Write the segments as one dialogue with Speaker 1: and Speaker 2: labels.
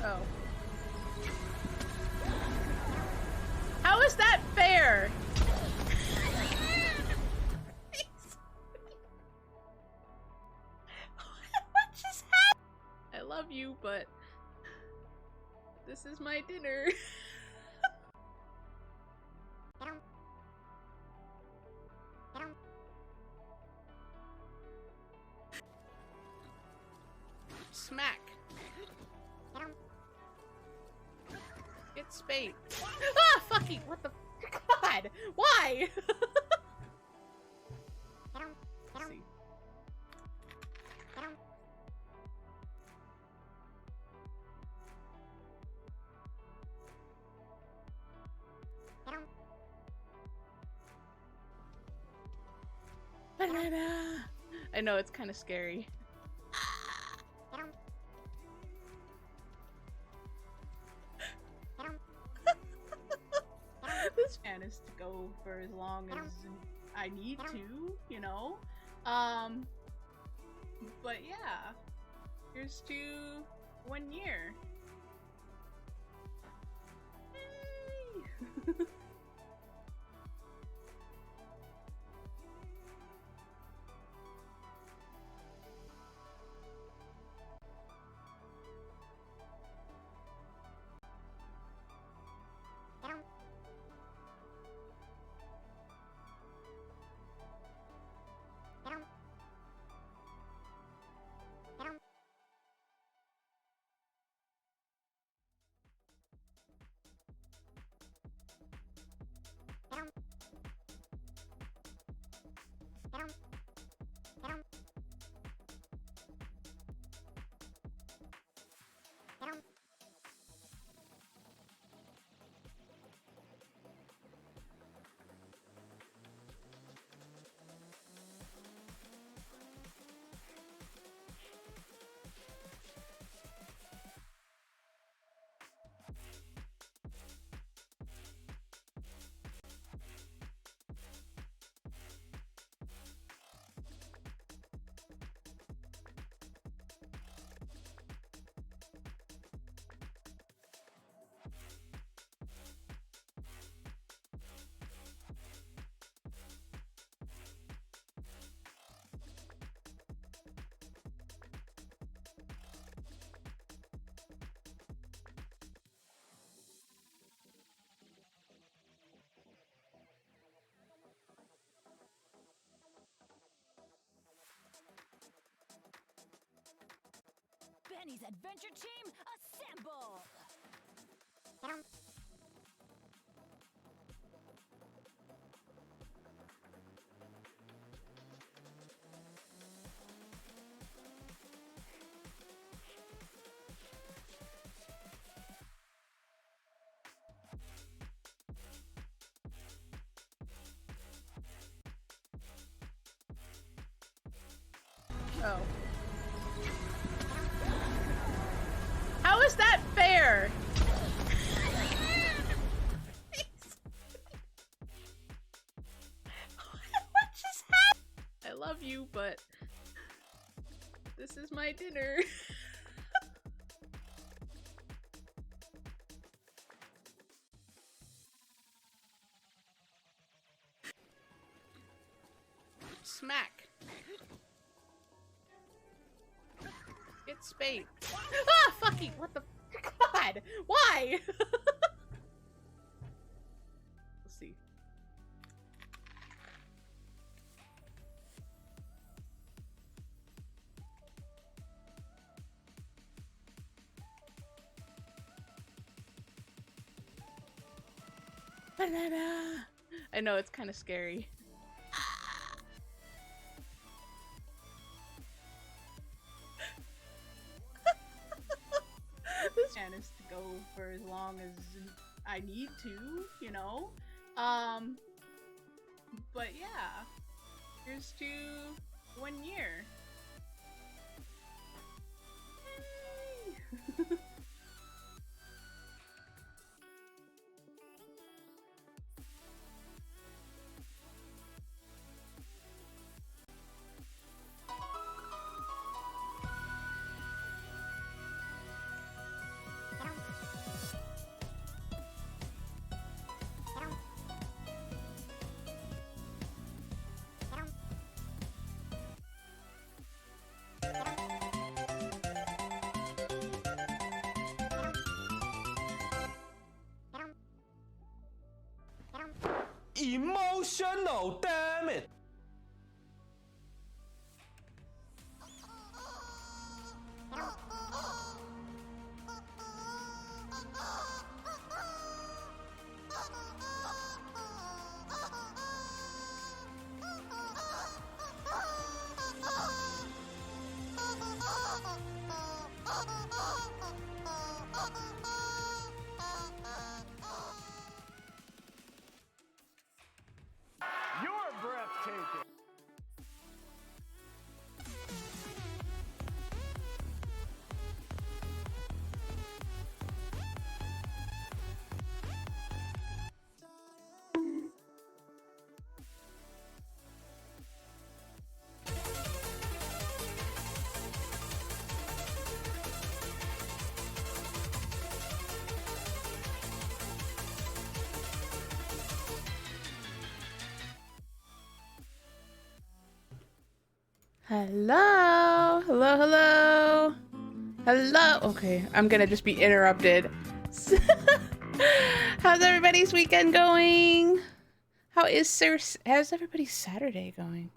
Speaker 1: Oh. How is that fair? What just happened? I love you, but this is my dinner. Smack. It's spade. Ah, fucking, what the God? Why? Let's see. I know, it's kind of scary. This fan is to go for as long as I need to, you know? But yeah. Here's to 1 year. Yay!
Speaker 2: Benny's Adventure Team, assemble!
Speaker 1: Oh. How is that fair? What just happened? I love you, but this is my dinner. Smack. It's spade. Ah, fucking, what the God? Why? Let's see. I know, it's kind of scary. This fan is to go for as long as I need to, you know? But yeah. Here's to 1 year. Yay!
Speaker 3: emotional, damn it!
Speaker 4: You're breathtaking.
Speaker 1: Hello, hello, hello, hello. Okay, I'm gonna just be interrupted. How's everybody's weekend going? How's everybody's Saturday going?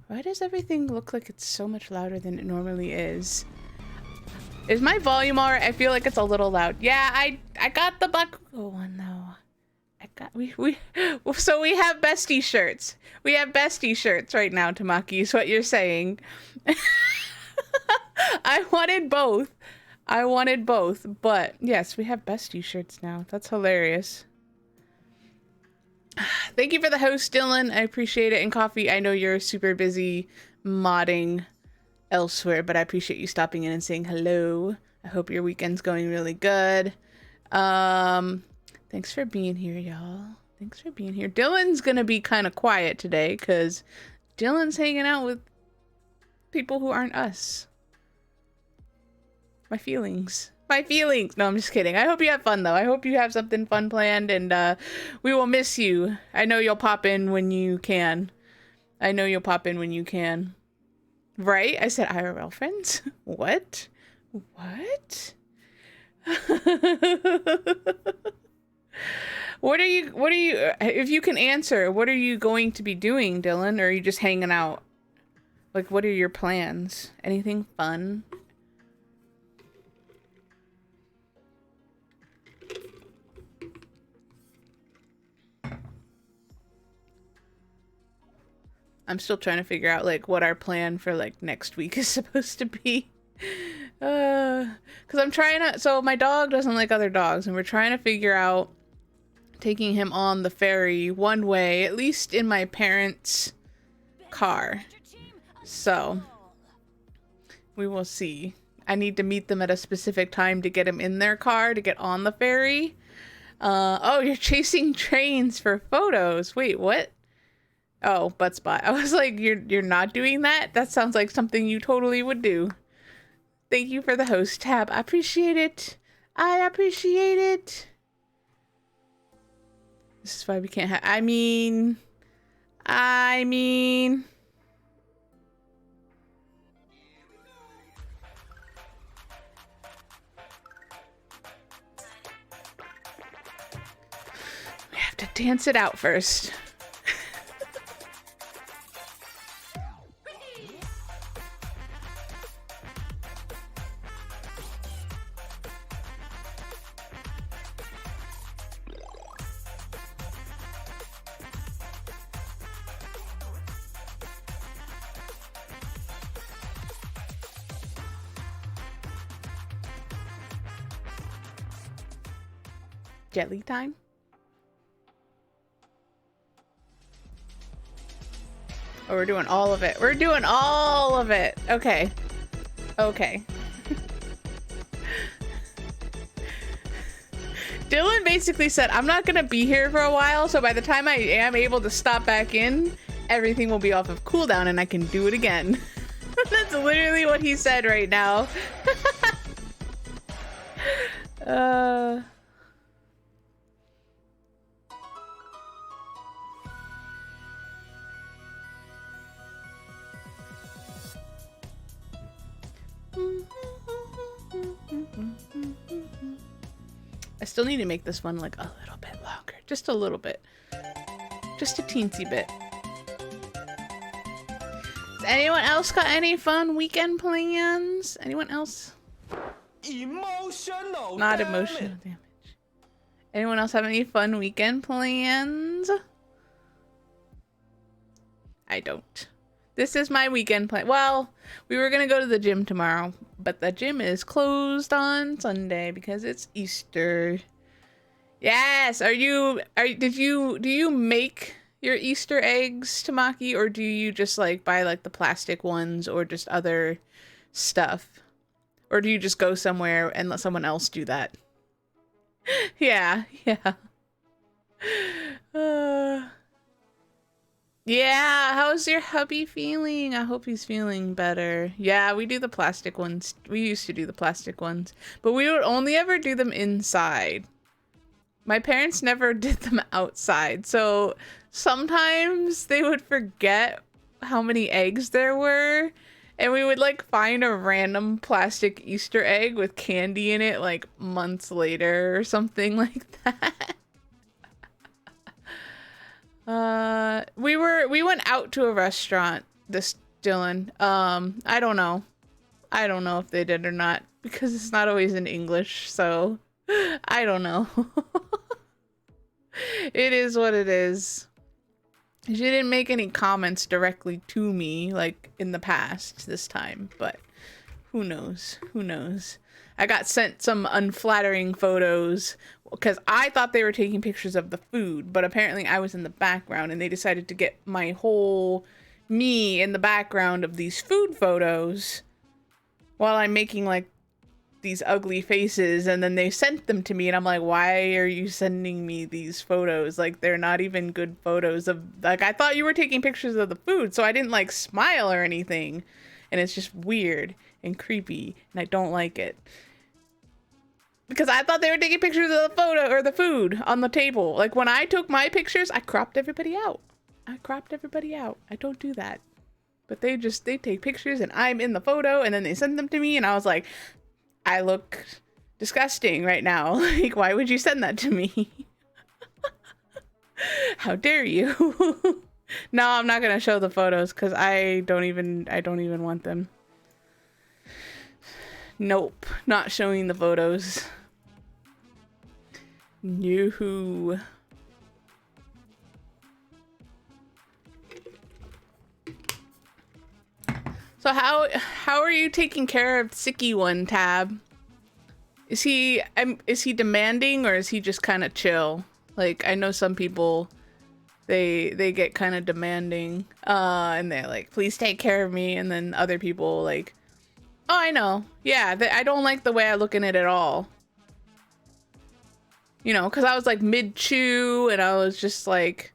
Speaker 1: Why does everything look like it's so much louder than it normally is? Is my volume alright? I feel like it's a little loud. Yeah, I got the Bakugo one though. So we have bestie shirts. We have bestie shirts right now, Tamaki, is what you're saying. I wanted both, but yes, we have bestie shirts now. That's hilarious. Thank you for the host, Dylan. I appreciate it. And Coffee, I know you're super busy modding elsewhere, but I appreciate you stopping in and saying hello. I hope your weekend's going really good. Thanks for being here, y'all. Thanks for being here. Dylan's gonna be kind of quiet today because Dylan's hanging out with people who aren't us. My feelings. No, I'm just kidding. I hope you have fun, though. I hope you have something fun planned, and we will miss you. I know you'll pop in when you can. Right? I said IRL friends? What? What are you, if you can answer, what are you going to be doing, Dylan? Or are you just hanging out? Like, what are your plans? Anything fun? I'm still trying to figure out, like, what our plan for, like, next week is supposed to be. Because I'm trying to, so my dog doesn't like other dogs, and we're trying to figure out taking him on the ferry one way, at least in my parents' car. So we will see. I need to meet them at a specific time to get him in their car to get on the ferry. Oh, you're chasing trains for photos. Wait, what? Oh, butt spot. I was like, you're not doing that? That sounds like something you totally would do. Thank you for the host tab. I appreciate it. This is why we can't have, I mean. We have to dance it out first. Jelly time? Oh, we're doing all of it. Okay. Dylan basically said, I'm not gonna be here for a while, so by the time I am able to stop back in, everything will be off of cooldown and I can do it again. That's literally what he said right now. I still need to make this one like a little bit longer, just a little bit. Just a teensy bit. Has anyone else got any fun weekend plans? Anyone else?
Speaker 4: Emotional.
Speaker 1: Not emotional damage. Anyone else have any fun weekend plans? I don't. This is my weekend plan. Well, we were gonna go to the gym tomorrow, but the gym is closed on Sunday because it's Easter. Yes. Do you make your Easter eggs, Tamaki, or do you just like buy like the plastic ones or just other stuff? Or do you just go somewhere and let someone else do that? Yeah. Yeah, how's your hubby feeling? I hope he's feeling better. Yeah, we do the plastic ones. We used to do the plastic ones, but we would only ever do them inside. My parents never did them outside, so sometimes they would forget how many eggs there were, and we would like find a random plastic Easter egg with candy in it like months later or something like that. We went out to a restaurant this Dylan. I don't know. I don't know if they did or not because it's not always in English, so I don't know. It is what it is. She didn't make any comments directly to me like in the past this time, but who knows? Who knows? I got sent some unflattering photos because I thought they were taking pictures of the food, but apparently I was in the background and they decided to get my whole me in the background of these food photos while I'm making like these ugly faces, and then they sent them to me and I'm like, why are you sending me these photos? Like, they're not even good photos of, like, I thought you were taking pictures of the food, so I didn't like smile or anything, and it's just weird and creepy and I don't like it. Because I thought they were taking pictures of the photo or the food on the table. Like when I took my pictures, I cropped everybody out. I don't do that. But they take pictures and I'm in the photo and then they send them to me and I was like, I look disgusting right now. Like, why would you send that to me? How dare you? No, I'm not gonna show the photos because I don't even want them. Nope, not showing the photos. No. So how are you taking care of Sicky one, Tab? Is he demanding or is he just kind of chill? Like, I know some people they get kind of demanding and they're like, please take care of me, and then other people like, oh, I know. Yeah, I don't like the way I look in it at all. You know, because I was like mid-chew and I was just like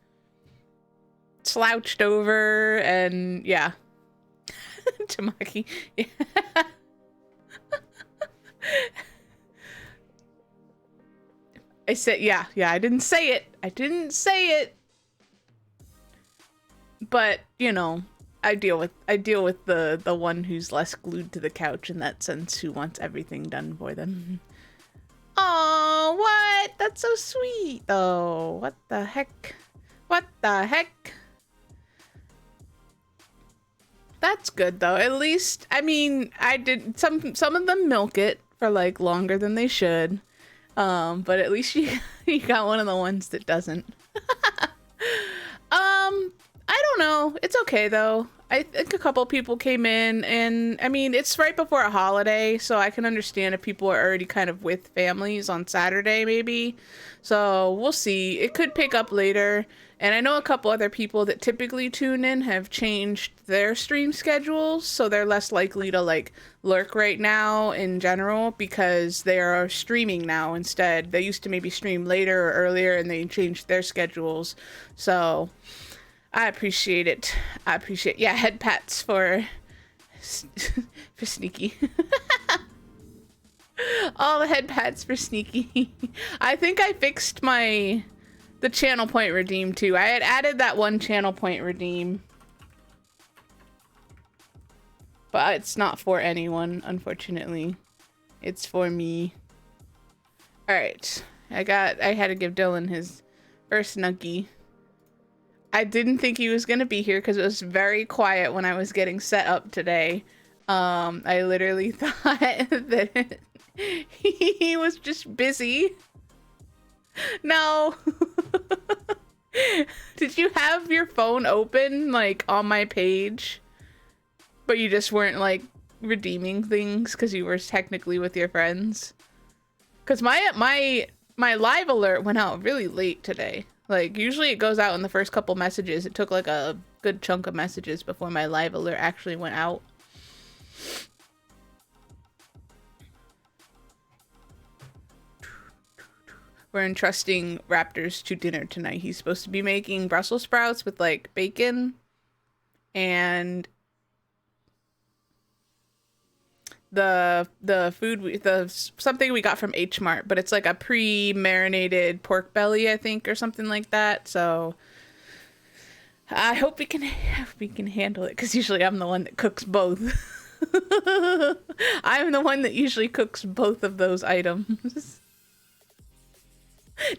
Speaker 1: slouched over and yeah. Tamaki. Yeah. I said, yeah, I didn't say it. But, you know, I deal with the one who's less glued to the couch in that sense, who wants everything done for them. Oh, what? That's so sweet, though. What the heck? That's good, though. At least, I mean, I did some of them milk it for like longer than they should. But at least you got one of the ones that doesn't. I don't know. It's okay though. I think a couple people came in, and I mean, it's right before a holiday, so I can understand if people are already kind of with families on Saturday maybe. So we'll see. It could pick up later. And I know a couple other people that typically tune in have changed their stream schedules, so they're less likely to like lurk right now in general because they are streaming now instead. They used to maybe stream later or earlier and they changed their schedules. So I appreciate it. Yeah, head pats for Sneaky. All the head pats for Sneaky. I think I fixed the channel point redeem too. I had added that one channel point redeem, but it's not for anyone, unfortunately. It's for me. All right, I had to give Dylan his first Nuggie. I didn't think he was gonna be here because it was very quiet when I was getting set up today. I literally thought that he was just busy. No. Did you have your phone open like on my page, but you just weren't like redeeming things because you were technically with your friends? Because my live alert went out really late today. Like, usually it goes out in the first couple messages. It took like a good chunk of messages before my live alert actually went out. We're entrusting Raptors to dinner tonight. He's supposed to be making Brussels sprouts with like bacon and something we got from H Mart, but it's like a pre-marinated pork belly, I think, or something like that. So I hope we can handle it, because usually I'm the one that cooks both. I'm the one that usually cooks both of those items.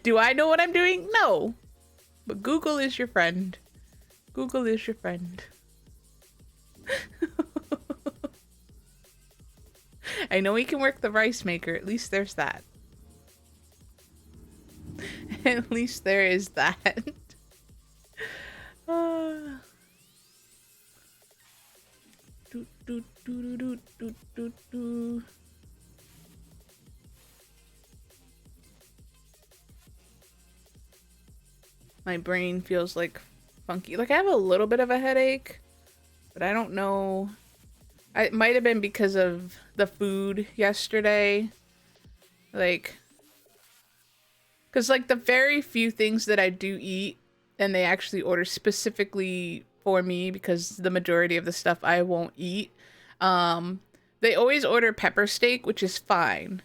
Speaker 1: Do I know what I'm doing? No. But Google is your friend. Google is your friend. I know he can work the rice maker. At least there's that. At least there is that. My brain feels like funky. Like I have a little bit of a headache, but I don't know. It might have been because of the food yesterday. Like, because like the very few things that I do eat, and they actually order specifically for me because the majority of the stuff I won't eat. They always order pepper steak, which is fine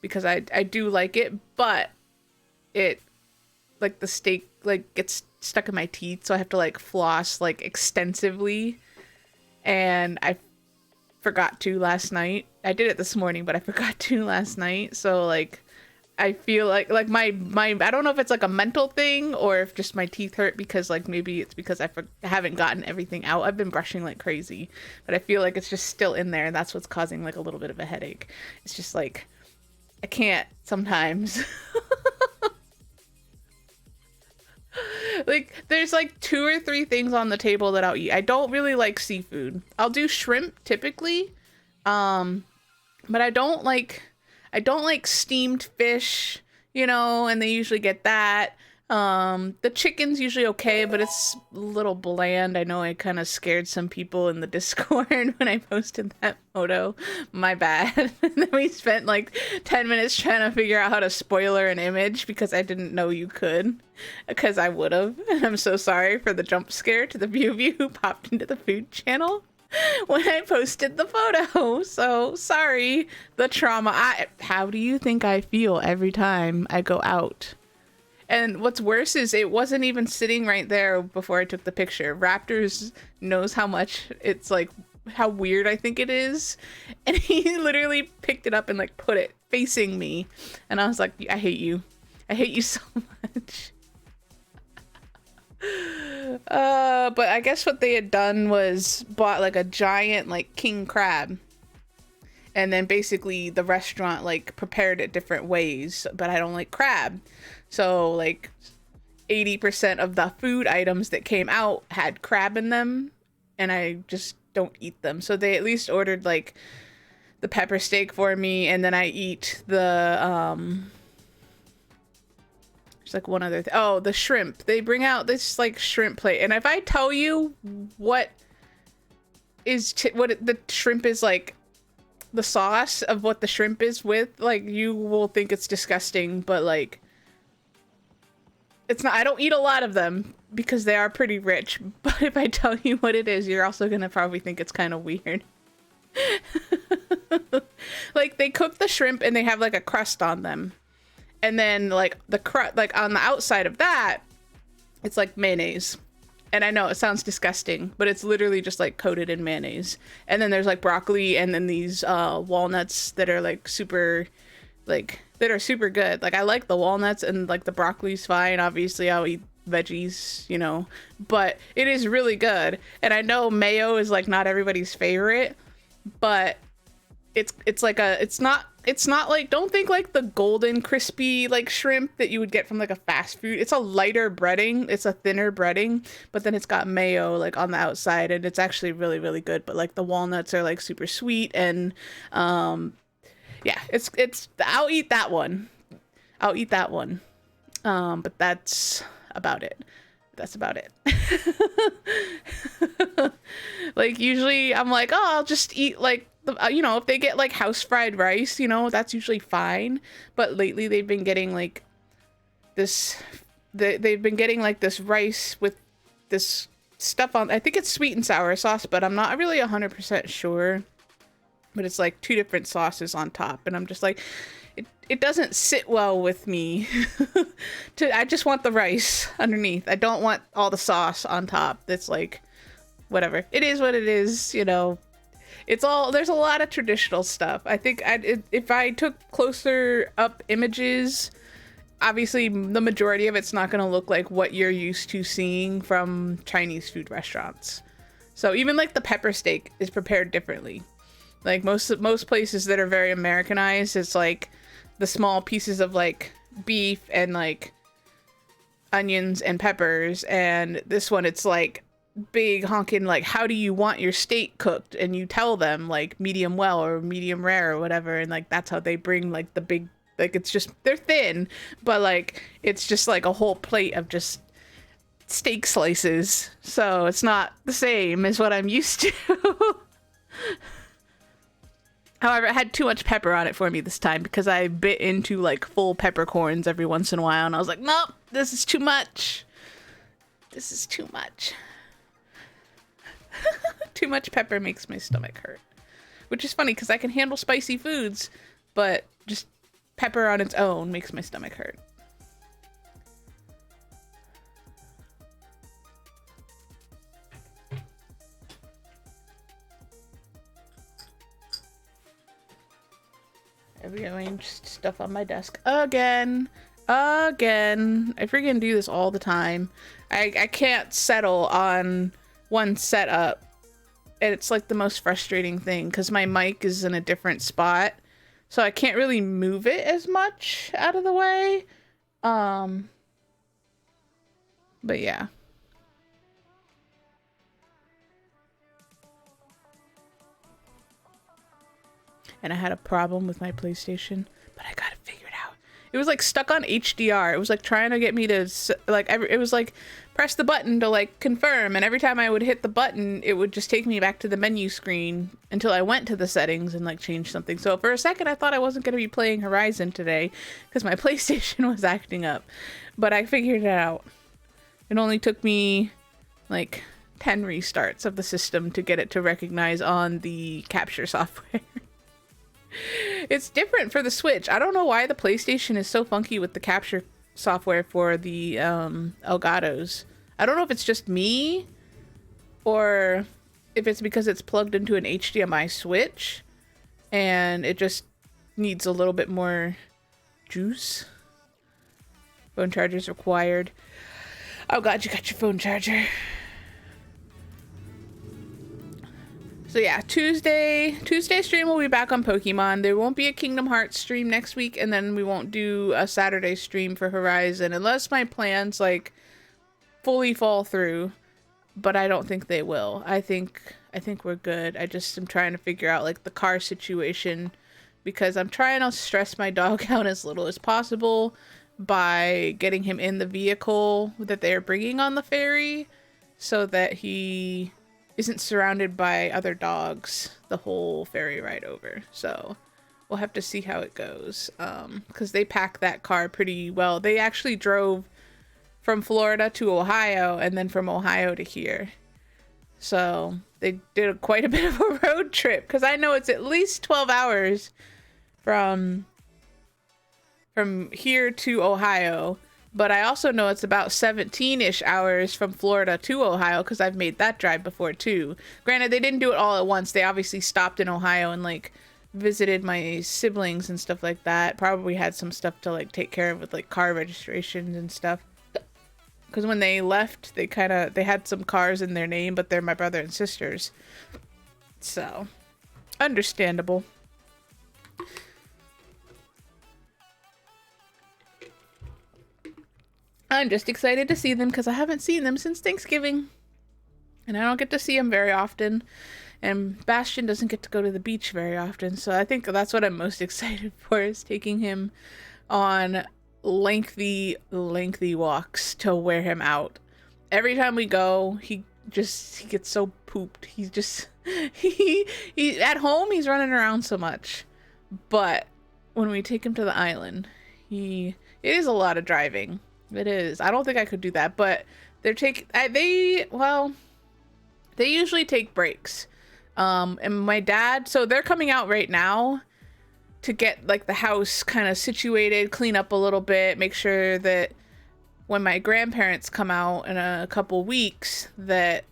Speaker 1: because I do like it, but it, like the steak like gets stuck in my teeth, so I have to like floss like extensively, and I forgot to last night. I did it this morning, but I forgot to last night. So like I feel like my I don't know if it's like a mental thing or if just my teeth hurt, because like maybe it's because I haven't gotten everything out. I've been brushing like crazy, but I feel like it's just still in there, and that's what's causing like a little bit of a headache. It's just like I can't sometimes. Like there's like 2 or 3 things on the table that I'll eat. I don't really like seafood. I'll do shrimp typically. But I don't like steamed fish, you know, and they usually get that. The chicken's usually okay, but it's a little bland. I know I kind of scared some people in the Discord when I posted that photo. My bad. And then we spent like 10 minutes trying to figure out how to spoiler an image because I didn't know you could, because I would have. And I'm so sorry for the jump scare to the few of you who popped into the food channel when I posted the photo. So sorry, the trauma. How do you think I feel every time I go out? And what's worse is it wasn't even sitting right there before I took the picture. Raptors knows how much it's like, how weird I think it is. And he literally picked it up and like put it facing me. And I was like, I hate you. I hate you so much. But I guess what they had done was bought like a giant like king crab. And then basically the restaurant like prepared it different ways, but I don't like crab. So like 80% of the food items that came out had crab in them, and I just don't eat them. So they at least ordered like the pepper steak for me, and then I eat the there's like one other thing. Oh, the shrimp. They bring out this like shrimp plate, and if I tell you what the shrimp is like, the sauce of what the shrimp is with, like you will think it's disgusting, but like it's not. I don't eat a lot of them because they are pretty rich, but if I tell you what it is, you're also gonna probably think it's kind of weird. Like they cook the shrimp and they have like a crust on them, and then like the crust, like on the outside of that, it's like mayonnaise. And I know it sounds disgusting, but it's literally just like coated in mayonnaise. And then there's like broccoli, and then these walnuts that are like super, like that are super good. Like I like the walnuts, and like the broccoli's fine. Obviously I'll eat veggies, you know, but it is really good. And I know mayo is like not everybody's favorite, but it's like it's not like, don't think like the golden crispy like shrimp that you would get from like a fast food. It's a lighter breading, it's a thinner breading, but then it's got mayo like on the outside, and it's actually really, really good. But like the walnuts are like super sweet, and yeah, it's I'll eat that one. But that's about it. Like usually I'm like, oh, I'll just eat like you know, if they get like house fried rice, you know, that's usually fine. But lately they've been getting like this rice with this stuff on. I think it's sweet and sour sauce, but I'm not really 100% sure. But it's like 2 different sauces on top, and I'm just like, it doesn't sit well with me. I just want the rice underneath. I don't want all the sauce on top. That's like, whatever. It is what it is, you know. There's a lot of traditional stuff. I think if I took closer up images, obviously the majority of it's not going to look like what you're used to seeing from Chinese food restaurants. So even like the pepper steak is prepared differently. Like most places that are very Americanized, it's like the small pieces of like beef and like onions and peppers, and this one it's like big honking like, how do you want your steak cooked, and you tell them like medium well or medium rare or whatever, and like that's how they bring like the big, like it's just, they're thin, but like it's just like a whole plate of just steak slices. So it's not the same as what I'm used to. However, it had too much pepper on it for me this time, because I bit into like full peppercorns every once in a while, and I was like, nope, this is too much. Too much pepper makes my stomach hurt. Which is funny, because I can handle spicy foods, but just pepper on its own makes my stomach hurt. I rearranged stuff on my desk again. I freaking do this all the time. I can't settle on one setup. And it's like the most frustrating thing, because my mic is in a different spot, so I can't really move it as much out of the way. But yeah. And I had a problem with my PlayStation, but I got it figured out. It was like stuck on HDR. It was like trying to get me to like, it was like press the button to like confirm, and every time I would hit the button, it would just take me back to the menu screen until I went to the settings and like changed something. So for a second I thought I wasn't going to be playing Horizon today because my PlayStation was acting up, but I figured it out. It only took me like 10 restarts of the system to get it to recognize on the capture software. It's different for the Switch. I don't know why the PlayStation is so funky with the capture software for the Elgatos. I don't know if it's just me or if it's because it's plugged into an HDMI switch and it just needs a little bit more juice. Phone chargers required. Oh god, you got your phone charger. So yeah, Tuesday stream will be back on Pokemon. There won't be a Kingdom Hearts stream next week, and then we won't do a Saturday stream for Horizon unless my plans like fully fall through, but I don't think they will. I think we're good. I just am trying to figure out like the car situation, because I'm trying to stress my dog out as little as possible by getting him in the vehicle that they're bringing on the ferry so that he isn't surrounded by other dogs the whole ferry ride over. So we'll have to see how it goes, because they pack that car pretty well. They actually drove from Florida to Ohio and then from Ohio to here. So they did quite a bit of a road trip, because I know it's at least 12 hours from here to Ohio. But I also know it's about 17-ish hours from Florida to Ohio, because I've made that drive before too. Granted, they didn't do it all at once. They obviously stopped in Ohio and like visited my siblings and stuff like that. Probably had some stuff to like take care of with like car registrations and stuff. Because when they left, they had some cars in their name, but they're my brother and sisters. So, understandable. I'm just excited to see them because I haven't seen them since Thanksgiving. And I don't get to see them very often. And Bastion doesn't get to go to the beach very often. So I think that's what I'm most excited for, is taking him on lengthy walks to wear him out. Every time we go, he gets so pooped. He's just he at home he's running around so much. But when we take him to the island, it is a lot of driving. It is. I don't think I could do that, but they usually take breaks. And my dad, so they're coming out right now to get like the house kind of situated, clean up a little bit, make sure that when my grandparents come out in a couple weeks that,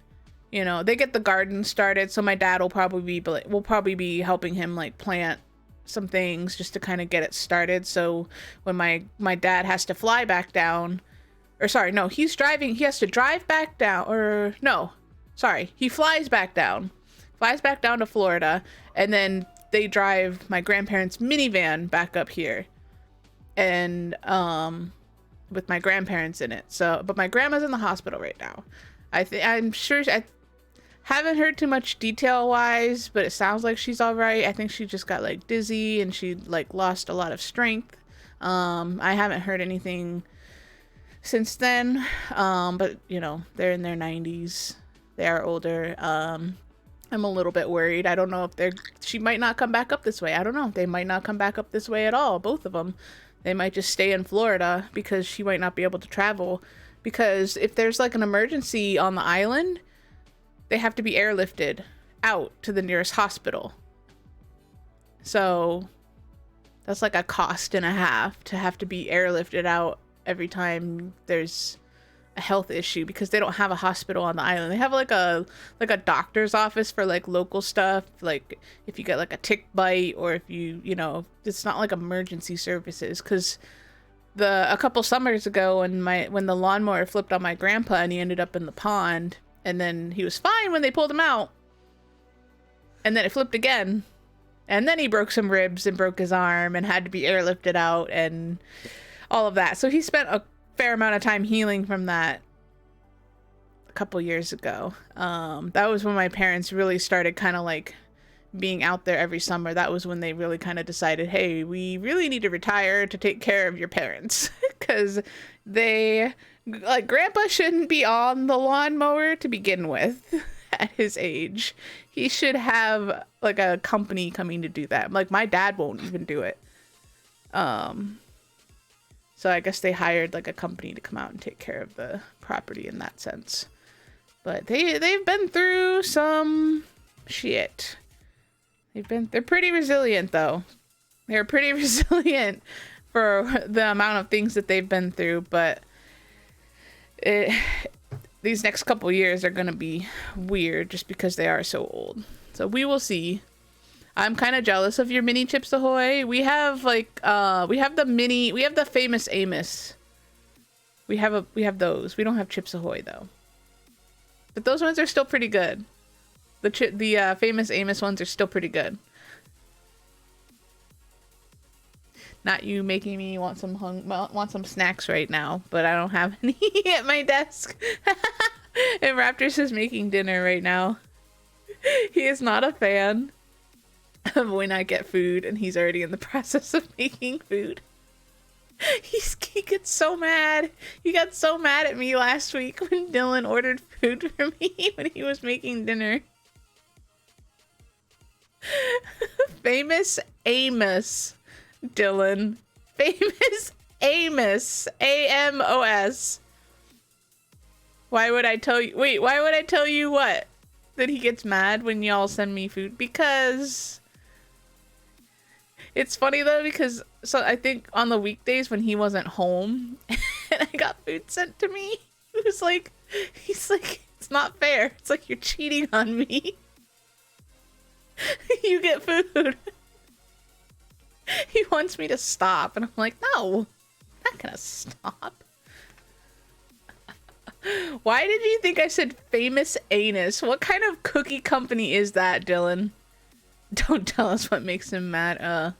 Speaker 1: you know, they get the garden started. So my dad will probably be helping him like plant some things just to kind of get it started. So when my dad has to fly back down, or sorry, no, he has to drive back down, or no, sorry, he flies back down to Florida, and then they drive my grandparents' minivan back up here, and with my grandparents in it. So, but my grandma's in the hospital right now. I'm sure I haven't heard too much detail wise, but it sounds like she's all right. I think she just got like dizzy and she like lost a lot of strength. I haven't heard anything since then. But you know, they're in their 90s. They are older. I'm a little bit worried. I don't know if she might not come back up this way. I don't know. They might not come back up this way at all. Both of them. They might just stay in Florida because she might not be able to travel. Because if there's like an emergency on the island, they have to be airlifted out to the nearest hospital. So that's like a cost and a half to have to be airlifted out every time there's a health issue, because they don't have a hospital on the island. They have like a doctor's office for like local stuff, like if you get like a tick bite, or if you know, it's not like emergency services. Because a couple summers ago when the lawnmower flipped on my grandpa and he ended up in the pond, and then he was fine when they pulled him out, and then it flipped again, and then he broke some ribs and broke his arm and had to be airlifted out and all of that. So he spent a fair amount of time healing from that a couple years ago. That was when my parents really started kind of like being out there every summer. That was when they really kind of decided, hey, we really need to retire to take care of your parents, because grandpa shouldn't be on the lawnmower to begin with. At his age, he should have like a company coming to do that. Like my dad won't even do it. So I guess they hired like a company to come out and take care of the property in that sense. But they've been through some shit. They're pretty resilient though. They're pretty resilient for the amount of things that they've been through, but these next couple years are going to be weird just because they are so old. So we will see. I'm kind of jealous of your mini Chips Ahoy. We have like we have the famous Amos. We have those. We don't have Chips Ahoy though. But those ones are still pretty good. The famous Amos ones are still pretty good. Not you making me want some snacks right now, but I don't have any at my desk. And Raptors is making dinner right now. He is not a fan of when I get food, and he's already in the process of making food. He gets so mad. He got so mad at me last week when Dylan ordered food for me when he was making dinner. Famous Amos, Dylan. Famous Amos. Amos. Why would I tell you? Wait, why would I tell you what? That he gets mad when y'all send me food? Because it's funny though, because so I think on the weekdays when he wasn't home and I got food sent to me, he's like, it's not fair. It's like you're cheating on me. You get food. He wants me to stop, and I'm like, no, I'm not gonna stop. Why did you think I said famous anus? What kind of cookie company is that, Dylan? Don't tell us what makes him mad.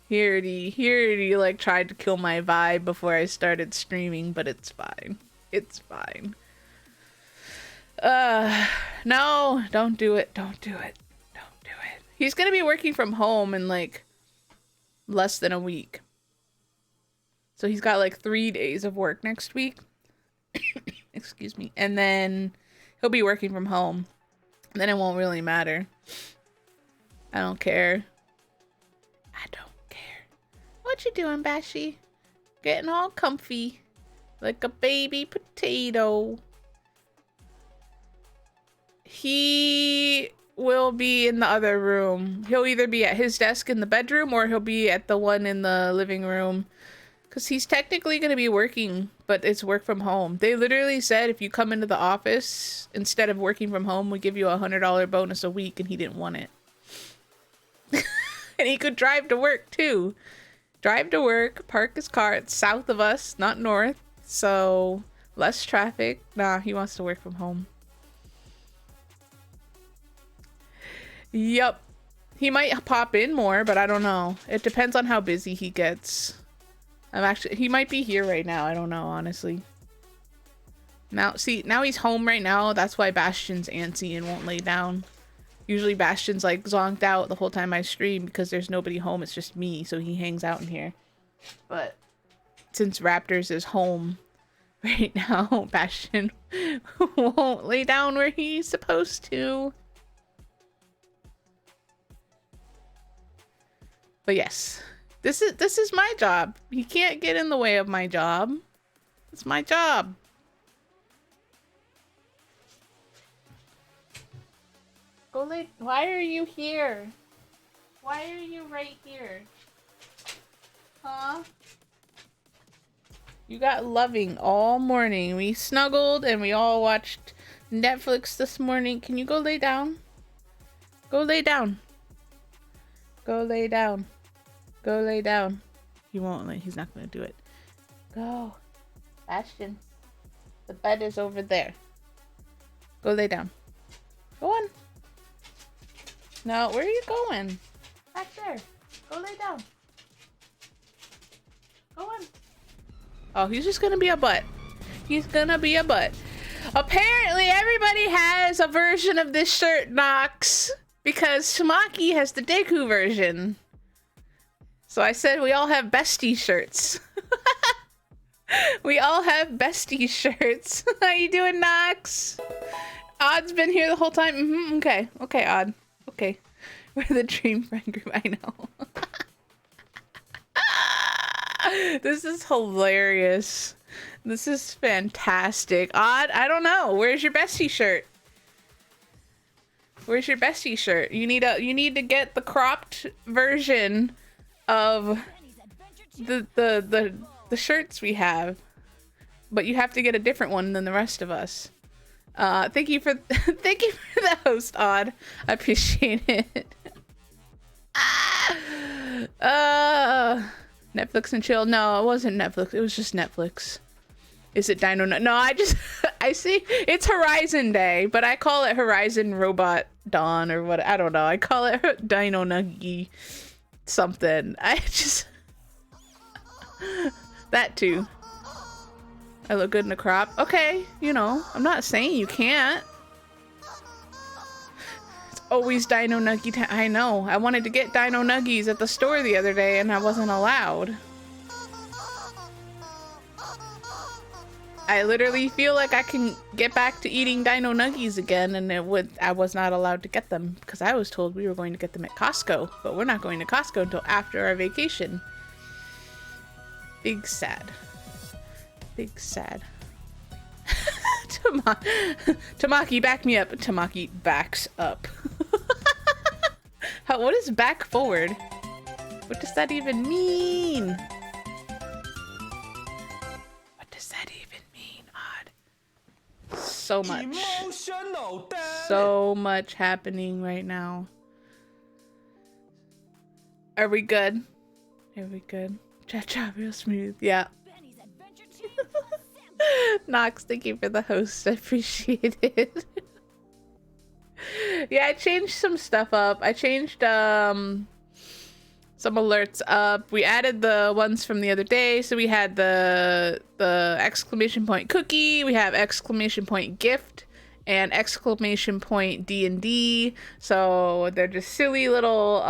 Speaker 1: He already like tried to kill my vibe before I started streaming, but it's fine. It's fine. No, don't do it. Don't do it. Don't do it. He's gonna be working from home in like less than a week. So he's got like 3 days of work next week. Excuse me. And then he'll be working from home. And then it won't really matter. I don't care. I don't care. What you doing, Bashy? Getting all comfy. Like a baby potato. He will be in the other room. He'll either be at his desk in the bedroom or he'll be at the one in the living room. Because he's technically going to be working, but it's work from home. They literally said if you come into the office, instead of working from home, we give you a $100 bonus a week, and he didn't want it. And he could drive to work, too. Drive to work, park his car. It's south of us, not north. So, less traffic. Nah, he wants to work from home. Yup. He might pop in more, but I don't know. It depends on how busy he gets. He might be here right now. I don't know, honestly. Now he's home right now. That's why Bastion's antsy and won't lay down. Usually Bastion's like zonked out the whole time I stream because there's nobody home. It's just me, so he hangs out in here. But since Raptors is home right now, Bastion won't lay down where he's supposed to. But yes. This is my job. He can't get in the way of my job. It's my job. Go lay. Why are you here? Why are you right here? Huh? You got loving all morning. We snuggled and we all watched Netflix this morning. Can you go lay down? Go lay down. Go lay down. Go lay down. He won't lay. He's not going to do it. Go. Bastion. The bed is over there. Go lay down. Go on. No, where are you going? Back there. Go lay down. Go on. Oh, he's just going to be a butt. He's going to be a butt. Apparently, everybody has a version of this shirt, Nox. Because Tamaki has the Deku version. So I said we all have bestie shirts. We all have bestie shirts. How you doing, Nox? Odd's been here the whole time. Okay. Okay, Odd. Okay. We're the dream friend group. I know. This is hilarious. This is fantastic. Odd, I don't know. Where's your bestie shirt? Where's your bestie shirt? You need to get the cropped version of the shirts we have, but you have to get a different one than the rest of us. Thank you for the host, Odd. I appreciate it. Netflix and chill. No, it wasn't Netflix. It was just Netflix. Is it Dino? No, I see. It's Horizon Day, but I call it Horizon Robot Dawn or what? I don't know. I call it Dino Nuggie something. I just that too. I look good in a crop. Okay, you know, I'm not saying you can't. It's always Dino Nuggie time. I know. I wanted to get Dino Nuggies at the store the other day and I wasn't allowed. I literally feel like I can get back to eating Dino Nuggies again, and I was not allowed to get them because I was told we were going to get them at Costco, but we're not going to Costco until after our vacation. Big sad. Big sad. Tamaki, back me up. Tamaki backs up. What is back forward? What does that even mean? What does that even mean, Odd? So much. So much happening right now. Are we good? Are we good? Cha-cha, real smooth. Yeah. Knox, thank you for the host. I appreciate it. Yeah, I changed some stuff up. I changed some alerts up. We added the ones from the other day. So we had the exclamation point cookie, we have exclamation point gift, and exclamation point D&D. So they're just silly little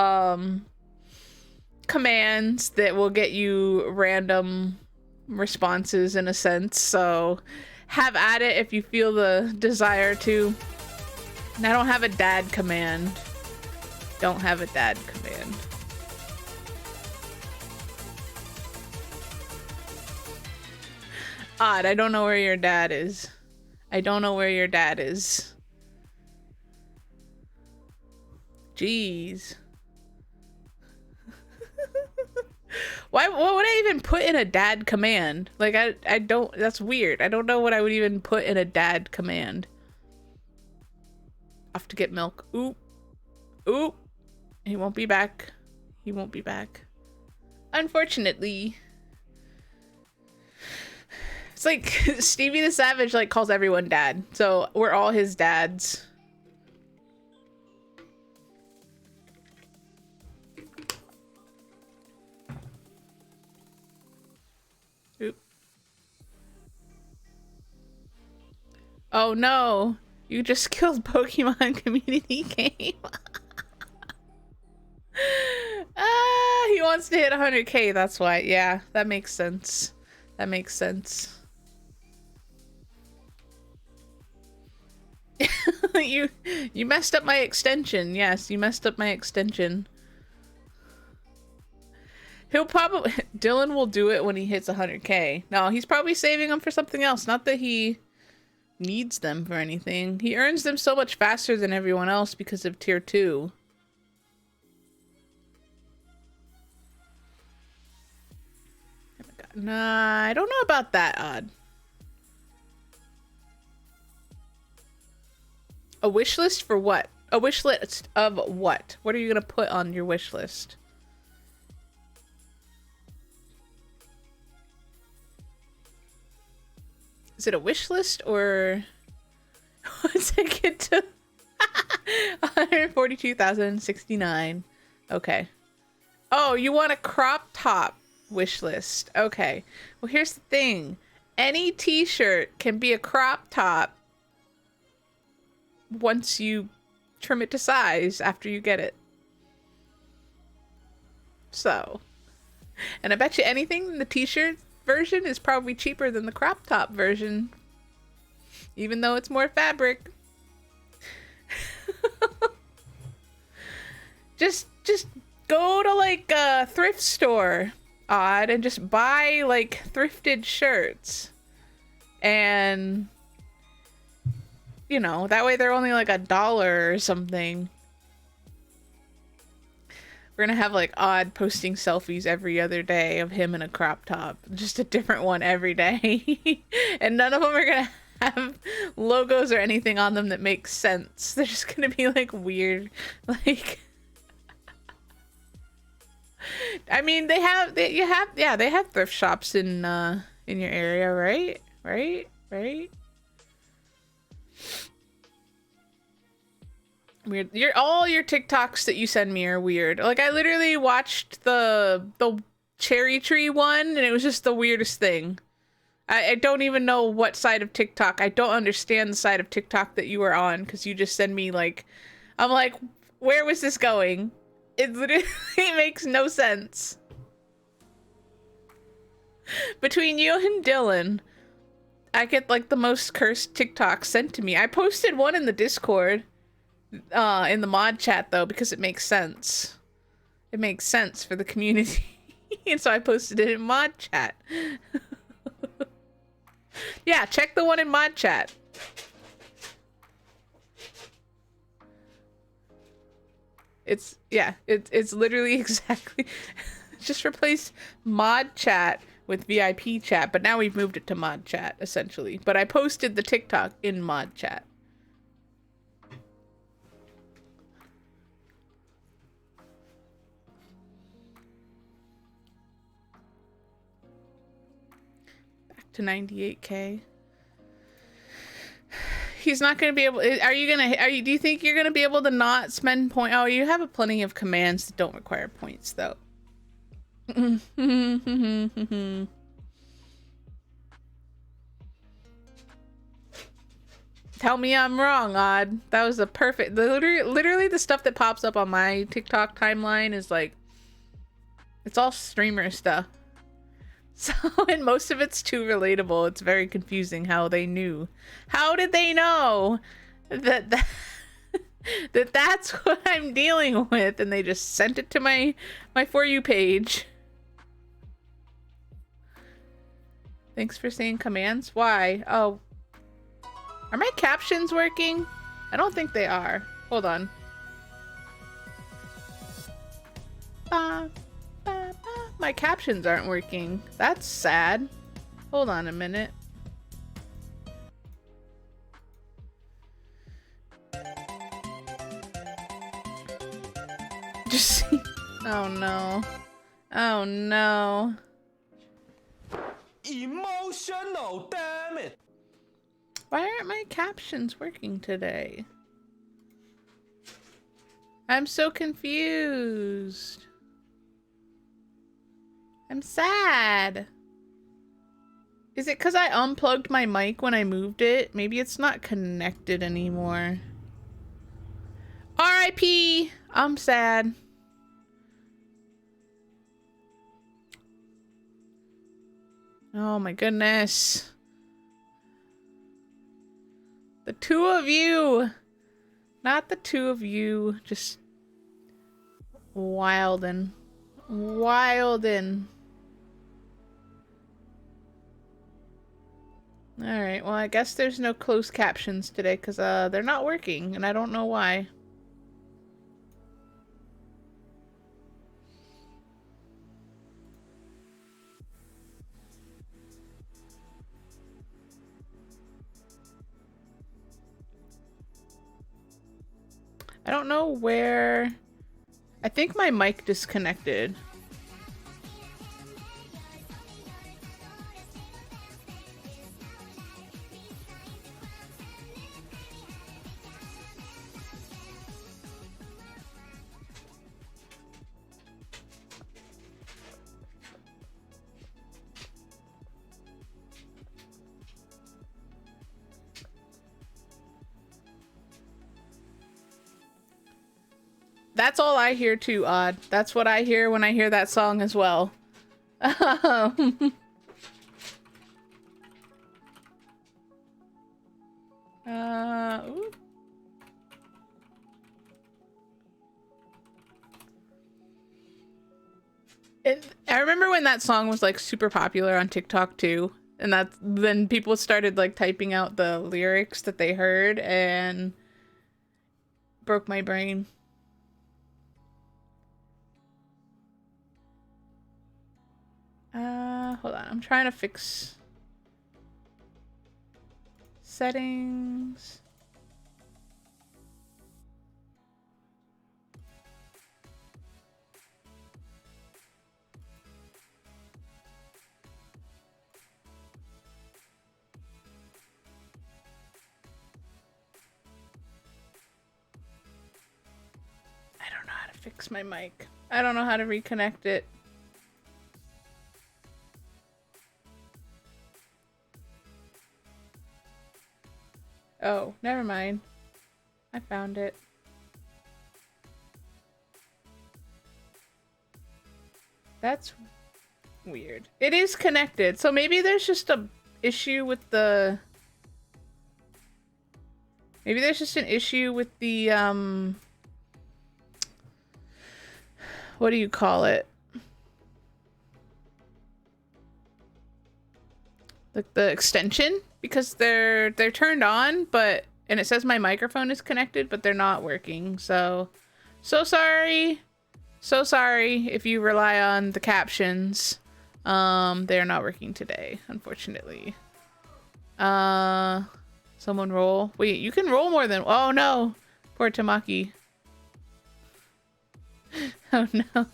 Speaker 1: commands that will get you random responses in a sense. So have at it if you feel the desire to. And I don't have a dad command. Don't have a dad command. Odd, I don't know where your dad is. I don't know where your dad is. Jeez. What would I even put in a dad command? Like, I don't, that's weird. I don't know what I would even put in a dad command. Off to get milk. Oop. Oop. He won't be back. He won't be back. Unfortunately. It's like Stevie the Savage like calls everyone dad. So we're all his dads. Oop. Oh no. You just killed Pokemon community game. He wants to hit 100k, that's why. Yeah, that makes sense. That makes sense. You messed up my extension. Yes, you messed up my extension. He'll probably... Dylan will do it when he hits 100k. No, he's probably saving them for something else. Not that he needs them for anything. He earns them so much faster than everyone else because of tier 2. Nah, I don't know about that, Odd. A wish list for what? A wish list of what? What are you gonna put on your wish list? Is it a wish list or once I get to 142,069? Okay. Oh, you want a crop top wish list. Okay. Well, here's the thing. Any t-shirt can be a crop top once you trim it to size after you get it. So, and I bet you anything in the t-shirt version is probably cheaper than the crop top version, even though it's more fabric. just go to like a thrift store, Odd, and just buy like thrifted shirts, and you know, that way they're only like $1 or something. We're gonna have like Odd posting selfies every other day of him in a crop top. Just a different one every day. And none of them are gonna have logos or anything on them that makes sense. They're just gonna be like weird. Like, I mean, they have thrift shops in your area, right? Right? Weird. All your TikToks that you send me are weird. Like, I literally watched the cherry tree one, and it was just the weirdest thing. I don't even know what side of TikTok. I don't understand the side of TikTok that you were on, because you just send me like, I'm like, where was this going? It literally makes no sense. Between you and Dylan, I get like the most cursed TikToks sent to me. I posted one in the Discord. In the mod chat though, because it makes sense. It makes sense for the community. And so I posted it in mod chat. Yeah, check the one in mod chat. It's literally exactly just replace mod chat with VIP chat, but now we've moved it to mod chat essentially. But I posted the TikTok in mod chat. to 98K. He's not going to be able... do you think you're going to be able to not spend point? Oh, you have plenty of commands that don't require points, though. Tell me I'm wrong, Odd. That was a perfect... Literally the stuff that pops up on my TikTok timeline is like... It's all streamer stuff. So, and most of it's too relatable. It's very confusing how they knew. How did they know that that's what I'm dealing with? And they just sent it to my For You page. Thanks for saying commands. Why? Oh. Are my captions working? I don't think they are. Hold on. My captions aren't working. That's sad. Hold on a minute. Just oh no. Oh no.
Speaker 3: Emotional, damn it.
Speaker 1: Why aren't my captions working today? I'm so confused. I'm sad. Is it because I unplugged my mic when I moved it? Maybe it's not connected anymore. RIP! I'm sad. Oh my goodness. The two of you. Not the two of you. Just wildin'. Wildin'. Alright, well I guess there's no closed captions today because they're not working and I don't know why. I don't know where... I think my mic disconnected. That's all I hear too, Odd. That's what I hear when I hear that song as well. Ooh. I remember when that song was like super popular on TikTok too. And then people started like typing out the lyrics that they heard and broke my brain. Hold on. I'm trying to fix settings. I don't know how to fix my mic. I don't know how to reconnect it. Oh, never mind. I found it. That's weird. It is connected, so maybe there's just a issue with the... Maybe there's just an issue with the, what do you call it? Like the extension? Because they're turned on, and it says my microphone is connected, but they're not working. So sorry. So sorry if you rely on the captions. They're not working today, unfortunately. Someone roll. Wait, you can roll more than... Oh no. Poor Tamaki. Oh no.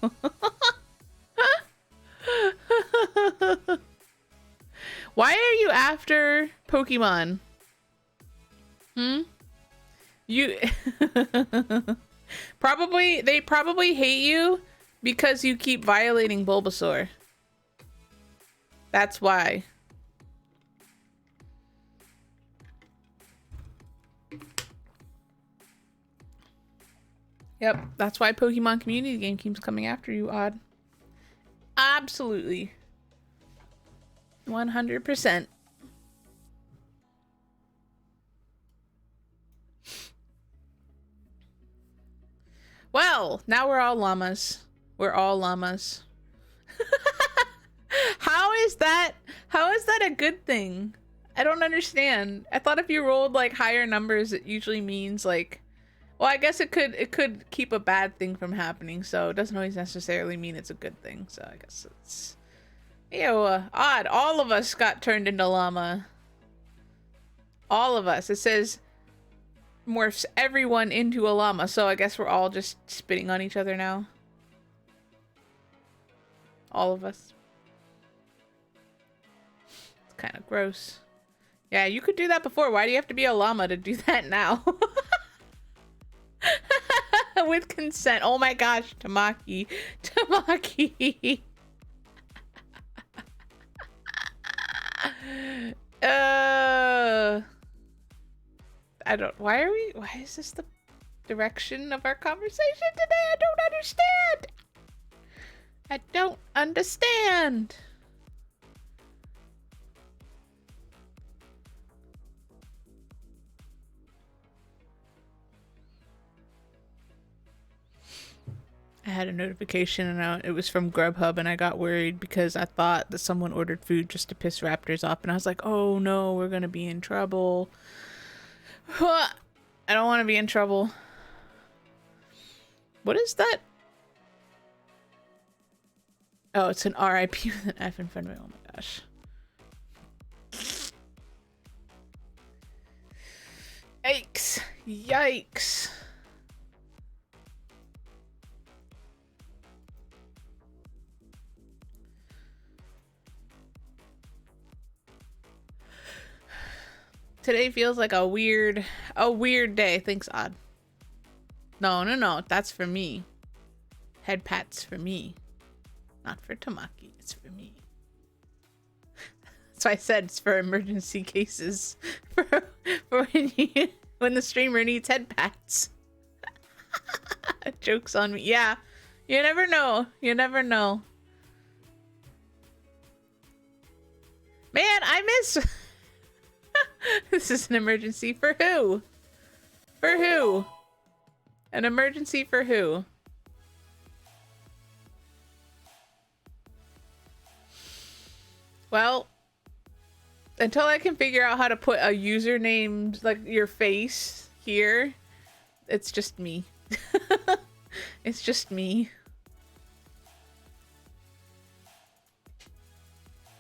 Speaker 1: Why are you after Pokemon? Hmm? You they probably hate you because you keep violating Bulbasaur. That's why. Yep, that's why Pokemon Community Game keeps coming after you, Odd. Absolutely. 100%. Well, now we're all llamas. We're all llamas. How is that a good thing? I don't understand. I thought if you rolled like higher numbers, it usually means like, well, I guess it could keep a bad thing from happening, so it doesn't always necessarily mean it's a good thing. So I guess it's, odd. All of us got turned into llama. All of us. It says morphs everyone into a llama, so I guess we're all just spitting on each other now. All of us. It's kind of gross. Yeah, you could do that before. Why do you have to be a llama to do that now? With consent. Oh my gosh, Tamaki. Tamaki. Why is this the direction of our conversation today? I don't understand. I don't understand. I had a notification and it was from Grubhub, and I got worried because I thought that someone ordered food just to piss raptors off, and I was like, oh no, we're gonna be in trouble. I don't want to be in trouble. What is that? Oh, it's an RIP with an F in front of it. Oh my gosh. Yikes. Yikes. Today feels like a weird day. Thanks, Odd. No. That's for me. Head pats for me. Not for Tamaki. It's for me. That's why I said it's for emergency cases. for when the streamer needs head pats. Joke's on me. Yeah. You never know. You never know. Man, I miss... This is an emergency for who? For who? An emergency for who? Well, until I can figure out how to put a username, like your face here, it's just me. It's just me.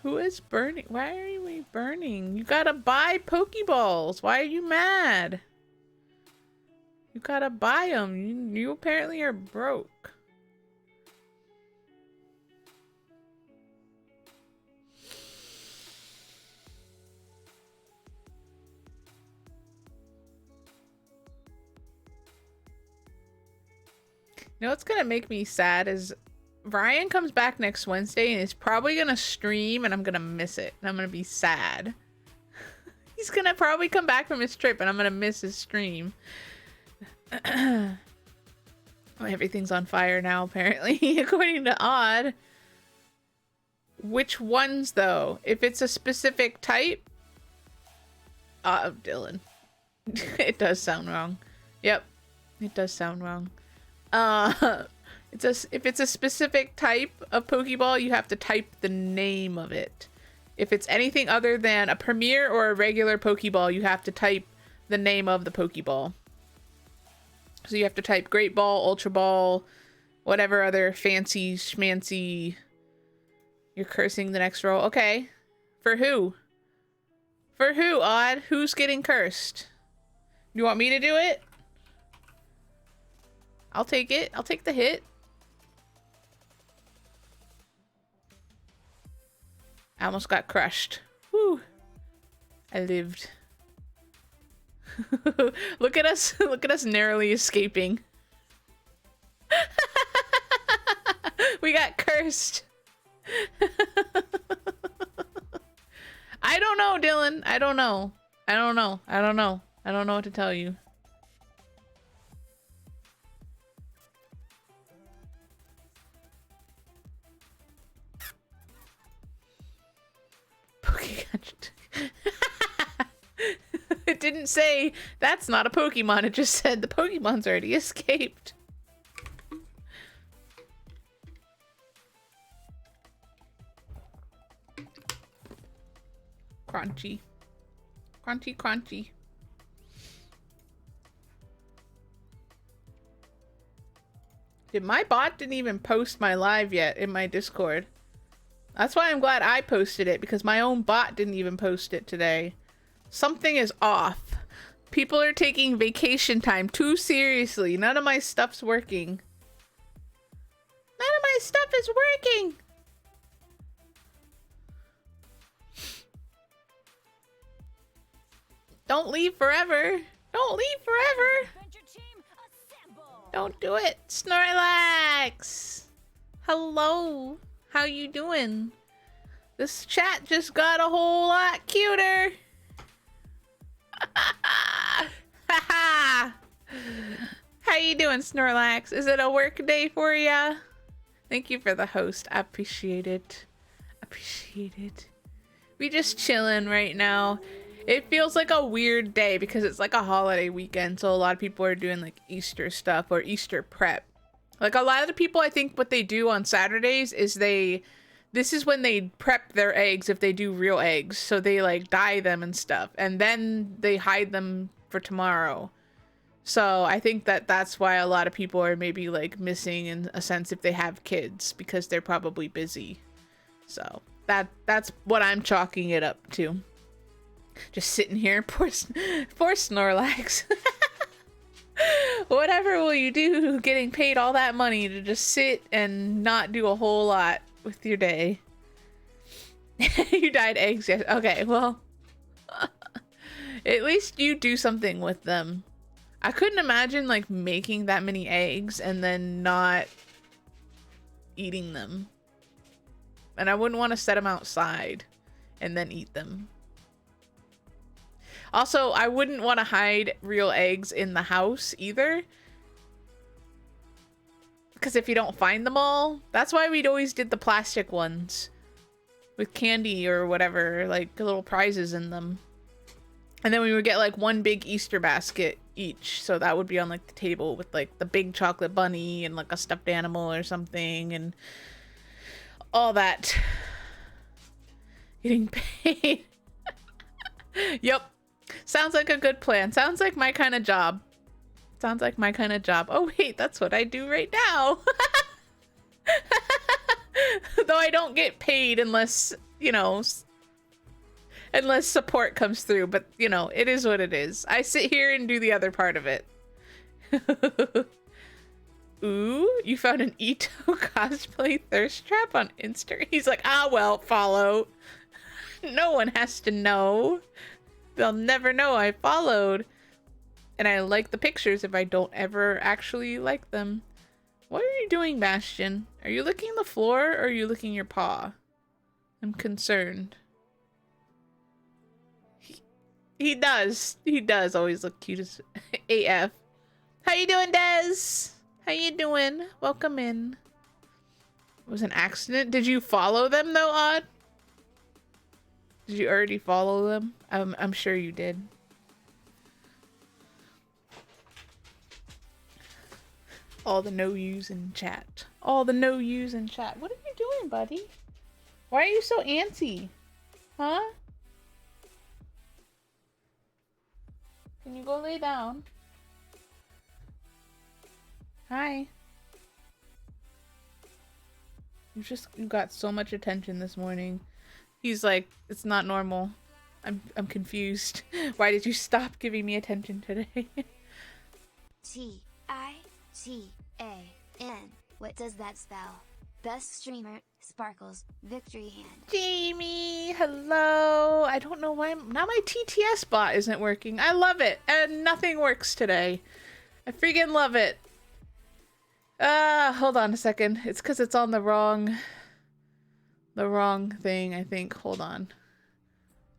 Speaker 1: Who is burning? Why are we burning? You gotta buy Pokeballs. Why are you mad? You gotta buy them. You apparently are broke. You know what's gonna make me sad is Ryan comes back next Wednesday and is probably gonna stream, and I'm gonna miss it. And I'm gonna be sad. He's gonna probably come back from his trip and I'm gonna miss his stream. Oh, everything's on fire now, apparently, according to Odd. Which ones, though? If it's a specific type... Dylan. It does sound wrong. Yep. It does sound wrong. If it's a specific type of Pokeball, you have to type the name of it. If it's anything other than a Premier or a regular Pokeball, you have to type the name of the Pokeball. So you have to type Great Ball, Ultra Ball, whatever other fancy schmancy. You're cursing the next roll. Okay. For who? For who, Odd? Who's getting cursed? You want me to do it? I'll take it. I'll take the hit. I almost got crushed. Whew. I lived. Look at us. Look at us narrowly escaping. We got cursed. I don't know, Dylan. I don't know. I don't know. I don't know. I don't know what to tell you. It didn't say that's not a Pokemon. It just said the Pokemon's already escaped. Crunchy. Crunchy, crunchy. Dude, my bot didn't even post my live yet in my Discord. That's why I'm glad I posted it, because my own bot didn't even post it today. Something is off. People are taking vacation time too seriously. None of my stuff's working. None of my stuff is working. Don't leave forever. Don't leave forever.
Speaker 2: Adventure team, assemble!
Speaker 1: Don't do it. Snorlax. Hello. How you doing? This chat just got a whole lot cuter. How you doing, Snorlax? Is it a work day for ya? Thank you for the host. I appreciate it. Appreciate it. We just chilling right now. It feels like a weird day because it's like a holiday weekend, so a lot of people are doing like Easter stuff or Easter prep. Like a lot of the people, I think what they do on Saturdays is this is when they prep their eggs if they do real eggs. So they like dye them and stuff, and then they hide them for tomorrow. So I think that that's why a lot of people are maybe like missing in a sense if they have kids, because they're probably busy. So that's what I'm chalking it up to. Just sitting here, poor Snorlax. Whatever will you do getting paid all that money to just sit and not do a whole lot with your day? You dyed eggs, yes. Okay, well. At least you do something with them. I couldn't imagine like making that many eggs and then not eating them. And I wouldn't want to set them outside and then eat them. Also, I wouldn't want to hide real eggs in the house either. Because if you don't find them all, that's why we'd always did the plastic ones. With candy or whatever, like little prizes in them. And then we would get like one big Easter basket each. So that would be on like the table with like the big chocolate bunny and like a stuffed animal or something. And all that. Getting paid. Yep. Sounds like a good plan. Sounds like my kind of job. Sounds like my kind of job. Oh wait, that's what I do right now. Though I don't get paid unless, you know, unless support comes through. But, you know, it is what it is. I sit here and do the other part of it. Ooh, you found an Ito cosplay thirst trap on Instagram? He's like, ah, well, follow. No one has to know. They'll never know I followed. And I like the pictures if I don't ever actually like them. What are you doing, Bastion? Are you licking the floor or are you licking your paw? I'm concerned. He does. He does always look cute as AF. How you doing, Des? How you doing? Welcome in. It was an accident. Did you follow them though, Odd? Did you already follow them? I'm sure you did. All the no yous in chat. All the no yous in chat. What are you doing, buddy? Why are you so antsy? Huh? Can you go lay down? Hi. You got so much attention this morning. He's like, it's not normal. I'm confused. Why did you stop giving me attention today?
Speaker 5: T-I-T-A-N. What does that spell? Best streamer, Sparkles, victory hand.
Speaker 1: Jamie, hello. I don't know why now my TTS bot isn't working. I love it, and nothing works today. I freaking love it. Hold on a second. It's because it's on the wrong thing, I think. Hold on.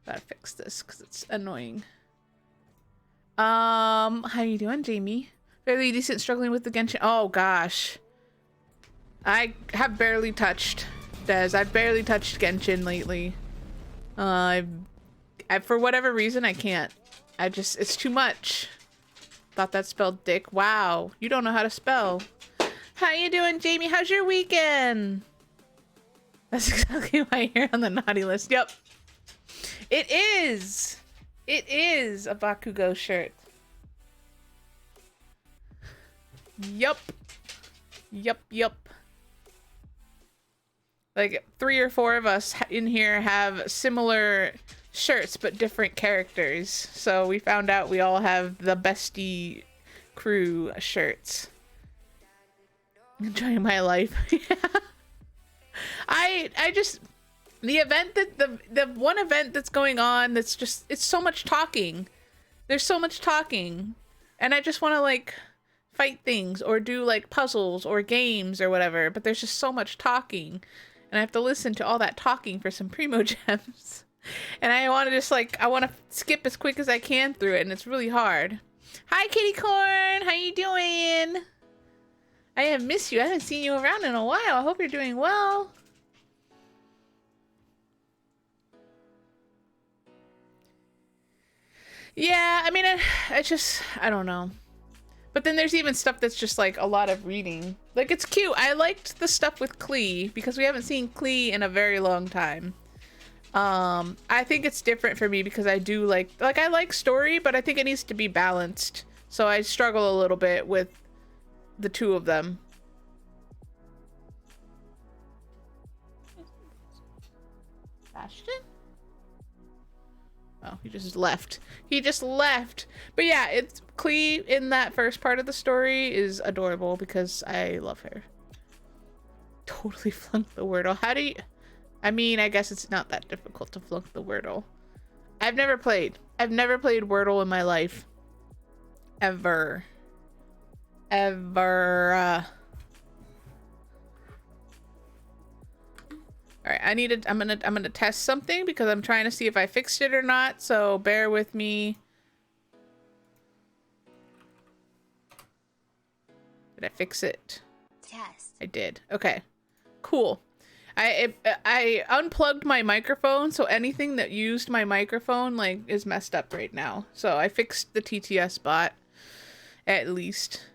Speaker 1: Gotta fix this because it's annoying. How you doing, Jamie? Fairly decent, struggling with the Genshin. Oh gosh. I have barely touched Des. I've barely touched Genshin lately. I for whatever reason I can't. It's too much. Thought that spelled dick. Wow, you don't know how to spell. How you doing, Jamie? How's your weekend? That's exactly why you're on the naughty list. Yep. It is. It is a Bakugo shirt. Yup. Yup, yup. Like 3 or 4 of us in here have similar shirts but different characters. So we found out we all have the bestie crew shirts. Enjoying my life. Yeah. I just the event that the one event that's going on that's just it's so much talking. There's so much talking. And I just want to like fight things or do like puzzles or games or whatever, but there's just so much talking. And I have to listen to all that talking for some primo gems. And I want to just like, I want to skip as quick as I can through it. And it's really hard. Hi, Kitty Corn. How you doing? I have missed you. I haven't seen you around in a while. I hope you're doing well. Yeah, I mean, I don't know. But then there's even stuff that's just like a lot of reading. Like it's cute. I liked the stuff with Klee because we haven't seen Klee in a very long time. I think it's different for me because I do like I like story, but I think it needs to be balanced. So I struggle a little bit with the two of them. Bastion? Oh, he just left. He just left. But yeah, it's Klee in that first part of the story is adorable because I love her. Totally flunked the Wordle. How do you... I mean, I guess it's not that difficult to flunk the Wordle. I've never played Wordle in my life. Ever. Ever. All right, I'm gonna test something because I'm trying to see if I fixed it or not. So bear with me. Did I fix it?
Speaker 5: Test.
Speaker 1: I did. Okay, cool. I unplugged my microphone, so anything that used my microphone like is messed up right now. So I fixed the TTS bot, at least.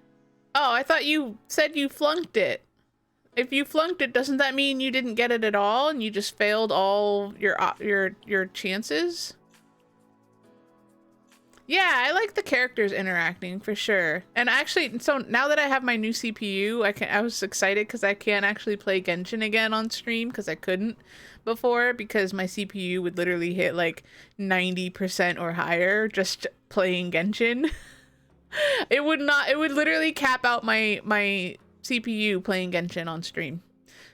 Speaker 1: Oh, I thought you said you flunked it. If you flunked it, doesn't that mean you didn't get it at all and you just failed all your chances? Yeah, I like the characters interacting for sure. And actually, so now that I have my new CPU, I was excited because I can actually play Genshin again on stream because I couldn't before because my CPU would literally hit like 90% or higher just playing Genshin. It would literally cap out my CPU playing Genshin on stream.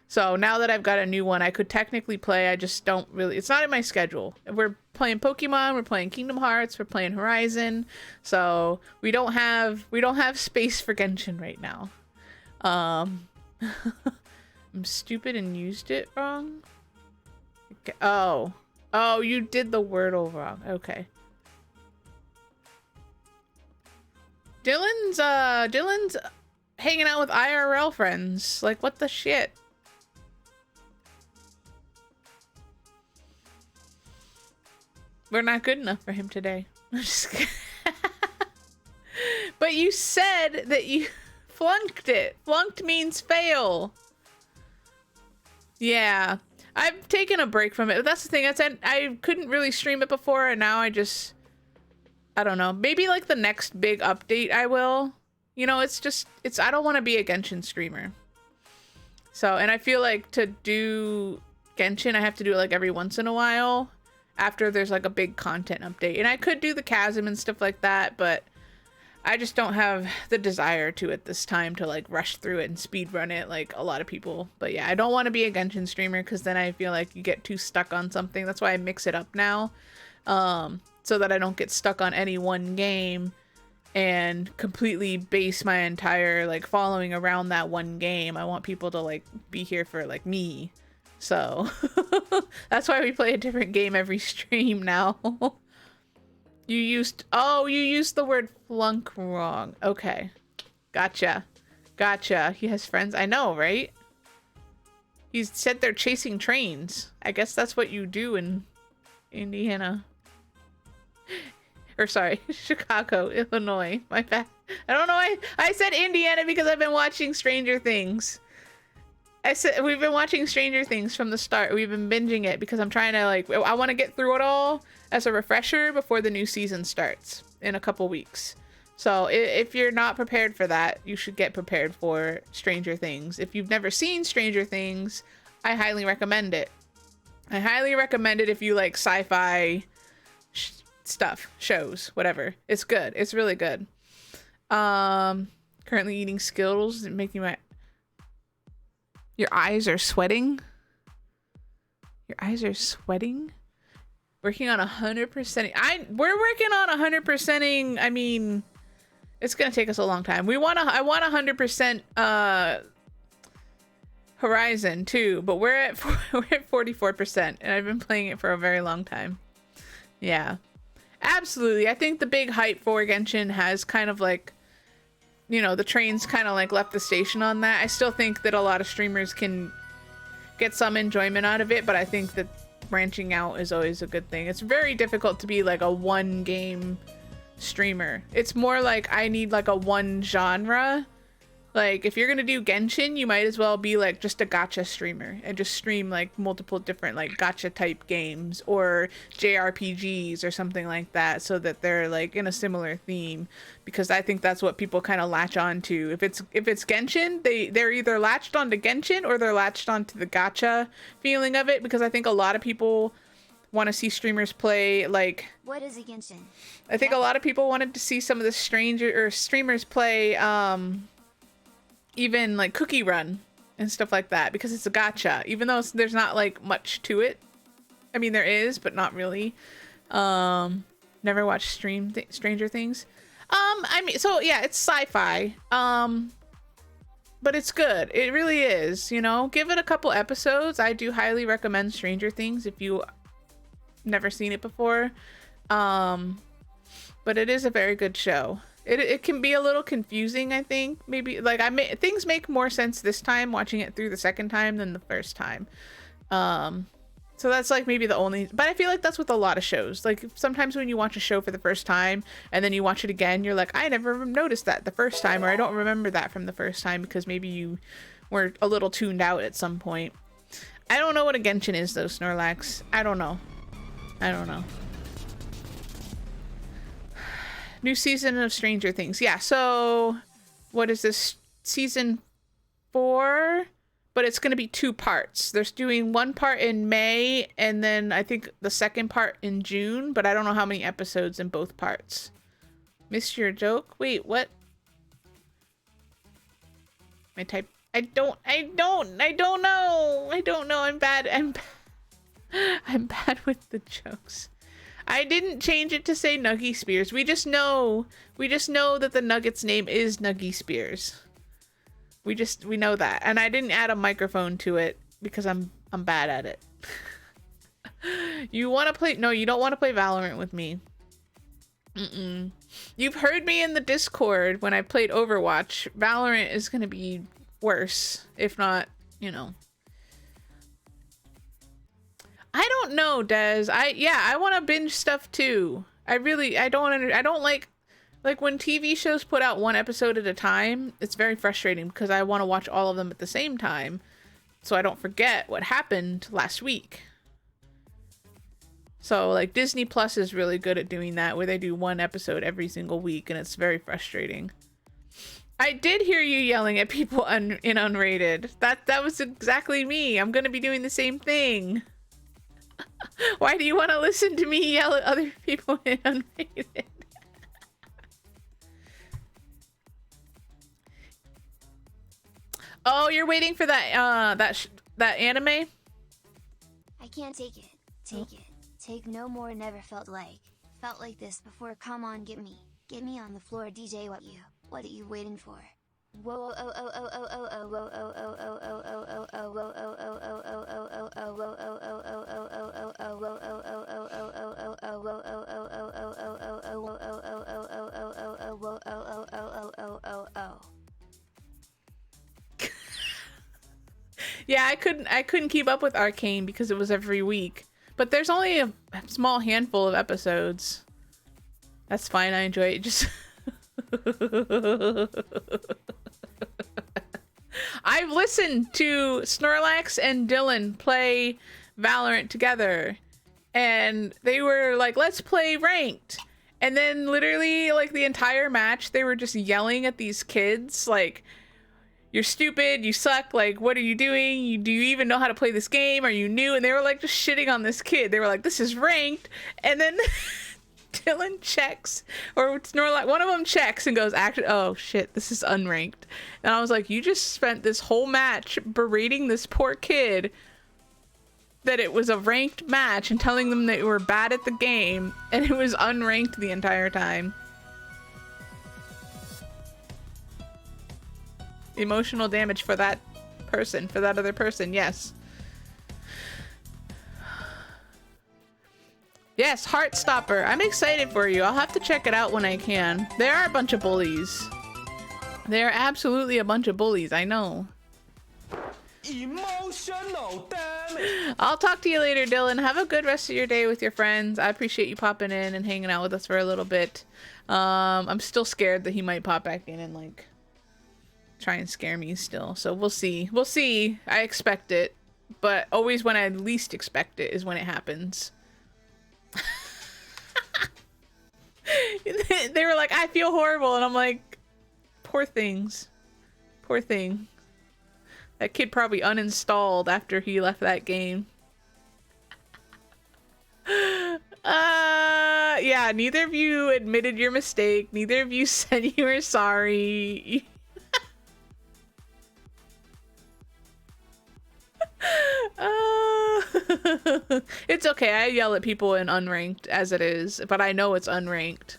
Speaker 1: So now that I've got a new one, I could technically play. I just don't really, it's not in my schedule. We're playing Pokemon, we're playing Kingdom Hearts, we're playing Horizon. So we don't have space for Genshin right now. I'm stupid and used it wrong. Okay. Oh, you did the Wordle wrong. Okay. Dylan's hanging out with IRL friends. Like, what the shit? We're not good enough for him today. I'm just kidding. But you said that you flunked it. Flunked means fail. Yeah. I've taken a break from it. That's the thing. I couldn't really stream it before, and now I don't know. Maybe like the next big update I will. You know, I don't want to be a Genshin streamer. So, and I feel like to do Genshin, I have to do it like every once in a while after there's like a big content update. And I could do the chasm and stuff like that, but I just don't have the desire to at this time to like rush through it and speed run it like a lot of people. But yeah, I don't want to be a Genshin streamer because then I feel like you get too stuck on something. That's why I mix it up now, so that I don't get stuck on any one game and completely base my entire like following around that one game. I want people to like be here for like me. So that's why we play a different game every stream now. You used the word flunk wrong. Okay. Gotcha. He has friends. I know, right? He said they're chasing trains. I guess that's what you do in Indiana. Or sorry, Chicago, Illinois. My bad. I don't know why I said Indiana because I've been watching Stranger Things. I said we've been watching Stranger Things from the start. We've been binging it because I'm trying to like I want to get through it all as a refresher before the new season starts in a couple weeks. So if you're not prepared for that, you should get prepared for Stranger Things. If you've never seen Stranger Things, I highly recommend it. I highly recommend it if you like sci-fi stuff, shows, whatever. It's good. It's really good. Currently eating Skittles and making my... Your eyes are sweating? Your eyes are sweating? Working on 100%. We're working on 100%ing. I mean, it's gonna take us a long time. I want 100% Horizon too, but we're at 44%, and I've been playing it for a very long time. Yeah, absolutely. I think the big hype for Genshin has kind of like, you know, the train's kind of like left the station on that. I still think that a lot of streamers can get some enjoyment out of it, but I think that branching out is always a good thing. It's very difficult to be like a one game streamer. It's more like I need like a one genre. Like if you're gonna do Genshin, you might as well be like just a gacha streamer and just stream like multiple different like gacha type games or JRPGs or something like that, so that they're like in a similar theme, because I think that's what people kind of latch on to. If it's Genshin, they're either latched onto Genshin or they're latched onto the gacha feeling of it, because I think a lot of people want to see streamers play like...
Speaker 5: What is a Genshin?
Speaker 1: I think a lot of people wanted to see some of the streamers play even like Cookie Run and stuff like that, because it's a gacha, even though there's not like much to it. I mean, there is, but not really. Never watched Stranger Things. I mean, so yeah, it's sci-fi. But it's good. It really is, you know. Give it a couple episodes. I do highly recommend Stranger Things if you never seen it before. But it is a very good show. It can be a little confusing, I think. Maybe like things make more sense this time watching it through the second time than the first time. So that's like maybe the only, but I feel like that's with a lot of shows. Like sometimes when you watch a show for the first time and then you watch it again, you're like, I never noticed that the first time, or I don't remember that from the first time, because maybe you were a little tuned out at some point. I don't know what a Genshin is though, Snorlax. I don't know. New season of Stranger Things. Yeah, so what is this? Season 4? But it's going to be 2 parts. They're doing one part in May, and then I think the second part in June, but I don't know how many episodes in both parts. Missed your joke? Wait, what? I type... I don't know. I'm bad. I'm bad with the jokes. I didn't change it to say Nuggie Spears. We just know that the Nugget's name is Nuggie Spears. We know that. And I didn't add a microphone to it because I'm bad at it. You want to play? No, you don't want to play Valorant with me. You've heard me in the Discord when I played Overwatch. Valorant is going to be worse, if not, you know. I don't know, Des. I want to binge stuff too. I don't like when TV shows put out one episode at a time. It's very frustrating because I want to watch all of them at the same time, so I don't forget what happened last week. So like Disney Plus is really good at doing that, where they do one episode every single week, and it's very frustrating. I did hear you yelling at people in unrated. That was exactly me. I'm gonna be doing the same thing. Why do you want to listen to me yell at other people in unrated? Oh, you're waiting for that that anime?
Speaker 5: I can't take it. Take it. Take no more. Never felt like this before. Come on, get me on the floor, DJ. What are you waiting for? Whoa, oh, oh, oh, oh, oh, oh, whoa, oh, oh, oh, oh, oh, oh, oh, whoa, oh, oh, oh, oh, oh, oh, oh, whoa, oh, oh, oh, oh, oh, oh, oh, whoa, oh, oh, oh, oh, oh, oh, oh, whoa, oh, oh, oh, oh, oh, oh, oh, whoa, oh, oh, oh, oh, oh, oh, oh, whoa, oh, oh, oh, oh, oh, oh, oh.
Speaker 1: Yeah, I couldn't keep up with Arcane because it was every week. But there's only a small handful of episodes. That's fine, I enjoy it. Just I've listened to Snorlax and Dylan play Valorant together, and they were like, let's play ranked. And then literally like the entire match, they were just yelling at these kids like, you're stupid, you suck, like, what are you doing? Do you even know how to play this game? Are you new? And they were like just shitting on this kid. They were like, this is ranked. And then Dylan checks, or Snorlax, one of them checks and goes, actually, oh shit, this is unranked. And I was like, you just spent this whole match berating this poor kid that it was a ranked match and telling them that you were bad at the game, and it was unranked the entire time. Emotional damage for that person, for that other person, yes. Yes, Heartstopper. I'm excited for you. I'll have to check it out when I can. There are a bunch of bullies. There are absolutely a bunch of bullies, I know.
Speaker 3: Emotional damage.
Speaker 1: I'll talk to you later, Dylan. Have a good rest of your day with your friends. I appreciate you popping in and hanging out with us for a little bit. I'm still scared that he might pop back in and like try and scare me still. So we'll see. We'll see. I expect it. But always when I least expect it is when it happens. They were like, I feel horrible, and I'm like, poor things, poor thing. That kid probably uninstalled after he left that game. Yeah, neither of you admitted your mistake, neither of you said you were sorry. It's okay, I yell at people in unranked as it is, but I know it's unranked.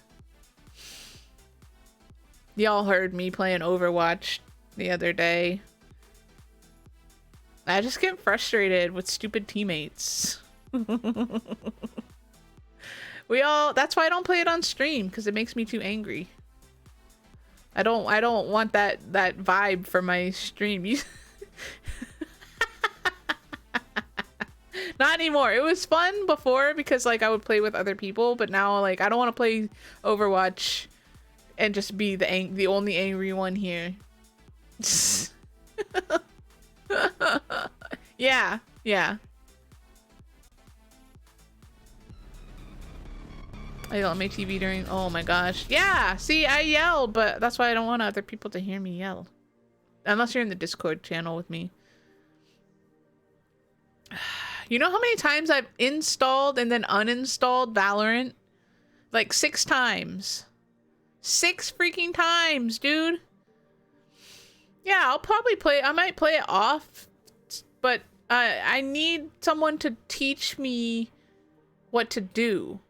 Speaker 1: Y'all heard me playing Overwatch the other day. I just get frustrated with stupid teammates. That's why I don't play it on stream, because it makes me too angry. I don't want that vibe for my stream. Not anymore. It was fun before because like I would play with other people, but now like I don't want to play Overwatch and just be the only angry one here. Yeah. I yell at my TV during. Oh my gosh. Yeah. See, I yell, but that's why I don't want other people to hear me yell, unless you're in the Discord channel with me. You know how many times I've installed and then uninstalled Valorant? Like 6 times. 6 freaking times, dude. Yeah, I'll probably I might play it off, but I need someone to teach me what to do.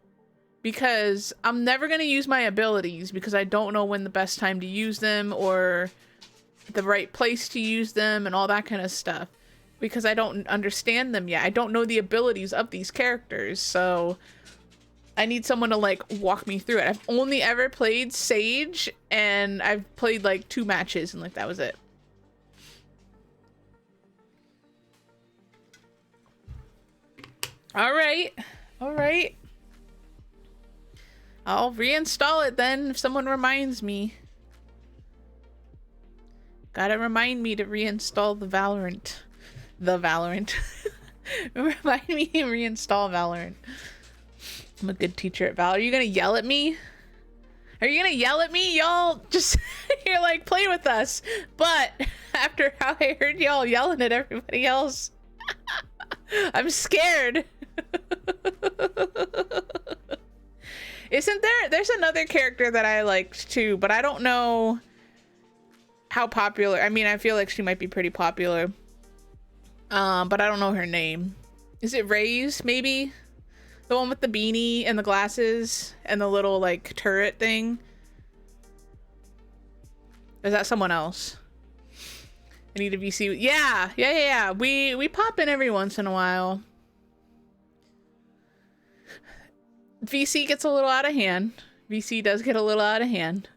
Speaker 1: Because I'm never going to use my abilities because I don't know when the best time to use them or the right place to use them and all that kind of stuff. Because I don't understand them yet. I don't know the abilities of these characters, so I need someone to like walk me through it. I've only ever played Sage, and I've played like 2 matches, and like that was it. All right. I'll reinstall it then if someone reminds me. Gotta remind me to reinstall the Valorant. Remind me to reinstall Valorant. I'm a good teacher at Valorant. Are you gonna yell at me? Are you gonna yell at me? Y'all just, you're like, play with us. But after how I heard y'all yelling at everybody else, I'm scared. There's another character that I liked too, but I don't know how popular. I mean, I feel like she might be pretty popular. But I don't know her name. Is it Ray's, maybe? The one with the beanie and the glasses and the little, like, turret thing? Or is that someone else? I need a VC. Yeah. We pop in every once in a while. VC gets a little out of hand. VC does get a little out of hand.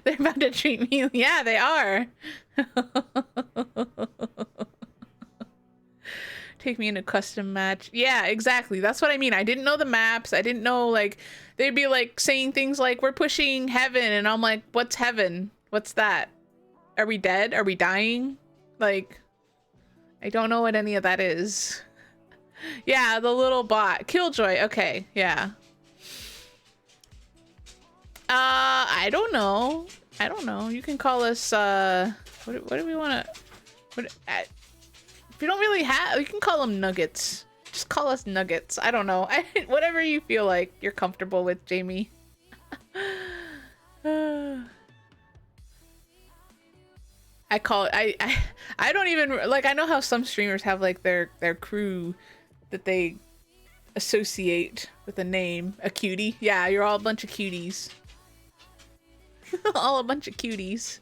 Speaker 1: They're about to treat me. Yeah, they are. Take me in a custom match. Yeah, exactly. That's what I mean. I didn't know the maps. I didn't know, like, they'd be like saying things like, we're pushing heaven. And I'm like, what's heaven? What's that? Are we dead? Are we dying? Like, I don't know what any of that is. Yeah, the little bot. Killjoy. Okay, yeah. I don't know. You can call us, what do we want to, if you don't really have, you can call them Nuggets. Just call us Nuggets. I don't know. Whatever you feel like you're comfortable with, Jamie. I call it, I don't even, like, I know how some streamers have, like, their crew that they associate with a name. A cutie. Yeah, you're all a bunch of cuties. All a bunch of cuties.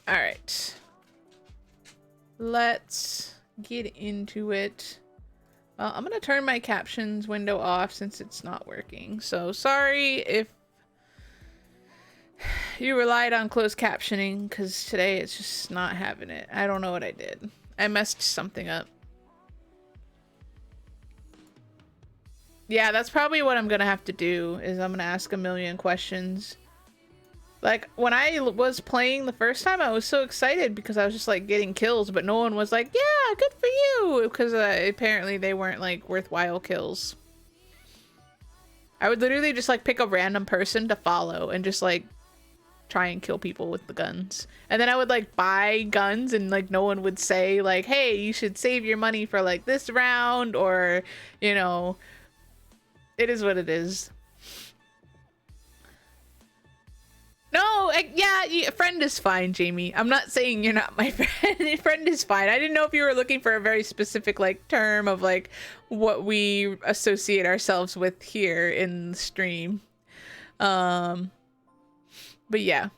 Speaker 1: Alright. Let's get into it. Well, I'm gonna turn my captions window off since it's not working. So sorry if you relied on closed captioning, because today it's just not having it. I don't know what I did. I messed something up. Yeah, that's probably what I'm gonna have to do, is I'm gonna ask a million questions. Like, when I was playing the first time, I was so excited because I was just, like, getting kills, but no one was like, yeah, good for you, because apparently they weren't, like, worthwhile kills. I would literally just, like, pick a random person to follow and just, like, try and kill people with the guns. And then I would, like, buy guns and, like, no one would say, like, hey, you should save your money for, like, this round, or, you know... It is what it is. No, yeah, friend is fine, Jamie. I'm not saying you're not my friend. Friend is fine. I didn't know if you were looking for a very specific, like, term of, like, what we associate ourselves with here in the stream. But yeah.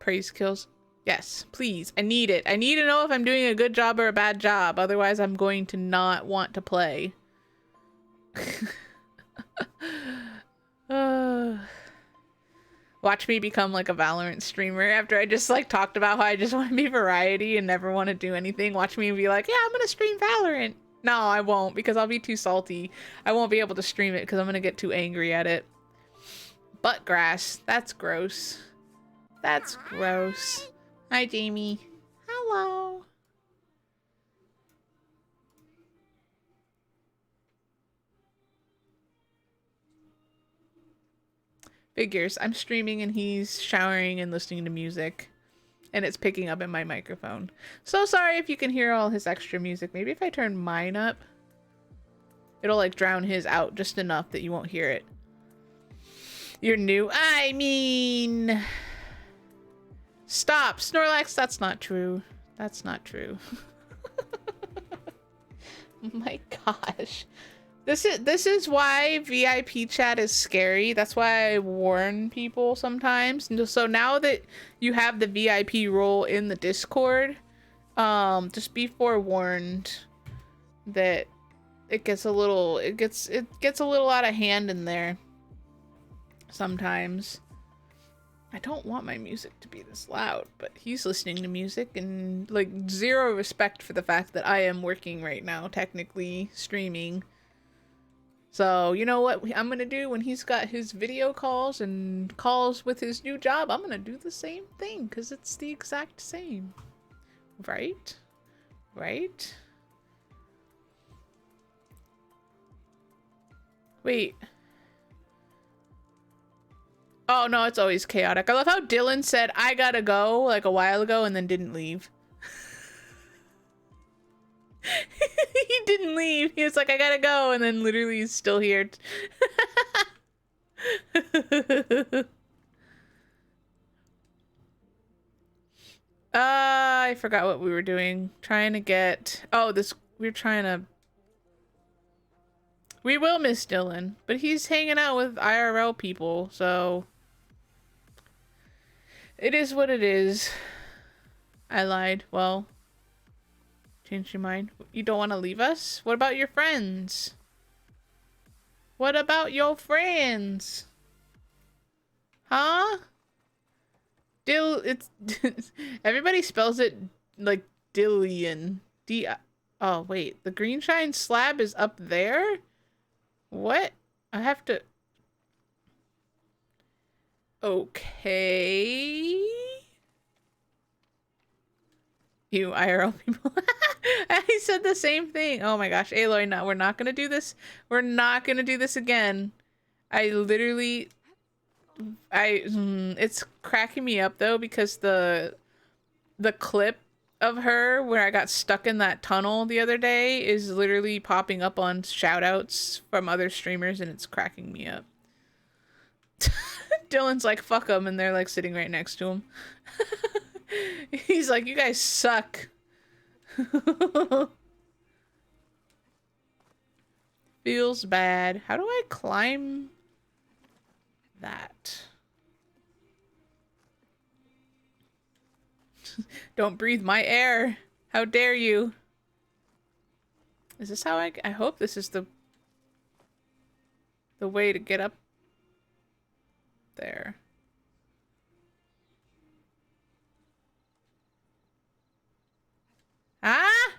Speaker 1: Praise kills. Yes, please. I need it. I need to know if I'm doing a good job or a bad job. Otherwise, I'm going to not want to play. Watch me become like a Valorant streamer after I just like talked about how I just want to be variety and never want to do anything. Watch me be like, yeah, I'm gonna stream Valorant. No, I won't, because I'll be too salty. I won't be able to stream it because I'm gonna get too angry at it. Butt grass. That's gross. That's gross. Hi, Jamie. Hello. Figures. I'm streaming and he's showering and listening to music. And it's picking up in my microphone. So sorry if you can hear all his extra music. Maybe if I turn mine up, it'll like drown his out just enough that you won't hear it. You're new. I mean... Stop. Snorlax, that's not true. That's not true. Oh my gosh. This is why VIP chat is scary. That's why I warn people sometimes. And so now that you have the VIP role in the Discord, just be forewarned that it gets a little out of hand in there sometimes. I don't want my music to be this loud, but he's listening to music and like zero respect for the fact that I am working right now, technically streaming. So, you know what I'm gonna do when he's got his video calls and calls with his new job? I'm gonna do the same thing, because it's the exact same. Right? Right? Wait. Oh, no, it's always chaotic. I love how Dylan said, I gotta go, like a while ago, and then didn't leave. He didn't leave. He was like, I gotta go, and then literally he's still here. I forgot what we were doing. Trying to get... Oh, this... We're trying to... We will miss Dylan, but he's hanging out with IRL people, so... It is what it is. I lied. Well... Change your mind. You don't want to leave us? What about your friends? What about your friends? Huh? It's everybody spells it like Dillion. Oh wait, the green shine slab is up there? What? I have to... Okay. You IRL people. I said the same thing. Oh my gosh, Aloy, no, we're not gonna do this. We're not gonna do this again. I literally... it's cracking me up though because the clip of her where I got stuck in that tunnel the other day is literally popping up on shoutouts from other streamers and it's cracking me up. Dylan's like, fuck them, and they're like sitting right next to him. He's like, you guys suck. Feels bad. How do I climb that? Don't breathe my air. How dare you? Is this how I hope this is the way to get up there. Ah!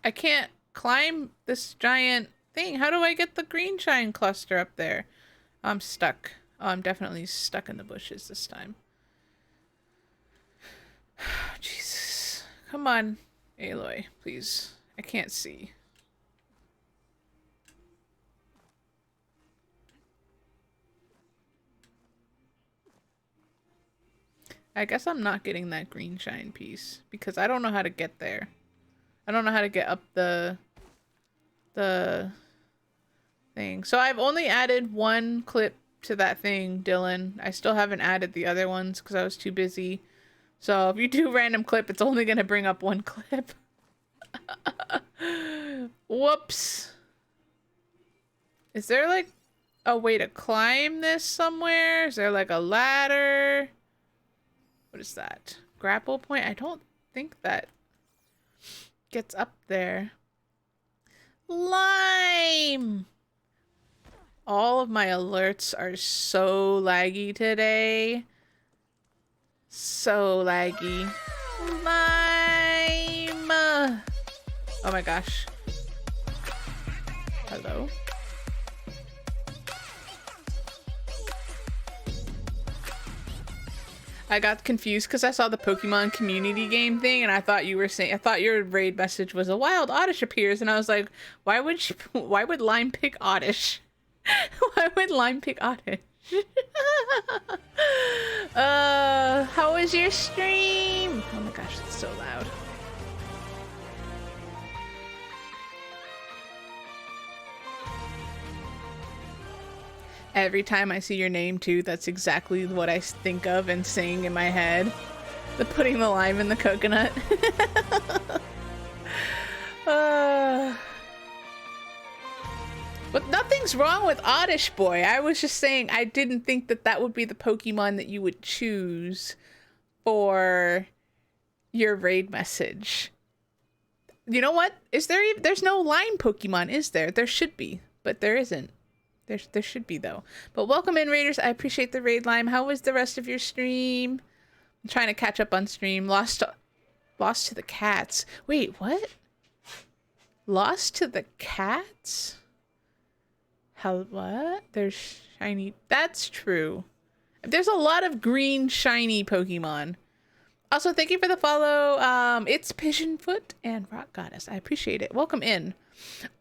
Speaker 1: I can't climb this giant thing. How do I get the green shine cluster up there? I'm stuck. Oh, I'm definitely stuck in the bushes this time. Jesus. Come on, Aloy, please. I can't see. I guess I'm not getting that green shine piece because I don't know how to get there. I don't know how to get up the thing. So I've only added one clip to that thing, Dylan. I still haven't added the other ones because I was too busy. So if you do random clip, it's only going to bring up one clip. Whoops. Is there like a way to climb this somewhere? Is there like a ladder? What is that? Grapple point? I don't think that gets up there. Lime! All of my alerts are so laggy today. So laggy. Lime! Oh my gosh. Hello? I got confused because I saw the Pokemon community game thing and I thought you were saying, I thought your raid message was a wild Oddish appears and I was like, why would Lime pick Oddish? Why would Lime pick Oddish? How was your stream? Oh my gosh, it's so loud. Every time I see your name too, that's exactly what I think of and sing in my head. The putting the lime in the coconut. But nothing's wrong with Oddish Boy. I was just saying I didn't think that that would be the Pokemon that you would choose for your raid message. You know what? Is there even, there's no lime Pokemon, is there? There should be, but there isn't. There should be though. But welcome in, Raiders. I appreciate the raid, Lime. How was the rest of your stream? I'm trying to catch up on stream. Lost to the cats. Wait, what? Lost to the cats? How, what? There's shiny. That's true. There's a lot of green shiny Pokemon. Also, thank you for the follow. It's Pigeonfoot and Rock Goddess. I appreciate it. Welcome in.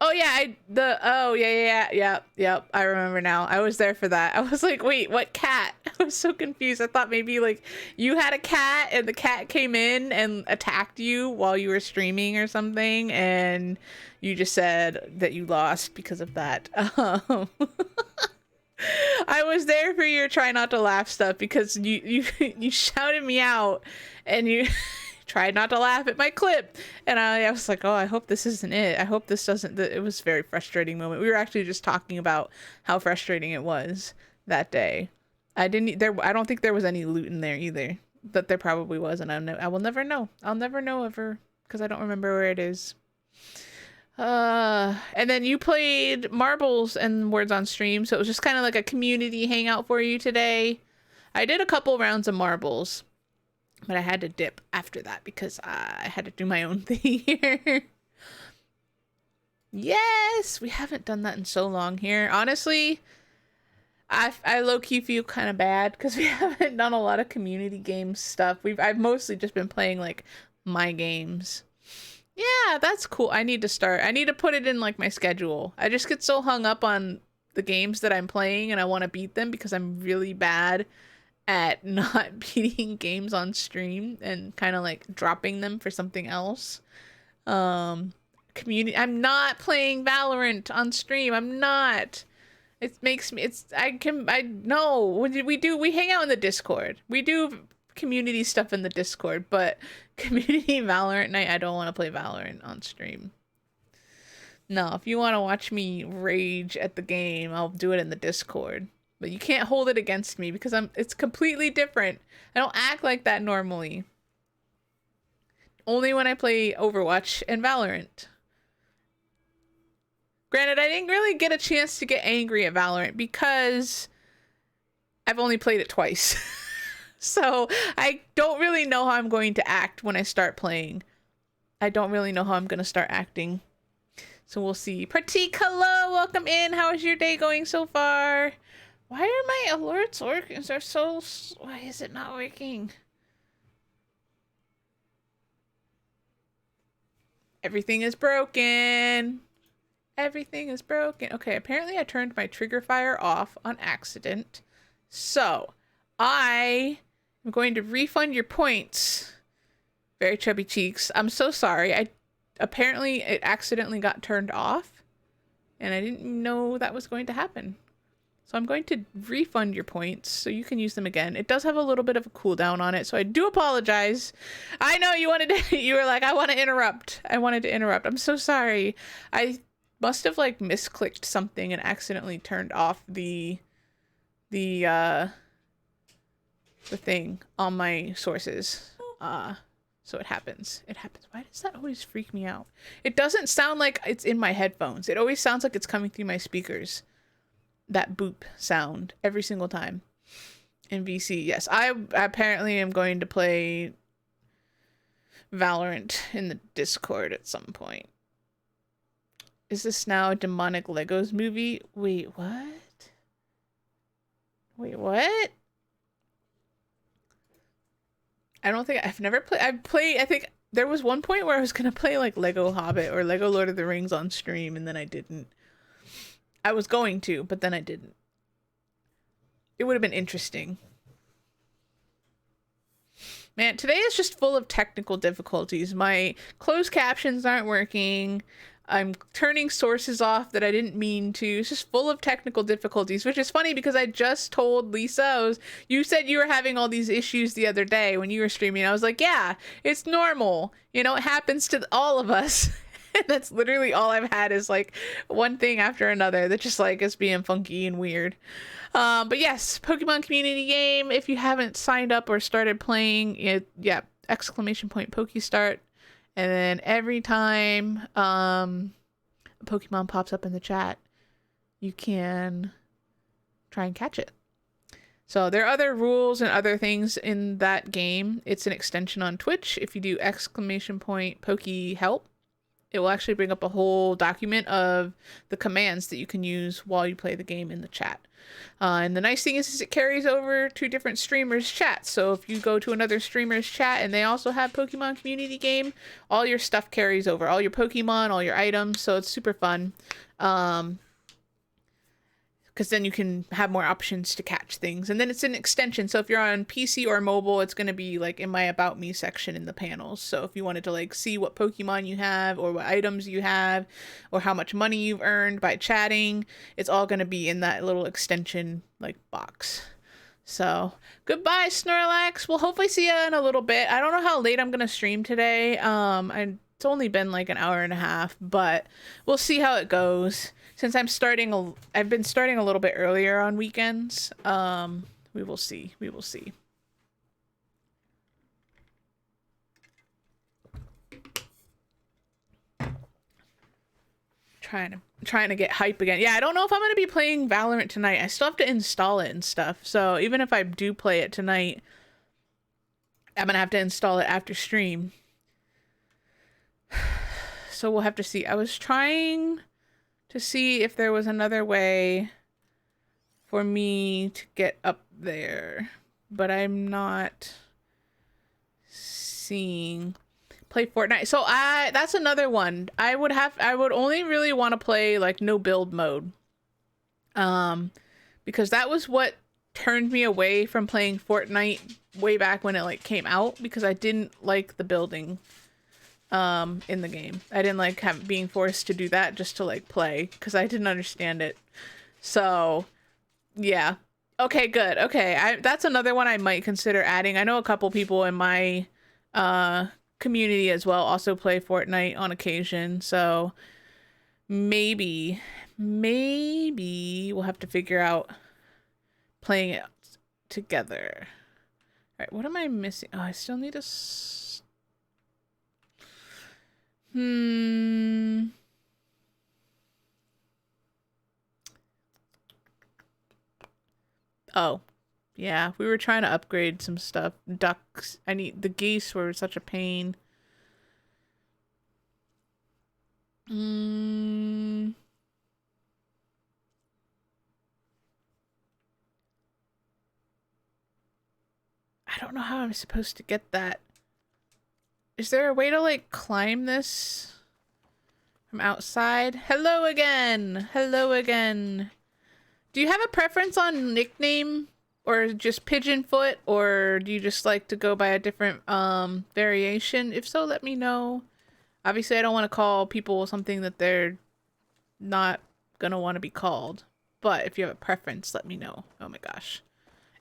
Speaker 1: Oh yeah, yeah. I remember now. I was there for that. I was like, wait, what cat? I was so confused. I thought maybe like you had a cat and the cat came in and attacked you while you were streaming or something, and you just said that you lost because of that. I was there for your try not to laugh stuff because you shouted me out and you tried not to laugh at my clip, and I was like, oh, I hope this isn't it. I hope this doesn't. It was a very frustrating moment. We were actually just talking about how frustrating it was that day. I don't think there was any loot in there either, but there probably was, and I will never know. I'll never know ever because I don't remember where it is. And then you played marbles and words on stream, so it was just kind of like a community hangout for you today. I did a couple rounds of marbles, but I had to dip after that because I had to do my own thing here. Yes, we haven't done that in so long here. Honestly, I low-key feel kind of bad because we haven't done a lot of community game stuff. I've mostly just been playing like my games. Yeah, that's cool. I need to put it in like my schedule. I just get so hung up on the games that I'm playing and I want to beat them because I'm really bad at not beating games on stream and kind of like dropping them for something else. I'm not playing Valorant on stream. I'm not. It makes me, we hang out in the Discord. We do community stuff in the Discord, but community Valorant night, I don't want to play Valorant on stream. No, if you want to watch me rage at the game, I'll do it in the Discord. But you can't hold it against me because it's completely different. I don't act like that normally. Only when I play Overwatch and Valorant. Granted, I didn't really get a chance to get angry at Valorant because I've only played it twice. So I don't really know how I'm going to act when I start playing. I don't really know how I'm going to start acting. So we'll see. Pratik, hello, welcome in. How is your day going so far? Why are my alerts working? Why is it not working? Everything is broken. Everything is broken. Okay, apparently I turned my trigger fire off on accident. So I'm going to refund your points. Very chubby cheeks. I'm so sorry. Apparently it accidentally got turned off and I didn't know that was going to happen. So I'm going to refund your points so you can use them again. It does have a little bit of a cooldown on it, so I do apologize. I know you were like, I want to interrupt. I wanted to interrupt. I'm so sorry. I must have like misclicked something and accidentally turned off the thing on my sources. So it happens. It happens. Why does that always freak me out? It doesn't sound like it's in my headphones. It always sounds like it's coming through my speakers. That boop sound every single time. In VC, yes. I apparently am going to play Valorant in the Discord at some point. Is this now a demonic Legos movie? Wait, what? Wait, what? I don't think I've never played. I think there was one point where I was going to play like Lego Hobbit or Lego Lord of the Rings on stream and then I didn't. I was going to, but then I didn't. It would have been interesting. Man, today is just full of technical difficulties. My closed captions aren't working. I'm turning sources off that I didn't mean to. It's just full of technical difficulties, which is funny because I just told Lisa, you said you were having all these issues the other day when you were streaming. I was like, yeah, it's normal. You know, it happens to all of us. That's literally all I've had is like one thing after another that just like is being funky and weird. But yes, Pokemon community game. If you haven't signed up or started playing it, yeah, ! Pokestart. And then every time a Pokemon pops up in the chat, you can try and catch it. So there are other rules and other things in that game. It's an extension on Twitch. If you do ! Poke help, it will actually bring up a whole document of the commands that you can use while you play the game in the chat. And the nice thing is it carries over to different streamers' chats. So if you go to another streamer's chat and they also have Pokemon community game, all your stuff carries over, all your Pokemon, all your items. So it's super fun. Because then you can have more options to catch things. And then it's an extension. So if you're on PC or mobile, it's going to be like in my About Me section in the panels. So if you wanted to like see what Pokemon you have or what items you have or how much money you've earned by chatting, it's all going to be in that little extension like box. So goodbye, Snorlax. We'll hopefully see you in a little bit. I don't know how late I'm going to stream today. It's only been like an hour and a half, but we'll see how it goes. Since I've been starting a little bit earlier on weekends. We will see. We will see. Trying to get hype again. Yeah, I don't know if I'm going to be playing Valorant tonight. I still have to install it and stuff. So even if I do play it tonight, I'm going to have to install it after stream. So we'll have to see. I was trying to see if there was another way for me to get up there, but I'm not seeing. Play Fortnite. So that's another one. I would only really want to play like no build mode. Because that was what turned me away from playing Fortnite way back when it like came out, because I didn't like the building in the game. I didn't like being forced to do that just to like play, because I didn't understand it. So yeah. Okay, good. Okay, that's another one I might consider adding. I know a couple people in my community as well also play Fortnite on occasion, so maybe we'll have to figure out playing it together. All right, what am I missing? Oh, I still need a Oh, yeah, we were trying to upgrade some stuff. Ducks. The geese were such a pain. I don't know how I'm supposed to get that. Is there a way to like climb this from outside? Hello again. Hello again. Do you have a preference on nickname? Or just Pigeonfoot, or do you just like to go by a different variation? If so, let me know. Obviously, I don't want to call people something that they're not gonna want to be called. But if you have a preference, let me know. Oh my gosh.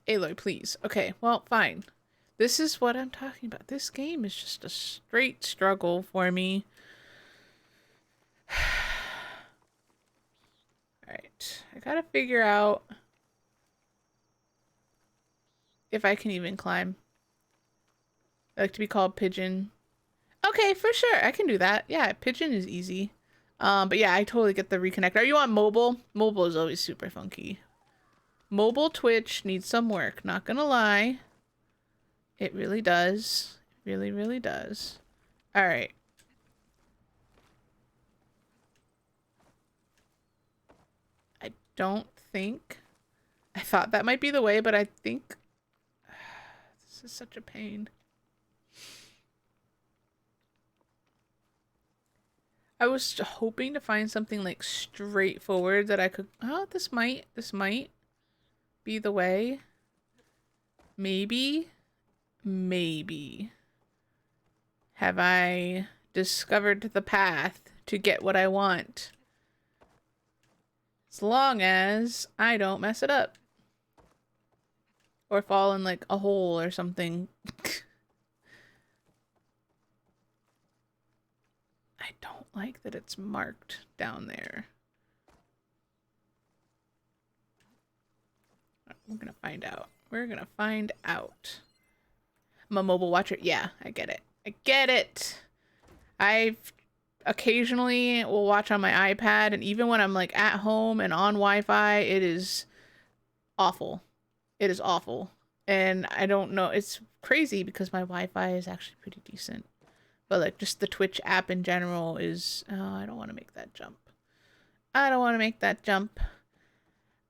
Speaker 1: Aloy, please. Okay, well, fine. This is what I'm talking about. This game is just a straight struggle for me. Alright, I gotta figure out if I can even climb. I like to be called Pigeon. Okay, for sure. I can do that. Yeah, Pigeon is easy. But yeah, I totally get the reconnect. Are you on mobile? Mobile is always super funky. Mobile Twitch needs some work. Not gonna lie. It really does. It really, really does. Alright. I don't think... I thought that might be the way, but I think... This is such a pain. I was hoping to find something like straightforward that I could... Oh, this might be the way. Maybe. Have I discovered the path to get what I want? As long as I don't mess it up. Or fall in like a hole or something. I don't like that it's marked down there. We're gonna find out. We're gonna find out. I'm a mobile watcher. Yeah, I get it. I get it. I've occasionally will watch on my iPad, and even when I'm like at home and on Wi-Fi, it is awful. It is awful. And I don't know. It's crazy because my Wi-Fi is actually pretty decent. but like just the Twitch app in general is, oh, I don't want to make that jump. I don't want to make that jump.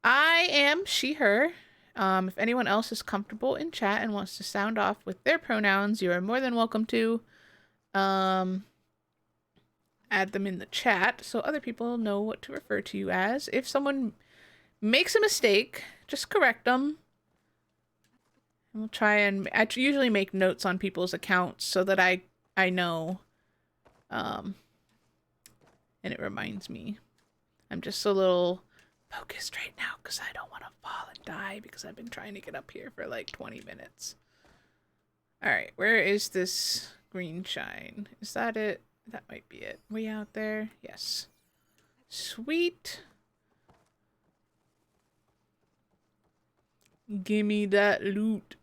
Speaker 1: I am she, her. If anyone else is comfortable in chat and wants to sound off with their pronouns, you are more than welcome to add them in the chat so other people know what to refer to you as. If someone makes a mistake, just correct them. And we'll try and I usually make notes on people's accounts so that I know. And it reminds me. I'm just a little focused right now because I don't want to fall and die because I've been trying to get up here for like 20 minutes. Alright, where is this green shine? Is that it? That might be it. Way out there? Yes. Sweet. Gimme that loot.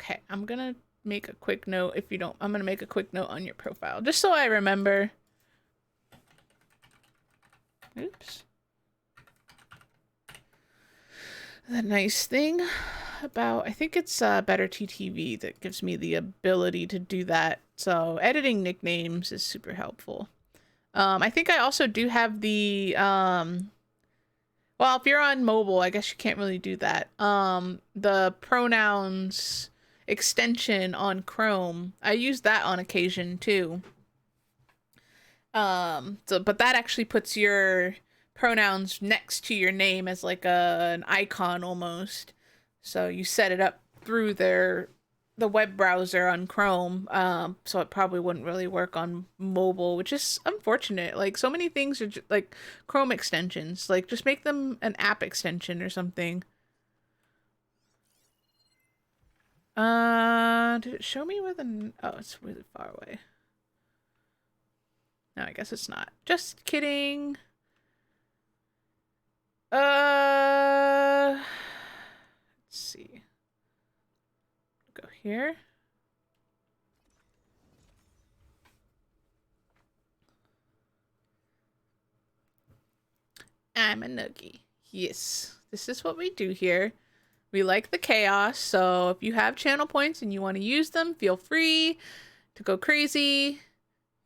Speaker 1: Okay, I'm gonna make a quick note. If you don't, I'm gonna make a quick note on your profile just so I remember. Oops. The nice thing about, I think it's Better TTV that gives me the ability to do that. So editing nicknames is super helpful. I think I also do have the, well, if you're on mobile, I guess you can't really do that. The pronouns extension on Chrome, I use that on occasion too. But that actually puts your pronouns next to your name as like an icon almost. So you set it up through the web browser on Chrome. So it probably wouldn't really work on mobile, which is unfortunate. Like so many things are like Chrome extensions. Like just make them an app extension or something. Did it show me where the... Oh, it's really far away. No, I guess it's not. Just kidding. Let's see. Go here. I'm a Nuggie. Yes, this is what we do here. We like the chaos, so if you have channel points and you want to use them, feel free to go crazy.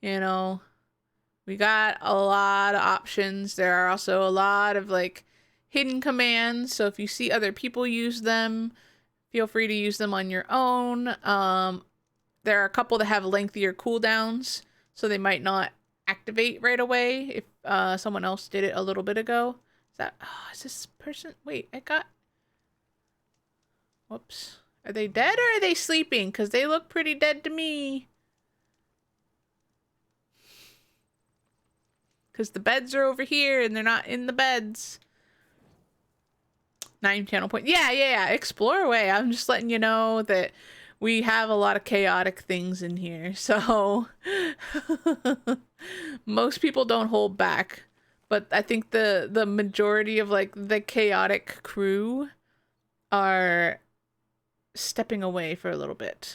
Speaker 1: You know, we got a lot of options. There are also a lot of like hidden commands, so if you see other people use them, feel free to use them on your own. There are a couple that have lengthier cooldowns, so they might not activate right away if someone else did it a little bit ago. Is that, oh, is this person? Wait, I got... Whoops. Are they dead or are they sleeping? Because they look pretty dead to me. Because the beds are over here and they're not in the beds. 9 channel point. Yeah. Explore away. I'm just letting you know that we have a lot of chaotic things in here. So most people don't hold back. But I think the majority of like the chaotic crew are stepping away for a little bit.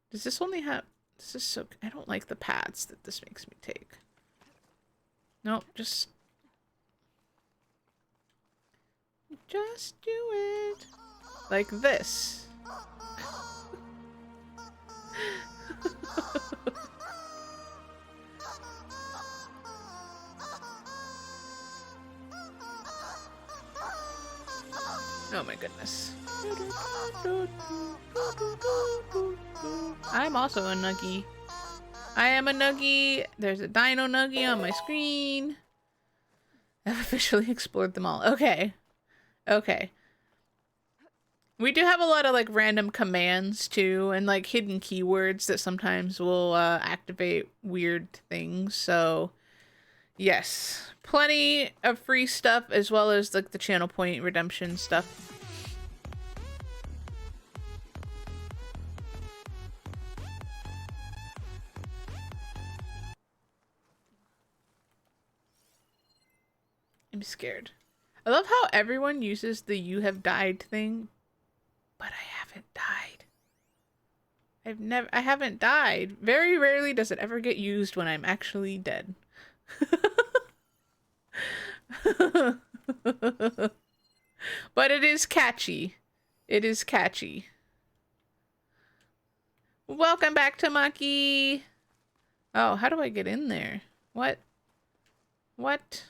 Speaker 1: Does this only have... This is so... I don't like the paths that this makes me take. Nope, just do it. Like this. Oh my goodness. I'm also a Nuggie. I am a Nuggie. There's a Dino Nuggie on my screen. I've officially explored them all. Okay. We do have a lot of like random commands too, and like hidden keywords that sometimes will activate weird things. So yes, plenty of free stuff as well as like the channel point redemption stuff. I'm scared. I love how everyone uses the "you have died" thing, but I haven't died. I haven't died. Very rarely does it ever get used when I'm actually dead. But it is catchy. It is catchy. Welcome back to Maki. Oh, how do I get in there? What? What?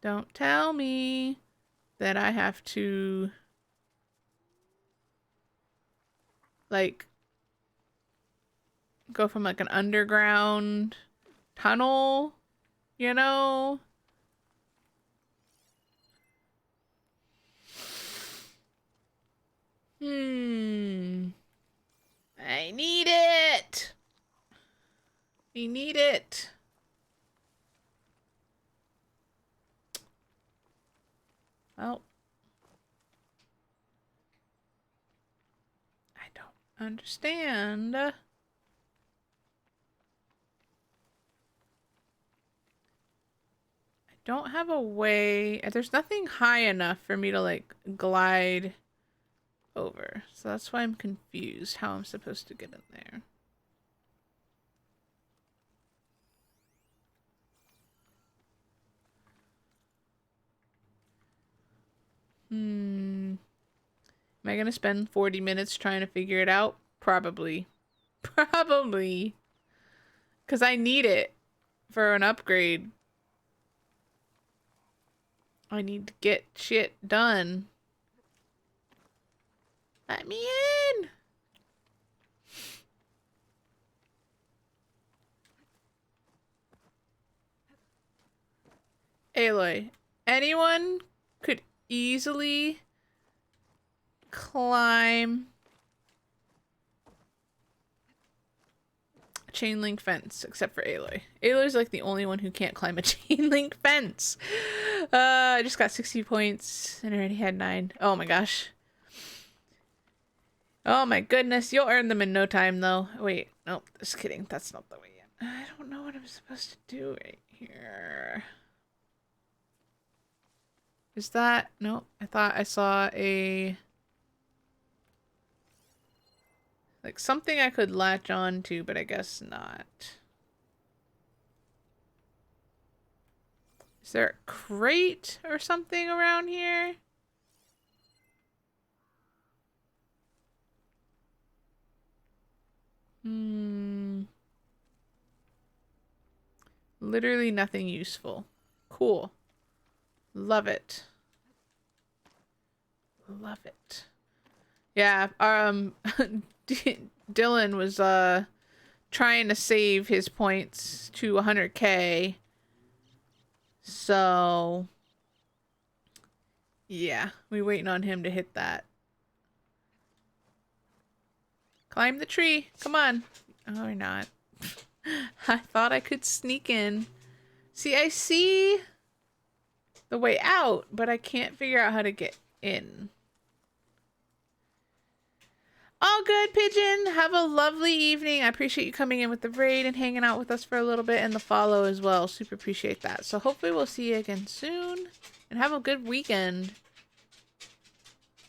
Speaker 1: Don't tell me that I have to, like, go from like an underground tunnel, you know? I need it. We need it. Well, I don't understand. I don't have a way. There's nothing high enough for me to like glide over. So that's why I'm confused how I'm supposed to get in there. Am I gonna spend 40 minutes trying to figure it out? Probably. Probably. Because I need it for an upgrade. I need to get shit done. Let me in! Aloy, anyone could easily climb a chain link fence, except for Aloy. Aloy's like the only one who can't climb a chain link fence. I just got 60 points and already had 9. Oh my gosh. Oh my goodness, you'll earn them in no time though. Wait, nope, just kidding. That's not the way yet. I don't know what I'm supposed to do right here. Is that? No, I thought I saw a... like something I could latch on to, but I guess not. Is there a crate or something around here? Literally nothing useful. Cool. Love it. Love it. Yeah, Dylan was trying to save his points to 100k. So yeah, we waiting on him to hit that. Climb the tree. Come on. Oh, or not. I thought I could sneak in. See, I see the way out, but I can't figure out how to get in. All good, Pigeon. Have a lovely evening. I appreciate you coming in with the raid and hanging out with us for a little bit, and the follow as well. Super appreciate that. So hopefully we'll see you again soon, and have a good weekend.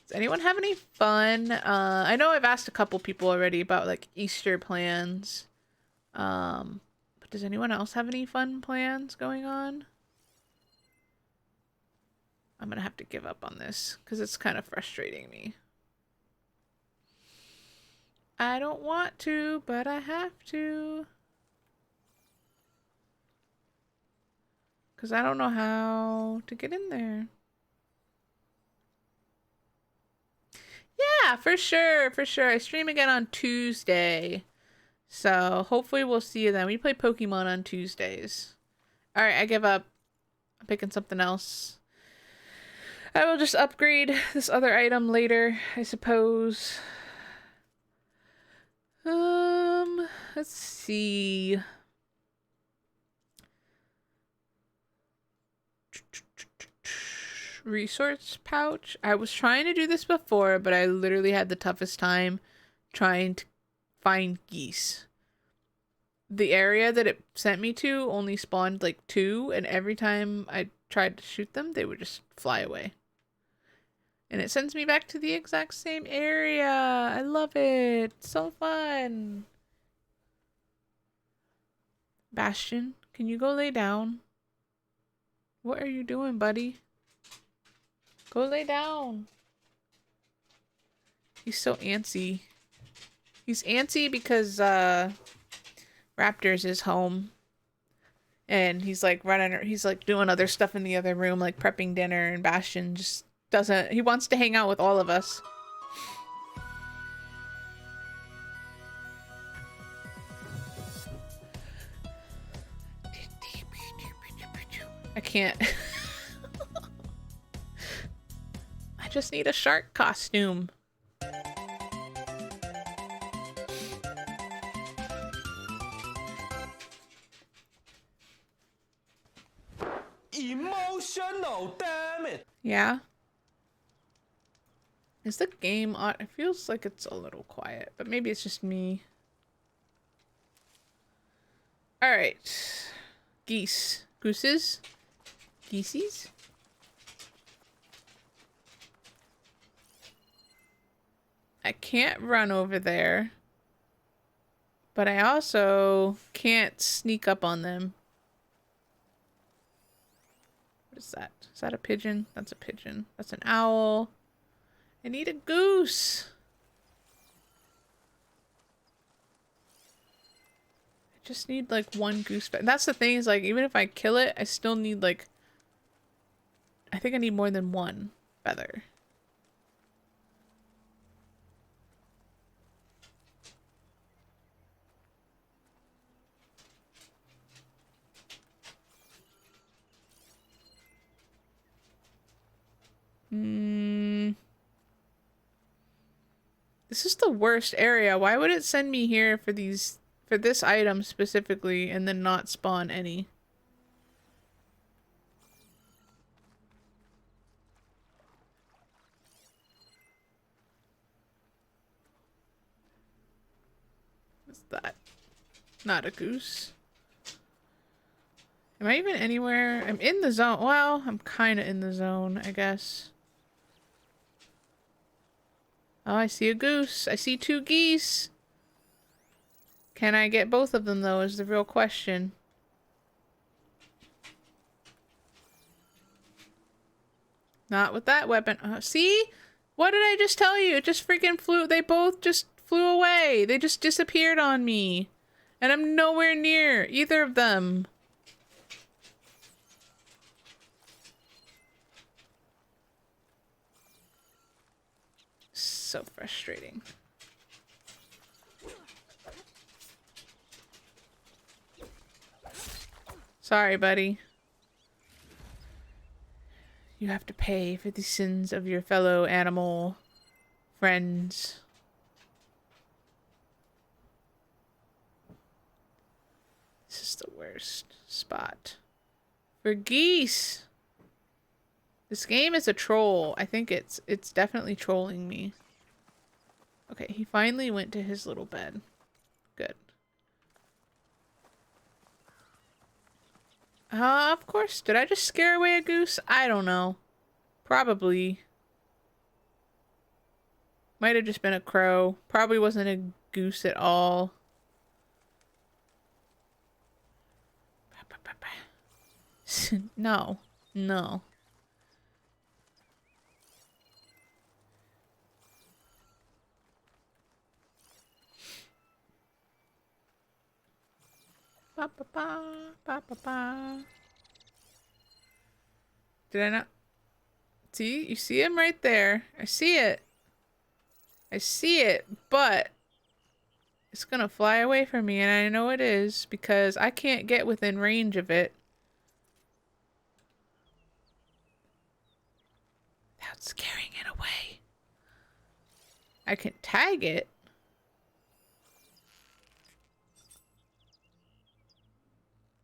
Speaker 1: Does anyone have any fun? I know I've asked a couple people already about like Easter plans. But does anyone else have any fun plans going on? I'm gonna have to give up on this because it's kind of frustrating me. I don't want to, but I have to. Because I don't know how to get in there. Yeah, for sure, for sure. I stream again on Tuesday. So hopefully we'll see you then. We play Pokemon on Tuesdays. Alright, I give up. I'm picking something else. I will just upgrade this other item later, I suppose. Let's see. Resource pouch. I was trying to do this before, but I literally had the toughest time trying to find geese. The area that it sent me to only spawned like 2, and every time I tried to shoot them, they would just fly away. And it sends me back to the exact same area. I love it. So fun. Bastion, can you go lay down? What are you doing, buddy? Go lay down. He's so antsy. He's antsy because Raptors is home. And he's like he's like doing other stuff in the other room, like prepping dinner, and Bastion just doesn't, he wants to hang out with all of us. I can't. I just need a shark costume.
Speaker 3: Emotional, damn it!
Speaker 1: Yeah. Is the game on? It feels like it's a little quiet, but maybe it's just me. All right. Geese. Gooses? Geesies? I can't run over there. But I also can't sneak up on them. What is that? Is that a pigeon? That's a pigeon. That's an owl. I need a goose. I just need like one goose. That's the thing, is like, even if I kill it, I still need like, I think I need more than one feather. This is the worst area. Why would it send me here for this item specifically and then not spawn any? What's that? Not a goose. Am I even anywhere? I'm in the zone. Well, I'm kind of in the zone, I guess. Oh, I see a goose. I see two geese. Can I get both of them, though, is the real question. Not with that weapon. See? What did I just tell you? It just freaking flew. They both just flew away. They just disappeared on me. And I'm nowhere near either of them. So frustrating. Sorry, buddy. You have to pay for the sins of your fellow animal friends. This is the worst spot for geese. This game is a troll. I think it's definitely trolling me. Okay, he finally went to his little bed. Good. Of course. Did I just scare away a goose? I don't know. Probably. Might have just been a crow. Probably wasn't a goose at all. No. No. Ba ba ba ba ba ba. Did I not see? You see him right there. I see it. I see it, but it's gonna fly away from me, and I know it is because I can't get within range of it. Without scaring it away. I can tag it.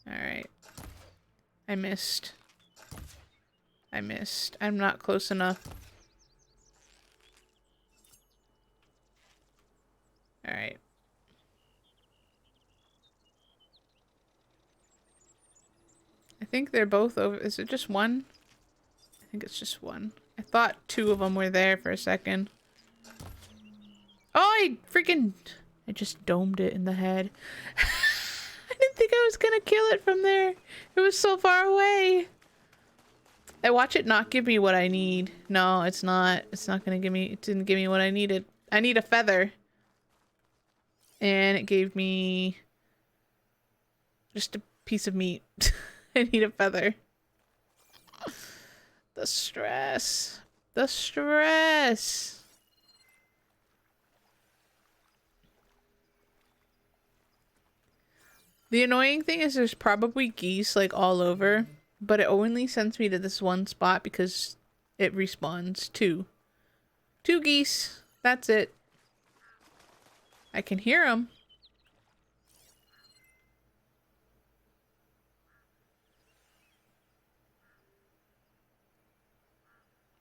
Speaker 1: Alright. I missed. I missed. I'm not close enough. Alright. I think they're both over. Is it just one? I think it's just one. I thought two of them were there for a second. Oh, I just domed it in the head. I didn't think I was gonna kill it from there. It was so far away. I watch it not give me what I need. No, it's not. It's not gonna give me, it didn't give me what I needed. I need a feather. And it gave me just a piece of meat. I need a feather. The stress. The stress. The annoying thing is there's probably geese like all over, but it only sends me to this one spot because it respawns two. Two geese. That's it. I can hear them.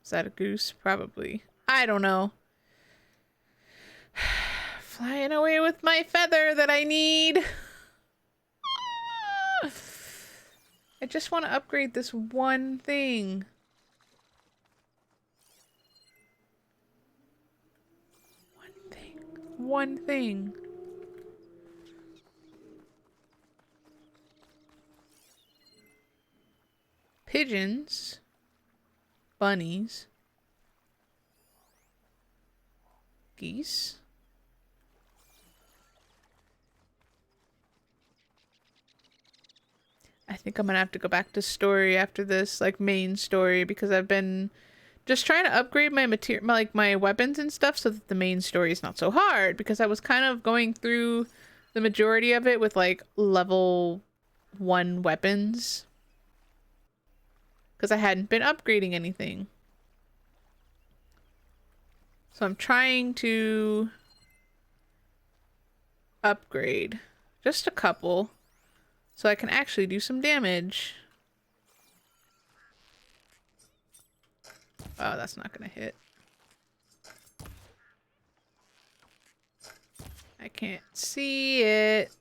Speaker 1: Is that a goose? Probably. I don't know. Flying away with my feather that I need. I just want to upgrade this one thing. One thing. One thing. Pigeons. Bunnies. Geese. I think I'm gonna have to go back to story after this, like main story, because I've been just trying to upgrade my material, like my weapons and stuff, so that the main story is not so hard, because I was kind of going through the majority of it with like level 1 weapons. Because I hadn't been upgrading anything. So I'm trying to upgrade just a couple so I can actually do some damage. Oh, that's not gonna hit. I can't see it.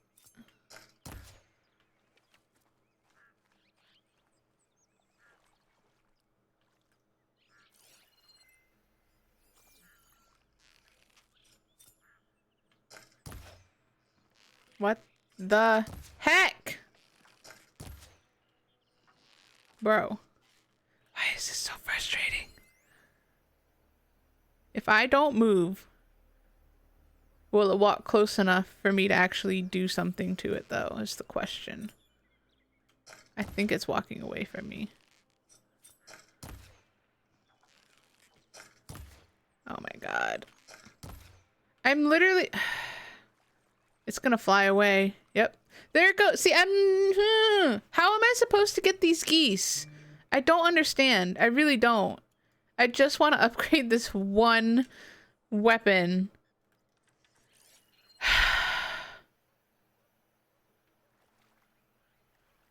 Speaker 1: What the heck? Bro. Why is this so frustrating? If I don't move, will it walk close enough for me to actually do something to it, though, is the question. I think it's walking away from me. Oh my god. I'm literally... It's gonna fly away. Yep. There it goes. See, how am I supposed to get these geese? I don't understand. I really don't. I just want to upgrade this one weapon.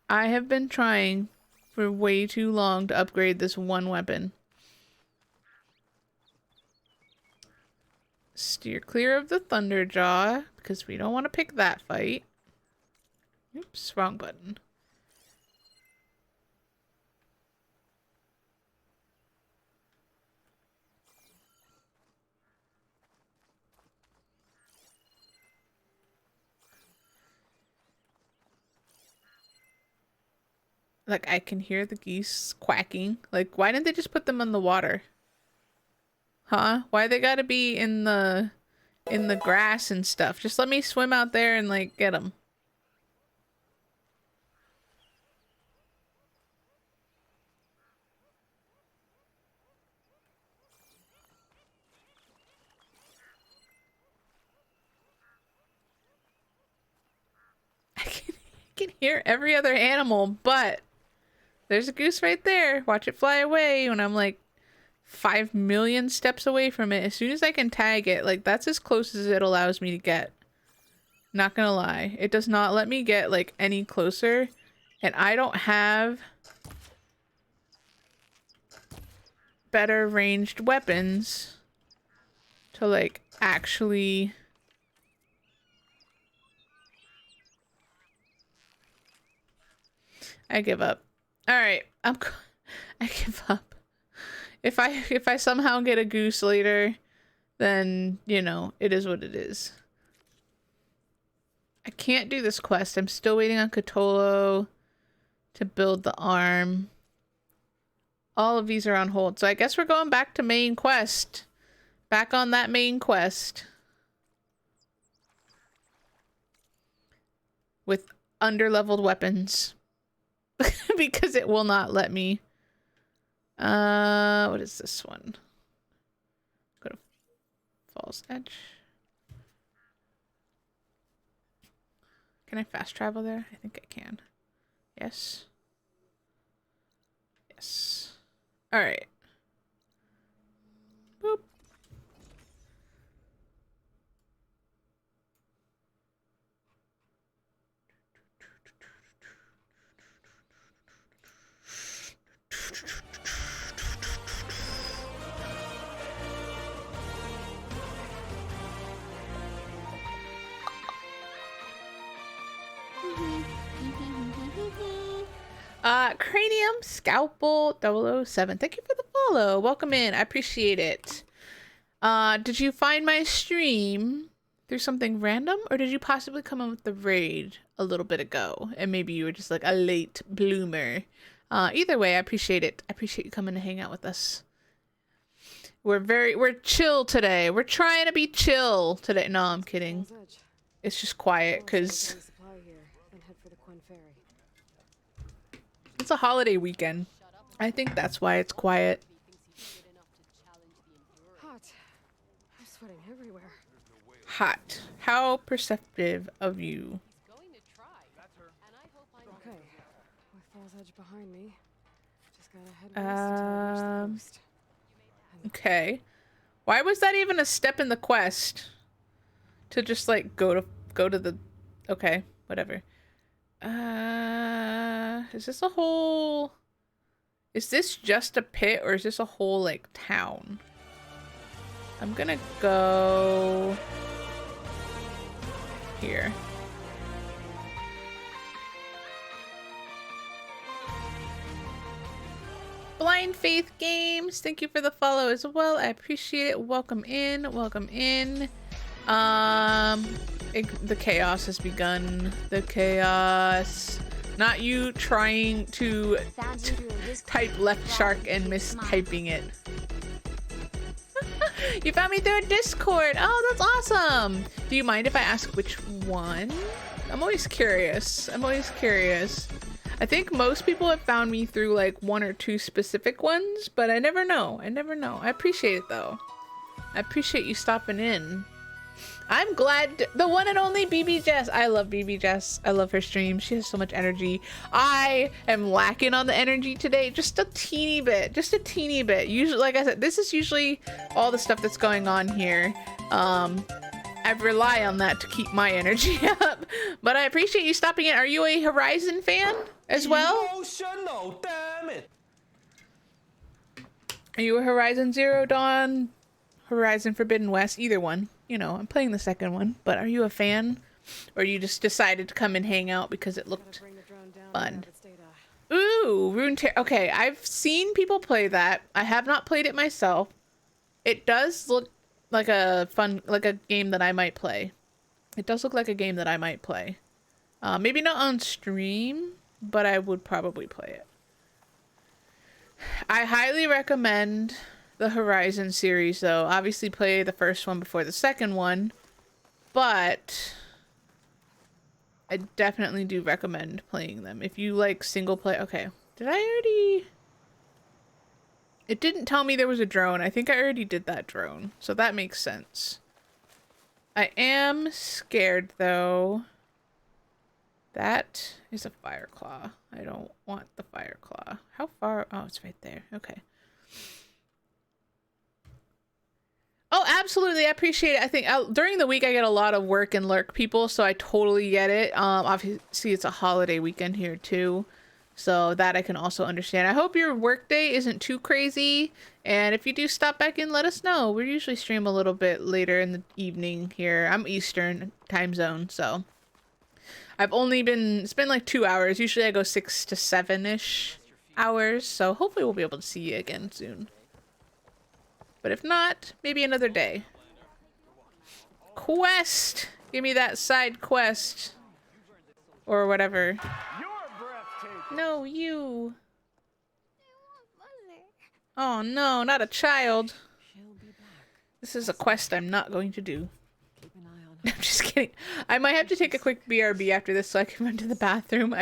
Speaker 1: I have been trying for way too long to upgrade this one weapon. Steer clear of the Thunderjaw, because we don't want to pick that fight. Oops, wrong button. Like, I can hear the geese quacking. Like, why didn't they just put them in the water? Huh? Why they gotta be in the grass and stuff? Just let me swim out there and, like, get them. I can hear every other animal, but there's a goose right there. Watch it fly away when I'm, like, 5 million steps away from it. As soon as I can tag it, like, that's as close as it allows me to get. Not gonna lie. It does not let me get, like, any closer. And I don't have better ranged weapons to, like, actually... I give up. Alright, I give up. If I somehow get a goose later, then, you know, it is what it is. I can't do this quest. I'm still waiting on Cthulhu to build the arm. All of these are on hold. So I guess we're going back to main quest. Back on that main quest. With underleveled weapons. Because it will not let me. What is this one? Go to Falls Edge. Can I fast travel there? I think I can. Yes. Yes. Alright. Boop. Cranium Scalpel 007. Thank you for the follow. Welcome in. I appreciate it. Did you find my stream through something random, or did you possibly come in with the raid a little bit ago and maybe you were just like a late bloomer? Either way, I appreciate it. I appreciate you coming to hang out with us. We're chill today. We're trying to be chill today. No, I'm kidding. It's just quiet because it's a holiday weekend. I think that's why it's quiet.
Speaker 6: Hot. I'm sweating everywhere.
Speaker 1: Hot. How perceptive of you.
Speaker 6: Okay. With Falls Edge behind me, just gotta head west until I reach the coast.
Speaker 1: Okay. Why was that even a step in the quest? To just like go to the okay, whatever. Is this a whole... Is this just a pit, or is this a whole, like, town? I'm gonna go... here. Blind Faith Games, thank you for the follow as well. I appreciate it. Welcome in. Welcome in. The chaos has begun. The chaos. Not you trying to type left shark and mistyping it. You found me through a Discord. Oh, that's awesome. Do you mind if I ask which one? I'm always curious. I'm always curious. I think most people have found me through like one or two specific ones, but I never know. I never know. I appreciate it though. I appreciate you stopping in. I'm glad the one and only BB Jess. I love BB Jess. I love her stream. She has so much energy. I am lacking on the energy today. Just a teeny bit. Just a teeny bit. Usually, like I said, this is usually all the stuff that's going on here. I rely on that to keep my energy up. But I appreciate you stopping in. Are you a Horizon fan as well?
Speaker 3: Emotional, damn it.
Speaker 1: Are you a Horizon Zero Dawn? Horizon Forbidden West? Either one. You know, I'm playing the second one, but are you a fan? Or you just decided to come and hang out because it looked fun? Ooh, Runeterra. Okay, I've seen people play that. I have not played it myself. It does look like a fun, like a game that I might play. It does look like a game that I might play. Maybe not on stream, but I would probably play it. I highly recommend the Horizon series, though. Obviously play the first one before the second one, but I definitely do recommend playing them if you like single play. Okay, did I already... It didn't tell me there was a drone. I think I already did that drone, so that makes sense. I am scared, though. That is a fire claw. I don't want the fire claw. How far? Oh, it's right there. Okay. Oh, absolutely. I appreciate it. I think during the week I get a lot of work and lurk people, so I totally get it. Obviously it's a holiday weekend here too, so that I can also understand. I hope your work day isn't too crazy, and if you do stop back in, let us know. We usually stream a little bit later in the evening here. I'm Eastern time zone, so I've only been, it's been like 2 hours. Usually I go 6 to 7-ish hours, so hopefully we'll be able to see you again soon. But if not, maybe another day. Quest! Give me that side quest. Or whatever.
Speaker 4: You're breathtaking.
Speaker 1: No, you. Oh no, not a child.
Speaker 6: She'll be back.
Speaker 1: This is a quest I'm not going to do.
Speaker 6: Keep an eye on her.
Speaker 1: I'm just kidding. I might have to take a quick BRB after this so I can run to the bathroom.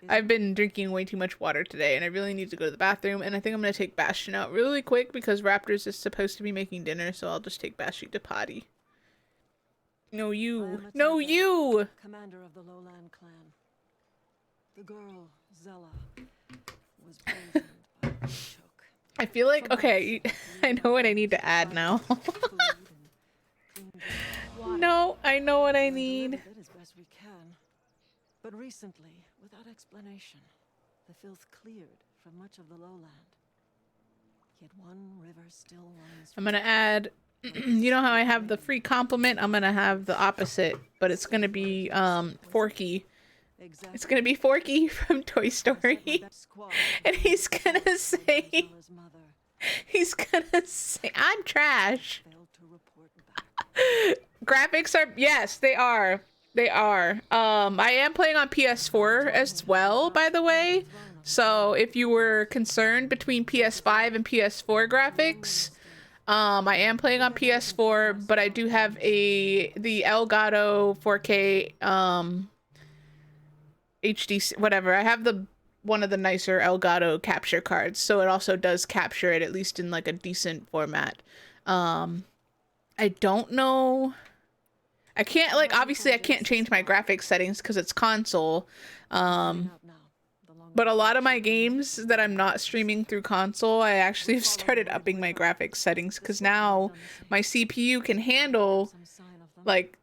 Speaker 1: I've been drinking way too much water today and I really need to go to the bathroom. And I think I'm going to take Bastion out really quick because Raptors is supposed to be making dinner. So I'll just take Bastion to potty. No, you. No, you!
Speaker 6: Commander of the Lowland clan. The girl, Zella, was poisoned by a choke.
Speaker 1: I feel like, okay, I know what I need to add now. No, I know what I need.
Speaker 6: As best we can. But recently, without explanation, the filth cleared from much of the lowland. Yet one river still runs.
Speaker 1: I'm gonna add, you know how I have the free compliment? I'm gonna have the opposite, but it's gonna be Forky. It's gonna be Forky from Toy Story. And he's gonna say, I'm trash. Graphics are, yes, they are. They are. I am playing on PS4 as well, by the way. So if you were concerned between PS5 and PS4 graphics, I am playing on PS4, but I do have the Elgato 4K HD, whatever. I have one of the nicer Elgato capture cards, so it also does capture it at least in like a decent format. I don't know. I can't, like, obviously I can't change my graphics settings because it's console. But a lot of my games that I'm not streaming through console, I actually have started upping my graphics settings because now my CPU can handle, like,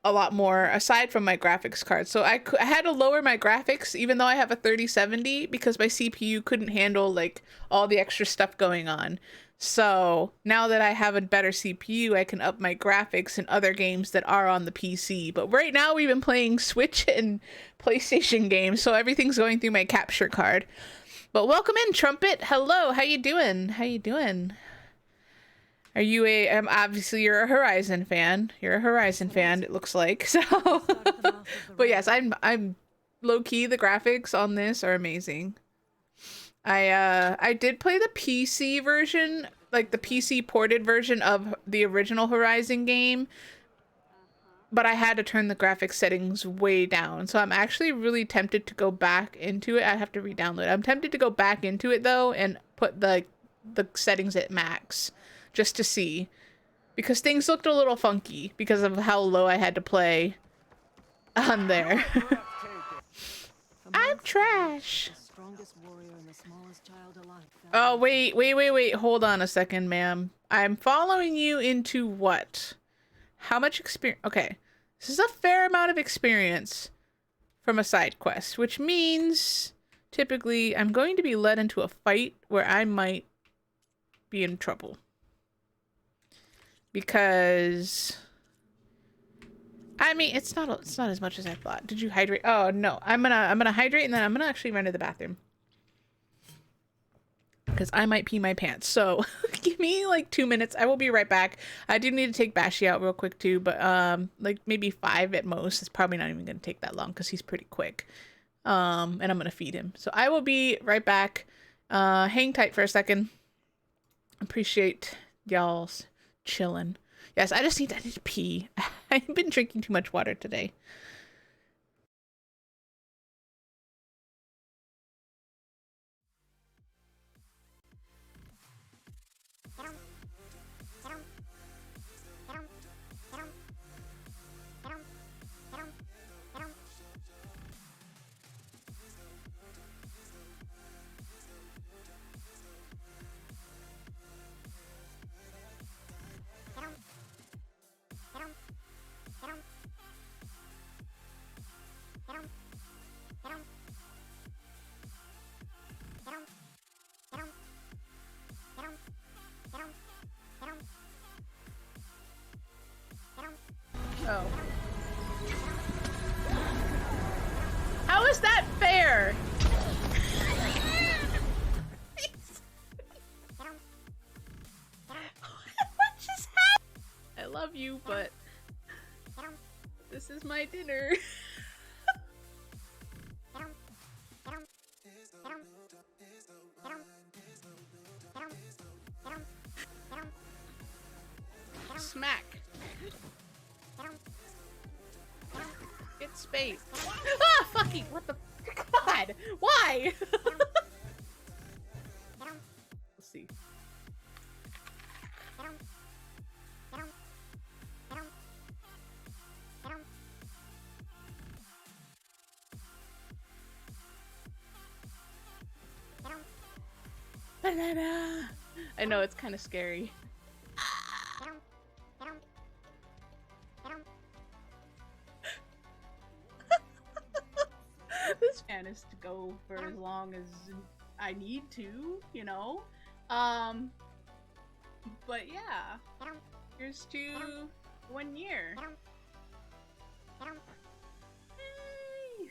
Speaker 1: a lot more aside from my graphics card. So I had to lower my graphics even though I have a 3070 because my CPU couldn't handle, like, all the extra stuff going on. So now that I have a better CPU, I can up my graphics in other games that are on the PC. But right now we've been playing Switch and PlayStation games, so everything's going through my capture card. But welcome in, Trumpet. Hello, how you doing? How you doing? Are you obviously you're a Horizon fan. You're a Horizon fan, it looks like. So but yes, I'm low key, the graphics on this are amazing. I did play the PC version, like the PC ported version of the original Horizon game, but I had to turn the graphics settings way down. So I'm actually really tempted to go back into it. I have to re-download it. I'm tempted to go back into it though and put the settings at max just to see, because things looked a little funky because of how low I had to play on there. I'm trash. Oh, wait. Hold on a second, ma'am. I'm following you into what? How much experience? Okay. This is a fair amount of experience from a side quest, which means typically I'm going to be led into a fight where I might be in trouble. Because I mean, it's not as much as I thought. Did you hydrate? Oh, no. I'm gonna hydrate and then I'm gonna actually run to the bathroom. Because I might pee my pants. So give me like 2 minutes. I will be right back. I do need to take Bashi out real quick too, but like maybe 5 at most. It's probably not even gonna take that long because he's pretty quick. And I'm gonna feed him. So I will be right back. Hang tight for a second. Appreciate y'all's chilling. Yes, I need to pee. I've been drinking too much water today. Oh. How is that fair? What just happened? I love you, but this is my dinner. smack. Get space. Ah, fucking, what the, God, why? Let's see. Banana. I know, it's kind of scary. This fan is to go for as long as I need to, you know? But yeah. Here's to 1 year. Yay!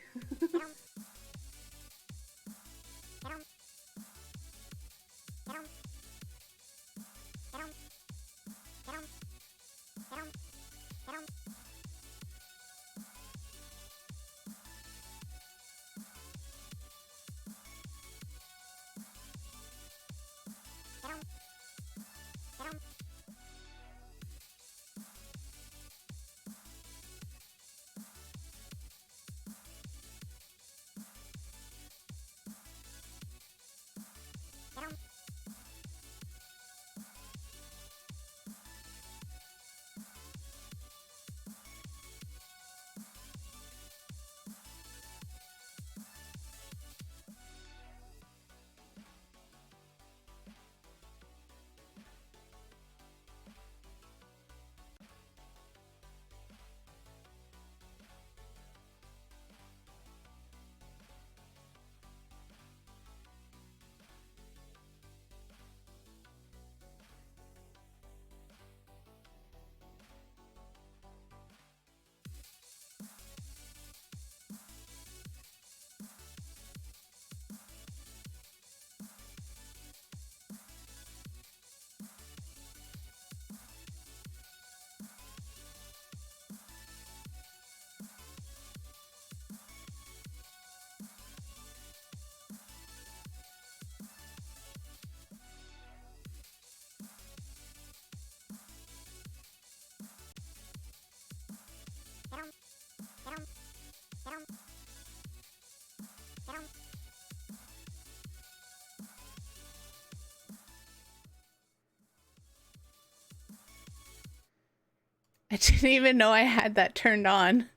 Speaker 1: I didn't even know I had that turned on.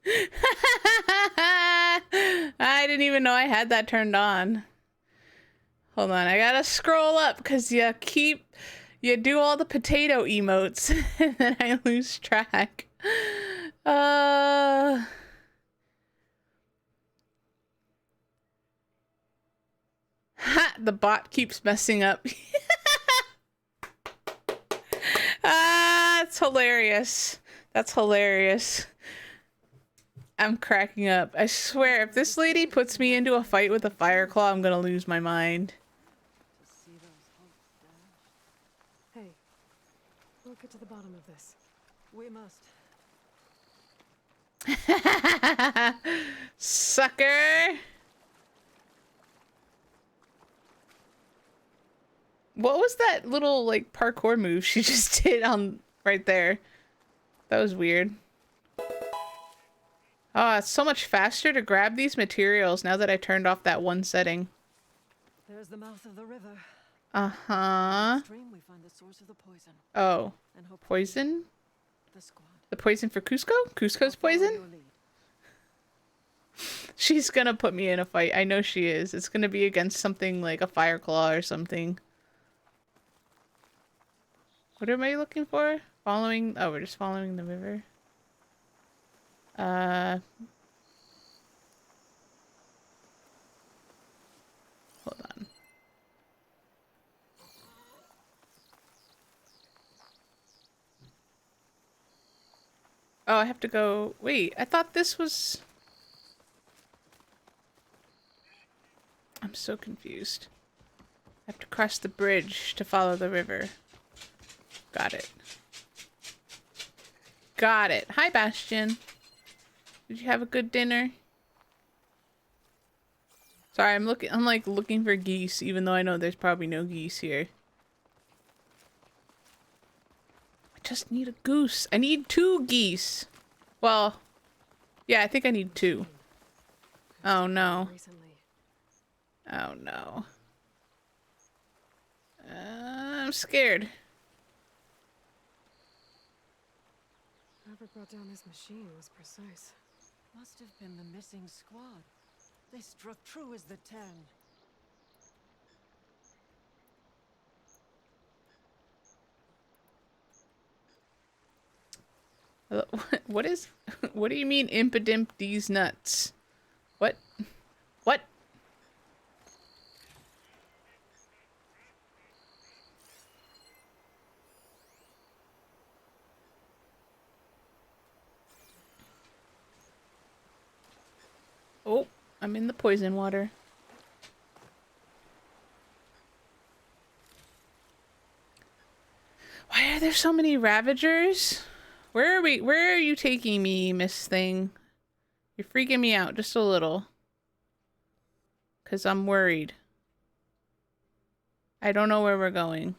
Speaker 1: I didn't even know I had that turned on. Hold on, I gotta scroll up because you do all the potato emotes and then I lose track. Ha, the bot keeps messing up. Ah, it's hilarious. That's hilarious. I'm cracking up. I swear, if this lady puts me into a fight with a fire claw, I'm gonna lose my mind.
Speaker 6: To see those hopes dashed. Hey, we'll get to the bottom of this. We must.
Speaker 1: Sucker! What was that little, like, parkour move she just did on right there? That was weird. Oh, it's so much faster to grab these materials now that I turned off that one setting.
Speaker 6: There's the mouth of the river.
Speaker 1: Uh-huh.
Speaker 6: Stream, we find the source of the poison.
Speaker 1: Oh.
Speaker 6: And hopefully
Speaker 1: Poison?
Speaker 6: the squad.
Speaker 1: The poison for Cusco? Cusco's poison?
Speaker 6: Follow your lead.
Speaker 1: She's gonna put me in a fight. I know she is. It's gonna be against something like a fire claw or something. What am I looking for? Following... Oh, we're just following the river. Hold on. Oh, I have to go... Wait, I thought this was... I'm so confused. I have to cross the bridge to follow the river. Got it. Got it. Hi, Bastion. Did you have a good dinner? Sorry, I'm like looking for geese, even though I know there's probably no geese here. I just need a goose. I need 2 geese. Well, yeah, I think I need 2. Oh no. Oh no. I'm scared.
Speaker 6: Whoever brought down this machine was precise. Must have been the missing squad. They struck true as the 10.
Speaker 1: What is... What do you mean impidimp these nuts? What? What? Oh, I'm in the poison water. Why are there so many Ravagers? Where are we? Where are you taking me, Miss Thing? You're freaking me out just a little. 'Cause I'm worried. I don't know where we're going.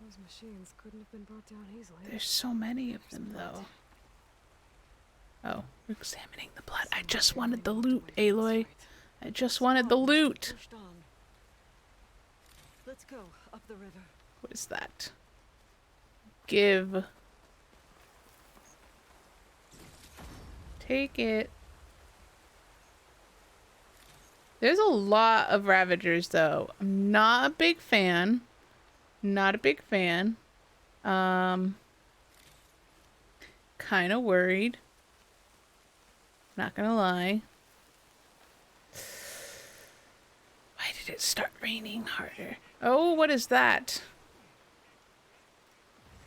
Speaker 6: Those machines couldn't have been brought down easily.
Speaker 1: There's so many of them, though. Oh, we're examining the blood. I just wanted the loot, Aloy. I just wanted the loot.
Speaker 6: Pushed on. Let's go up the river.
Speaker 1: What is that? Give. Take it. There's a lot of Ravagers, though. I'm not a big fan. Not a big fan. Kind of worried. Not gonna lie. Why did it start raining harder? Oh, what is that?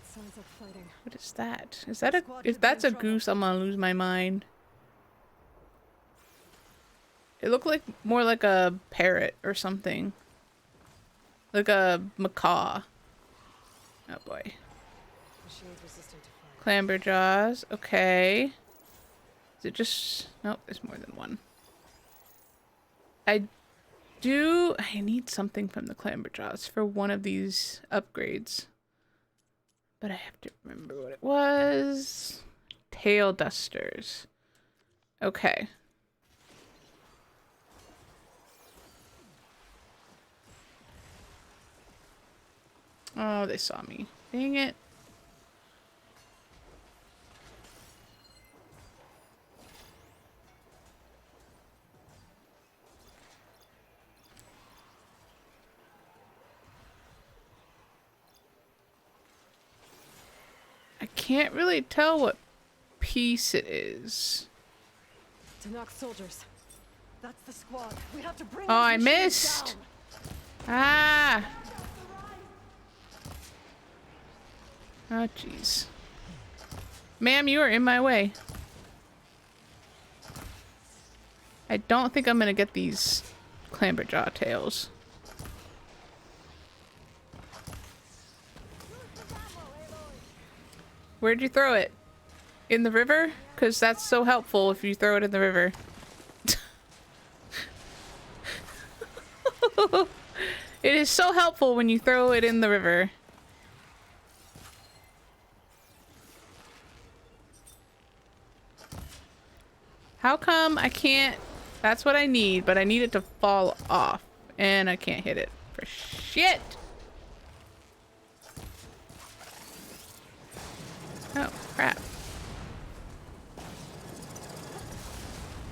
Speaker 6: Sounds like fighting.
Speaker 1: What is that? Is that a... If that's a goose, I'm gonna lose my mind. It looked like more like a parrot or something. Like a macaw. Oh boy.
Speaker 6: Machines resistant to fire.
Speaker 1: Clamberjaws. Okay. Is it just... Nope, there's more than one. I need something from the Clamberjaws for one of these upgrades. But I have to remember what it was. Tail dusters. Okay. Oh, they saw me. Dang it. I can't really tell what piece it is.
Speaker 6: To knock soldiers. That's the squad. We have to bring
Speaker 1: Oh,
Speaker 6: those
Speaker 1: I
Speaker 6: machines
Speaker 1: missed.
Speaker 6: down.
Speaker 1: Ah. Oh, jeez. Ma'am, you are in my way. I don't think I'm gonna get these Clamberjaw tails. Where'd you throw it? In the river? Because that's so helpful if you throw it in the river. It is so helpful when you throw it in the river. How come I can't... That's what I need, but I need it to fall off. And I can't hit it. For shit! Oh, crap.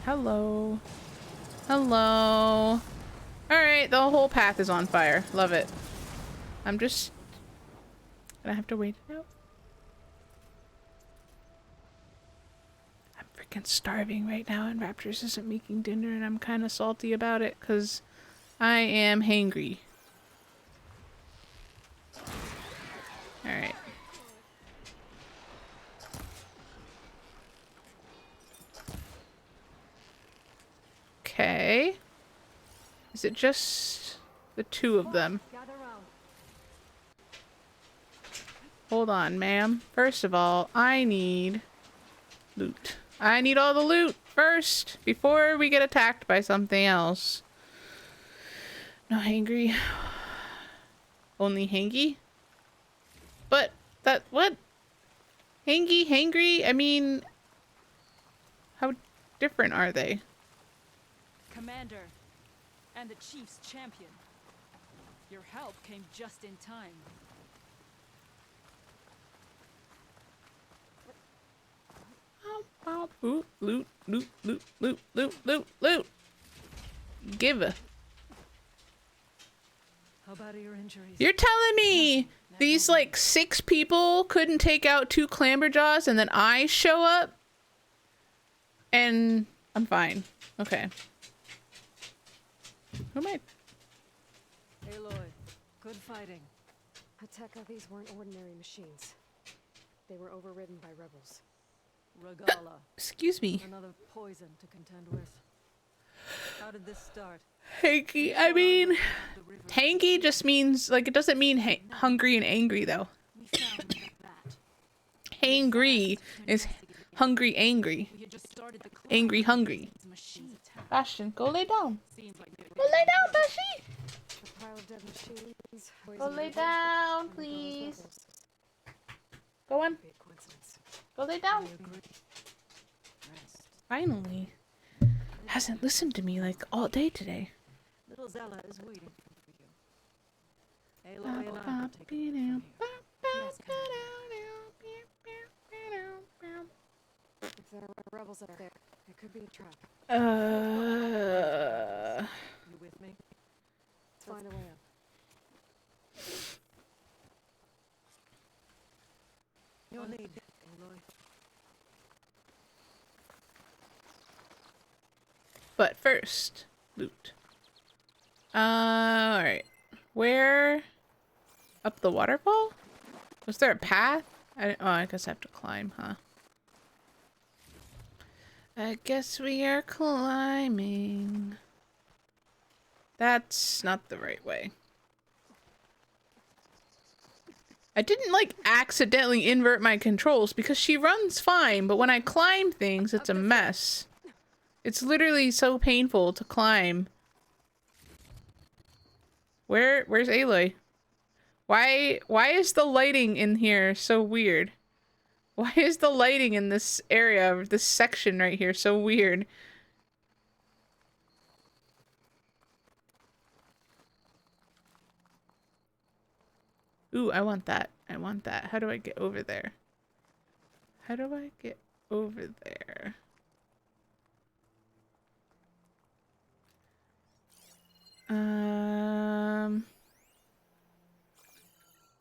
Speaker 1: Hello. Hello. Alright, the whole path is on fire. Love it. I'm just... gonna have to wait it out. I'm freaking starving right now and Raptors isn't making dinner and I'm kind of salty about it because I am hangry. Alright. Okay. Is it just the 2 of them?
Speaker 6: Gather round.
Speaker 1: Hold on, ma'am. First of all, I need loot. I need all the loot first before we get attacked by something else. No hangry. Only hangy? But that what? Hangy, hangry? I mean, how different are they?
Speaker 2: Commander, and the Chief's champion. Your help came just in time.
Speaker 1: Loot, loot, loot, loot, loot, loot, loot, loot. Give a.
Speaker 6: How about your injuries?
Speaker 1: You're telling me these like 6 people couldn't take out 2 clamberjaws and then I show up? And I'm fine. Okay. Who am I?
Speaker 6: Aloy, good fighting.
Speaker 7: Hateka, these weren't ordinary machines. They were overridden by rebels.
Speaker 6: Regala,
Speaker 1: Excuse me.
Speaker 6: another poison to contend with. How did this start?
Speaker 1: Hanky. I mean, hanky just means like it doesn't mean hungry and angry though.
Speaker 2: We found that.
Speaker 1: Hangry is hungry, angry,
Speaker 2: We had just started the clock.
Speaker 1: angry, hungry.
Speaker 2: These machines attack.
Speaker 1: Bastion, go lay down.
Speaker 2: Seems like they
Speaker 1: Go lay down, Bashy.
Speaker 7: A pile of dead machines.
Speaker 1: Go lay down, please. Go on.
Speaker 7: Be a coincidence.
Speaker 1: Go lay down.
Speaker 6: Agree. Rest.
Speaker 1: Finally. Hasn't listened to me like all day today.
Speaker 6: Little Zella is waiting for you. Aloy and I will take it from here.
Speaker 7: If there are rebels out there, it could be a trap.
Speaker 6: You with me?
Speaker 7: Let's find a way up.
Speaker 6: Your lead, Aloy.
Speaker 1: But first, loot. Alright. Where? Up the waterfall? Was there a path? I guess I have to climb, huh? I guess we are climbing. That's not the right way. I didn't like accidentally invert my controls because she runs fine, but when I climb things, it's a mess. It's literally so painful to climb. Where's Aloy? Why is the lighting in here so weird? Why is the lighting in this area, this section right here, so weird? Ooh, I want that. I want that. How do I get over there? How do I get over there?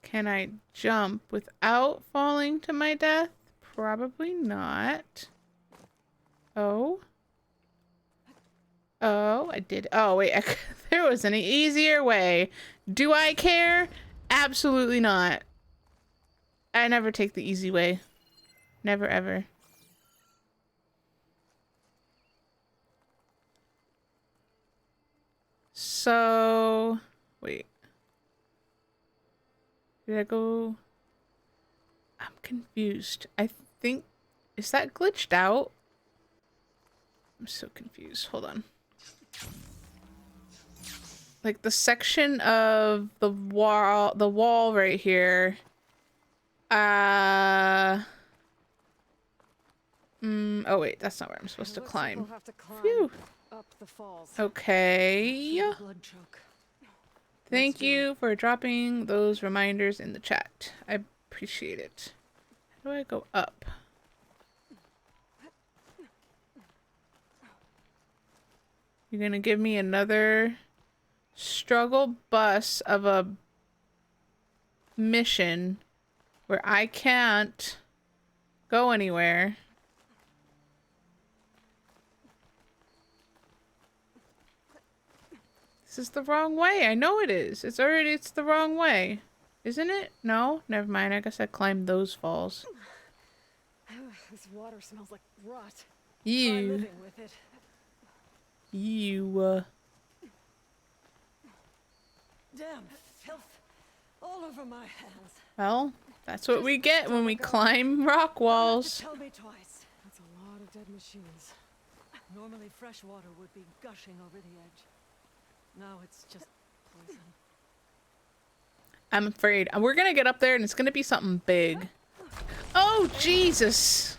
Speaker 1: Can I jump without falling to my death? Probably not. Oh. Oh, I did. Oh, wait. There was an easier way. Do I care? Absolutely not. I never take the easy way. Never, ever. So, wait. Did I go? I'm confused. I think, is that glitched out? I'm so confused. Hold on. Like the section of the wall right here. Oh wait, that's not where I'm supposed to
Speaker 7: Looks like
Speaker 1: climb.
Speaker 7: we'll have to climb
Speaker 1: Phew.
Speaker 7: up the falls.
Speaker 1: Okay.
Speaker 6: Blood choke.
Speaker 1: Thank you for dropping those reminders in the chat. I appreciate it. How do I go up? You're gonna give me another struggle bus of a mission where I can't go anywhere. This is the wrong way. I know it is. It's the wrong way. Isn't it? No? Never mind. I guess I climbed those falls.
Speaker 7: This water smells like rot.
Speaker 6: Try
Speaker 1: You.
Speaker 6: living with it.
Speaker 1: You,
Speaker 6: Damn filth all over my hands.
Speaker 1: Well, That's what we get when we climb rock walls.
Speaker 6: Tell me twice.
Speaker 7: That's a lot of dead machines.
Speaker 6: Normally fresh water would be gushing over the edge. Now it's just poison.
Speaker 1: I'm afraid. We're gonna get up there and it's gonna be something big. Oh, Jesus!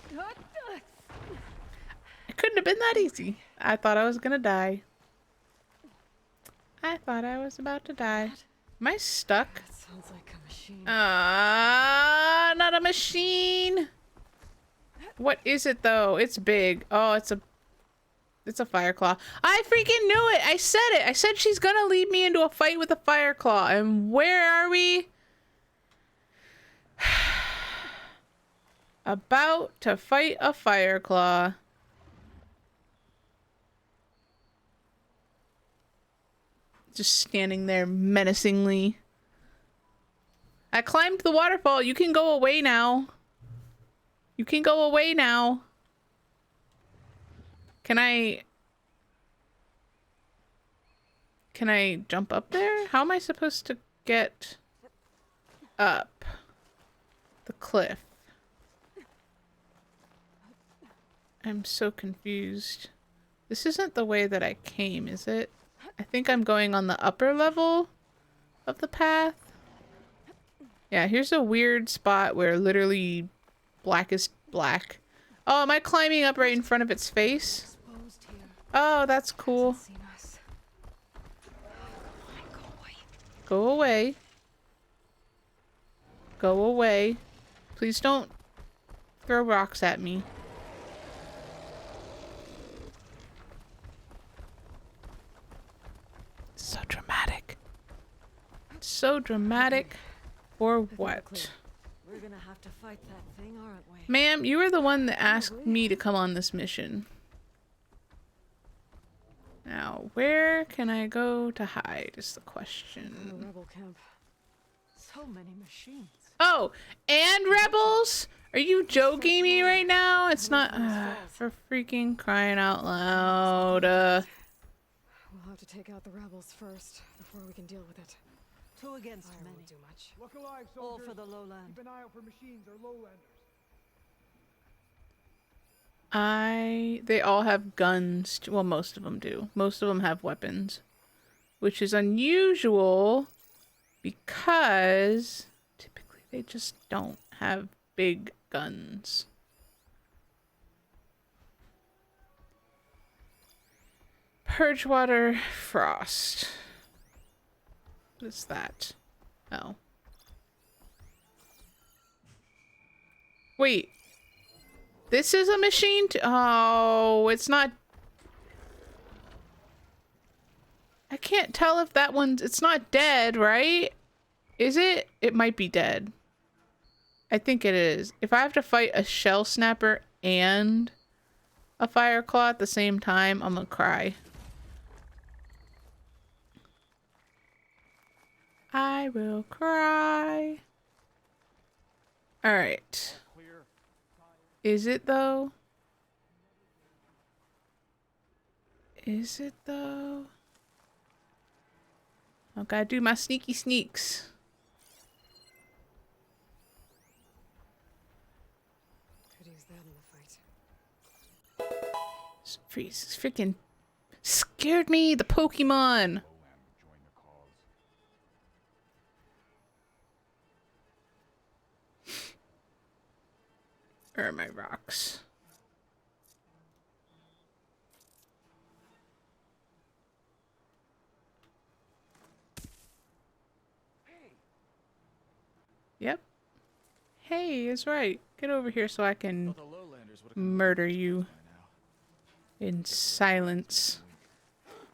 Speaker 1: It couldn't have been that easy. I thought I was gonna die. I thought I was about to die. Am I stuck?
Speaker 7: That sounds like a machine.
Speaker 1: Not a machine. What is it though? It's big. Oh, it's a Fireclaw. I freaking knew it. I said it. I said she's gonna lead me into a fight with a Fireclaw. And where are we? About to fight a Fireclaw. Just standing there menacingly. I climbed the waterfall. You can go away now. You can go away now. Can I jump up there? How am I supposed to get up the cliff? I'm so confused. This isn't the way that I came, is it? I think I'm going on the upper level of the path. Yeah, here's a weird spot where literally black is black. Oh, am I climbing up right in front of its face? Oh, that's cool. Go away. Go away. Please don't throw rocks at me. So dramatic. So dramatic. For what?
Speaker 6: We're gonna have to fight that thing, aren't we?
Speaker 1: Ma'am, you were the one that asked me to come on this mission. Now, where can I go to hide is the question.
Speaker 7: The rebel camp.
Speaker 6: So many machines.
Speaker 1: Oh, and rebels? Are you joking me right now? It's not for freaking crying out loud.
Speaker 7: We'll have to take out the rebels first before we can deal with it.
Speaker 6: Two against
Speaker 7: Fire
Speaker 6: many.
Speaker 7: won't do much.
Speaker 4: Look alive,
Speaker 6: All
Speaker 4: soldiers.
Speaker 6: for the lowland.
Speaker 4: Keep an eye out for machines or lowlanders.
Speaker 1: They all have guns. Well, most of them do. Most of them have weapons, which is unusual because typically they just don't have big guns. Purge water, frost. What is that? Oh. Wait. This is a machine oh, it's not. I can't tell if that one's, it's not dead, right? Is it? It might be dead. I think it is. If I have to fight a shell snapper and a Fireclaw at the same time, I'm gonna cry. I will cry. All right. Is it though? Is it though? I gotta do my sneaky sneaks.
Speaker 7: Could use that in the fight.
Speaker 1: Freeze! Freaking scared me. The Pokemon. Where are my rocks? Yep. Hey is right. Get over here so I can murder you in silence.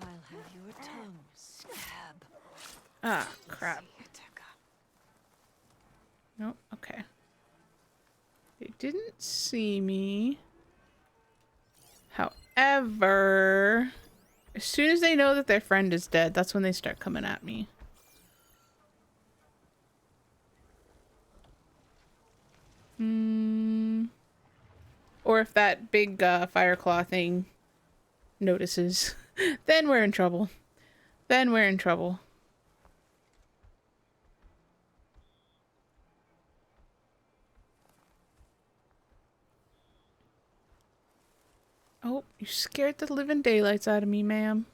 Speaker 6: I'll have your tongue, scab.
Speaker 1: Ah, crap. Nope. Okay. They didn't see me. However, as soon as they know that their friend is dead, that's when they start coming at me. Or if that big Fireclaw thing notices, then we're in trouble. Then we're in trouble. Oh, you scared the living daylights out of me, ma'am.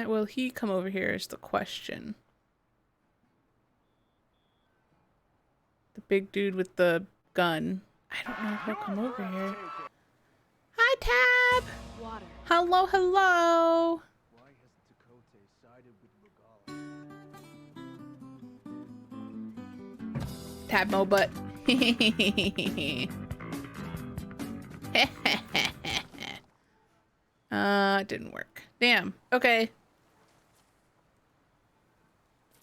Speaker 1: Will he come over here is the question. The big dude with the gun. I don't know if he'll come over here. Hi, Tab!
Speaker 7: Water.
Speaker 1: Hello, hello!
Speaker 4: Why hasn't Tekote sided with Regala?
Speaker 1: Tab mo butt. It didn't work. Damn. Okay.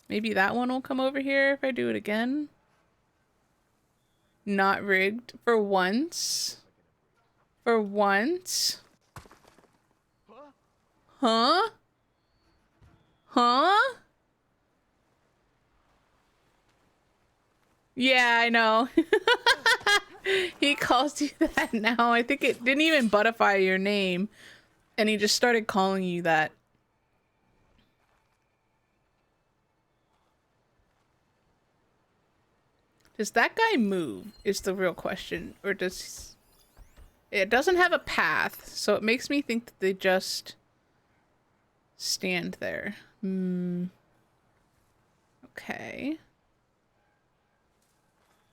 Speaker 1: Maybe that one will come over here if I do it again. Not rigged. For once. For once. Huh? Huh? Yeah, I know. He calls you that now. I think it didn't even butterfly your name. And he just started calling you that. Does that guy move? Is the real question. Or does... It doesn't have a path, so it makes me think that they just stand there. Okay.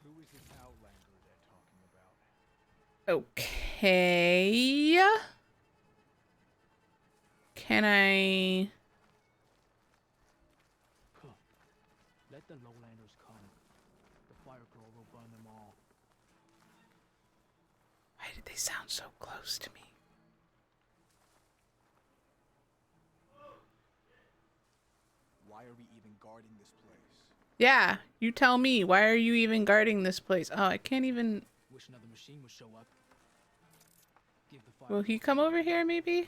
Speaker 4: Who is this outlander they're talking about?
Speaker 1: Okay. Can I...
Speaker 4: Let the lowlanders come. The fire girl will burn them all.
Speaker 1: Why did they sound so close to me?
Speaker 4: Why are we even guarding this place?
Speaker 1: Yeah, you tell me. Why are you even guarding this place? Oh, I can't even...
Speaker 4: Wish another machine would show up. Give the fire.
Speaker 1: Will he come over here, maybe?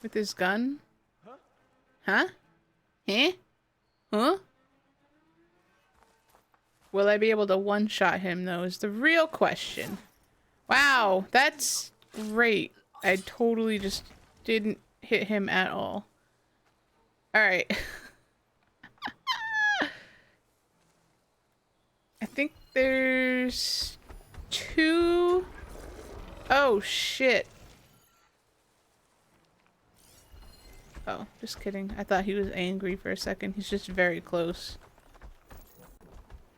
Speaker 1: With his gun? Huh? Huh? Huh? Will I be able to one-shot him, though, is the real question. Wow, that's great. I totally just didn't hit him at all. Alright. I think there's 2... Oh, shit. Oh, just kidding. I thought he was angry for a second. He's just very close.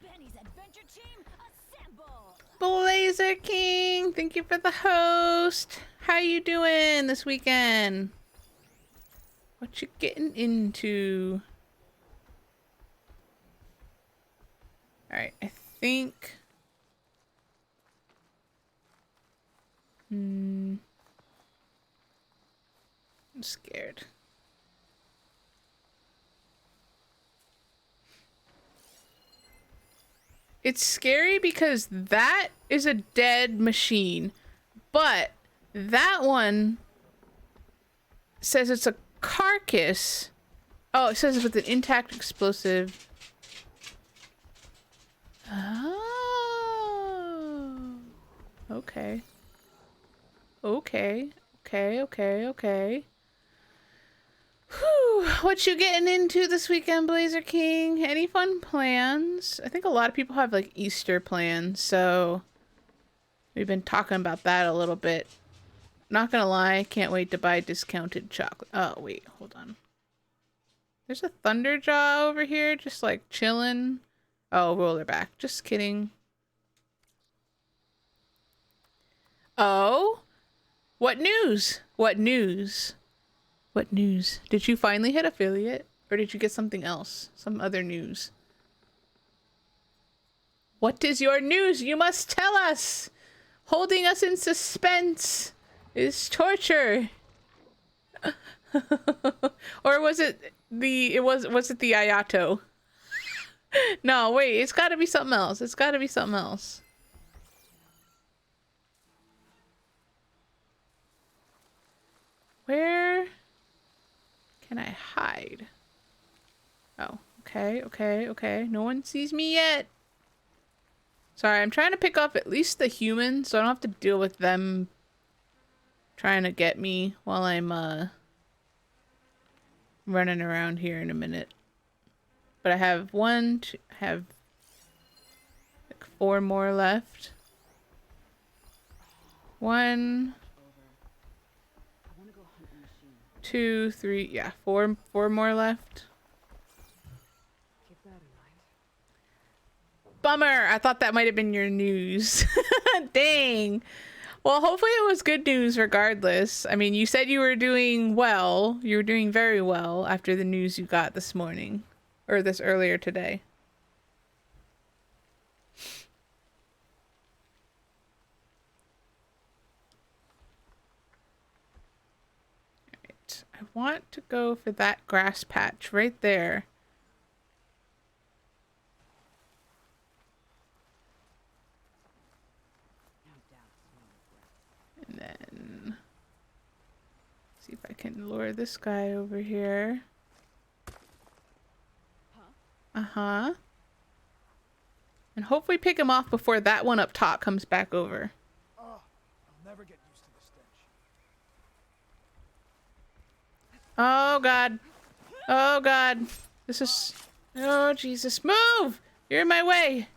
Speaker 2: Benny's adventure team, assemble!
Speaker 1: Blazer King, thank you for the host. How you doing this weekend? What you getting into? Alright, I think... I'm scared. It's scary because that is a dead machine, but that one says it's a carcass. Oh, it says it's with an intact explosive. Oh. Okay. Okay. Okay. Whew. What you getting into this weekend, Blazer King? Any fun plans? I think a lot of people have like Easter plans, so we've been talking about that a little bit. Not gonna lie, can't wait to buy discounted chocolate. Oh, wait, hold on. There's a Thunderjaw over here, just like chilling. Oh, roller back. Just kidding. Oh? What news? What news? What news? Did you finally hit affiliate? Or did you get something else? Some other news? What is your news? You must tell us! Holding us in suspense is torture. Or was it the... was it the Ayato? No, wait. It's gotta be something else. It's gotta be something else. Where can I hide? Oh, okay. No one sees me yet. Sorry, I'm trying to pick up at least the humans, so I don't have to deal with them trying to get me while I'm running around here in a minute. But I have like 4 more left. 1, 2, 3, yeah, 4 more left.
Speaker 7: Keep that in mind.
Speaker 1: Bummer. I thought that might have been your news. Dang. Well, hopefully it was good news regardless. I mean, you said you were doing well. You were doing very well after the news you got this morning. Or this earlier today. Alright. I want to go for that grass patch right there. And then see if I can lure this guy over here. Uh-huh. And hopefully pick him off before that one up top comes back over.
Speaker 4: Oh, I'll never get used to the stench.
Speaker 1: Oh god. Oh god. This is... Oh Jesus. Move! You're in my way.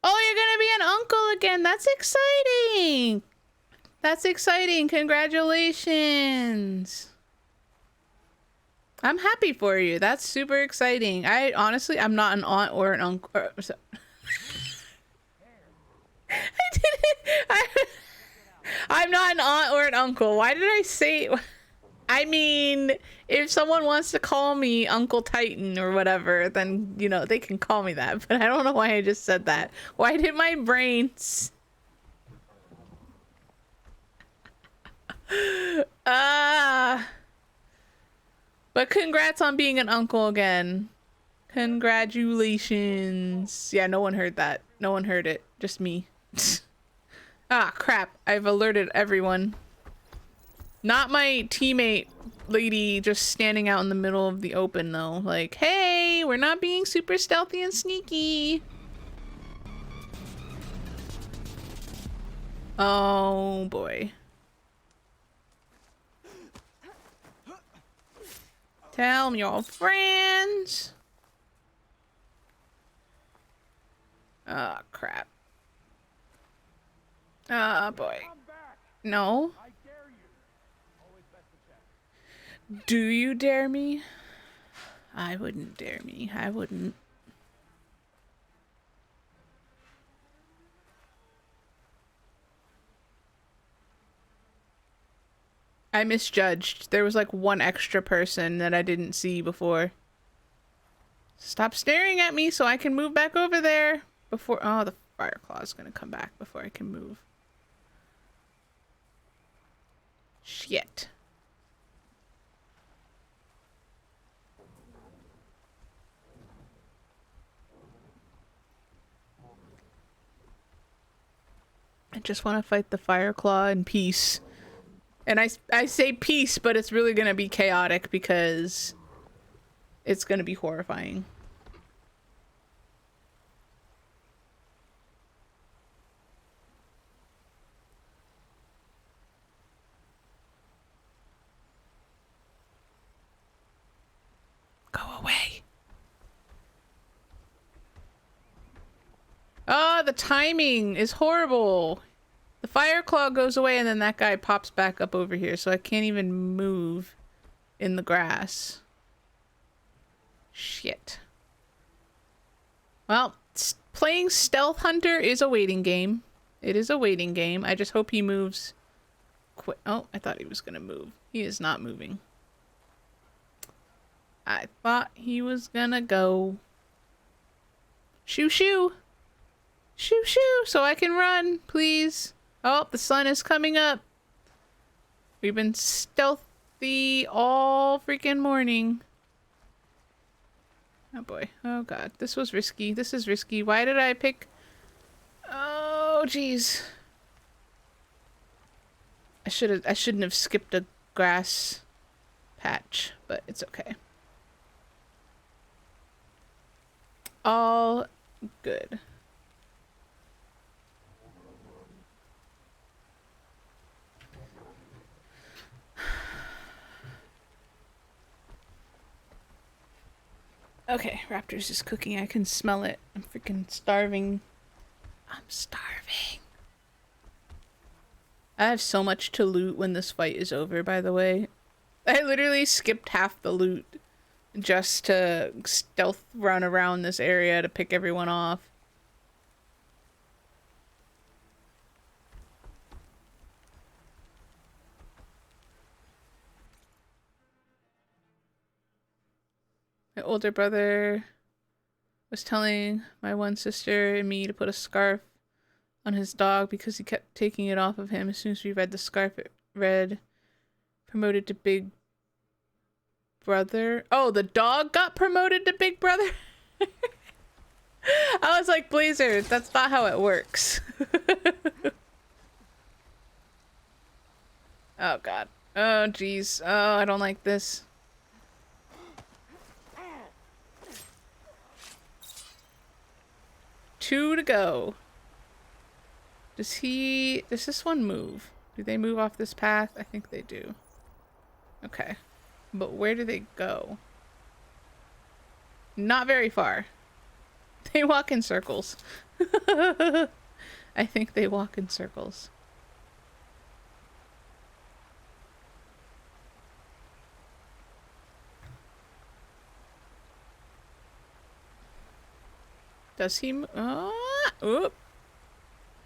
Speaker 1: Oh, you're gonna be an uncle again. That's exciting. That's exciting. Congratulations. I'm happy for you. That's super exciting. I'm not an aunt or an uncle. I'm not an aunt or an uncle. Why did I say... I mean, if someone wants to call me Uncle Titan or whatever, then, you know, they can call me that. But I don't know why I just said that. Why did my brains... But congrats on being an uncle again. Congratulations. Yeah, no one heard that. No one heard it. Just me. Ah, crap. I've alerted everyone. Not my teammate lady just standing out in the middle of the open, though. Like, hey, we're not being super stealthy and sneaky. Oh, boy. Tell me your friends. Oh, crap. Oh, boy. No. Do you dare me? I wouldn't dare me. I wouldn't. I misjudged. There was like one extra person that I didn't see before. Stop staring at me so I can move back over there before... Oh, the fire claw is gonna come back before I can move. Shit. I just want to fight the fire claw in peace. And I say peace, but it's really gonna be chaotic because it's gonna be horrifying. Go away. Oh, the timing is horrible. The fire claw goes away and then that guy pops back up over here, so I can't even move in the grass. Shit. Well, playing Stealth Hunter is a waiting game. It is a waiting game. I just hope he moves quick. Oh, I thought he was gonna move. He is not moving. I thought he was gonna go. Shoo shoo! Shoo shoo! So I can run, please. Oh, the sun is coming up. We've been stealthy all freaking morning. Oh boy. Oh god. This was risky. This is risky. Why did I pick... Oh, jeez. I shouldn't have skipped a grass patch, but it's okay. All good. Okay, Raptor's just cooking. I can smell it. I'm freaking starving. I'm starving. I have so much to loot when this fight is over, by the way. I literally skipped half the loot just to stealth run around this area to pick everyone off. My older brother was telling my one sister and me to put a scarf on his dog because he kept taking it off of him. As soon as we read the scarf, it read, promoted to Big Brother. Oh, the dog got promoted to Big Brother? I was like, Blazer, that's not how it works. Oh, God. Oh, jeez. Oh, I don't like this. Two to go. Does this one move? Do they move off this path? I think they do. Okay. But where do they go? Not very far. They walk in circles. I think they walk in circles. Does he? Oop.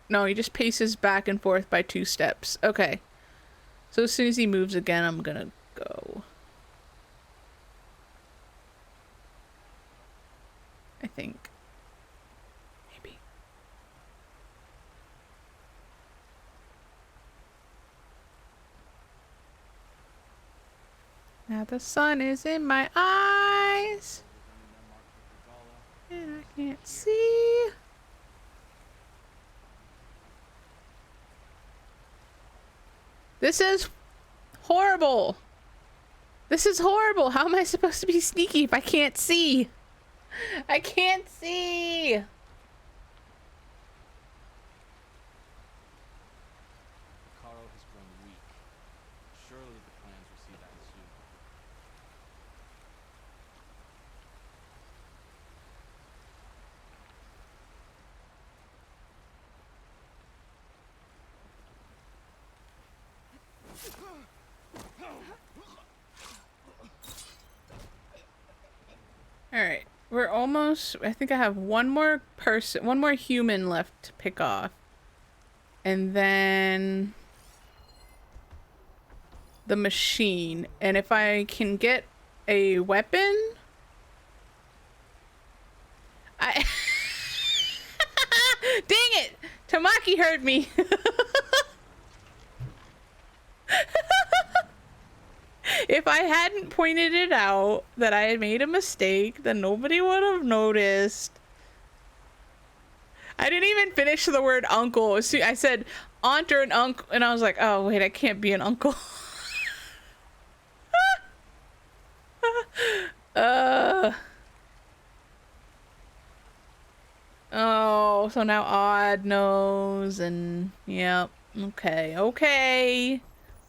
Speaker 1: No, he just paces back and forth by 2 steps. Okay. So as soon as he moves again, I'm gonna go. I think. Maybe. Now the sun is in my eyes. And I can't see. This is horrible. This is horrible. How am I supposed to be sneaky if I can't see? I can't see.
Speaker 4: Carl has grown weak. Surely the plans will see that soon.
Speaker 1: Alright. We're almost... I think I have one more human left to pick off. And then... the machine. And if I can get a weapon... Dang it! Tamaki heard me! If I hadn't pointed it out that I had made a mistake, then nobody would have noticed. I didn't even finish the word uncle. I said aunt or an uncle, and I was like, oh wait, I can't be an uncle. Oh, so now Odd knows, and yep. Okay, okay.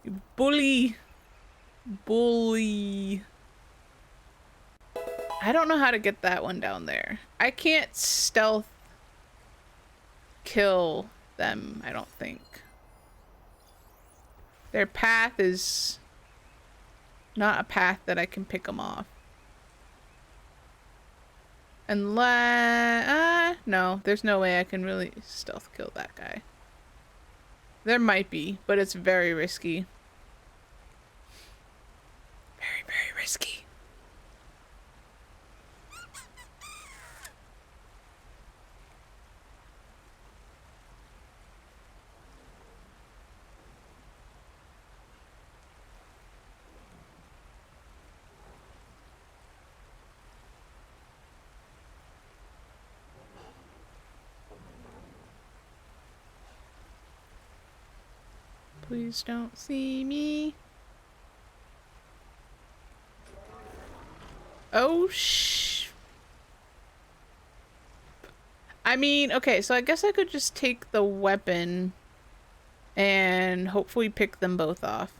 Speaker 1: You bully. Bully. I don't know how to get that one down there. I can't stealth kill them, I don't think. Their path is not a path that I can pick them off. Unless... no, there's no way I can really stealth kill that guy. There might be, but it's very risky. Very, very risky. Please don't see me. Oh, I mean, okay, so I guess I could just take the weapon and hopefully pick them both off.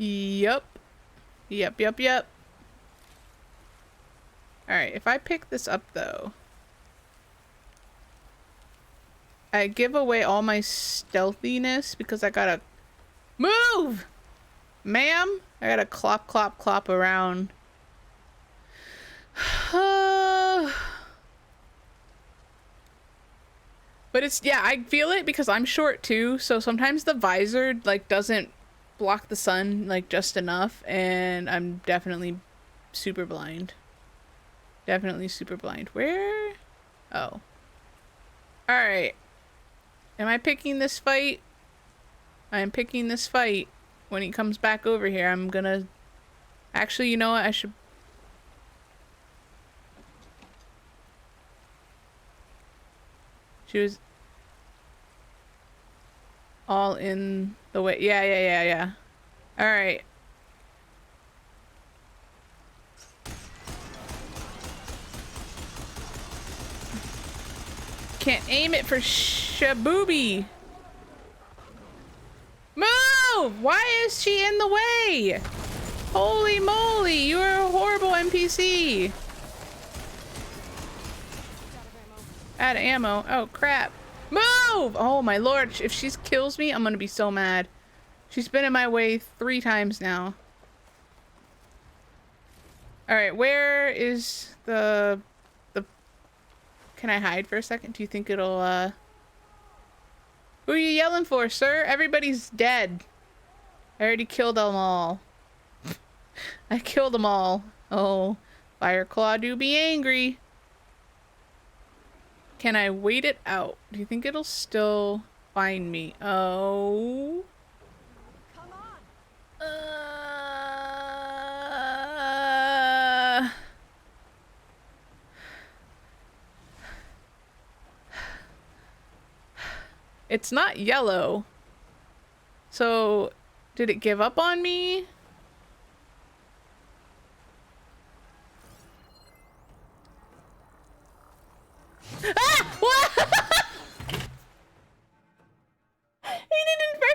Speaker 1: Yup. Yep, yep, yep. Alright, if I pick this up though, I give away all my stealthiness because I gotta move! Ma'am? I gotta clop, clop, clop around. But it's, yeah, I feel it because I'm short too, so sometimes the visor like doesn't block the sun like just enough, and I'm definitely super blind. Definitely super blind. Where? Oh. Alright. Am I picking this fight? I am picking this fight. When he comes back over here, I'm gonna... Actually, you know what? I should... She was... all in the way. Yeah. Alright. Can't aim it for Shabooby. Move! Why is she in the way? Holy moly, you are a horrible NPC. Out of ammo. Oh, crap. Move! Oh, my lord. If she kills me, I'm gonna be so mad. She's been in my way 3 times now. Alright, where is the... Can I hide for a second? Do you think it'll, Who are you yelling for, sir? Everybody's dead. I already killed them all. I killed them all. Oh, Fireclaw do be angry. Can I wait it out? Do you think it'll still find me? Oh.
Speaker 6: Come on.
Speaker 1: It's not yellow. So, did it give up on me? Ah! What? I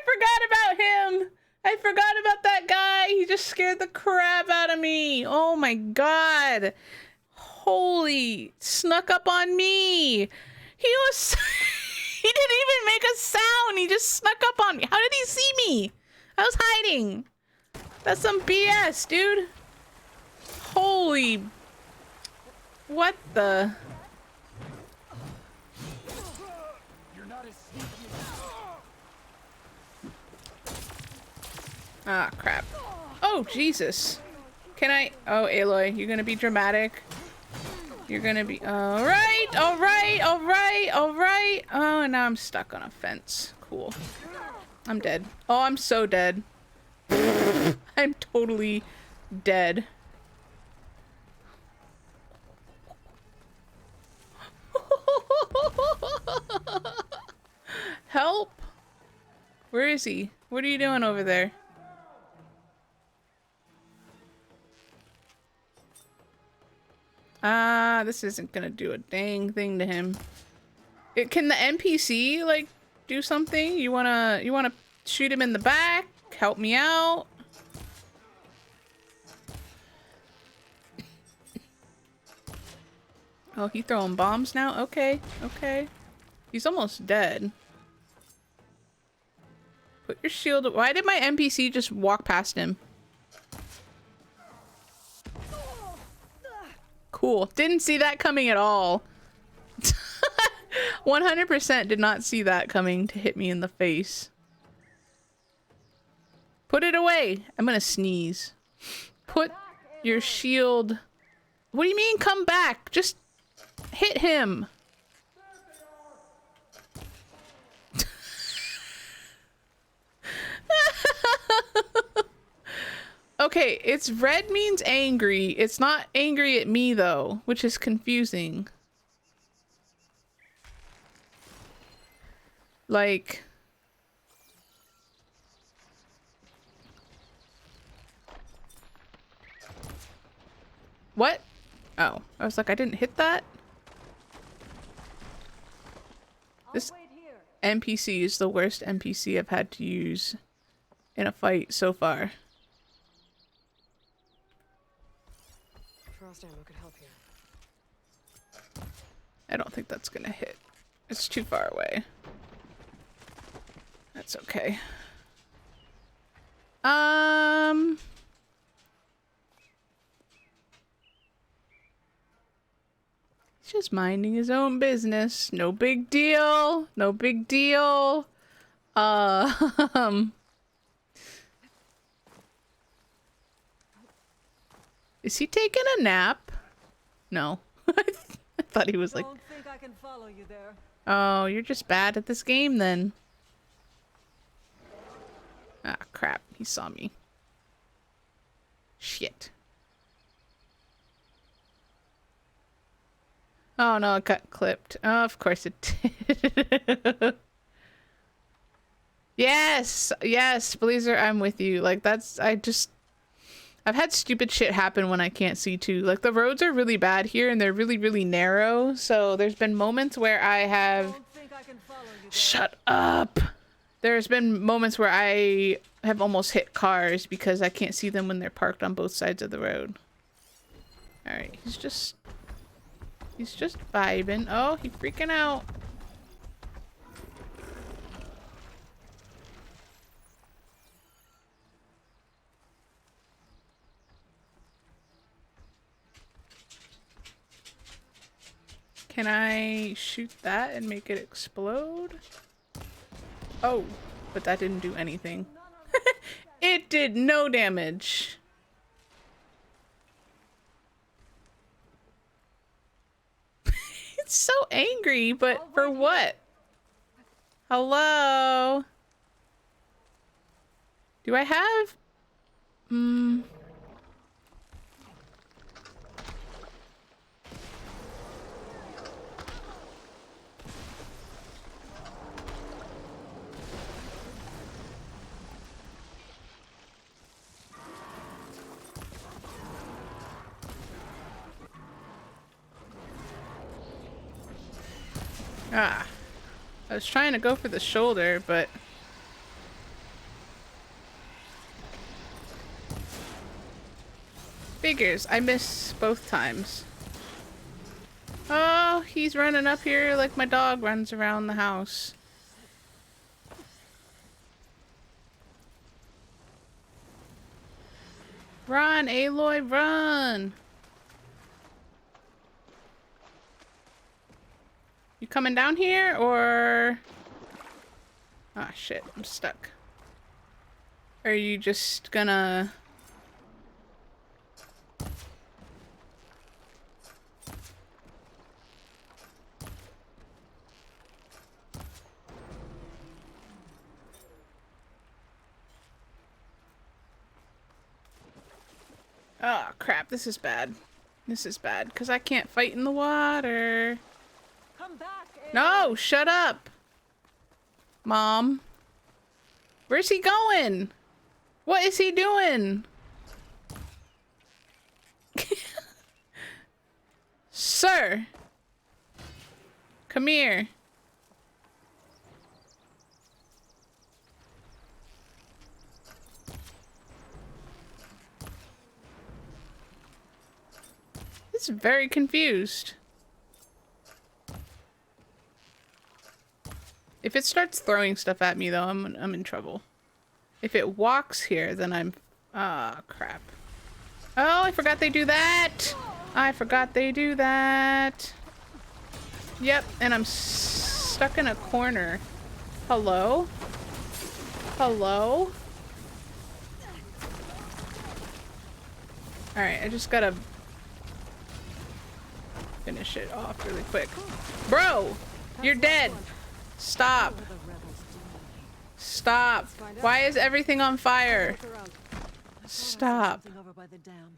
Speaker 1: forgot about him. I forgot about that guy. He just scared the crap out of me. Oh my god. Holy, snuck up on me. He was... He didn't even make a sound. He just snuck up on me. How did he see me? I was hiding. That's some BS, dude. Holy... What the... Ah, crap. Oh, Jesus. Can I... Oh, Aloy, you're gonna be dramatic. You're gonna be... Alright, alright, alright, alright. Oh, now I'm stuck on a fence. Cool. I'm dead. Oh, I'm so dead. I'm totally dead. Help! Where is he? What are you doing over there? This isn't gonna do a dang thing to him. Can the NPC, like, do something? You wanna shoot him in the back? Help me out? Oh, he throwing bombs now? Okay, okay. He's almost dead. Put your shield... Why did my NPC just walk past him? Cool. Didn't see that coming at all. 100% did not see that coming to hit me in the face. Put it away. I'm gonna sneeze. Put your shield... What do you mean come back? Just hit him. Okay, it's red means angry. It's not angry at me though, which is confusing. Like... What? Oh, I was like, I didn't hit that? This NPC is the worst NPC I've had to use in a fight so far.
Speaker 7: Frost ammo could help here.
Speaker 1: I don't think that's gonna hit. It's too far away. That's okay. He's just minding his own business. No big deal. No big deal. Is he taking a nap? No. I thought he was like,
Speaker 6: Don't think I can follow you there.
Speaker 1: oh, you're just bad at this game then. Ah, crap. He saw me. Shit. Oh no, it got clipped. Oh, of course it did. Yes! Yes, Blazer, I'm with you. Like, that's... I've had stupid shit happen when I can't see too. Like, the roads are really bad here and they're really, really narrow. So there's been moments where I have...
Speaker 6: Don't think I can follow you there.
Speaker 1: Shut up! There's been moments where I have almost hit cars because I can't see them when they're parked on both sides of the road. Alright, he's just vibing. Oh, he's freaking out. Can I shoot that and make it explode? Oh, but that didn't do anything. It did no damage. It's so angry, but for what? Hello? Do I have... Ah. I was trying to go for the shoulder, but... Figures. I miss both times. Oh, he's running up here like my dog runs around the house. Run, Aloy, run! You coming down here, or... Ah, shit, I'm stuck. Are you just gonna... Oh, crap, this is bad. This is bad, because I can't fight in the water.
Speaker 6: Come back,
Speaker 1: No, shut up! Mom. Where's he going? What is he doing? Sir! Come here. He's very confused. If it starts throwing stuff at me, though, I'm in trouble. If it walks here, then I'm... Ah, crap. Oh, I forgot they do that! I forgot they do that! Yep, and I'm stuck in a corner. Hello? Hello? Alright, I just gotta... finish it off really quick. Bro! You're dead! Stop! Stop! Why is everything on fire? Stop.
Speaker 6: over by the dam.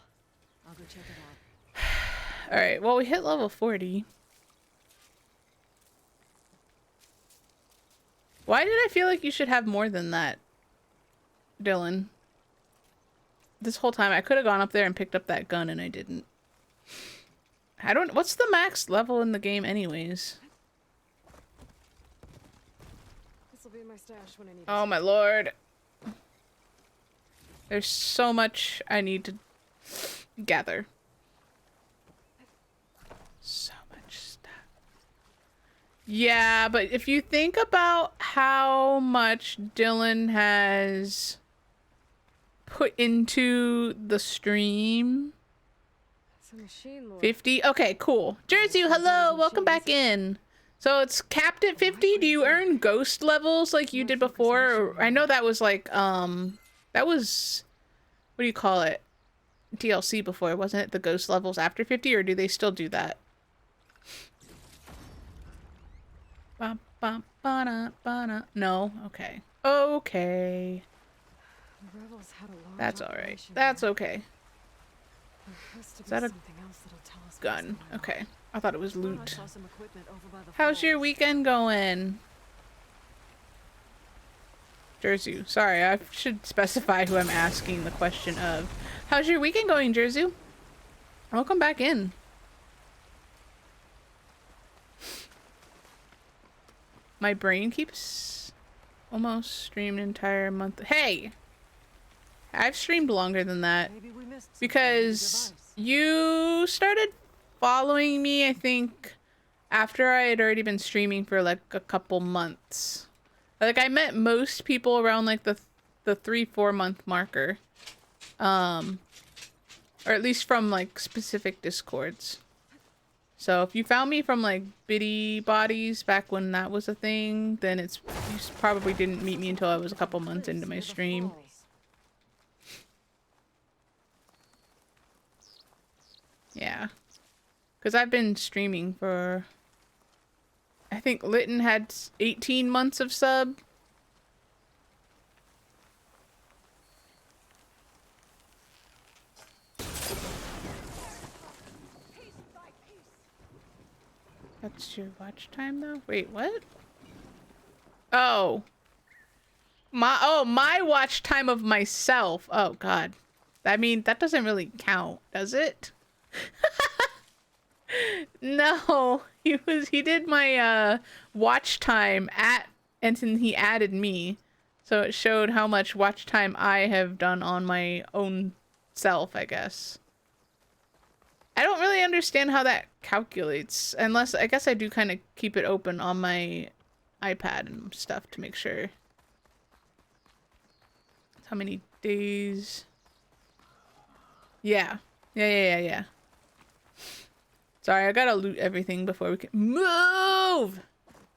Speaker 6: I'll go check it out.
Speaker 1: Alright, well we hit level 40. Why did I feel like you should have more than that, Dylan? This whole time I could have gone up there and picked up that gun and I didn't. I don't... What's the max level in the game anyways?
Speaker 7: This'll be in my stash when I need it.
Speaker 1: Oh my lord. There's so much I need to gather. So much stuff. Yeah, but if you think about how much Dylan has put into the stream.
Speaker 7: It's a machine, Lord.
Speaker 1: 50? Okay, cool. Jersey, hello, welcome back in. So it's capped at 50. Do you earn ghost levels like you did before? Or, I know that was like, that was, what do you call it? DLC before, wasn't it? The ghost levels after 50, or do they still do that? No? Okay. Okay.
Speaker 7: The rebels had a large
Speaker 1: That's alright.
Speaker 7: operation
Speaker 1: That's
Speaker 7: there.
Speaker 1: okay.
Speaker 7: There has to
Speaker 1: Is
Speaker 7: be
Speaker 1: that a
Speaker 7: something else that'll tell us what's
Speaker 1: gun?
Speaker 7: going on.
Speaker 1: Okay. I thought it was
Speaker 6: Thought I
Speaker 1: loot.
Speaker 6: saw some equipment over by the
Speaker 1: How's your
Speaker 6: falls.
Speaker 1: weekend going? Jersey. Sorry, I should specify who I'm asking the question of. How's your weekend going, Jersey? Welcome back in. My brain keeps almost streamed an entire month. Hey! I've streamed longer than that.
Speaker 6: Maybe we missed something in the
Speaker 1: Because
Speaker 6: device.
Speaker 1: you started following me, I think, after I had already been streaming for like a couple months. Like I met most people around like the 3-4 month marker. Or at least from like specific Discords. So if you found me from like Biddy Bodies back when that was a thing, then it's you probably didn't meet me until I was a couple months into my
Speaker 6: Near the
Speaker 1: stream.
Speaker 6: falls.
Speaker 1: Yeah. Because I've been streaming for... I think Lytton had 18 months of sub. That's your watch time though? Wait, what? Oh. My watch time of myself. Oh god. I mean, that doesn't really count, does it? No, he did my watch time and then he added me. So it showed how much watch time I have done on my own self, I guess. I don't really understand how that calculates, unless I guess I do kind of keep it open on my iPad and stuff to make sure. How many days? Yeah. Yeah. Sorry, I gotta loot everything before we can move!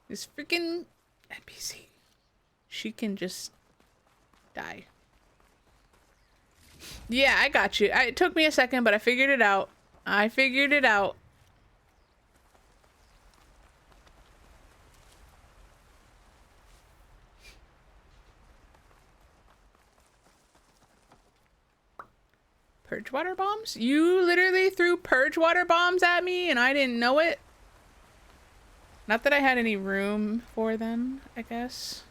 Speaker 1: This freaking NPC. She can just die. Yeah, I got you. It took me a second, but I figured it out. Purge water bombs? You literally threw purge water bombs at me and I didn't know it? Not that I had any room for them, I guess.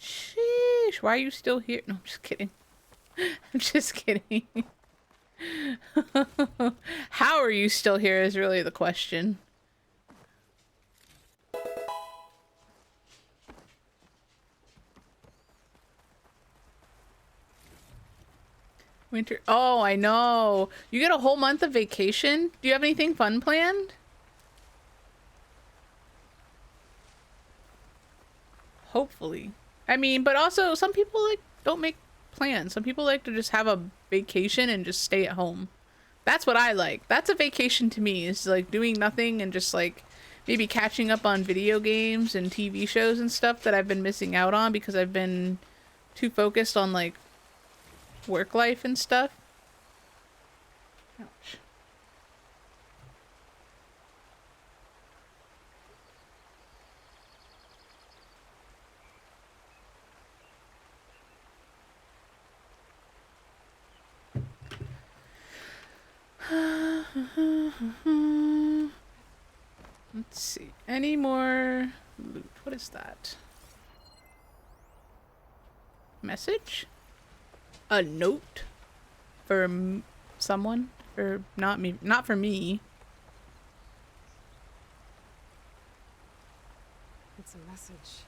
Speaker 1: Sheesh, why are you still here? No, I'm just kidding. I'm just kidding. How are you still here is really the question. Winter. Oh, I know. You get a whole month of vacation? Do you have anything fun planned? Hopefully. I mean, but also some people like don't make plans. Some people like to just have a vacation and just stay at home. That's what I like. That's a vacation to me, is like doing nothing and just like maybe catching up on video games and TV shows and stuff that I've been missing out on because I've been too focused on like work life and stuff. Ouch. Let's see. Any more loot? What is that? Message? A note for someone? For not me? Not for me.
Speaker 7: It's a message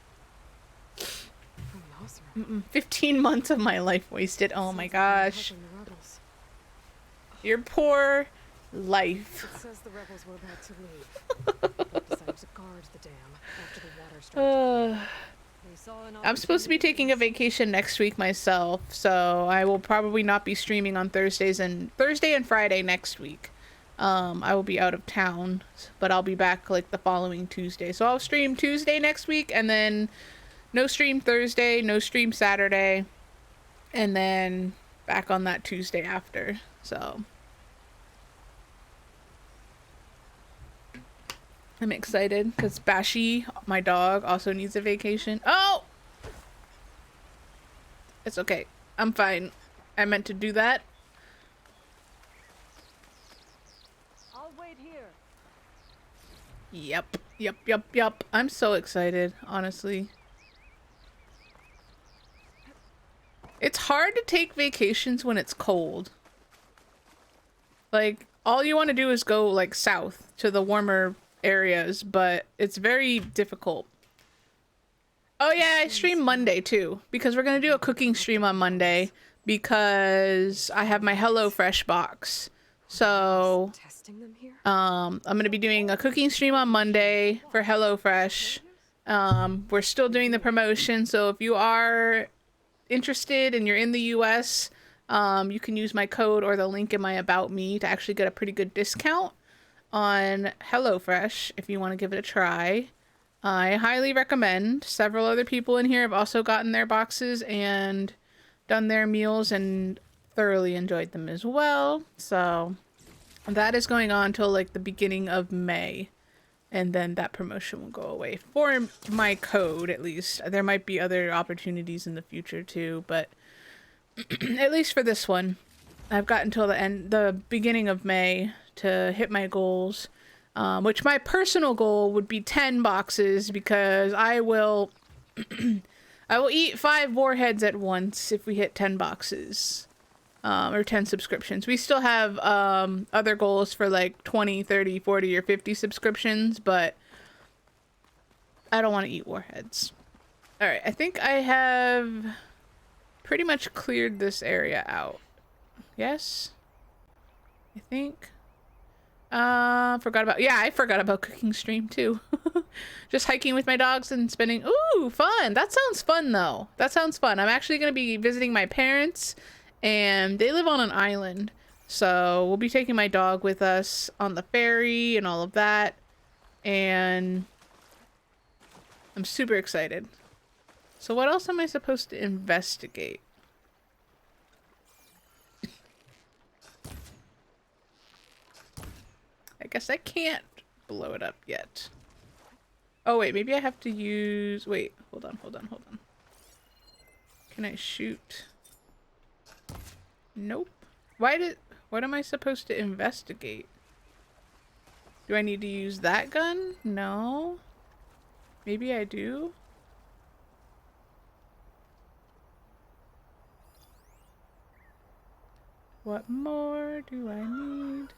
Speaker 7: from Sorcerer.
Speaker 1: 15 months of my life wasted. Oh my gosh.
Speaker 7: Helping the rebels.
Speaker 1: Your poor life.
Speaker 7: It says the rebels were about to leave. They decided to guard the dam after the water started.
Speaker 2: They saw an
Speaker 1: I'm supposed to be taking a vacation next week myself, so I will probably not be streaming on Thursday and Friday next week. I will be out of town, but I'll be back like the following Tuesday. So I'll stream Tuesday next week, and then no stream Thursday, no stream Saturday, and then back on that Tuesday after. So I'm excited because Bashi, my dog, also needs a vacation. Oh! It's okay. I'm fine. I meant to do that.
Speaker 2: I'll wait here.
Speaker 1: Yep. I'm so excited, honestly. It's hard to take vacations when it's cold. Like, all you want to do is go, like, south to the warmer areas, but it's very difficult. Oh yeah, I stream Monday too, because we're gonna do a cooking stream on Monday because I have my HelloFresh box. So
Speaker 7: Testing them here?
Speaker 1: I'm gonna be doing a cooking stream on Monday for HelloFresh. We're still doing the promotion, so if you are interested and you're in the US, you can use my code or the link in my About Me to actually get a pretty good discount on HelloFresh if you want to give it a try. I highly recommend. Several other people in here have also gotten their boxes and done their meals and thoroughly enjoyed them as well. So that is going on till like the beginning of May, and then that promotion will go away for my code, at least. There might be other opportunities in the future too, but at least for this one, I've got until the beginning of May to hit my goals. Which my personal goal would be 10 boxes, because I will I will eat 5 warheads at once if we hit 10 boxes. Or 10 subscriptions. We still have other goals for like 20, 30, 40, or 50 subscriptions, but I don't want to eat warheads. Alright, I think I have pretty much cleared this area out. Yes? I think. I forgot about cooking stream too. Just hiking with my dogs and spending, ooh, fun. That sounds fun though. That sounds fun. I'm actually going to be visiting my parents, and they live on an island. So we'll be taking my dog with us on the ferry and all of that. And I'm super excited. So what else am I supposed to investigate? I guess I can't blow it up yet. Oh wait, maybe I have to use... Wait, hold on. Can I shoot? Nope. What am I supposed to investigate? Do I need to use that gun? No. Maybe I do? What more do I need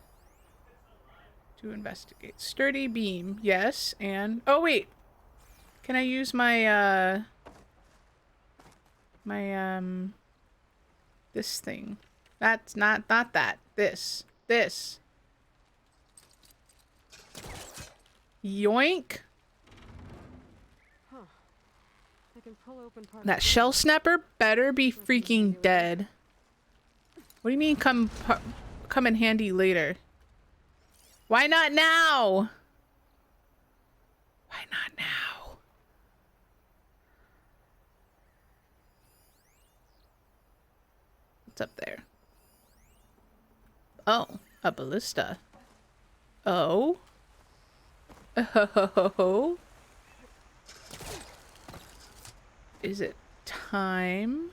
Speaker 1: to investigate? Sturdy beam, yes, and oh wait, can I use my this thing? That's not that. This. Yoink.
Speaker 7: Huh. I can pull open part
Speaker 1: That
Speaker 7: of the
Speaker 1: shell
Speaker 7: dam.
Speaker 1: snapper better be freaking dead. What do you mean come in handy later? Why not now? Why not now? What's up there? Oh, a ballista. Oh. Oh. Is it time?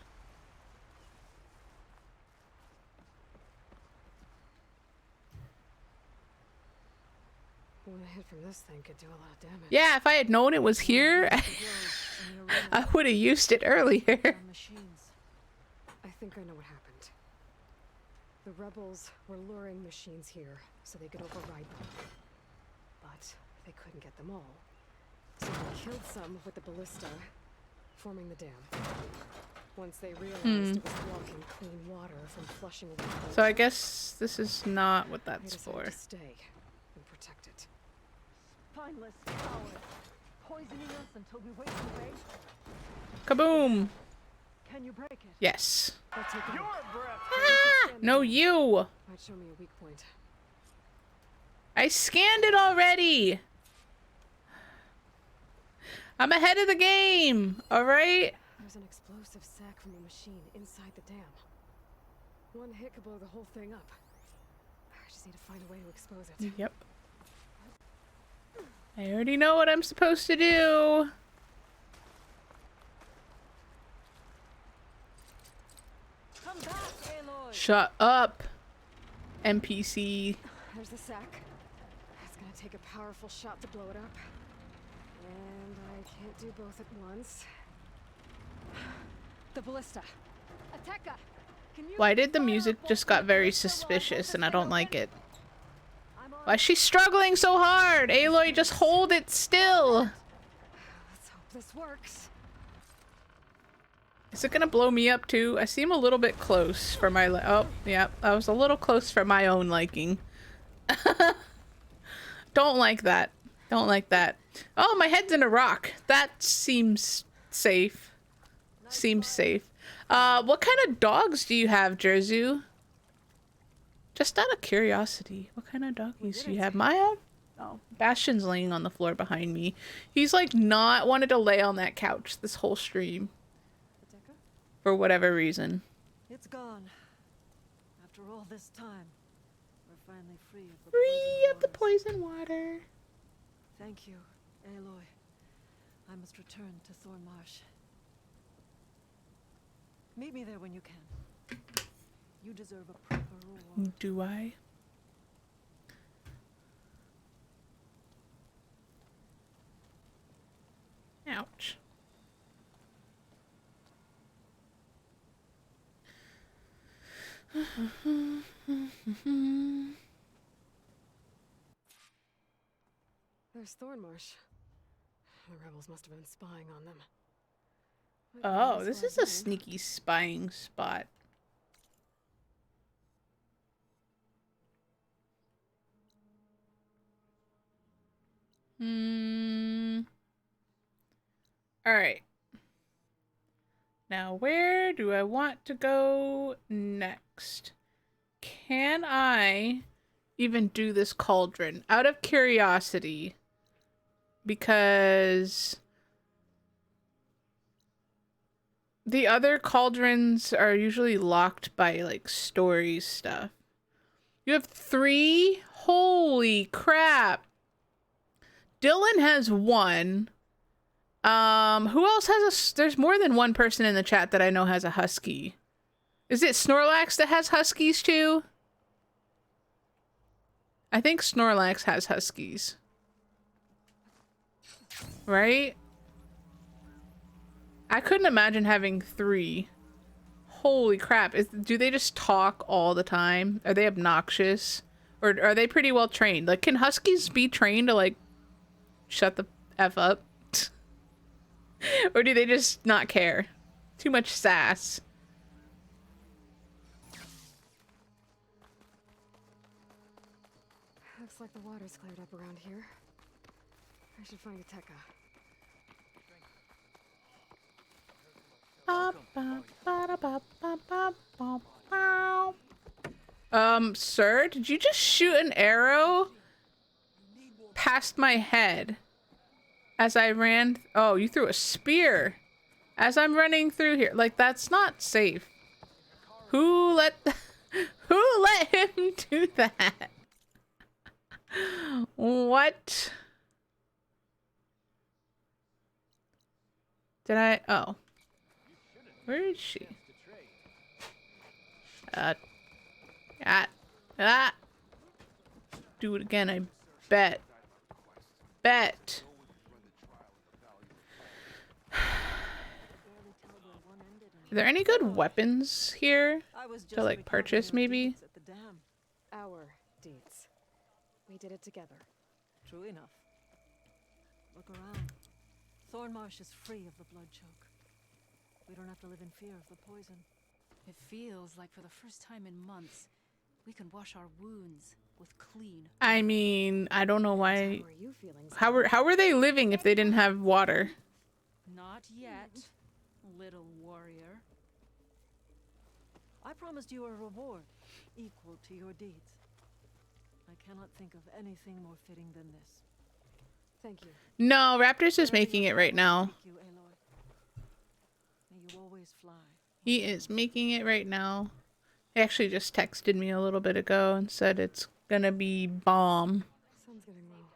Speaker 7: One hit from this thing could do a lot of damage.
Speaker 1: Yeah, if I had known it was here, I would have used it earlier.
Speaker 2: Machines.
Speaker 7: I think I know what happened. The rebels were luring machines here so they could override them. But they couldn't get them all. So they killed some with the ballista forming the dam. Once they realized it was blocking clean water from flushing away.
Speaker 1: So I guess this is not what
Speaker 7: They
Speaker 1: that's
Speaker 7: decided
Speaker 1: for.
Speaker 7: to stay and protect it.
Speaker 6: Spineless cowards, poisoning us until we wait to wait.
Speaker 1: Kaboom!
Speaker 6: Can you break it?
Speaker 1: Yes.
Speaker 7: I'll take a look.
Speaker 1: Ah! No, you!
Speaker 7: Might show me a weak point.
Speaker 1: I scanned it already! I'm ahead of the game! Alright?
Speaker 7: There's an explosive sack from a machine inside the dam. One hit could blow the whole thing up. I just need to find a way to expose it.
Speaker 1: Yep. I already know what I'm supposed to do.
Speaker 6: Come back, Aloy!
Speaker 1: Shut up, NPC.
Speaker 7: There's the sack. It's gonna take a powerful shot to blow it up. And I can't do both at once. The ballista. Ateka! Can you
Speaker 1: Why did the music just got very suspicious and I don't like it? Why is she struggling so hard? Aloy, just hold it still.
Speaker 7: Let's hope this works.
Speaker 1: Is it gonna blow me up too? I seem a little bit close for my oh, yeah, I was a little close for my own liking. Don't like that. Don't like that. Oh, my head's in a rock. That seems safe. Seems safe. What kind of dogs do you have, Jerzu? Just out of curiosity, what kind of doggies do you have? Maya? Oh, Bastion's laying on the floor behind me. He's like not wanted to lay on that couch this whole stream.
Speaker 6: Ateka?
Speaker 1: For whatever reason.
Speaker 6: It's gone. After all this time, we're finally free of the
Speaker 1: Free of the
Speaker 6: waters.
Speaker 1: poison water.
Speaker 6: Thank you, Aloy. I must return to Thornmarsh. Meet me there when you can. You deserve a proper reward.
Speaker 1: Do I? Ouch.
Speaker 7: There's Thornmarsh. The rebels must have been spying on them. Might be
Speaker 1: Oh,
Speaker 7: nice
Speaker 1: this
Speaker 7: while
Speaker 1: is a
Speaker 7: I can.
Speaker 1: sneaky spying spot. All right. Now, where do I want to go next? Can I even do this cauldron? Out of curiosity. Because the other cauldrons are usually locked by, like, story stuff. You have 3? Holy crap. Dylan has 1. Who else has there's more than one person in the chat that I know has a husky. Is it Snorlax that has huskies too? I think Snorlax has huskies. Right? I couldn't imagine having 3. Holy crap. Do they just talk all the time? Are they obnoxious? Or are they pretty well trained? Like, can huskies be trained to, like, shut the F up? Or do they just not care? Too much sass.
Speaker 7: Looks like the water's cleared up around here. I should find Ateka.
Speaker 1: Sir, did you just shoot an arrow past my head as I ran? Oh, you threw a spear as I'm running through here. Like, that's not safe. Who let him do that? What? Did I? Oh. Where is she? Do it again, I bet. Bet. Are there any good weapons here
Speaker 6: I was just
Speaker 1: to, like,
Speaker 6: recounting
Speaker 1: purchase,
Speaker 6: your
Speaker 1: maybe?
Speaker 6: deeds at the dam.
Speaker 7: Our deeds. We did it together.
Speaker 6: True enough. Look around. Thornmarsh is free of the blood choke. We don't have to live in fear of the poison.
Speaker 2: It feels like for the first time in months, we can wash our wounds with clean.
Speaker 1: I mean, I don't know why.
Speaker 7: How are you feeling?
Speaker 1: How were they living if they didn't have water?
Speaker 2: Not yet, little warrior.
Speaker 6: I promised you a reward equal to your deeds. I cannot think of anything more fitting than this.
Speaker 7: Thank you.
Speaker 1: No, Raptor's just making it right now.
Speaker 6: Seek you, Aloy. May you always fly.
Speaker 1: He is making it right now. He actually just texted me a little bit ago and said it's gonna be bomb.
Speaker 7: Sun's getting low.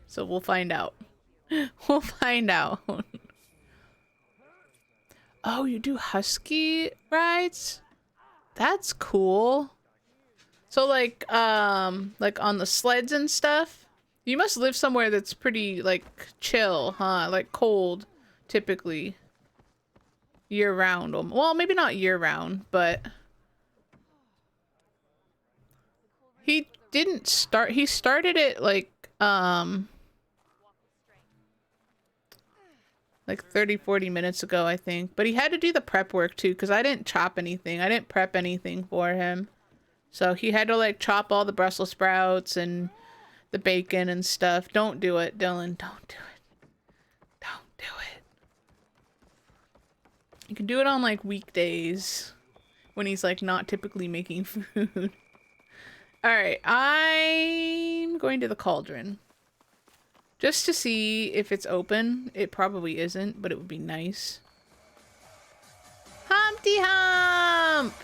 Speaker 1: So we'll find out. We'll find out. Oh, you do husky rides? That's cool. So like on the sleds and stuff, you must live somewhere that's pretty like chill, huh? Like cold, typically. Year round. Well, maybe not year round, but he didn't start. He started it like 30-40 minutes ago, I think. But he had to do the prep work too, because I didn't chop anything. I didn't prep anything for him. So he had to like chop all the Brussels sprouts and the bacon and stuff. Don't do it, Dylan. Don't do it. Don't do it. You can do it on like weekdays when he's like not typically making food. Alright, I'm going to the cauldron. Just to see if it's open. It probably isn't, but it would be nice. Humpty Hump!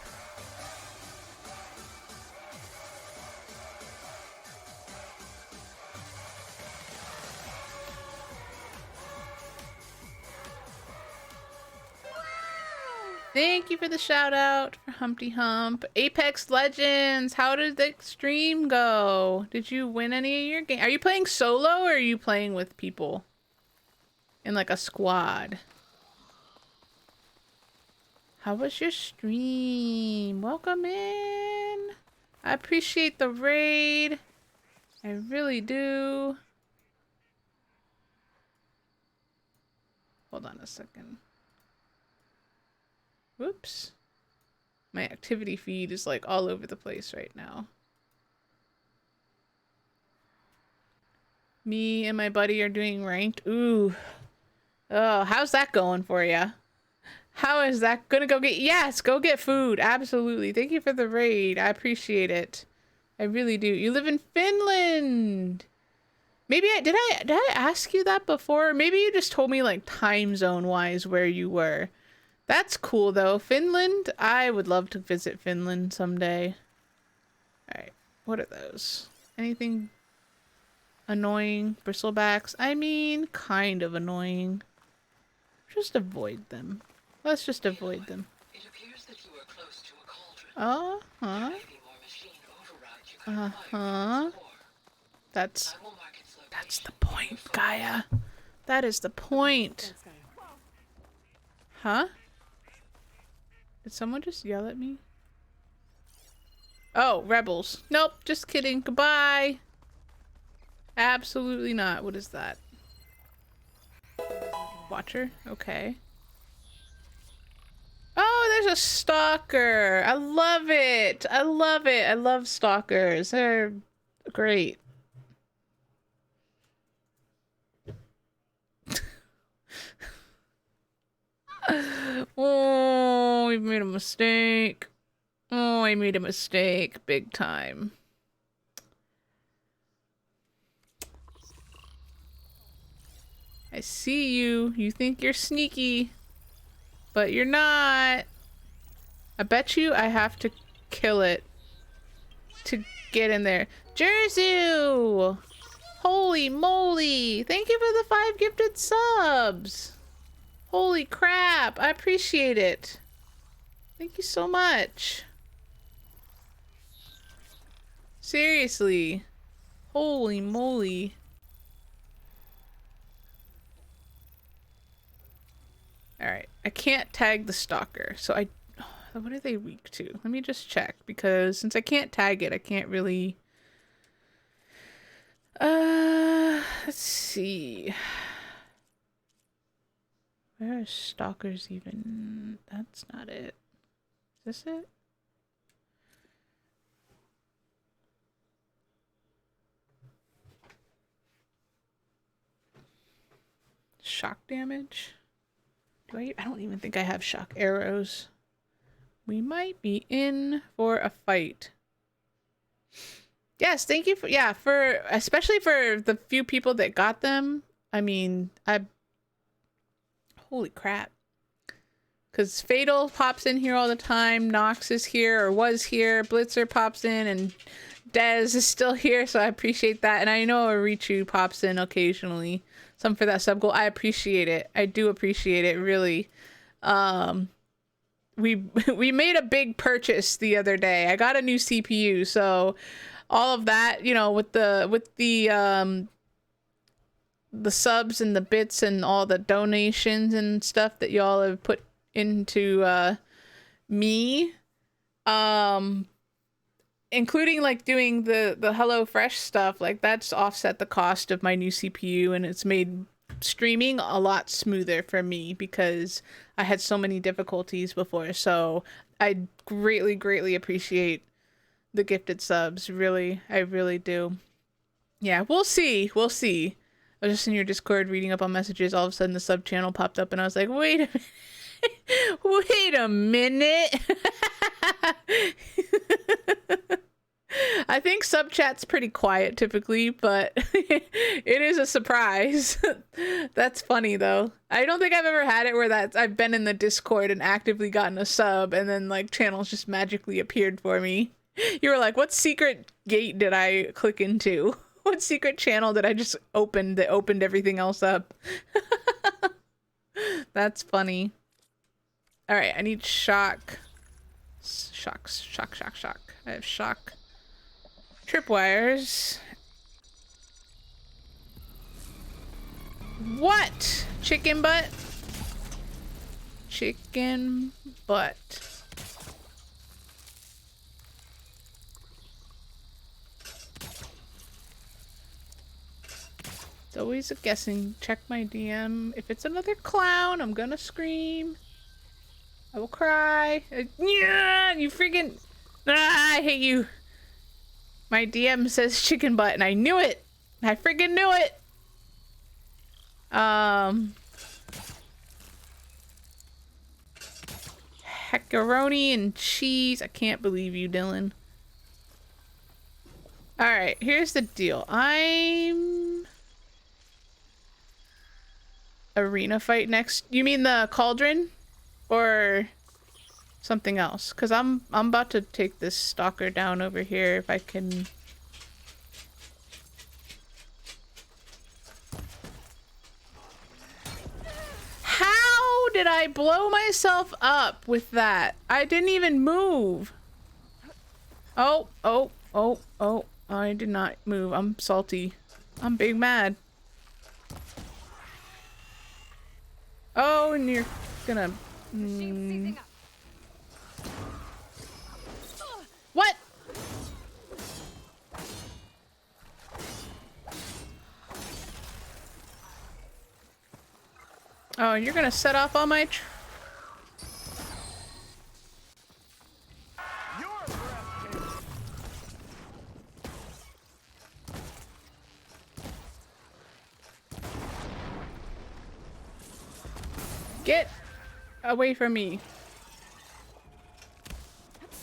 Speaker 1: Thank you for the shout out for Humpty Hump. Apex Legends, how did the stream go? Did you win any of your games? Are you playing solo or are you playing with people? In like a squad? How was your stream? Welcome in. I appreciate the raid. I really do. Hold on a second. Whoops. My activity feed is like all over the place right now. Me and my buddy are doing ranked. Ooh. Oh, how's that going for you? How is that gonna go get? Yes, go get food. Absolutely. Thank you for the raid. I appreciate it. I really do. You live in Finland. Maybe did I ask you that before? Maybe you just told me like time zone wise where you were. That's cool though. Finland? I would love to visit Finland someday. Alright. What are those? Anything annoying? Bristlebacks? I mean, kind of annoying. Just avoid them. Let's just avoid them.
Speaker 8: It appears that you are close to a cauldron.
Speaker 1: Uh-huh.
Speaker 8: Any more machine override you can acquire from this floor.
Speaker 1: That's
Speaker 8: I will mark its location.
Speaker 1: That's the point, Gaia. That is the point.
Speaker 7: Thanks, Gaia.
Speaker 1: Huh? Did someone just yell at me? Oh, rebels. Nope, just kidding. Goodbye. Absolutely not. What is that? Watcher? Okay. Oh, there's a stalker. I love it. I love it. I love stalkers. They're great. Oh, we made a mistake. Oh, I made a mistake. Big time. I see you. You think you're sneaky, but you're not. I bet you I have to kill it to get in there. Jerzu! Holy moly! Thank you for the 5 gifted subs! Holy crap! I appreciate it. Thank you so much. Seriously. Holy moly. Alright, I can't tag the stalker, so what are they weak to? Let me just check, because since I can't tag it, I can't really... Let's see... Where are stalkers even? That's not it. Is this it? Shock damage? Do I don't even think I have shock arrows. We might be in for a fight. Yes, thank you for, yeah, for, especially for the few people that got them. I mean, holy crap. Because Fatal pops in here all the time. Nox is here, or was here. Blitzer pops in, and Dez is still here, so I appreciate that. And I know Arichu pops in occasionally. Some for that sub goal. I appreciate it. I do appreciate it, really. We made a big purchase the other day. I got a new CPU, so all of that, you know, with the subs and the bits and all the donations and stuff that y'all have put into me, including like doing the HelloFresh stuff, like that's offset the cost of my new CPU, and it's made streaming a lot smoother for me because I had so many difficulties before. So I greatly appreciate the gifted subs. Really, I really do. Yeah, we'll see. I was just in your Discord reading up on messages. All of a sudden the sub channel popped up and I was like, wait a minute. Wait a minute. I think sub chat's pretty quiet typically, but it is a surprise. That's funny though. I don't think I've ever had it where I've been in the Discord and actively gotten a sub and then like channels just magically appeared for me. You were like, what secret gate did I click into? What secret channel did I just open that opened everything else up? That's funny. All right, I need shock. Shock. I have shock. Tripwires. What? Chicken butt? Chicken butt. It's always a guessing. Check my DM. If it's another clown, I'm gonna scream. I will cry. Yeah, you freaking... Ah, I hate you. My DM says chicken butt, and I knew it. I freaking knew it. Pepperoni and cheese. I can't believe you, Dylan. Alright, here's the deal. I'm... Arena fight next. You mean the cauldron? Or something else? Because I'm about to take this stalker down over here if I can... How did I blow myself up with that? I didn't even move. Oh. I did not move. I'm salty. I'm big mad. Oh, and you're gonna... What? Oh, and you're gonna set off all my... Get away from me.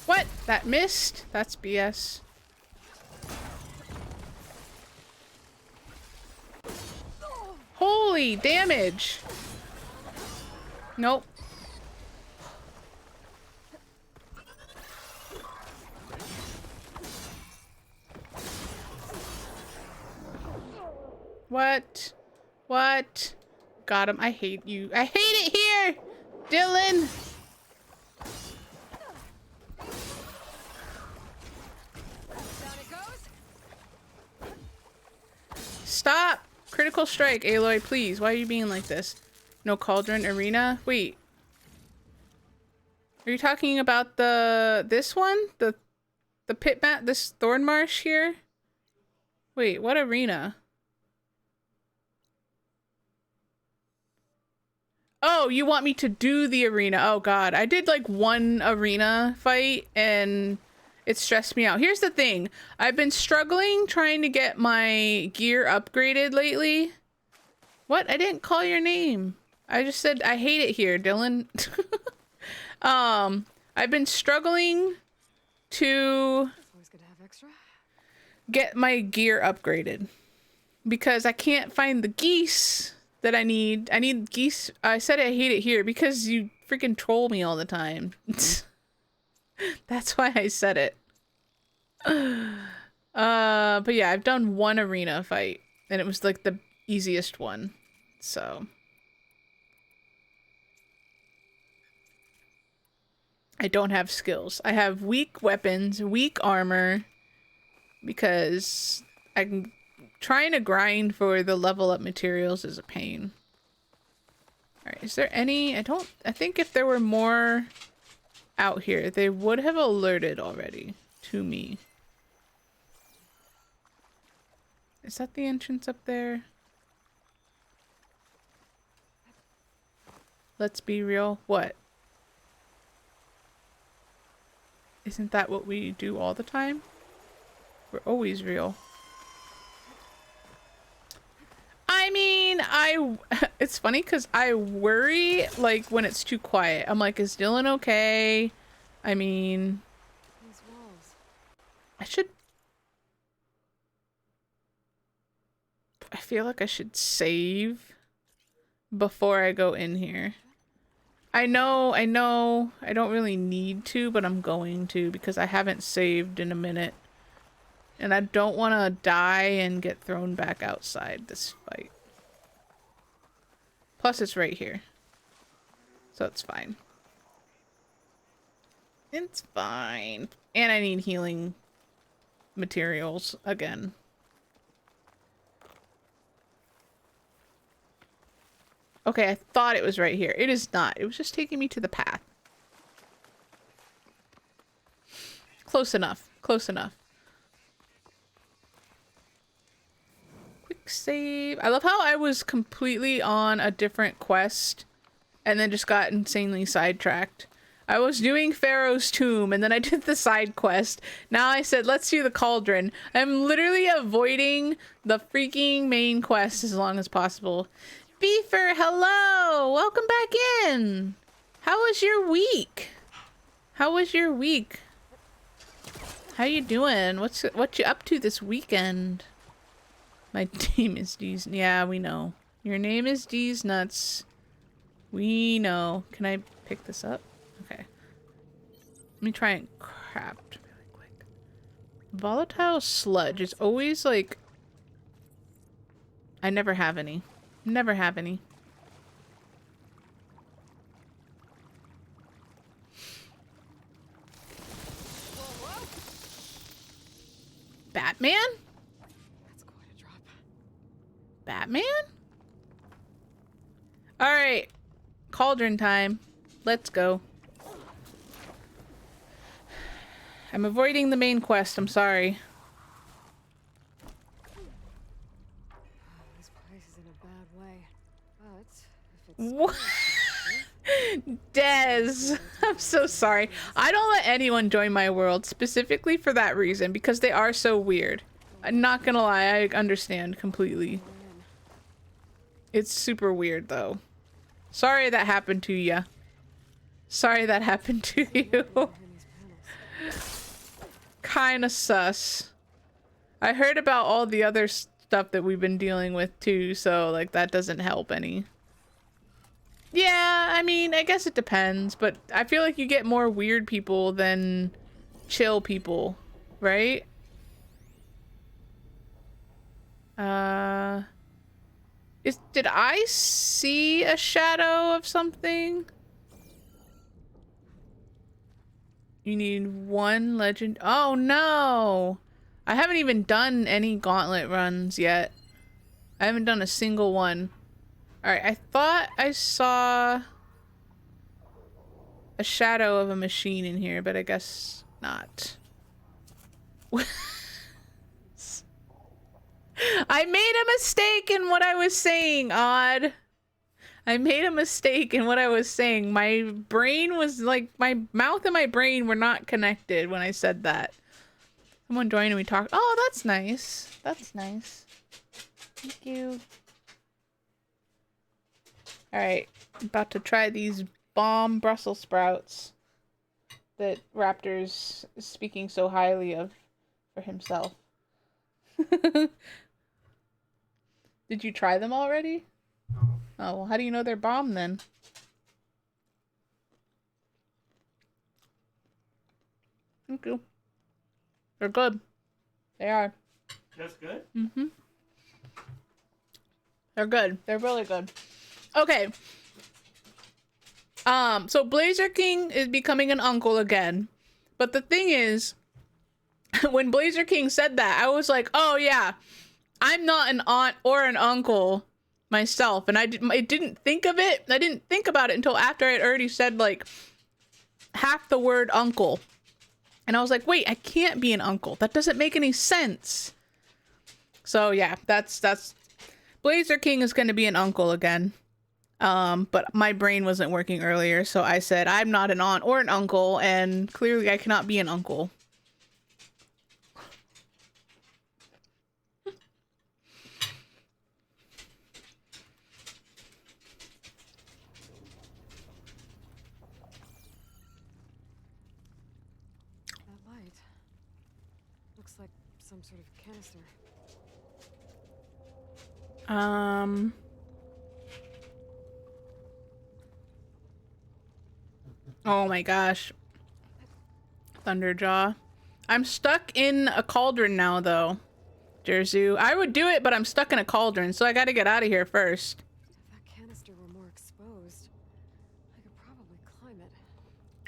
Speaker 1: What? That missed? That's BS. Holy damage. Nope. What? What? Got him. I hate you. I hate it here! Dylan! Stop! Critical strike, Aloy, please. Why are you being like this? No cauldron arena? Wait. Are you talking about this one? The pit mat, this thorn marsh here? Wait, what arena? Oh, you want me to do the arena? Oh god, I did like one arena fight and it stressed me out. Here's the thing. I've been struggling trying to get my gear upgraded lately. What? I didn't call your name. I just said I hate it here, Dylan. I've been struggling to
Speaker 7: Always good to have extra.
Speaker 1: get my gear upgraded because I can't find the geese that I need. I need geese. I said I hate it here because you freaking troll me all the time. That's why I said it. But yeah, I've done one arena fight and it was like the easiest one. So I don't have skills. I have weak weapons, weak armor, because I'm trying to grind for the level up materials is a pain. Alright, is there any? I think if there were more out here, they would have alerted already to me. Is that the entrance up there? Let's be real. What? Isn't that what we do all the time? We're always real. I mean, it's funny because I worry like when it's too quiet. I'm like, is Dylan okay? I mean,
Speaker 7: These walls.
Speaker 1: I feel like I should save before I go in here. I know, I don't really need to, but I'm going to because I haven't saved in a minute. And I don't want to die and get thrown back outside this fight. Plus it's right here. So it's fine. It's fine. And I need healing materials again. Okay, I thought it was right here. It is not. It was just taking me to the path. Close enough. Close enough. Quick save. I love how I was completely on a different quest and then just got insanely sidetracked. I was doing Pharaoh's Tomb and then I did the side quest. Now I said, let's do the cauldron. I'm literally avoiding the freaking main quest as long as possible. Beefer, hello! Welcome back in! How was your week? How was your week? How you doing? What you up to this weekend? My name is D's. Yeah, we know. Your name is D's Nuts. We know. Can I pick this up? Okay. Let me try and craft really quick. Volatile sludge is always like... I never have any. Never have any. Batman?
Speaker 7: That's quite a drop.
Speaker 1: Batman? Alright. Cauldron time. Let's go. I'm avoiding the main quest. I'm sorry.
Speaker 7: This place is in a bad way. But if it's
Speaker 1: What? Dez, I'm so sorry. I don't let anyone join my world specifically for that reason because they are so weird. I'm not gonna lie, I understand completely. It's super weird though. Sorry that happened to ya. Sorry that happened to you. Kinda sus. I heard about all the other stuff that we've been dealing with too, so like that doesn't help any. Yeah, I mean, I guess it depends, but I feel like you get more weird people than chill people, right? Did I see a shadow of something? You need one legend. Oh no! I haven't even done any gauntlet runs yet. I haven't done a single one. Alright, I thought I saw a shadow of a machine in here, but I guess not. I made a mistake in what I was saying, Odd. I made a mistake in what I was saying. My brain was like, my mouth and my brain were not connected when I said that. Someone joined and we talked. Oh, that's nice. That's nice. Thank you. Alright, about to try these bomb Brussels sprouts that Raptor's speaking so highly of for himself. Did you try them already?
Speaker 4: No.
Speaker 1: Oh, well, how do you know they're bomb then? Thank you. They're good. They are.
Speaker 3: That's good.
Speaker 1: Mm-hmm. They're good. They're really good. Okay. So Blazer King is becoming an uncle again. But the thing is, when Blazer King said that, I was like, oh yeah, I'm not an aunt or an uncle myself. And I didn't think of it. I didn't think about it until after I had already said like half the word uncle. And I was like, wait, I can't be an uncle. That doesn't make any sense. So yeah, that's Blazer King is going to be an uncle again. But my brain wasn't working earlier, so I said I'm not an aunt or an uncle, and clearly I cannot be an uncle.
Speaker 7: That light looks like some sort of canister.
Speaker 1: Oh my gosh. Thunderjaw. I'm stuck in a cauldron now, though. Jerzu. I would do it, but I'm stuck in a cauldron, so I gotta get out of here first.
Speaker 7: If that canister were more exposed, I could probably climb it.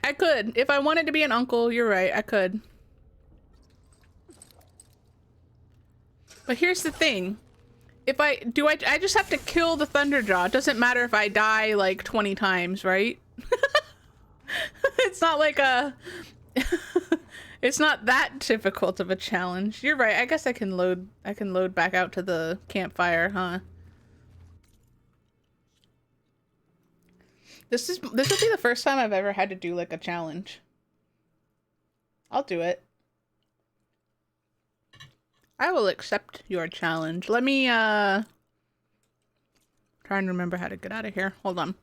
Speaker 1: I could. If I wanted to be an uncle, you're right, I could. But here's the thing. If I just have to kill the Thunderjaw. It doesn't matter if I die like 20 times, right? It's not like a it's not that difficult of a challenge. You're right. I guess I can load back out to the campfire, huh? This will be the first time I've ever had to do like a challenge. I'll do it. I will accept your challenge. Let me try and remember how to get out of here. Hold on.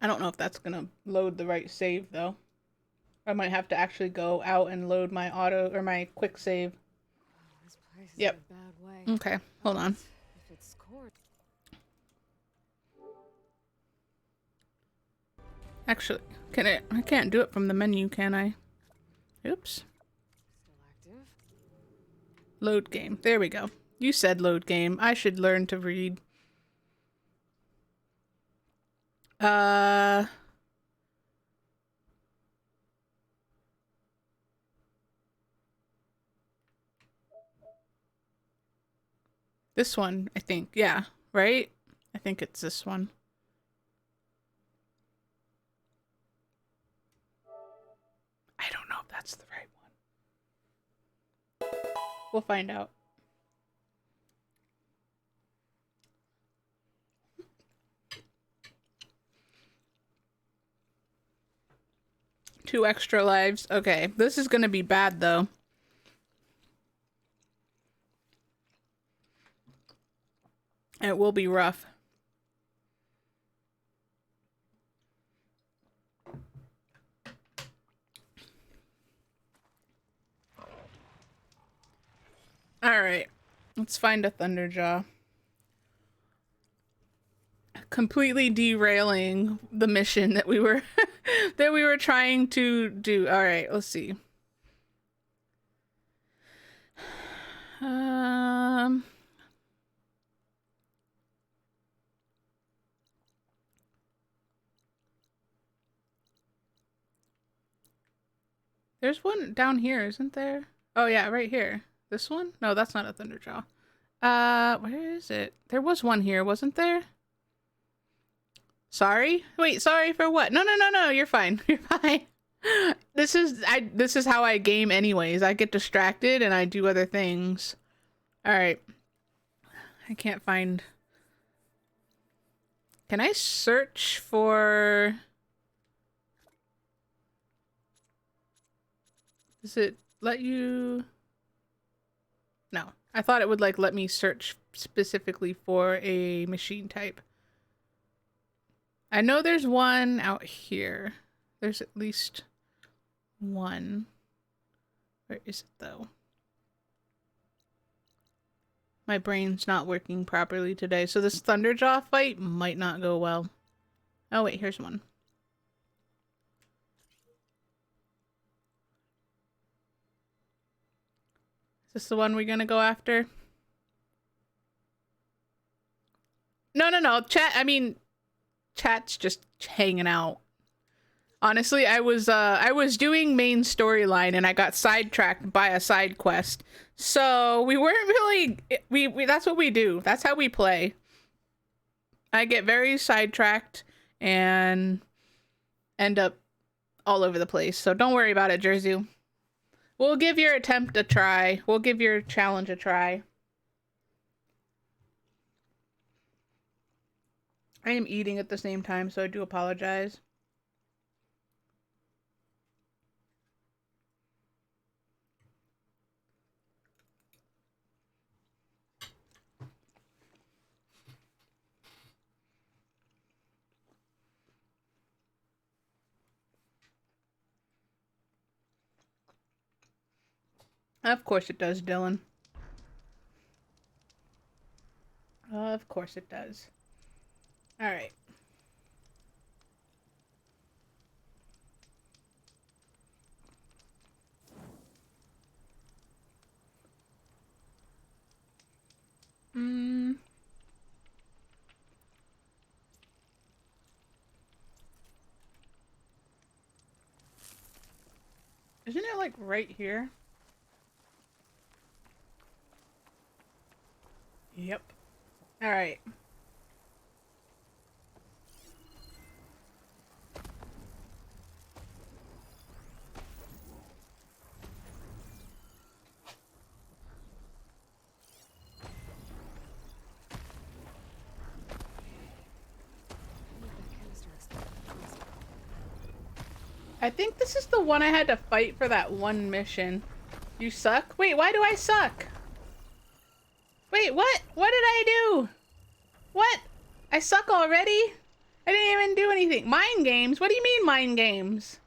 Speaker 1: I don't know if that's gonna load the right save though. I might have to actually go out and load my auto or my quick save.
Speaker 7: Oh, this place is
Speaker 1: Yep.
Speaker 7: in a bad way.
Speaker 1: Okay, hold on.
Speaker 7: If it's cord.
Speaker 1: Actually, I can't do it from the menu, can I? Oops.
Speaker 7: Still active.
Speaker 1: Load game. There we go. You said load game. I should learn to read. This one, I think. Yeah, right? I think it's this one. I don't know if that's the right one. We'll find out. Two extra lives. Okay, this is gonna be bad though. It will be rough. All right, let's find a Thunderjaw. Completely derailing the mission that we were that we were trying to do. All right, let's see. There's one down here, isn't there? Oh yeah, right here. This one? No, that's not a Thunderjaw. Where is it? There was one here, wasn't there? Sorry? Wait, sorry for what? No, you're fine. You're fine. This is how I game anyways. I get distracted and I do other things. All right. I can't find. Can I search for? Does it let you? No. I thought it would like let me search specifically for a machine type. I know there's one out here. There's at least one. Where is it though? My brain's not working properly today, so this Thunderjaw fight might not go well. Oh wait, here's one. Is this the one we're gonna go after? No. Chat's just hanging out. Honestly, I was doing main storyline and I got sidetracked by a side quest. So we weren't really we that's what we do. That's how we play. I get very sidetracked and end up all over the place. So don't worry about it, Jerzu. We'll give your attempt a try. We'll give your challenge a try. I am eating at the same time, so I do apologize. Of course it does, Dylan. Of course it does. All right. Isn't it like right here? Yep. All right. I think this is the one I had to fight for that one mission. You suck? Wait, why do I suck? Wait, what? What did I do? What? I suck already? I didn't even do anything. Mind games? What do you mean mind games?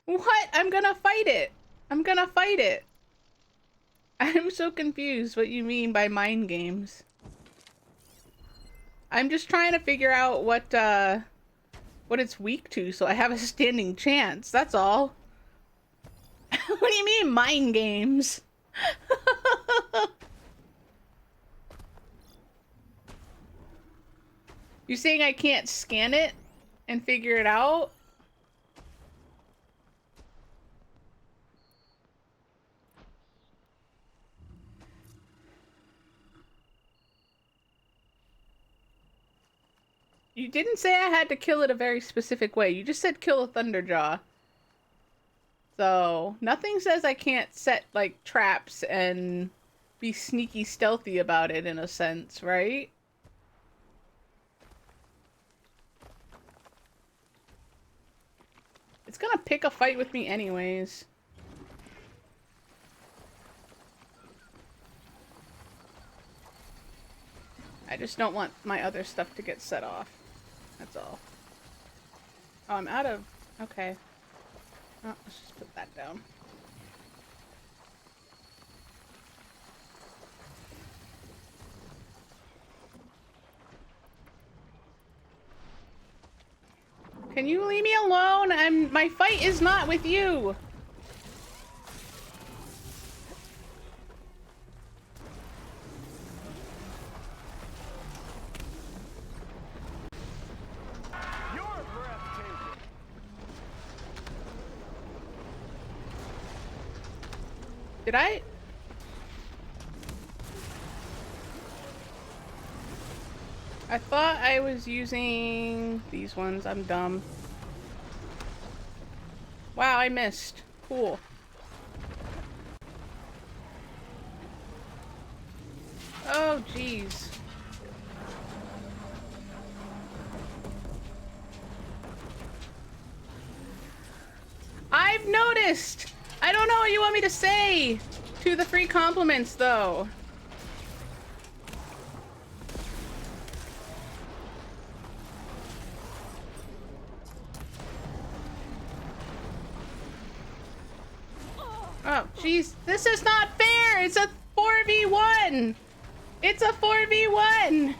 Speaker 1: What? I'm gonna fight it. I'm gonna fight it. I'm so confused what you mean by mind games. I'm just trying to figure out what it's weak to so I have a standing chance. That's all. What do you mean mind games? You saying I can't scan it and figure it out? You didn't say I had to kill it a very specific way. You just said kill a Thunderjaw. So, nothing says I can't set, like, traps and be sneaky stealthy about it in a sense, right? It's gonna pick a fight with me anyways. I just don't want my other stuff to get set off. That's all. Oh, I'm out of... Okay. Oh, let's just put that down. Can you leave me alone? My fight is not with you. Did I? I thought I was using these ones. I'm dumb. Wow, I missed. Cool. Oh, jeez. I've noticed! I don't know what you want me to say to the free compliments, though. Oh, jeez. This is not fair! It's a 4v1! It's a 4v1!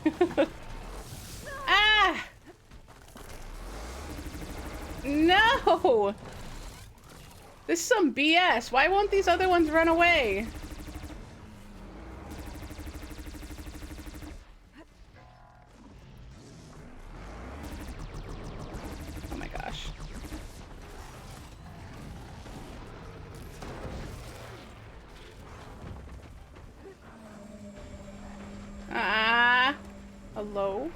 Speaker 1: Ah! No! This is some BS. Why won't these other ones run away? Oh my gosh. Ah! Hello?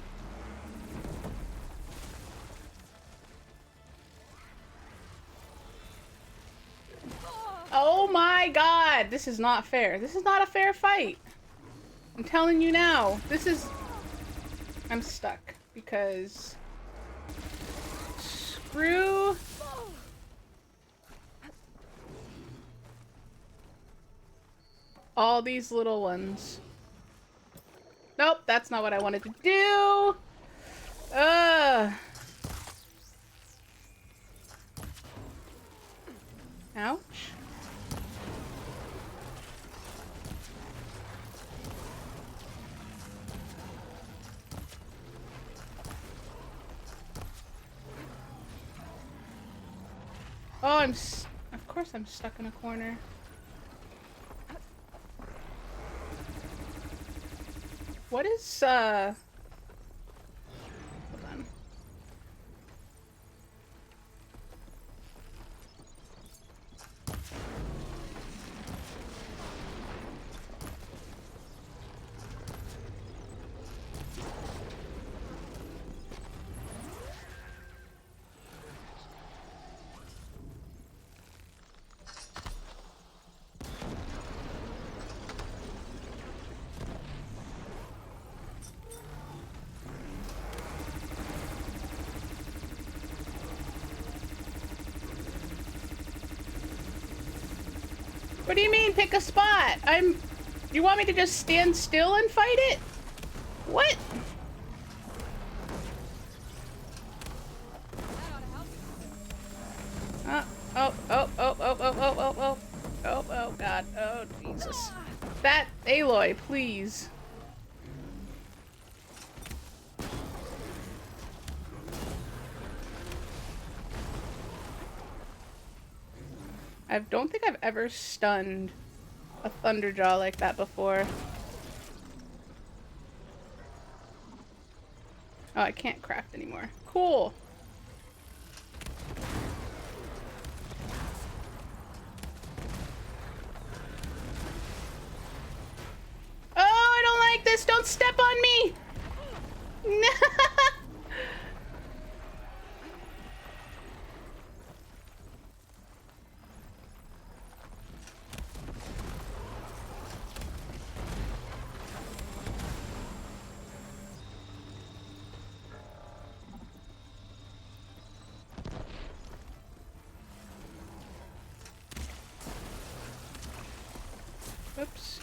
Speaker 1: Oh my god! This is not fair. This is not a fair fight. I'm telling you now. This is... I'm stuck because... Screw... all these little ones. Nope, that's not what I wanted to do. Ouch. Oh, of course I'm stuck in a corner. What is, hold on. What do you mean, pick a spot? You want me to just stand still and fight it? What? Oh, God. Oh, Jesus. That, Aloy, please. I don't think I've ever stunned a Thunderjaw like that before. Oh, I can't craft anymore. Cool. Oh, I don't like this. Don't step on me. No. Oops.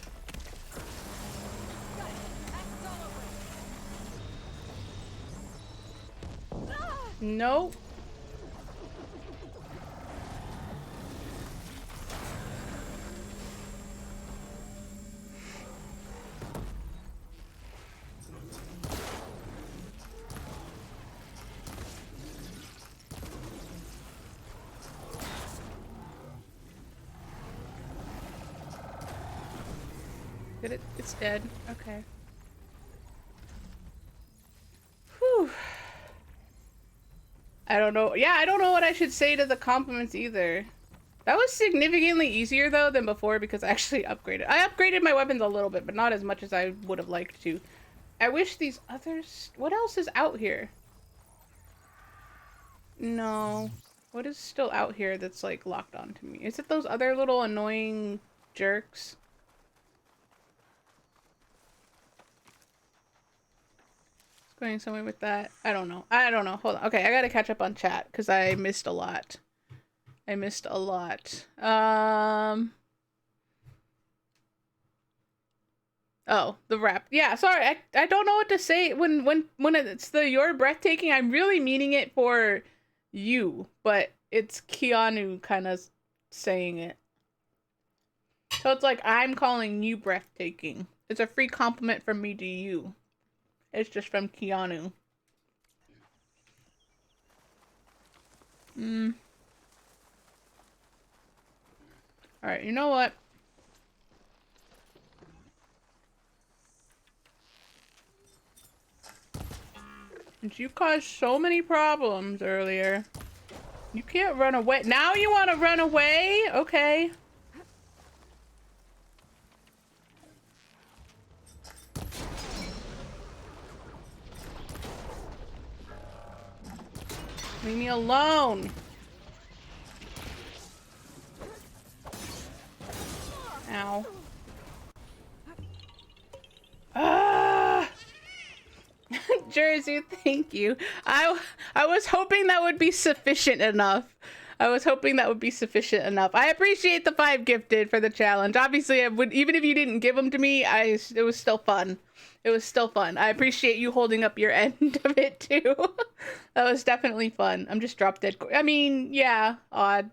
Speaker 1: No. Did it? It's dead. Okay. Whew. I don't know. Yeah, I don't know what I should say to the compliments either. That was significantly easier though than before because I actually upgraded. I upgraded my weapons a little bit, but not as much as I would have liked to. I wish these others... What else is out here? No. What is still out here that's like locked onto me? Is it those other little annoying jerks? It's going somewhere with that. I don't know. I don't know. Hold on. Okay, I gotta catch up on chat because I missed a lot. I missed a lot. Oh, the rap. Yeah, sorry. I don't know what to say when it's the you're breathtaking. I'm really meaning it for you, but it's Keanu kind of saying it. So it's like I'm calling you breathtaking. It's a free compliment from me to you. It's just from Keanu. Alright, you know what? Since you caused so many problems earlier, you can't run away. Now you want to run away? Okay. Leave me alone. Ow. Ah! Jersey, thank you. I was hoping that would be sufficient enough. I was hoping that would be sufficient enough. I appreciate the 5 gifted for the challenge. Obviously, I would, even if you didn't give them to me, it was still fun. It was still fun. I appreciate you holding up your end of it too. That was definitely fun. I'm just drop dead. I mean, yeah, odd.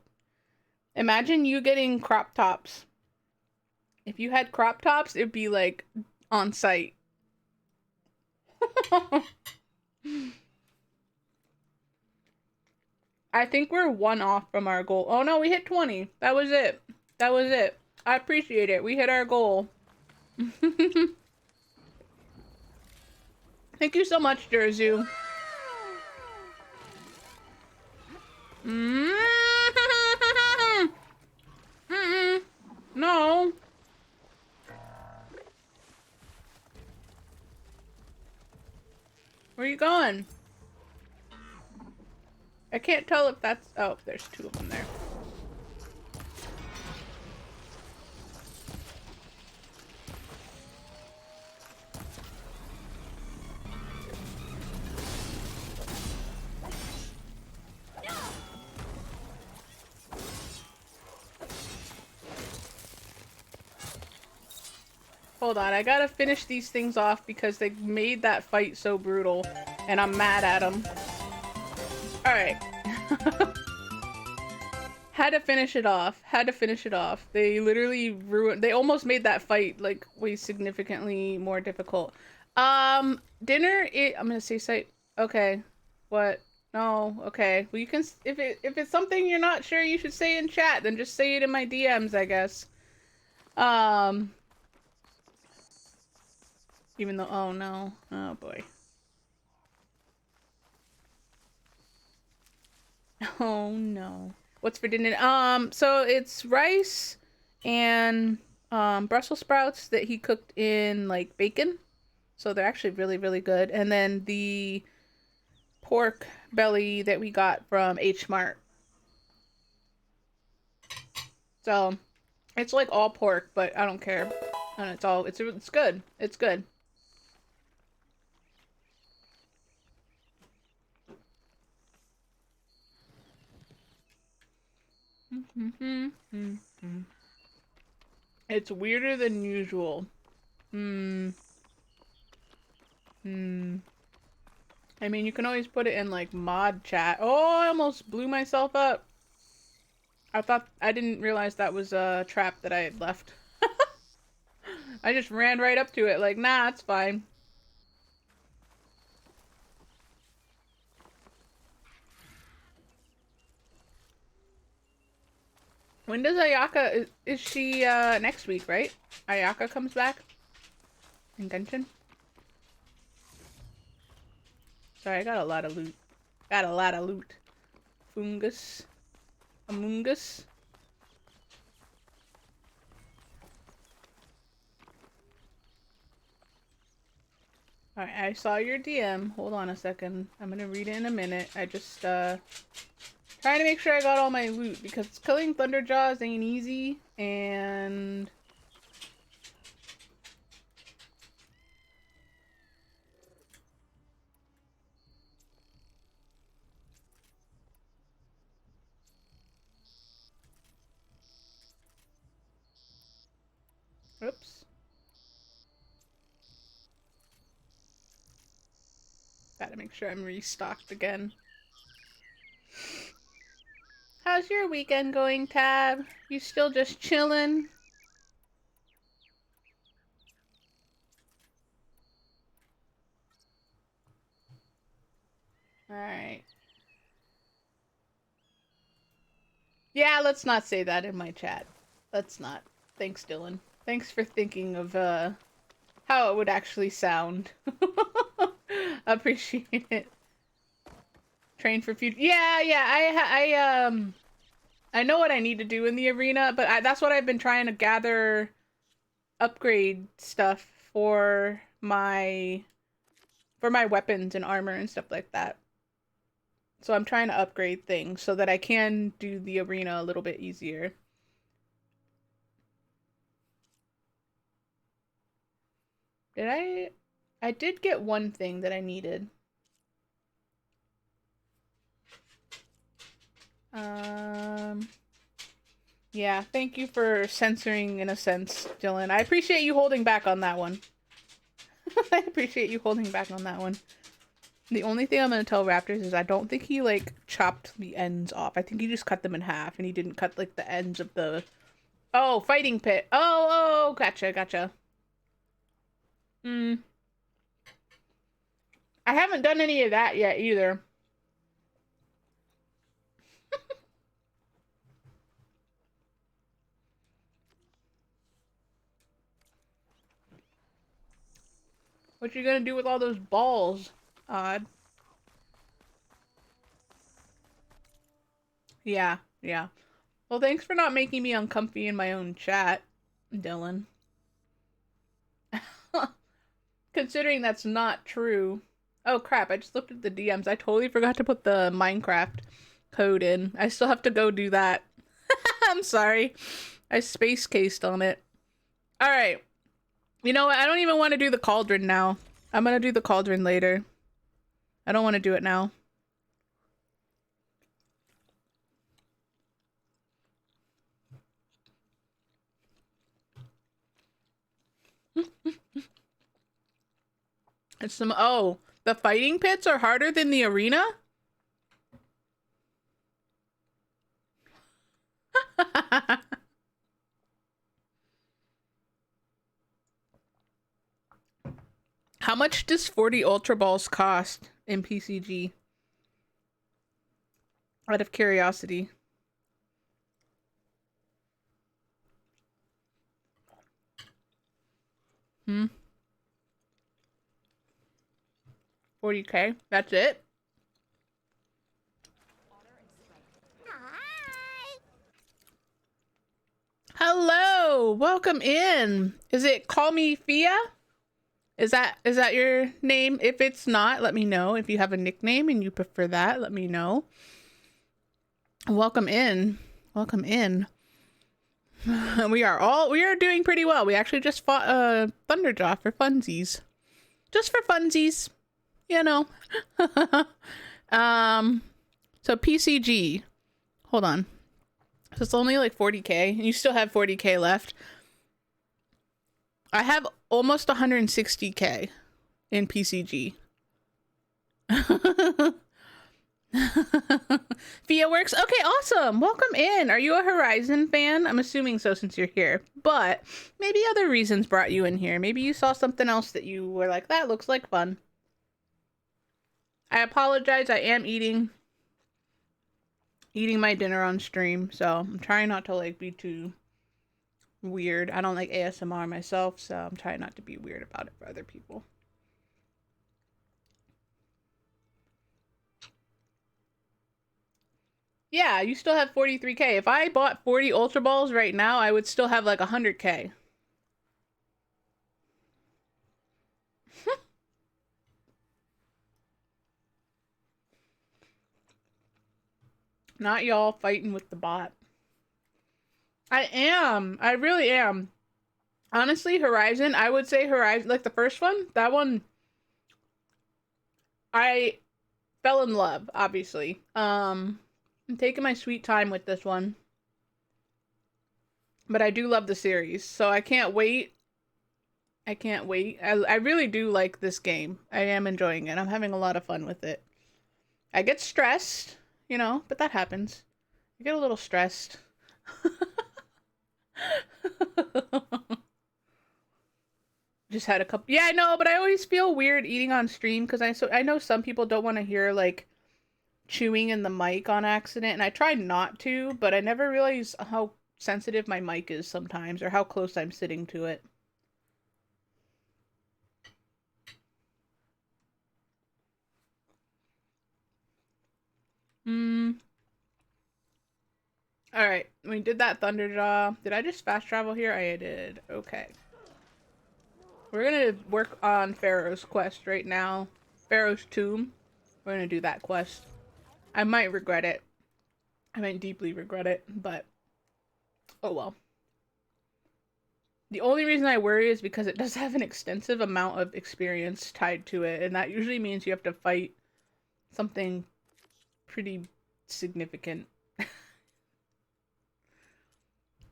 Speaker 1: Imagine you getting crop tops. If you had crop tops, it'd be like on site. I think we're 1 off from our goal. Oh no, we hit 20. That was it. That was it. I appreciate it. We hit our goal. Thank you so much, Jerzu. No. Where are you going? I can't tell if that's... Oh, there's 2 of them there. Hold on, I gotta finish these things off because they made that fight so brutal, and I'm mad at them. Alright. Had to finish it off. Had to finish it off. They literally ruined... They almost made that fight, like, way significantly more difficult. Dinner... I'm gonna say site... Okay. What? No. Okay. Well, you can... If it's something you're not sure you should say in chat, then just say it in my DMs, I guess. Even though... Oh, no. Oh, boy. Oh, no. What's for dinner? So it's rice and Brussels sprouts that he cooked in like bacon. So they're actually really, really good. And then the pork belly that we got from H Mart. So it's like all pork, but I don't care. And it's good. It's good. It's weirder than usual. I mean, you can always put it in like mod chat. Oh, I almost blew myself up. I didn't realize that was a trap that I had left. I just ran right up to it like, nah, it's fine. When does Ayaka... Is she, next week, right? Ayaka comes back? In Genshin? Sorry, I got a lot of loot. Got a lot of loot. Fungus. Amoongus. Alright, I saw your DM. Hold on a second. I'm gonna read it in a minute. I just, Trying to make sure I got all my loot because killing Thunderjaws ain't easy, and oops. Gotta make sure I'm restocked again. How's your weekend going, Tab? You still just chilling? Alright. Yeah, let's not say that in my chat. Let's not. Thanks, Dylan. Thanks for thinking of, how it would actually sound. Appreciate it. Train for future. Yeah, I know what I need to do in the arena, but that's what I've been trying to gather upgrade stuff for my weapons and armor and stuff like that. So I'm trying to upgrade things so that I can do the arena a little bit easier. I did get one thing that I needed. Yeah, thank you for censoring in a sense, Dylan. I appreciate you holding back on that one. I appreciate you holding back on that one. The only thing I'm gonna tell Raptors is I don't think he, like, chopped the ends off. I think he just cut them in half, and he didn't cut, like, the ends of the... Oh, fighting pit. Oh, gotcha. I haven't done any of that yet, either. What you gonna do with all those balls, Odd? Yeah. Well, thanks for not making me uncomfy in my own chat, Dylan. Considering that's not true. Oh crap, I just looked at the DMs. I totally forgot to put the Minecraft code in. I still have to go do that. I'm sorry. I space cased on it. Alright. You know what? I don't even want to do the cauldron now. I'm gonna do the cauldron later. I don't want to do it now. It's some... Oh, the fighting pits are harder than the arena? How much does 40 Ultra Balls cost in PCG? Out of curiosity. 40K? That's it? Hello! Welcome in! Is it Call Me Fia? Is that your name? If it's not, let me know. If you have a nickname and you prefer that, let me know. Welcome in. Welcome in. We are doing pretty well. We actually just fought a Thunderjaw for funsies. Just for funsies. You know. So PCG. Hold on. So it's only like 40K. And you still have 40K left. I have almost 160K in PCG. Fia works. Okay, awesome. Welcome in. Are you a Horizon fan? I'm assuming so since you're here. But maybe other reasons brought you in here. Maybe you saw something else that you were like, that looks like fun. I apologize. I am eating my dinner on stream, so I'm trying not to like be too weird. I don't like ASMR myself, so I'm trying not to be weird about it for other people. Yeah, you still have 43K. If I bought 40 Ultra Balls right now, I would still have like 100K. Not y'all fighting with the bot. I am. I really am. Honestly, Horizon, I would say Horizon, like the first one, that one, I fell in love, obviously. I'm taking my sweet time with this one. But I do love the series, so I can't wait. I can't wait. I really do like this game. I am enjoying it. I'm having a lot of fun with it. I get stressed, you know, but that happens. I get a little stressed. Just had a couple. Yeah, I know, but I always feel weird eating on stream because I know some people don't want to hear like chewing in the mic on accident, and I try not to, but I never realize how sensitive my mic is sometimes or how close I'm sitting to it. Alright, we did that Thunderjaw. Did I just fast travel here? I did. Okay. We're gonna work on Pharaoh's quest right now. Pharaoh's tomb. We're gonna do that quest. I might regret it. I might deeply regret it, but oh well. The only reason I worry is because it does have an extensive amount of experience tied to it, and that usually means you have to fight something pretty significant.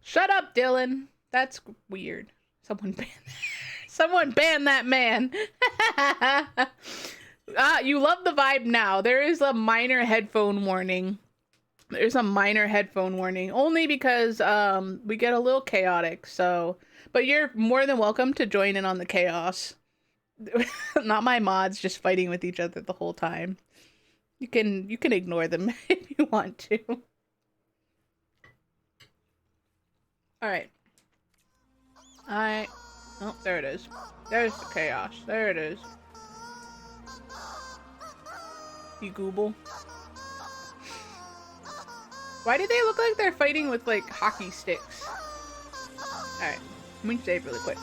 Speaker 1: Shut up, Dylan. That's weird. Someone ban that man. You love the vibe now. There is a minor headphone warning. There's a minor headphone warning. Only because we get a little chaotic, so... But you're more than welcome to join in on the chaos. Not my mods just fighting with each other the whole time. You can ignore them if you want to. Alright. Oh, there it is. There's the chaos. There it is. You gooble. Why do they look like they're fighting with, like, hockey sticks? Alright. Let me save really quick.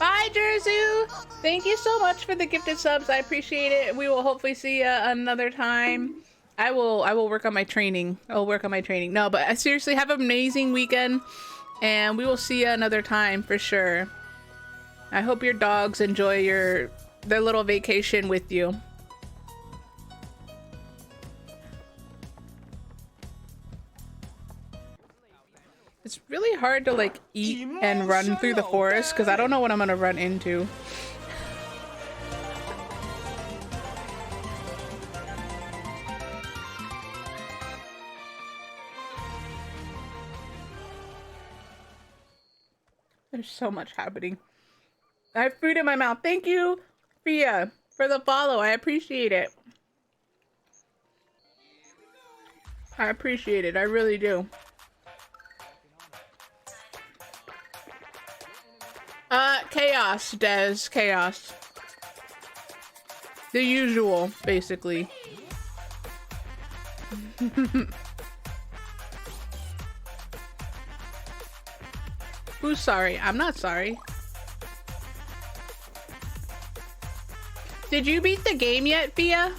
Speaker 1: Bye, Jerzu! Thank you so much for the gifted subs. I appreciate it. We will hopefully see you another time. I will work on my training. I'll work on my training. No, but seriously, have an amazing weekend. And we will see you another time for sure. I hope your dogs enjoy their little vacation with you. It's really hard to like eat and run through the forest because I don't know what I'm gonna run into. There's so much happening. I have food in my mouth. Thank you, Fia, for the follow. I appreciate it. I appreciate it. I really do. Chaos, Des. Chaos. The usual, basically. Who's sorry? I'm not sorry. Did you beat the game yet, Fia?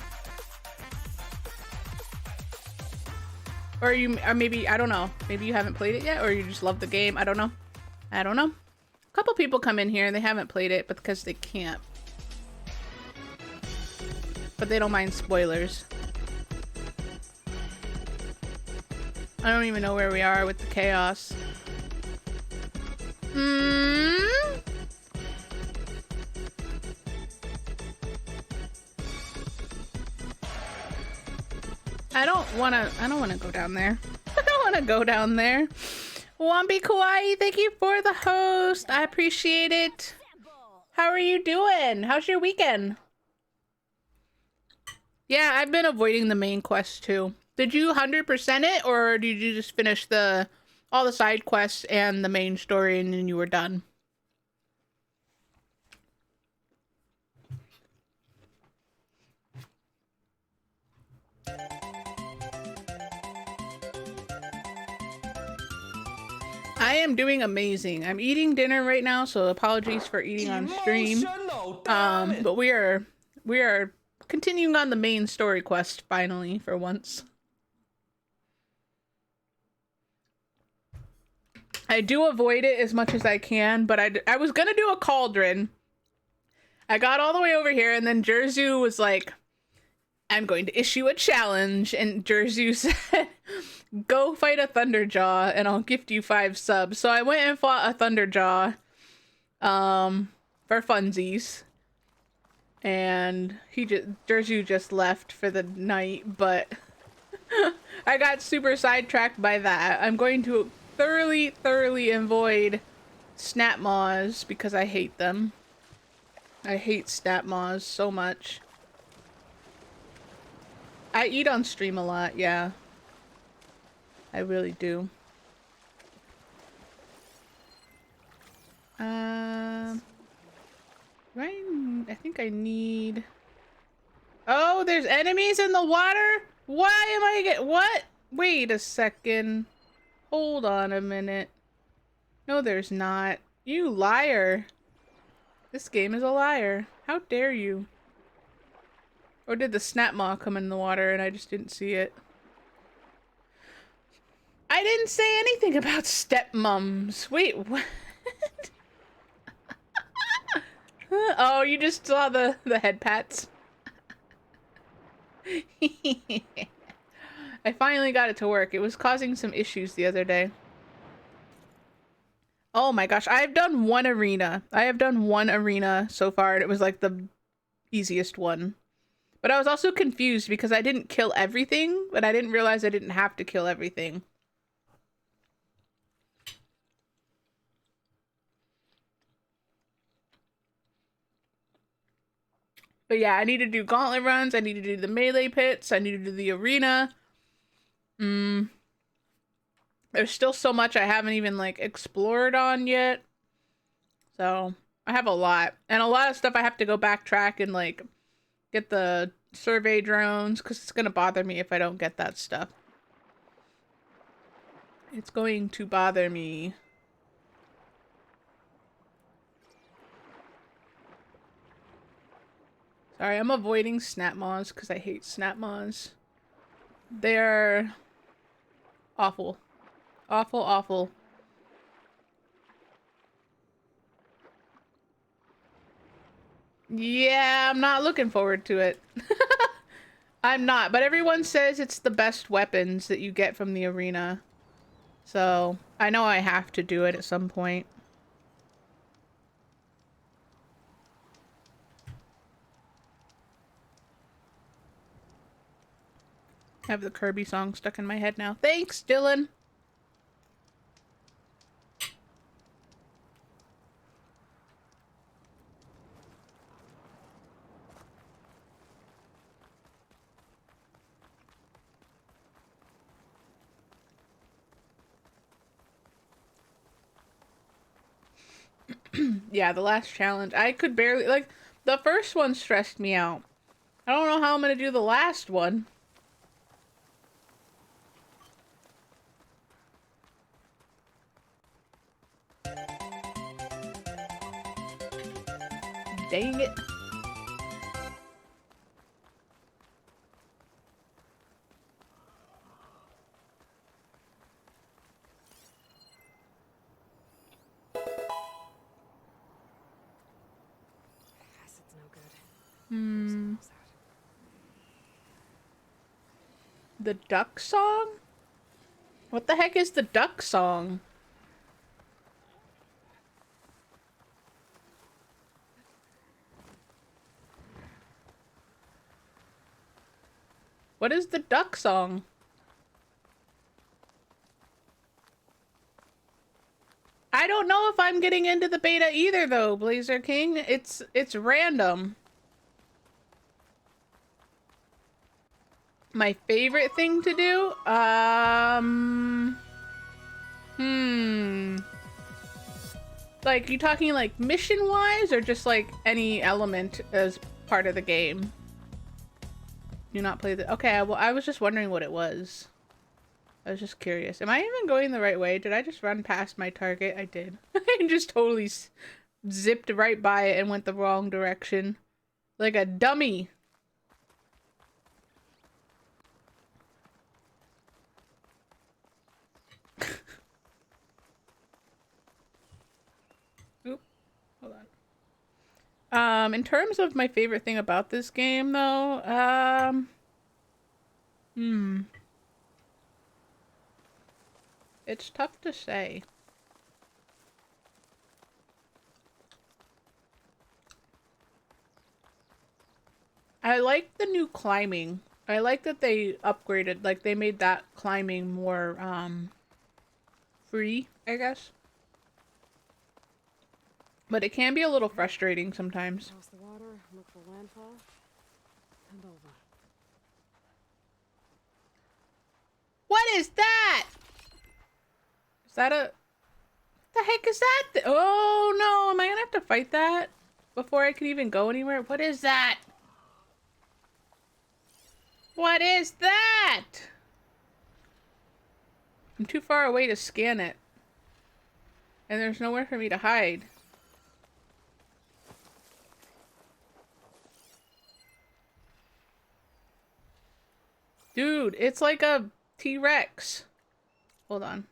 Speaker 1: Or maybe, I don't know. Maybe you haven't played it yet, or you just love the game. I don't know. I don't know. A couple people come in here and they haven't played it, but because they can't. But they don't mind spoilers. I don't even know where we are with the chaos. I don't wanna go down there. I don't wanna go down there. Wambi Kawaii, thank you for the host. I appreciate it. How are you doing? How's your weekend? Yeah, I've been avoiding the main quest too. Did you 100% it, or did you just finish all the side quests and the main story and then you were done? I am doing amazing. I'm eating dinner right now, so apologies for eating on stream. But we are continuing on the main story quest finally for once. I do avoid it as much as I can, but I was gonna do a cauldron. I got all the way over here, and then Jerzu was like, I'm going to issue a challenge, and Jerzu said, go fight a Thunderjaw, and I'll gift you 5 subs. So I went and fought a Thunderjaw, for funsies. And Jerzu just left for the night, but I got super sidetracked by that. I'm going to thoroughly avoid Snapmaws because I hate them. I hate Snapmaws so much. I eat on stream a lot, yeah. I really do. Right? I think I need... Oh, there's enemies in the water? Why am I what? Wait a second. Hold on a minute. No, there's not. You liar. This game is a liar. How dare you? Or did the Snapmaw come in the water and I just didn't see it? I didn't say anything about stepmoms. Wait, what? Oh, you just saw the head pats. I finally got it to work. It was causing some issues the other day. Oh my gosh, I've done one arena. I have done one arena so far, and it was like the easiest one. But I was also confused because I didn't kill everything, but I didn't realize I didn't have to kill everything. But yeah, I need to do gauntlet runs, I need to do the melee pits, I need to do the arena. There's still so much I haven't even like explored on yet. So I have a lot. And a lot of stuff I have to go backtrack and like get the survey drones because it's gonna bother me if I don't get that stuff. It's going to bother me. Sorry, I'm avoiding Snapmaws because I hate Snapmaws. They're awful. Awful, awful. Yeah, I'm not looking forward to it. I'm not, but everyone says it's the best weapons that you get from the arena. So, I know I have to do it at some point. I have the Kirby song stuck in my head now. Thanks, Dylan! Yeah, the last challenge. I could barely... Like, the first one stressed me out. I don't know how I'm gonna do the last one. Dang it.
Speaker 7: Acid's no good.
Speaker 1: The duck song? What the heck is the duck song? What is the duck song? I don't know if I'm getting into the beta either though, Blazer King. It's random. My favorite thing to do? Like, you talking like mission-wise or just like any element as part of the game? Do not play the... Okay, well, I was just wondering what it was. I was just curious. Am I even going the right way? Did I just run past my target? I did. I just totally zipped right by it and went the wrong direction. Like a dummy. In terms of my favorite thing about this game, though, it's tough to say. I like the new climbing. I like that they upgraded, like they made that climbing more, free, I guess. But it can be a little frustrating sometimes.
Speaker 7: Cross the water, look for landfall, and over.
Speaker 1: What is that? Is that a... What the heck is that? Oh no, am I gonna have to fight that before I can even go anywhere? What is that? What is that? I'm too far away to scan it. And there's nowhere for me to hide. Dude, it's like a T-Rex. Hold on.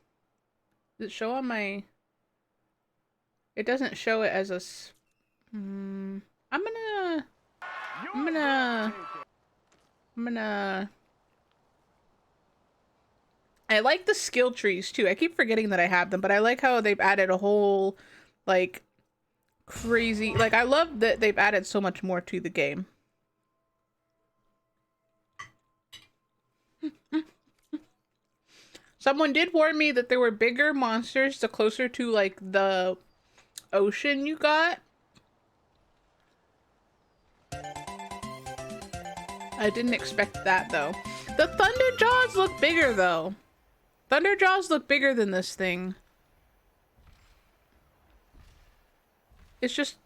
Speaker 1: Does it show on my... It doesn't show it as a... I'm gonna... I like the skill trees too. I keep forgetting that I have them, but I like how they've added a whole, like, crazy... Like, I love that they've added so much more to the game. Someone did warn me that there were bigger monsters the closer to, like, the ocean you got. I didn't expect that, though. The Thunder Jaws look bigger, though. Thunder Jaws look bigger than this thing. It's just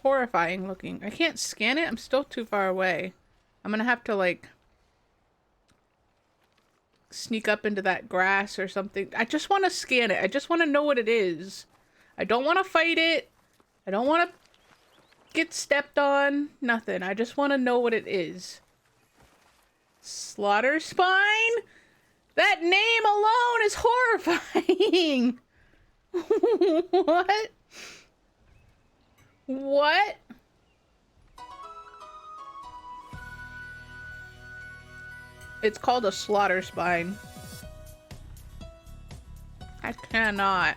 Speaker 1: horrifying looking. I can't scan it. I'm still too far away. I'm gonna have to, like, sneak up into that grass or something. I just want to scan it. I just want to know what it is. I don't want to fight it. I don't want to get stepped on. Nothing. I just want to know what it is. Slaughter Spine? That name alone is horrifying. What? What? It's called a slaughter spine. I cannot.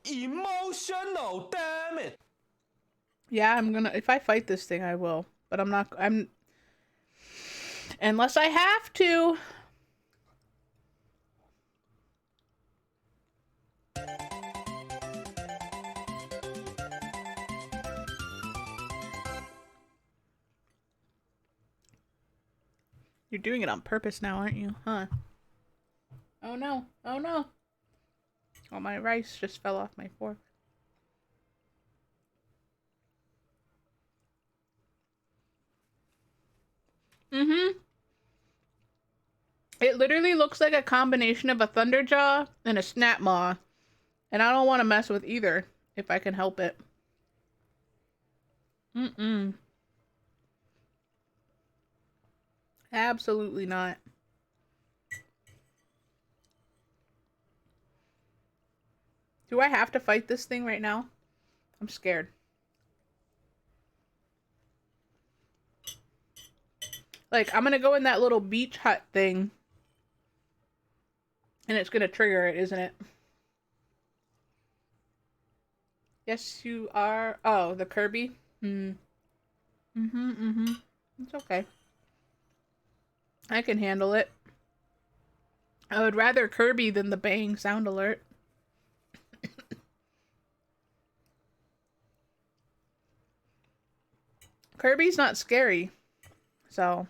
Speaker 3: Emotional, damn it!
Speaker 1: Yeah, I'm gonna... If I fight this thing, I will. But I'm not... Unless I have to. You're doing it on purpose now, aren't you? Huh? Oh no. Oh no. Oh, my rice just fell off my fork. Mm-hmm. It literally looks like a combination of a Thunderjaw and a Snapmaw. And I don't want to mess with either, if I can help it. Mm-mm. Absolutely not. Do I have to fight this thing right now? I'm scared. Like, I'm gonna go in that little beach hut thing. And it's gonna trigger it, isn't it? Yes, you are. Oh, the Kirby? It's okay. I can handle it. I would rather Kirby than the bang sound alert. Kirby's not scary. So.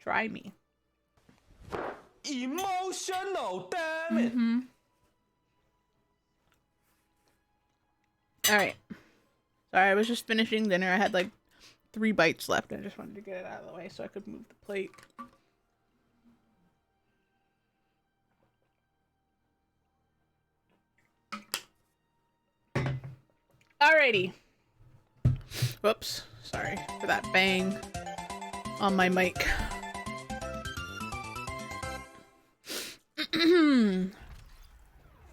Speaker 1: Try me.
Speaker 3: Emotional, damn it!
Speaker 1: Alright. Sorry, I was just finishing dinner. I had like 3 bites left. I just wanted to get it out of the way so I could move the plate. Alrighty. Whoops. Sorry for that bang on my mic.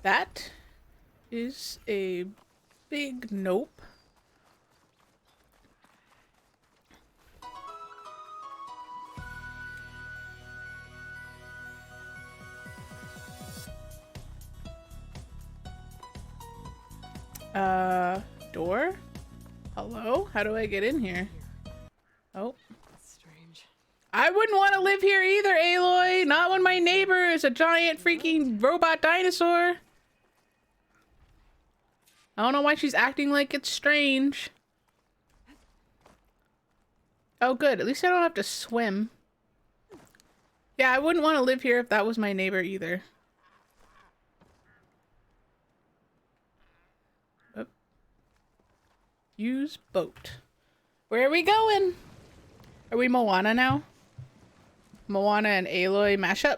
Speaker 1: That is a big nope. Door? Hello? How do I get in here? Oh.
Speaker 7: That's strange.
Speaker 1: I wouldn't want to live here either, Aloy. Not when my neighbor is a giant freaking robot dinosaur. I don't know why she's acting like it's strange. Oh, good. At least I don't have to swim. Yeah, I wouldn't want to live here if that was my neighbor either. Oh. Use boat. Where are we going? Are we Moana now? Moana and Aloy mashup?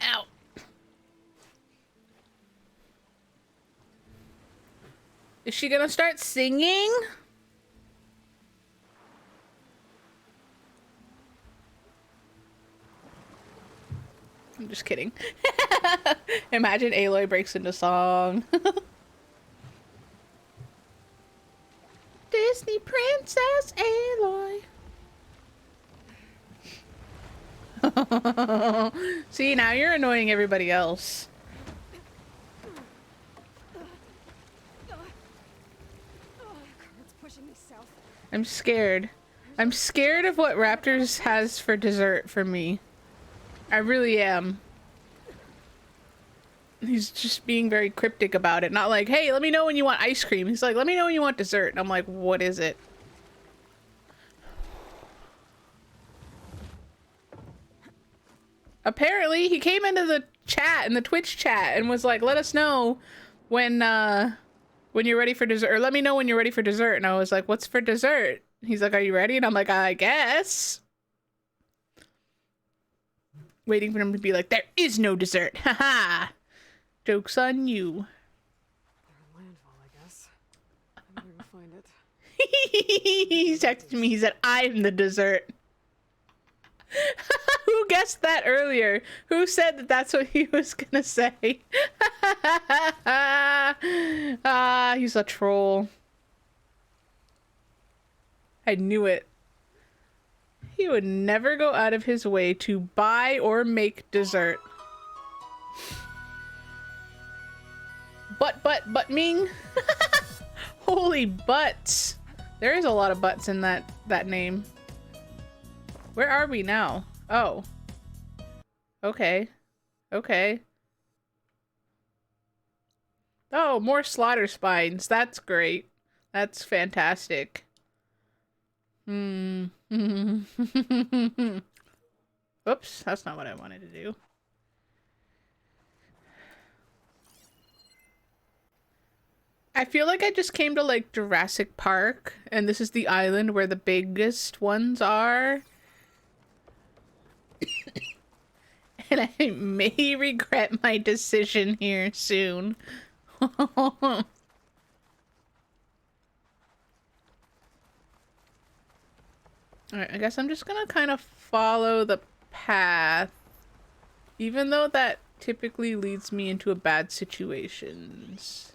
Speaker 1: Ow. Is she gonna start singing? I'm just kidding. Imagine Aloy breaks into song. Disney Princess Aloy. See, now you're annoying everybody else.
Speaker 7: It's pushing me south.
Speaker 1: I'm scared. I'm scared of what Raptors has for dessert for me. I really am. He's just being very cryptic about it. Not like, hey, let me know when you want ice cream. He's like, let me know when you want dessert. And I'm like, what is it? Apparently, he came into the chat, in the Twitch chat, and was like, let us know when you're ready for dessert. Or let me know when you're ready for dessert. And I was like, what's for dessert? He's like, are you ready? And I'm like, I guess. Waiting for him to be like, there is no dessert. Haha. Joke's on you.
Speaker 7: They're in landfall, I guess. I'm here to find it.
Speaker 1: He texted me. He said, I'm the dessert. Who guessed that earlier? Who said that that's what he was gonna say? Ah, he's a troll. I knew it. He would never go out of his way to buy or make dessert. But Ming. Holy butts. There is a lot of butts in that name. Where are we now? Oh. Okay. Okay. Oh, more slaughter spines. That's great. That's fantastic. Hmm. Oops, that's not what I wanted to do. I feel like I just came to like Jurassic Park, and this is the island where the biggest ones are. And I may regret my decision here soon. Alright, I guess I'm just gonna kind of follow the path, even though that typically leads me into bad situations.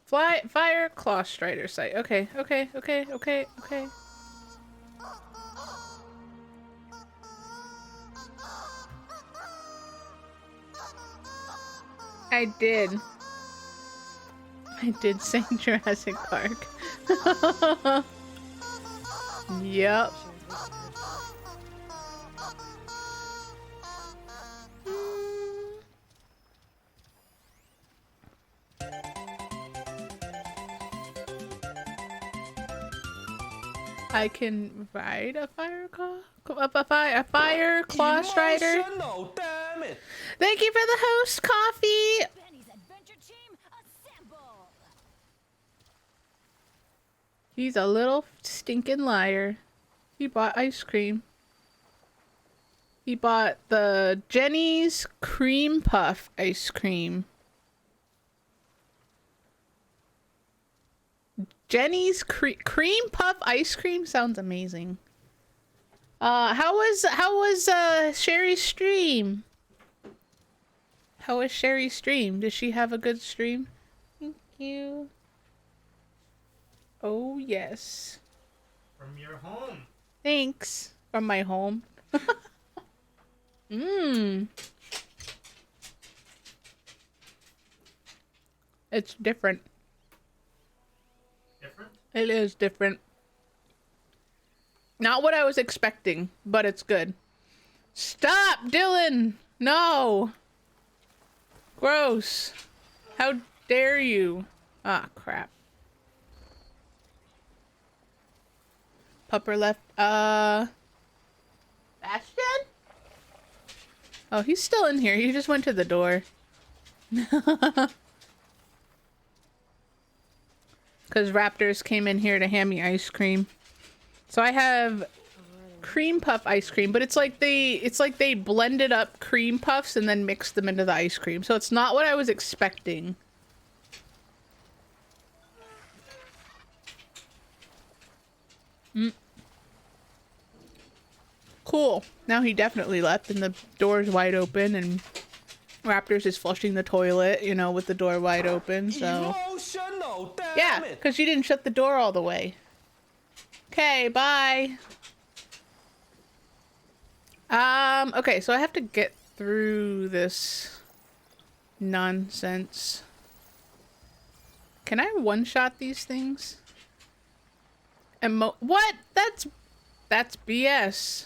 Speaker 1: Fire claw strider site. Okay. I did say Jurassic Park. Yep. I can ride a fire claw? A fire claw strider?
Speaker 3: Emotional, damn it!
Speaker 1: Thank you for the host coffee!
Speaker 2: Benny's adventure team, assemble!
Speaker 1: He's a little stinking liar. He bought ice cream. He bought the Jenny's Cream Puff ice cream. Jenny's Cream Puff ice cream sounds amazing. How was Sherry's stream? How was Sherry's stream? Did she have a good stream? Thank you. Oh, yes.
Speaker 9: From your home.
Speaker 1: Thanks. From my home. Mmm. It's different.
Speaker 9: Different?
Speaker 1: It is different. Not what I was expecting, but it's good. Stop, Dylan! No! Gross. How dare you? Ah, crap. Pupper left. Bastion? Oh, he's still in here. He just went to the door. Because Raptors came in here to hand me ice cream. So I have cream puff ice cream, but it's like they blended up cream puffs and then mixed them into the ice cream. So it's not what I was expecting. Cool. Now he definitely left and the door's wide open and Raptors is flushing the toilet, you know, with the door wide open, so...
Speaker 3: Emotional, damn
Speaker 1: Yeah,
Speaker 3: it.
Speaker 1: because you didn't shut the door all the way. Okay, bye. Okay, so I have to get through this nonsense. Can I one-shot these things? What? That's BS.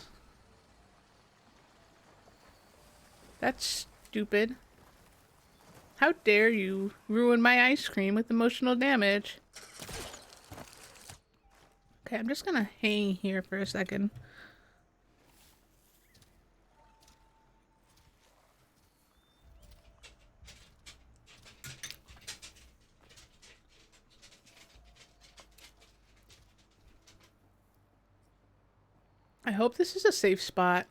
Speaker 1: That's stupid. How dare you ruin my ice cream with emotional damage? Okay, I'm just gonna hang here for a second. I hope this is a safe spot.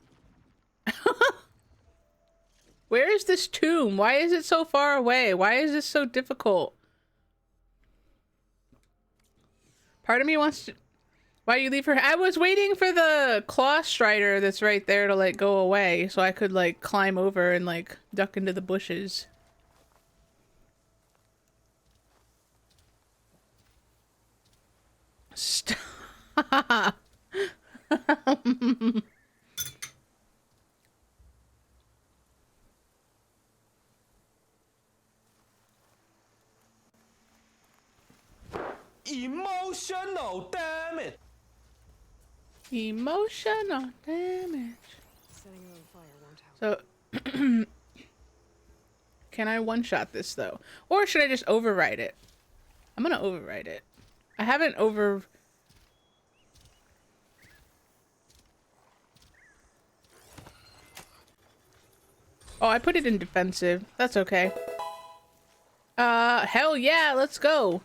Speaker 1: Where is this tomb? Why is it so far away? Why is this so difficult? Part of me wants to... Why you leave her? I was waiting for the claw strider that's right there to like go away so I could like climb over and like duck into the bushes. Stop.
Speaker 3: Emotional, damn it.
Speaker 1: Emotional damage.
Speaker 7: Setting it on fire won't help.
Speaker 1: So, can I one-shot this though? Or should I just override it? I'm gonna override it. I haven't over... Oh, I put it in defensive. That's okay. Hell yeah, let's go.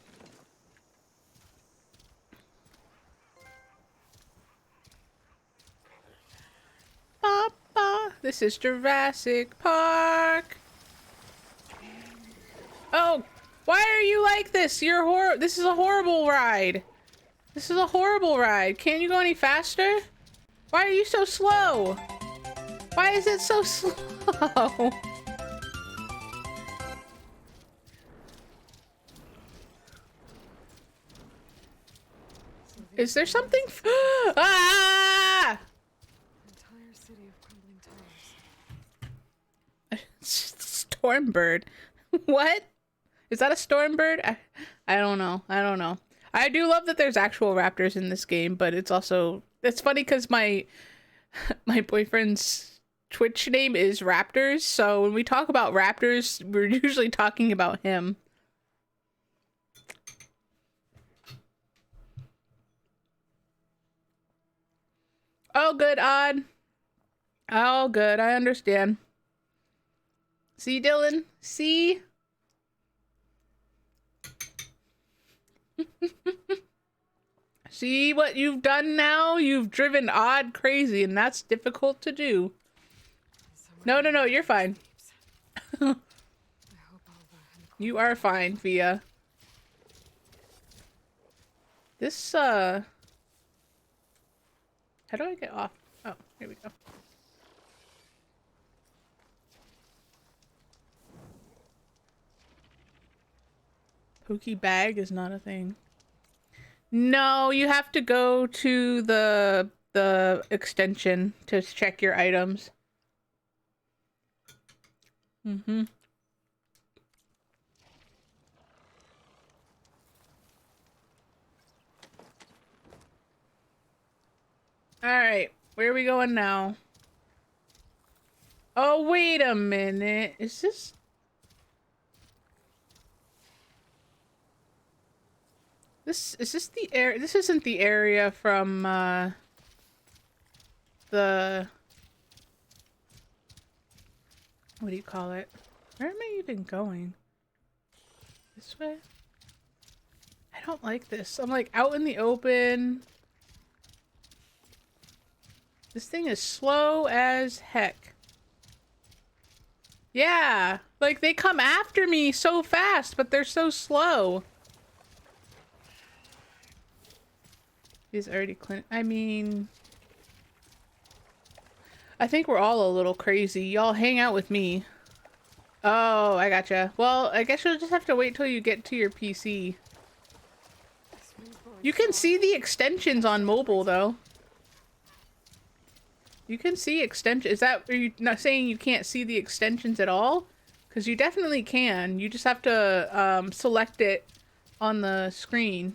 Speaker 1: Papa, this is Jurassic Park. Oh, why are you like this? This is a horrible ride. This is a horrible ride. Can't you go any faster? Why are you so slow? Why is it so slow? Is there something? Ah!
Speaker 7: Entire city of crumbling towers.
Speaker 1: Stormbird. What? Is that a stormbird? I don't know. I don't know. I do love that there's actual raptors in this game, but it's also... It's funny because my boyfriend's Twitch name is Raptors, so when we talk about raptors, we're usually talking about him. Oh, good, Odd. Oh, good. I understand. See, Dylan? See? See what you've done now? You've driven Odd crazy, and that's difficult to do. No, no, no, you're fine. You are fine, Via. This, how do I get off? Oh, here we go. Pokey bag is not a thing. No, you have to go to the extension to check your items. Mm-hmm. Alright, where are we going now? Oh, wait a minute. Is this... Is this the area? This isn't the area from, the... What do you call it? Where am I even going? This way? I don't like this. I'm like out in the open. This thing is slow as heck. Yeah, like they come after me so fast, but they're so slow. He's already clean. I mean, I think we're all a little crazy. Y'all hang out with me. Oh, I gotcha. Well, I guess you'll just have to wait till you get to your PC. You can see the extensions on mobile, though. You can see extensions. Is that, are you not saying you can't see the extensions at all? Because you definitely can. You just have to select it on the screen.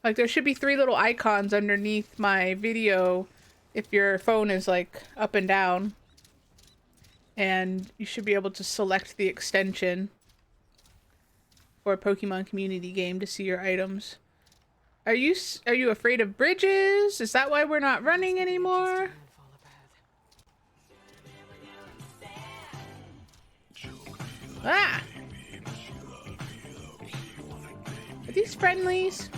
Speaker 1: Like, there should be 3 little icons underneath my video if your phone is, like, up and down. And you should be able to select the extension for a Pokemon community game to see your items. Are you afraid of bridges? Is that why we're not running anymore? Ah! Are these friendlies?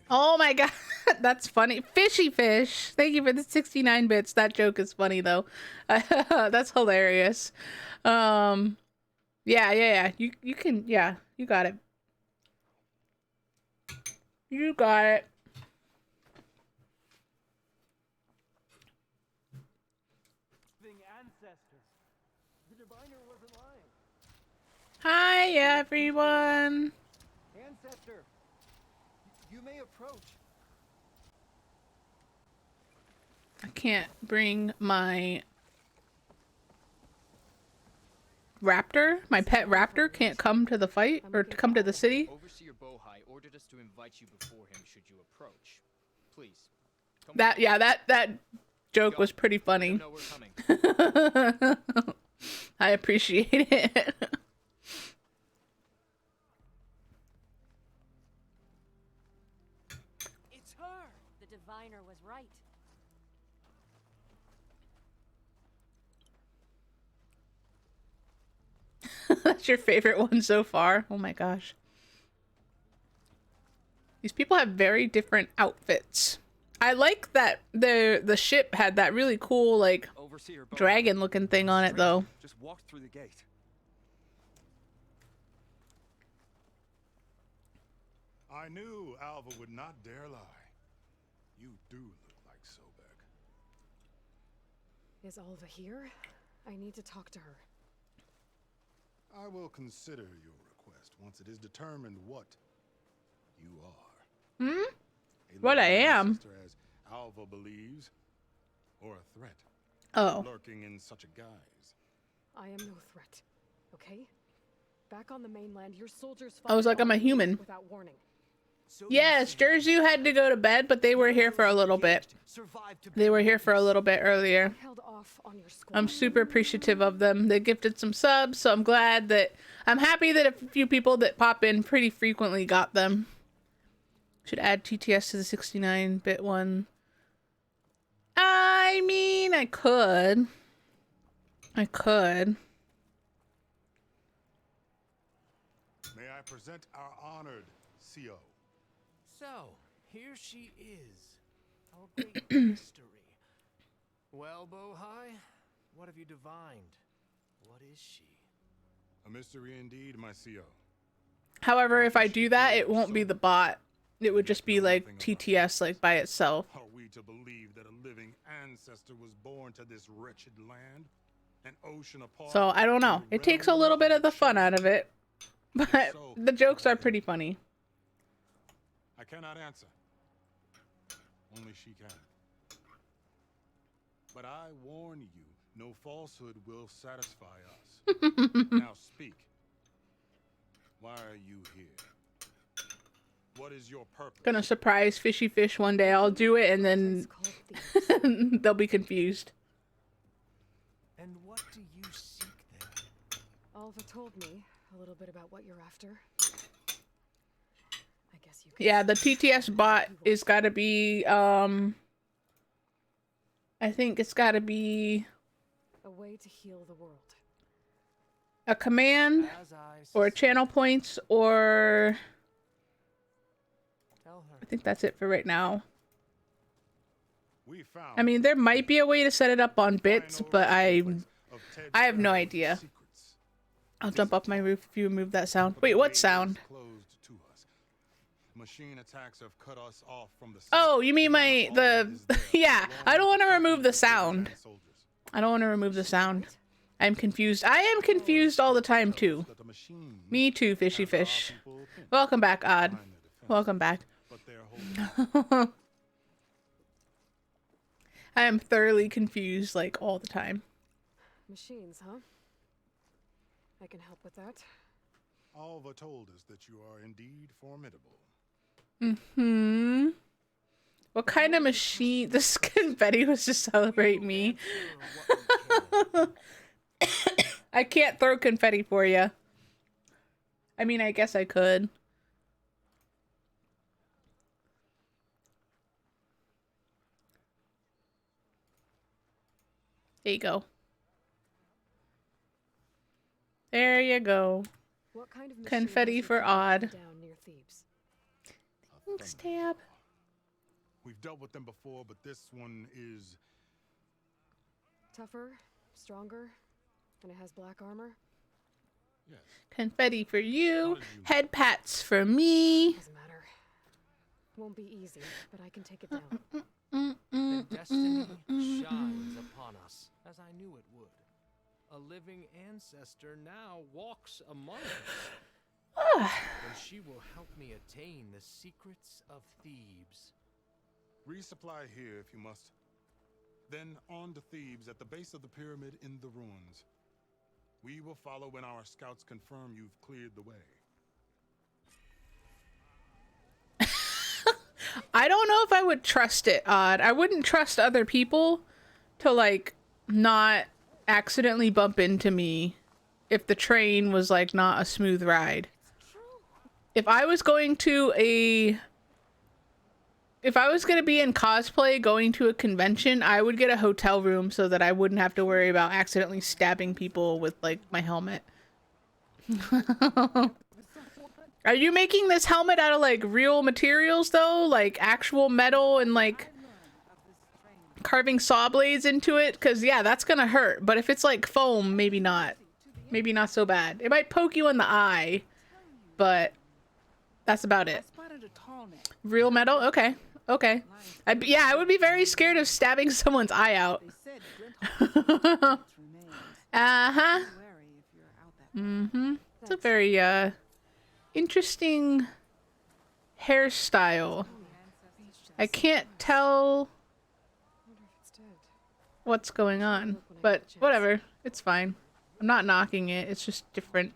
Speaker 1: Oh my god, that's funny. Fishy fish. Thank you for the 69 bits. That joke is funny though. That's hilarious. Yeah. You can, yeah, you got it. You got it.
Speaker 4: The diviner wasn't lying.
Speaker 1: Hi everyone.
Speaker 4: Ancestor, you may approach.
Speaker 1: I can't bring my raptor. My pet raptor can't come to the fight or to come to the city.
Speaker 10: Overseer Bohai ordered us to invite you before him should you approach. Please.
Speaker 1: That, yeah, that joke was pretty funny. I appreciate it.
Speaker 2: It's her. The diviner was right.
Speaker 1: That's your favorite one so far? Oh my gosh. These people have very different outfits. I like that the ship had that really cool, like, dragon looking thing on it though.
Speaker 11: Just walked through the gate.
Speaker 12: I knew Alva would not dare lie. You do look like Sobek.
Speaker 7: Is Alva here? I need to talk to her.
Speaker 12: I will consider your request once it is determined what you are.
Speaker 1: Hmm? What I am?
Speaker 12: Sister, as Alva believes, or a threat.
Speaker 1: Oh.
Speaker 12: Lurking in such a guise.
Speaker 7: I am no threat. Okay? Back on the mainland, your soldiers
Speaker 1: I was like, I'm a human.
Speaker 7: Without warning.
Speaker 1: Yes, Jerzu had to go to bed, but they were here for a little bit. They were here for a little bit earlier. I'm super appreciative of them. They gifted some subs, so I'm glad that... I'm happy that a few people that pop in pretty frequently got them. Should add TTS to the 69-bit one. I mean, I could.
Speaker 12: present our honored CO.
Speaker 4: So, here she is. Our great mystery. Well, Bohai, what have you divined? What is she?
Speaker 12: A mystery indeed, my CO.
Speaker 1: However, if I do that, it won't be the bot. It would just be like TTS, like by itself.
Speaker 12: Are we to believe that a living ancestor was born to this wretched land? An ocean apart?
Speaker 1: So I don't know. It takes a little bit of the fun out of it, but the jokes are pretty funny.
Speaker 12: I cannot answer. Only she can. But I warn you, no falsehood will satisfy us. Now speak. Why are you here? What is your purpose?
Speaker 1: Gonna surprise Fishy Fish one day. I'll do it and then they'll be confused.
Speaker 4: And what do you seek there?
Speaker 7: Alva told me a little bit about what you're after. I guess you.
Speaker 1: Yeah, the TTS bot is gotta be I think it's gotta be
Speaker 7: a way to heal the world.
Speaker 1: a command or channel points, or I think that's it for right now. I mean, there might be a way to set it up on bits, but I have no idea. I'll jump off my roof if you remove that sound. Wait, what sound?
Speaker 12: Machine attacks have cut us off from the
Speaker 1: Oh, you mean yeah, I don't want to remove the sound. I don't want to remove the sound. I'm confused. I am confused all the time too. Me too, Fishy Fish. Welcome back, Odd. Welcome back. I am thoroughly confused, like, all the time.
Speaker 7: Machines, huh? I can help with that.
Speaker 12: Alva told us that you are indeed formidable.
Speaker 1: Mm-hmm. What kind of machine? This confetti was to celebrate me. I can't throw confetti for you. I mean, I guess I could. There you go. There you go.
Speaker 7: What kind of
Speaker 1: Confetti for Odd.
Speaker 7: Down near Thebes?
Speaker 1: Thanks, Tab.
Speaker 12: We've dealt with them before, but this one is
Speaker 7: Tougher, stronger, and it has black armor.
Speaker 12: yes.
Speaker 1: Confetti for you. Head pats for me.
Speaker 7: Doesn't matter. Won't be easy, but I can take it down.
Speaker 4: The destiny shines upon us, as I knew it would. A living ancestor now walks among us. And she will help me attain the secrets of Thebes.
Speaker 12: Resupply here if you must. Then on to Thebes at the base of the pyramid in the ruins. We will follow when our scouts confirm you've cleared the way.
Speaker 1: I don't know if I would trust it, Odd. I wouldn't trust other people to, like, not accidentally bump into me if the train was, like, not a smooth ride. If I was going to if I was going to be in cosplay going to a convention, I would get a hotel room so that I wouldn't have to worry about accidentally stabbing people with, like, my helmet. Are you making this helmet out of, like, real materials, though? Like, actual metal and, like, carving saw blades into it? Because, yeah, that's gonna hurt. But if it's, like, foam, maybe not. Maybe not so bad. It might poke you in the eye, but that's about it. Real metal? Okay. Okay. Yeah, I would be very scared of stabbing someone's eye out. Uh-huh. Mm-hmm. It's a very, interesting hairstyle. I can't tell what's going on, but whatever. It's fine. I'm not knocking it. It's just different.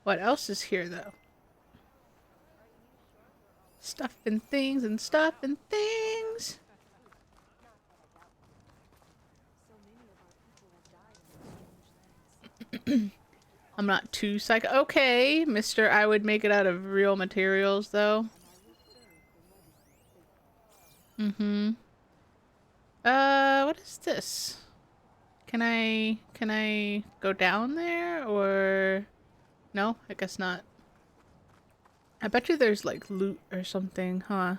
Speaker 1: What else is here, though? Stuff and things and stuff and things. I'm not too psycho. Okay, mister, I would make it out of real materials, though. Mm-hmm. What is this? Can I go down there or no? I guess not. I bet you there's like loot or something, huh?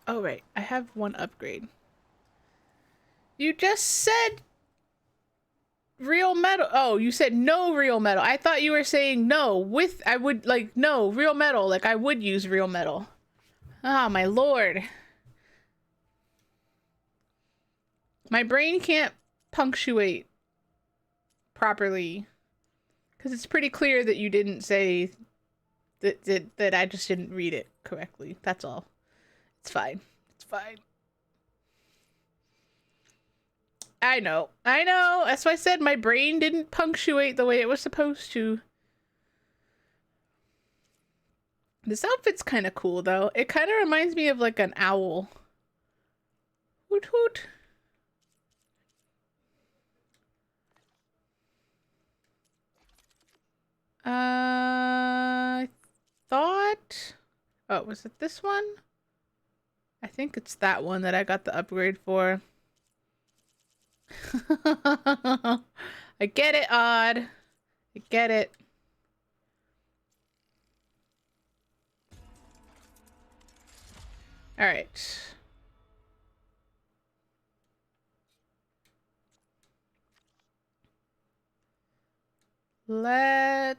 Speaker 1: Oh right, I have one upgrade. You just said real metal. Oh, you said no real metal. I thought you were saying no with, I would like, no real metal. Like I would use real metal. Oh my lord. My brain can't punctuate properly. Because it's pretty clear that you didn't say that I just didn't read it correctly. That's all. It's fine. It's fine. I know. I know. That's why I said my brain didn't punctuate the way it was supposed to. This outfit's kind of cool, though. It kind of reminds me of, like, an owl. Hoot hoot. I thought... Oh, was it this one? I think it's that one that I got the upgrade for. I get it, Odd. I get it. Alright. I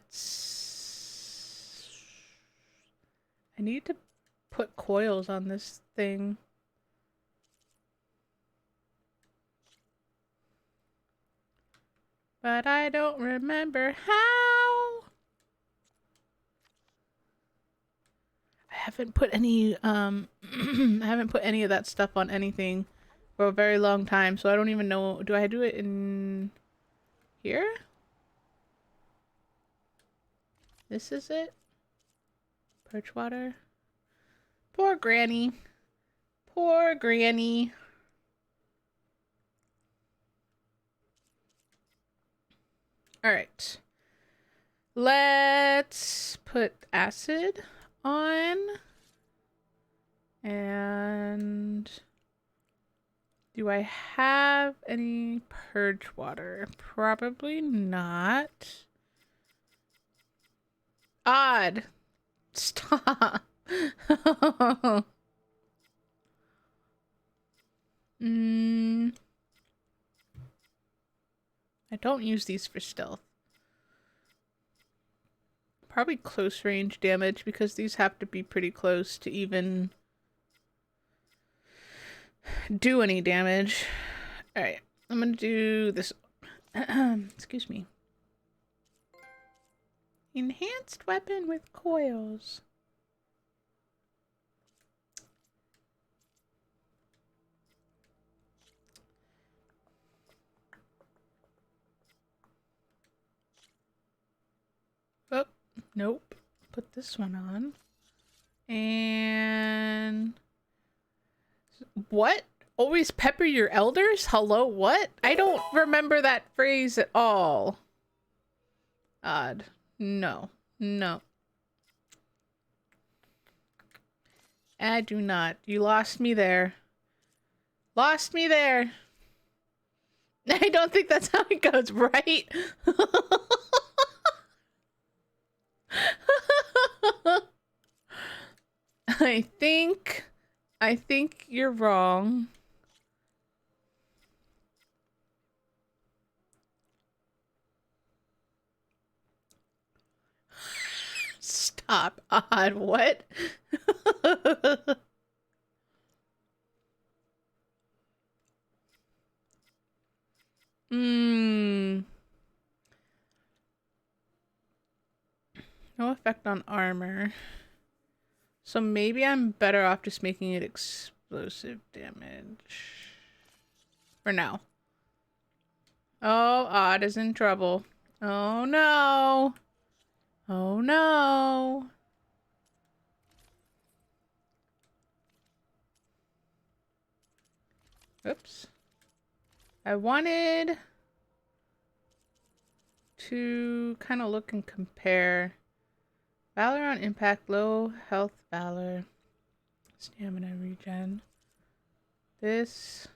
Speaker 1: need to put coils on this thing. But I don't remember how. I haven't put any I haven't put any of that stuff on anything for a very long time, so I don't even know. Do I do it in here? This is it? Perch water. Poor Granny. Poor Granny. Alright. Let's put acid on. And do I have any purge water? Probably not. Odd. Stop. I don't use these for stealth. Probably close range damage because these have to be pretty close to even do any damage. Alright, I'm gonna do this. Excuse me. Enhanced weapon with coils. Oh, nope. Put this one on. And what? Always pepper your elders? Hello, what? I don't remember that phrase at all. Odd. No. No. I do not. You lost me there. Lost me there. I don't think that's how it goes, right? I think you're wrong. Stop. Odd. What? No effect on armor. So maybe I'm better off just making it explosive damage. For now. Oh, Odd is in trouble. Oh no. Oh no. Oops. I wanted to kind of look and compare Valor on impact, low health valor. Stamina regen. This.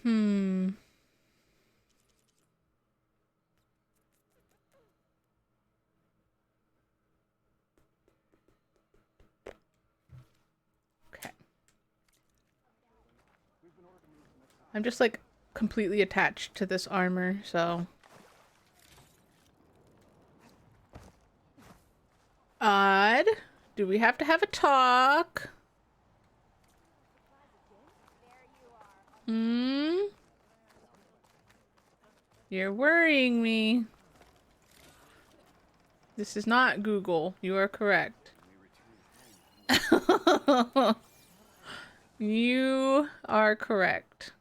Speaker 1: Okay. I'm just like completely attached to this armor, so. Odd. Do we have to have a talk? You're worrying me. This is not Google. You are correct. You are correct.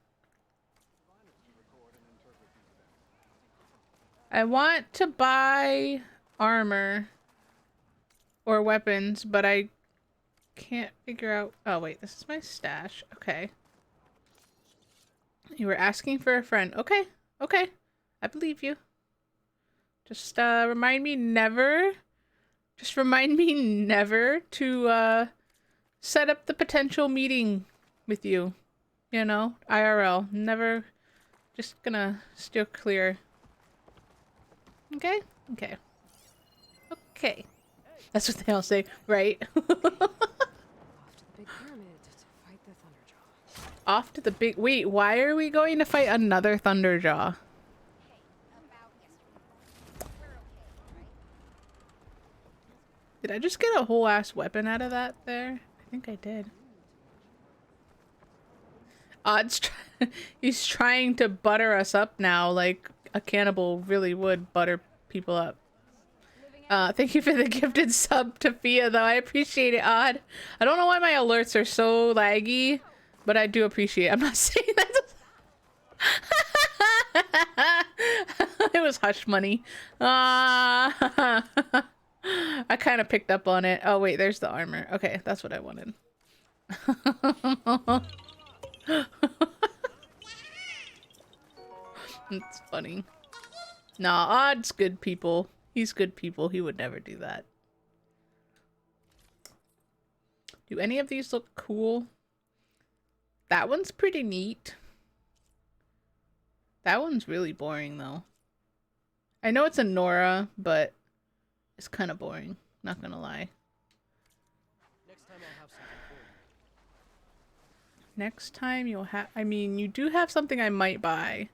Speaker 1: I want to buy armor or weapons, but I can't figure out... Oh, wait. This is my stash. Okay. You were asking for a friend. Okay. Okay. I believe you. Just remind me never... Just remind me never to set up the potential meeting with you. You know? IRL. Never... Just gonna steer clear. Okay? Okay. Okay. That's what they all say, right? Off to the big... Wait, why are we going to fight another Thunderjaw? Did I just get a whole ass weapon out of that there? I think I did. He's trying to butter us up now, like a cannibal really would butter people up. Thank you for the gifted sub to Fia, though. I appreciate it, Odd. I don't know why my alerts are so laggy, but I do appreciate it. I'm not saying that. It was hush money. I kind of picked up on it. Oh, wait, there's the armor. Okay, that's what I wanted. It's funny. Nah, Odd's good people. He's good people. He would never do that. Do any of these look cool? That one's pretty neat. That one's really boring, though. I know it's a Nora, but it's kind of boring. Not gonna lie. Next time you'll have... I mean, you do have something I might buy.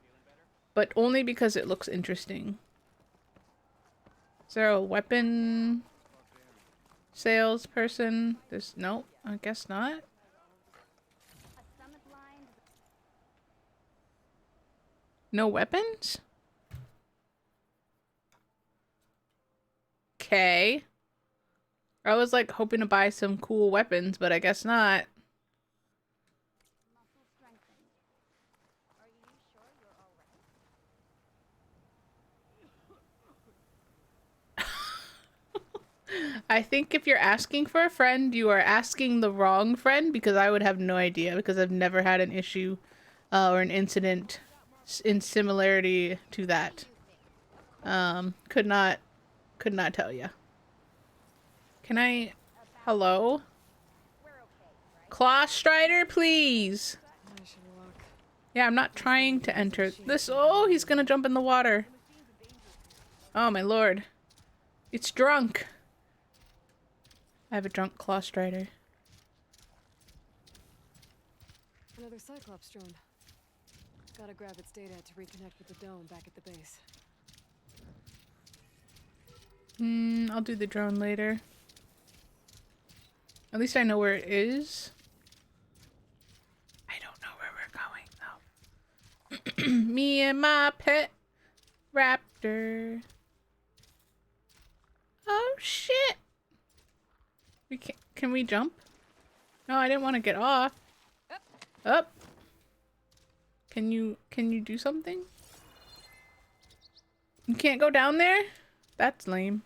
Speaker 1: But only because it looks interesting. Is there a weapon salesperson? There's... Nope, I guess not. No weapons? Okay. I was like hoping to buy some cool weapons, but I guess not. I think if you're asking for a friend, you are asking the wrong friend, because I would have no idea, because I've never had an issue or an incident in similarity to that. Could not tell you. Can I... Hello? Claw Strider, please! Yeah, I'm not trying to enter this. Oh, he's gonna jump in the water. Oh my lord. It's drunk. I have a drunk Claw Strider.
Speaker 7: Another Cyclops drone. Gotta grab its data to reconnect with the dome back at the base.
Speaker 1: I'll do the drone later. At least I know where it is. I don't know where we're going, though. Me and my pet raptor. Oh, shit. Can we jump? No, I didn't want to get off. Up. Can you do something? You can't go down there? That's lame.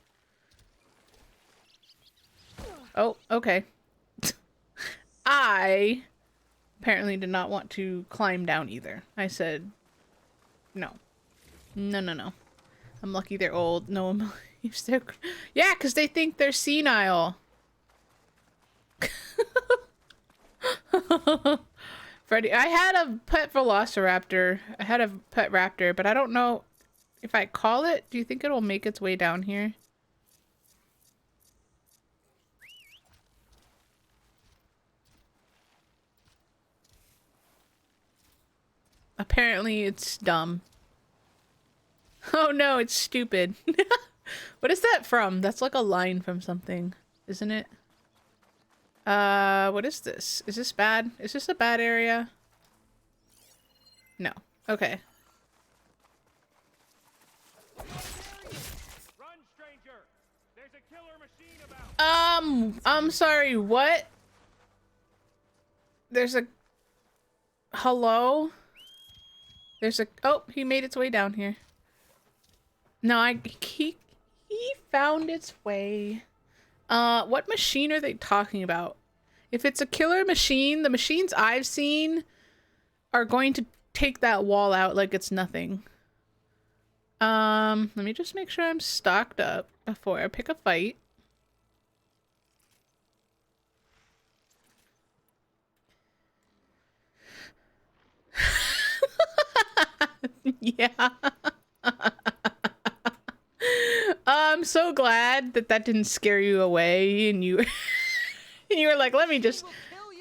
Speaker 1: Oh, okay. I apparently did not want to climb down either. I said no. No, no, no. I'm lucky they're old. No, Yeah, because they think they're senile. Freddy, I had a pet velociraptor. I had a pet raptor, but I don't know if I call it. Do you think it'll make its way down here? Apparently it's dumb. Oh no, it's stupid. What is that from? That's like a line from something, isn't it? What is this? Is this bad? Is this a bad area? No. Okay.
Speaker 4: Run, stranger! There's a killer machine about.
Speaker 1: I'm sorry, what? There's a... Hello? There's a... Oh, he made its way down here. No, he found its way. What machine are they talking about? If it's a killer machine, the machines I've seen are going to take that wall out like it's nothing. Let me just make sure I'm stocked up before I pick a fight. Yeah. I'm so glad that that didn't scare you away and you you were like, let me just...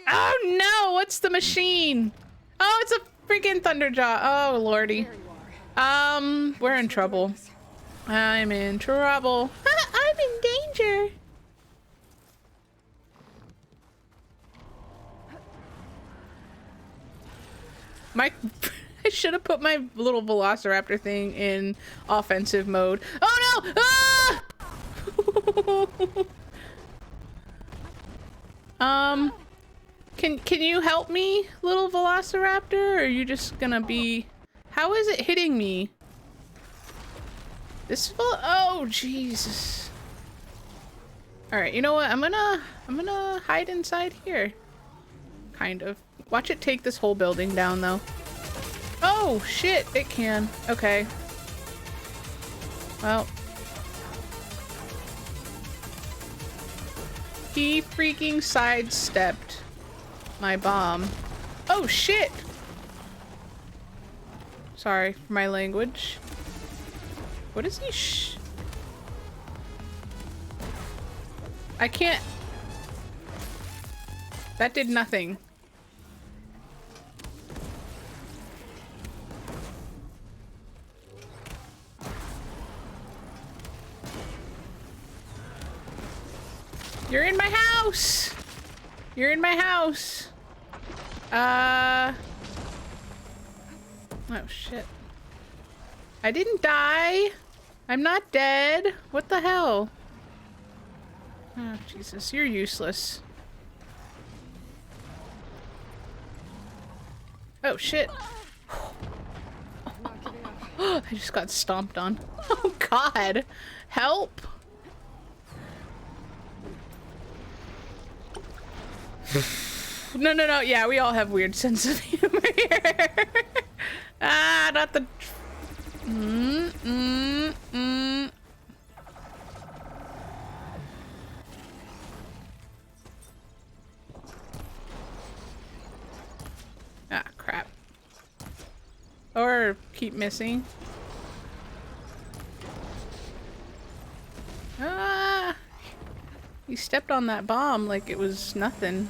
Speaker 1: Oh no, what's the machine? Oh, it's a freaking Thunderjaw. Oh lordy. We're in trouble. I'm in trouble. I'm in danger. I should have put my little velociraptor thing in offensive mode. Oh no! Ah! Can you help me, little velociraptor? Or are you just gonna be... How is it hitting me? Oh, Jesus. Alright, you know what? I'm gonna hide inside here. Kind of. Watch it take this whole building down, though. Oh, shit, it can. Okay. Well. He freaking sidestepped my bomb. Oh, shit! Sorry for my language. What is he I can't... That did nothing. You're in my house! You're in my house! Oh shit. I didn't die! I'm not dead! What the hell? Oh Jesus, you're useless. Oh shit. I just got stomped on. Oh god! Help! No, no, no. Yeah, we all have weird sense of humor here. Ah, not the... Ah, crap. Or keep missing. Ah! You stepped on that bomb like it was nothing.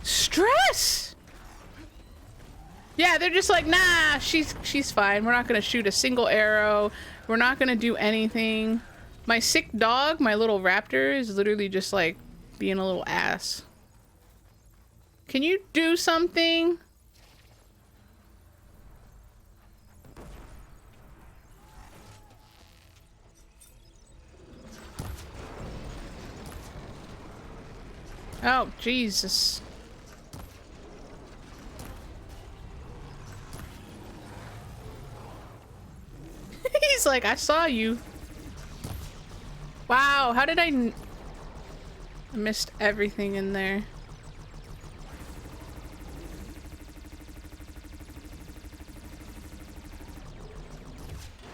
Speaker 1: Stress! Yeah, they're just like, nah, she's fine. We're not gonna shoot a single arrow. We're not gonna do anything. My sick dog, my little raptor, is literally just like being a little ass. Can you do something? Oh, Jesus. He's like, I saw you. Wow, how did I missed everything in there.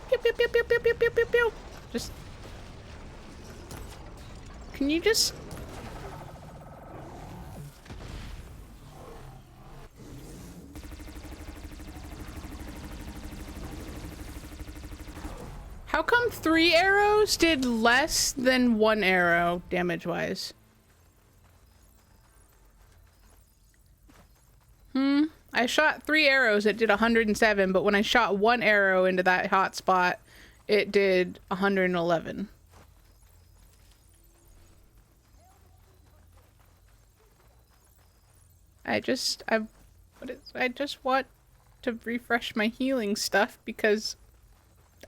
Speaker 1: Pew, pew, pew, pew, pew, pew, pew, pew, pew. Just... Can you just... How come 3 arrows did less than 1 arrow damage-wise? I shot 3 arrows, it did 107, but when I shot 1 arrow into that hot spot, it did 111. I just want to refresh my healing stuff because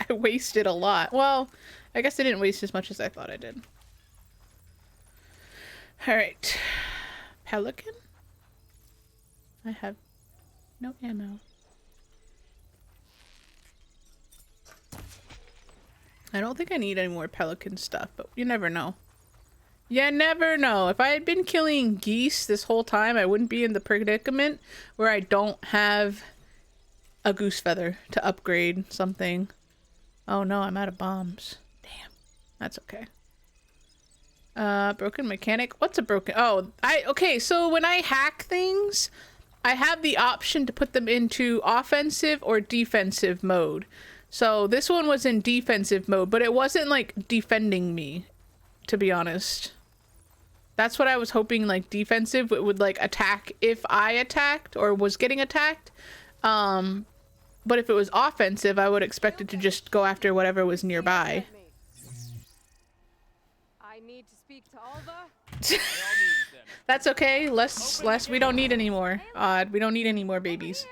Speaker 1: I wasted a lot. Well, I guess I didn't waste as much as I thought I did. Alright. Pelican? I have no ammo. I don't think I need any more pelican stuff, but you never know. You never know. If I had been killing geese this whole time, I wouldn't be in the predicament where I don't have a goose feather to upgrade something. Oh no, I'm out of bombs. Damn. That's okay. Broken mechanic? What's a broken... Oh, okay, so when I hack things, I have the option to put them into offensive or defensive mode. So this one was in defensive mode, but it wasn't like defending me, to be honest. That's what I was hoping, like defensive, it would like attack if I attacked or was getting attacked. But if it was offensive, I would expect it to just go after whatever was nearby.
Speaker 7: I need to speak to Alva.
Speaker 1: That's okay. Less. We don't need any more. We don't need any more babies.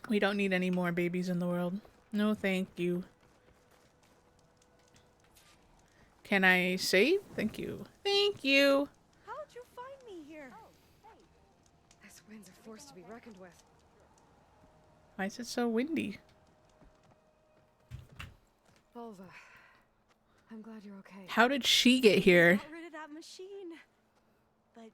Speaker 1: We don't need any more babies in the world. No, thank you. Can I save? Thank you. Thank you.
Speaker 7: How'd you find me here? Oh, hey. These winds are forced to be reckoned with.
Speaker 1: Why is it so windy?
Speaker 7: Alva, I'm glad you're okay.
Speaker 1: How did she get here?
Speaker 7: Got rid of that machine. But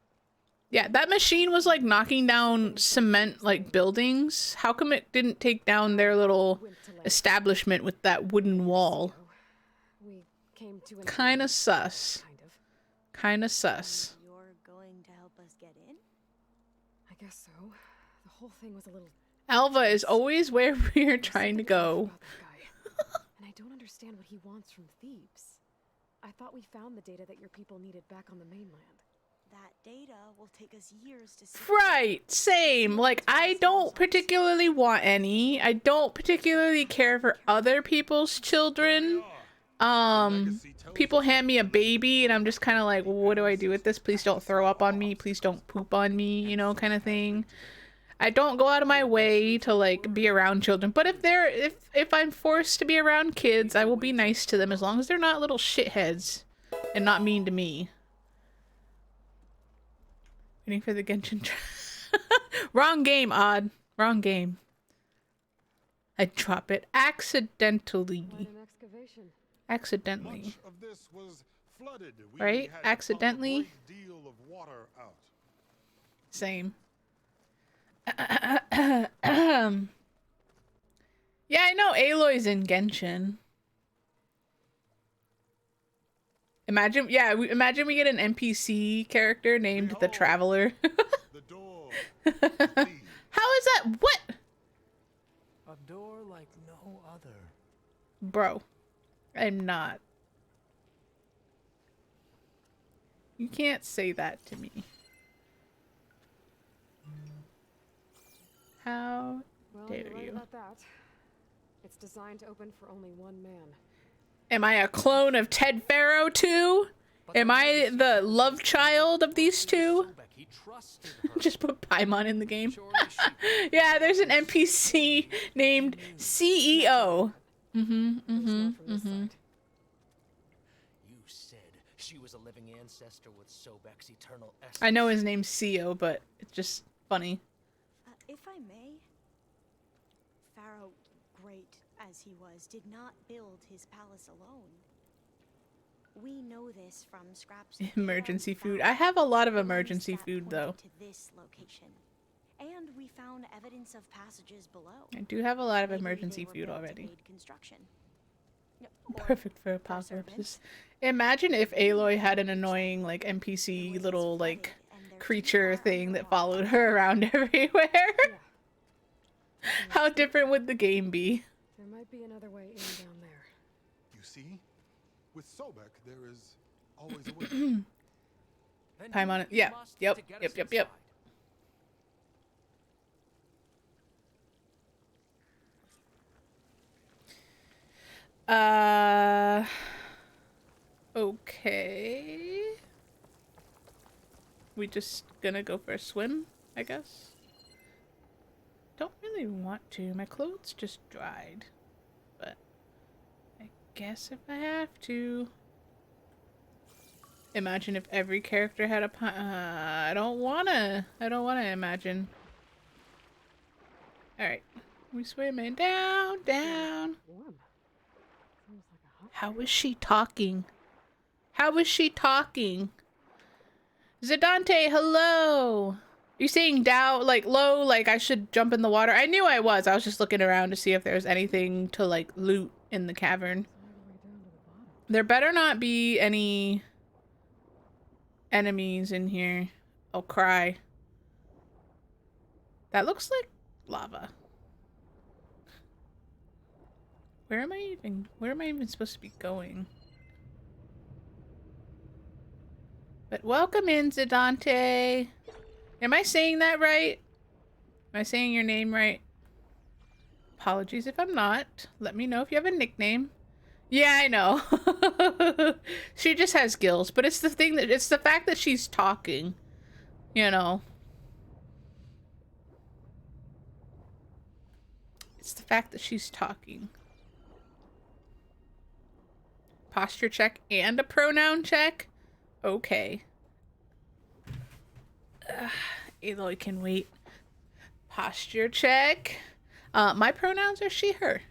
Speaker 1: yeah, that machine was like knocking down cement like buildings. How come it didn't take down their little establishment with that wooden wall?
Speaker 7: We came to an
Speaker 1: Kinda sus. Kinda sus.
Speaker 5: You're going to help us get in?
Speaker 7: I guess so. The whole thing was a little...
Speaker 1: Alva is always where we're trying to go.
Speaker 7: And I don't understand what he wants from Thebes. I thought we found the data that your people needed back on the mainland.
Speaker 5: That data will take us years to see.
Speaker 1: Right, same. Like, I don't particularly want any. I don't particularly care for other people's children. People hand me a baby and I'm just kind of like, well, what do I do with this? Please don't throw up on me. Please don't poop on me, you know, kind of thing. I don't go out of my way to like be around children, but if I'm forced to be around kids, I will be nice to them as long as they're not little shitheads and not mean to me. Waiting for the Genshin. Wrong game, Odd. Wrong game. I drop it accidentally.
Speaker 7: Quite an excavation.
Speaker 1: Accidentally.
Speaker 12: Much of this was flooded. We
Speaker 1: Right?
Speaker 12: had to
Speaker 1: Accidentally.
Speaker 12: pump a great deal of water out.
Speaker 1: Same. Yeah, I know Aloy's in Genshin. Imagine we get an NPC character named the Traveler.
Speaker 12: The door.
Speaker 1: How is that? What?
Speaker 4: A door like no other.
Speaker 1: Bro, I'm not. You can't say that to me. How dare
Speaker 7: You're right
Speaker 1: you?
Speaker 7: about that. It's designed to open for only one man.
Speaker 1: Am I a clone of Ted Faro too? Am I the love child of these two? Just put Paimon in the game. Yeah, there's an NPC named CEO.
Speaker 4: You said she was a living ancestor with Sobek's eternal essence.
Speaker 1: I know his name's CEO, but it's just funny.
Speaker 5: If I
Speaker 11: as he was, did not build his palace alone. We know this from scraps of
Speaker 1: Emergency
Speaker 11: found
Speaker 1: food. I have a lot of
Speaker 11: ones
Speaker 1: emergency
Speaker 11: that
Speaker 1: food,
Speaker 11: pointed
Speaker 1: though.
Speaker 11: to this location. And we found evidence of passages below.
Speaker 1: I do have a lot of
Speaker 11: Maybe
Speaker 1: emergency
Speaker 11: they were
Speaker 1: food
Speaker 11: built to
Speaker 1: already.
Speaker 11: aid construction. Or
Speaker 1: Perfect for
Speaker 11: their
Speaker 1: apocalypses.
Speaker 11: servants.
Speaker 1: Imagine if Aloy had an annoying, like, NPC little, like, creature thing that followed her around everywhere. How different would the game be?
Speaker 7: There might be another way in down there.
Speaker 12: You see? With Sobek, there is always a way.
Speaker 4: Then
Speaker 1: I'm
Speaker 4: do
Speaker 1: on
Speaker 4: what
Speaker 1: it.
Speaker 4: you
Speaker 1: Yeah.
Speaker 4: must
Speaker 1: Yep.
Speaker 4: to get
Speaker 1: Yep.
Speaker 4: us
Speaker 1: Yep. Yep. Okay. We just gonna go for a swim, I guess. Don't really want to. My clothes just dried. But I guess if I have to. Imagine if every character had a I don't wanna imagine. Alright. We swimming down, down.
Speaker 7: Warm. Seems like a hot.
Speaker 1: How is she talking? How is she talking? Zidante, hello! You saying down, like low, like I should jump in the water? I knew I was. I was just looking around to see if there was anything to like loot in the cavern. There better not be any enemies in here. I'll cry. That looks like lava. Where am I even supposed to be going? But welcome in, Zidante. Am I saying that right? Am I saying your name right? Apologies if I'm not. Let me know if you have a nickname. Yeah, I know. She just has gills, but it's the fact that she's talking. You know. It's the fact that she's talking. Posture check and a pronoun check? Okay. Aloy can wait. Posture check. My pronouns are she, her.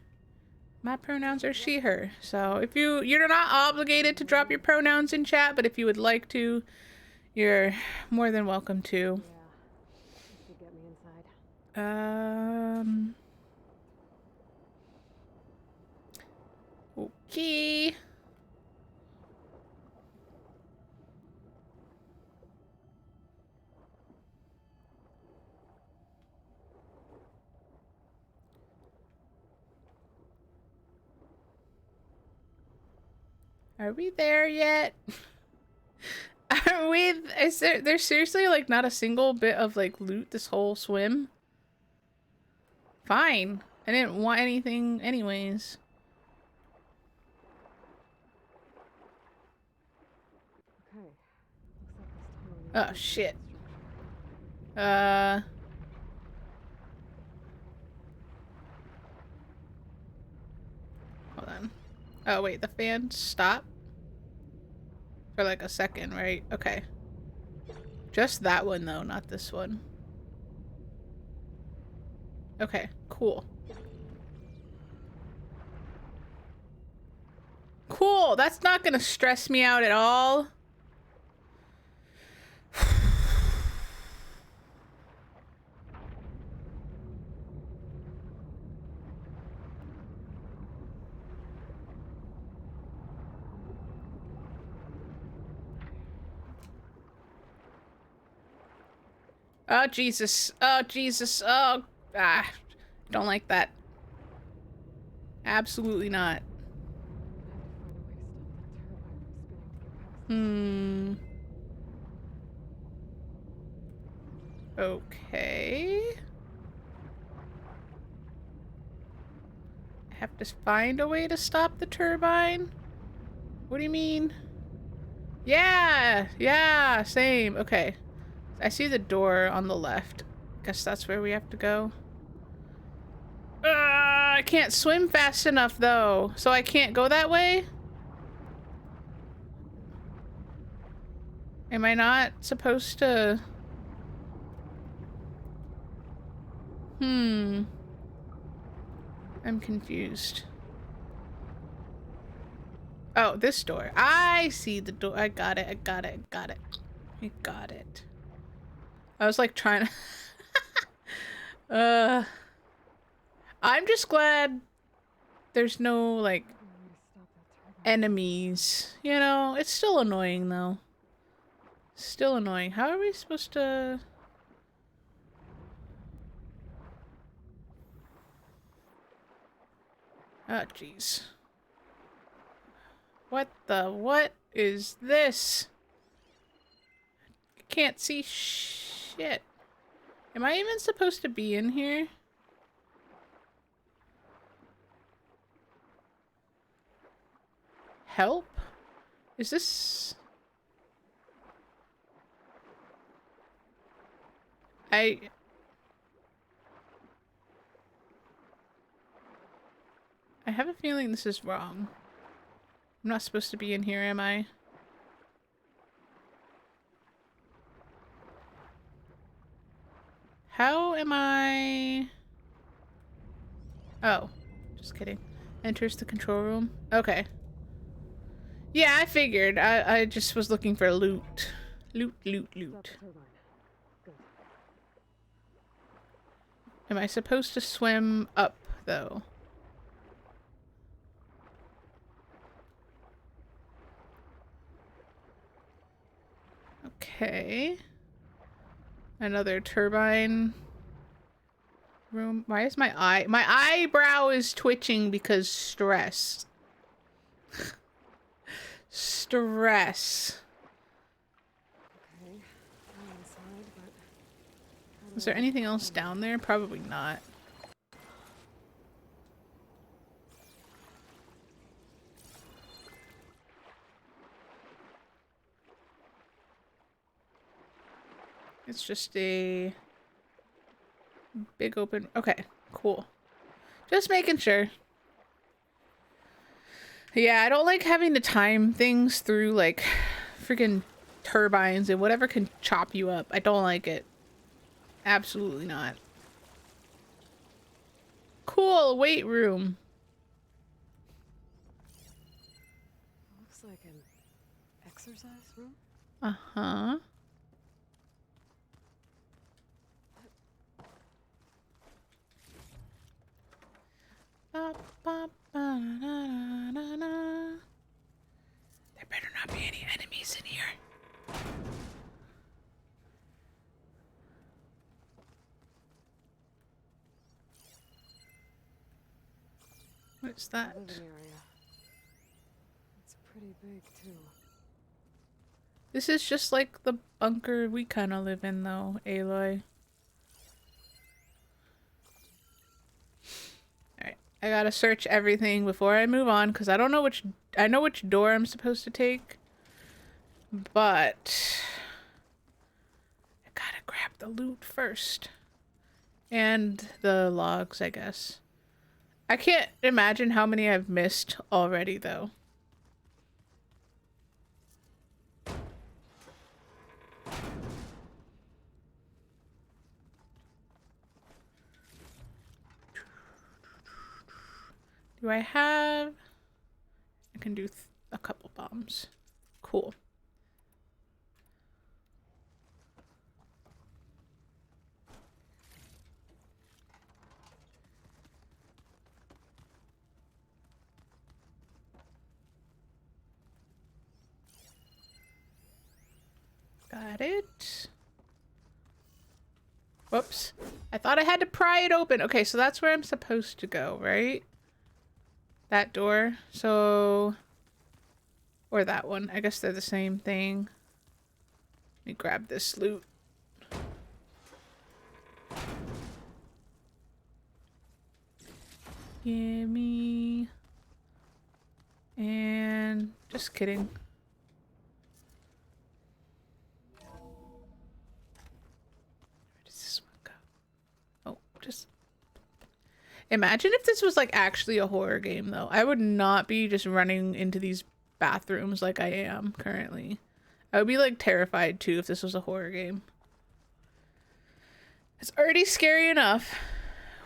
Speaker 1: My pronouns are she, her. So if you're not obligated to drop your pronouns in chat, but if you would like to, you're more than welcome to.
Speaker 7: Yeah. This should get me inside.
Speaker 1: Okay. Are we there yet? Are we? Is there's seriously like not a single bit of like loot this whole swim? Fine. I didn't want anything anyways.
Speaker 7: Okay. Looks like this tunnel.
Speaker 1: Oh shit. Hold on. Oh wait, the fan stopped? For like a second, right? Okay. Just that one though, not this one. Okay, cool. Cool, that's not gonna stress me out at all. Oh, Jesus. Oh, Jesus. Oh, don't like that. Absolutely not. Okay. I have to find a way to stop the turbine? What do you mean? Yeah! Yeah, same. Okay. I see the door on the left. Guess that's where we have to go. I can't swim fast enough though, so I can't go that way? Am I not supposed to? I'm confused. Oh, this door. I see the door. I got it. I got it. I got it. I got it. I was like trying to... I'm just glad there's no, like, enemies. You know, it's still annoying, though. Still annoying. How are we supposed to... Oh, jeez. What is this? I can't see shit. Am I even supposed to be in here? Help? Is this... I have a feeling this is wrong. I'm not supposed to be in here, am I? How am I... Oh, just kidding. Enters the control room. Okay. Yeah, I figured. I just was looking for loot. Loot. Am I supposed to swim up, though? Okay. Another turbine room. Why is my eyebrow is twitching because stress. Stress.
Speaker 7: Okay, I'm inside, but
Speaker 1: Is there anything else down there? Probably not. It's just a big open... Okay, cool. Just making sure. Yeah, I don't like having to time things through, like, freaking turbines and whatever can chop you up. I don't like it. Absolutely not. Cool, weight room.
Speaker 7: looks like an exercise room.
Speaker 1: Uh-huh. There better not be any enemies in here. What's that?
Speaker 7: Living area. It's pretty big too.
Speaker 1: This is just like the bunker we kind of live in, though, Aloy. Alright, I gotta search everything before I move on, because I don't know which... I know which door I'm supposed to take, but... I gotta grab the loot first. And the logs, I guess. I can't imagine how many I've missed already, though. Do I have... I can do a couple bombs. Cool. Got it. Whoops. I thought I had to pry it open. Okay, so that's where I'm supposed to go, right? That door. So... Or that one. I guess they're the same thing. Let me grab this loot. Gimme. And... Just kidding. Just imagine if this was like actually a horror game, though. I would not be just running into these bathrooms like I am currently. I would be like terrified too if this was a horror game. It's already scary enough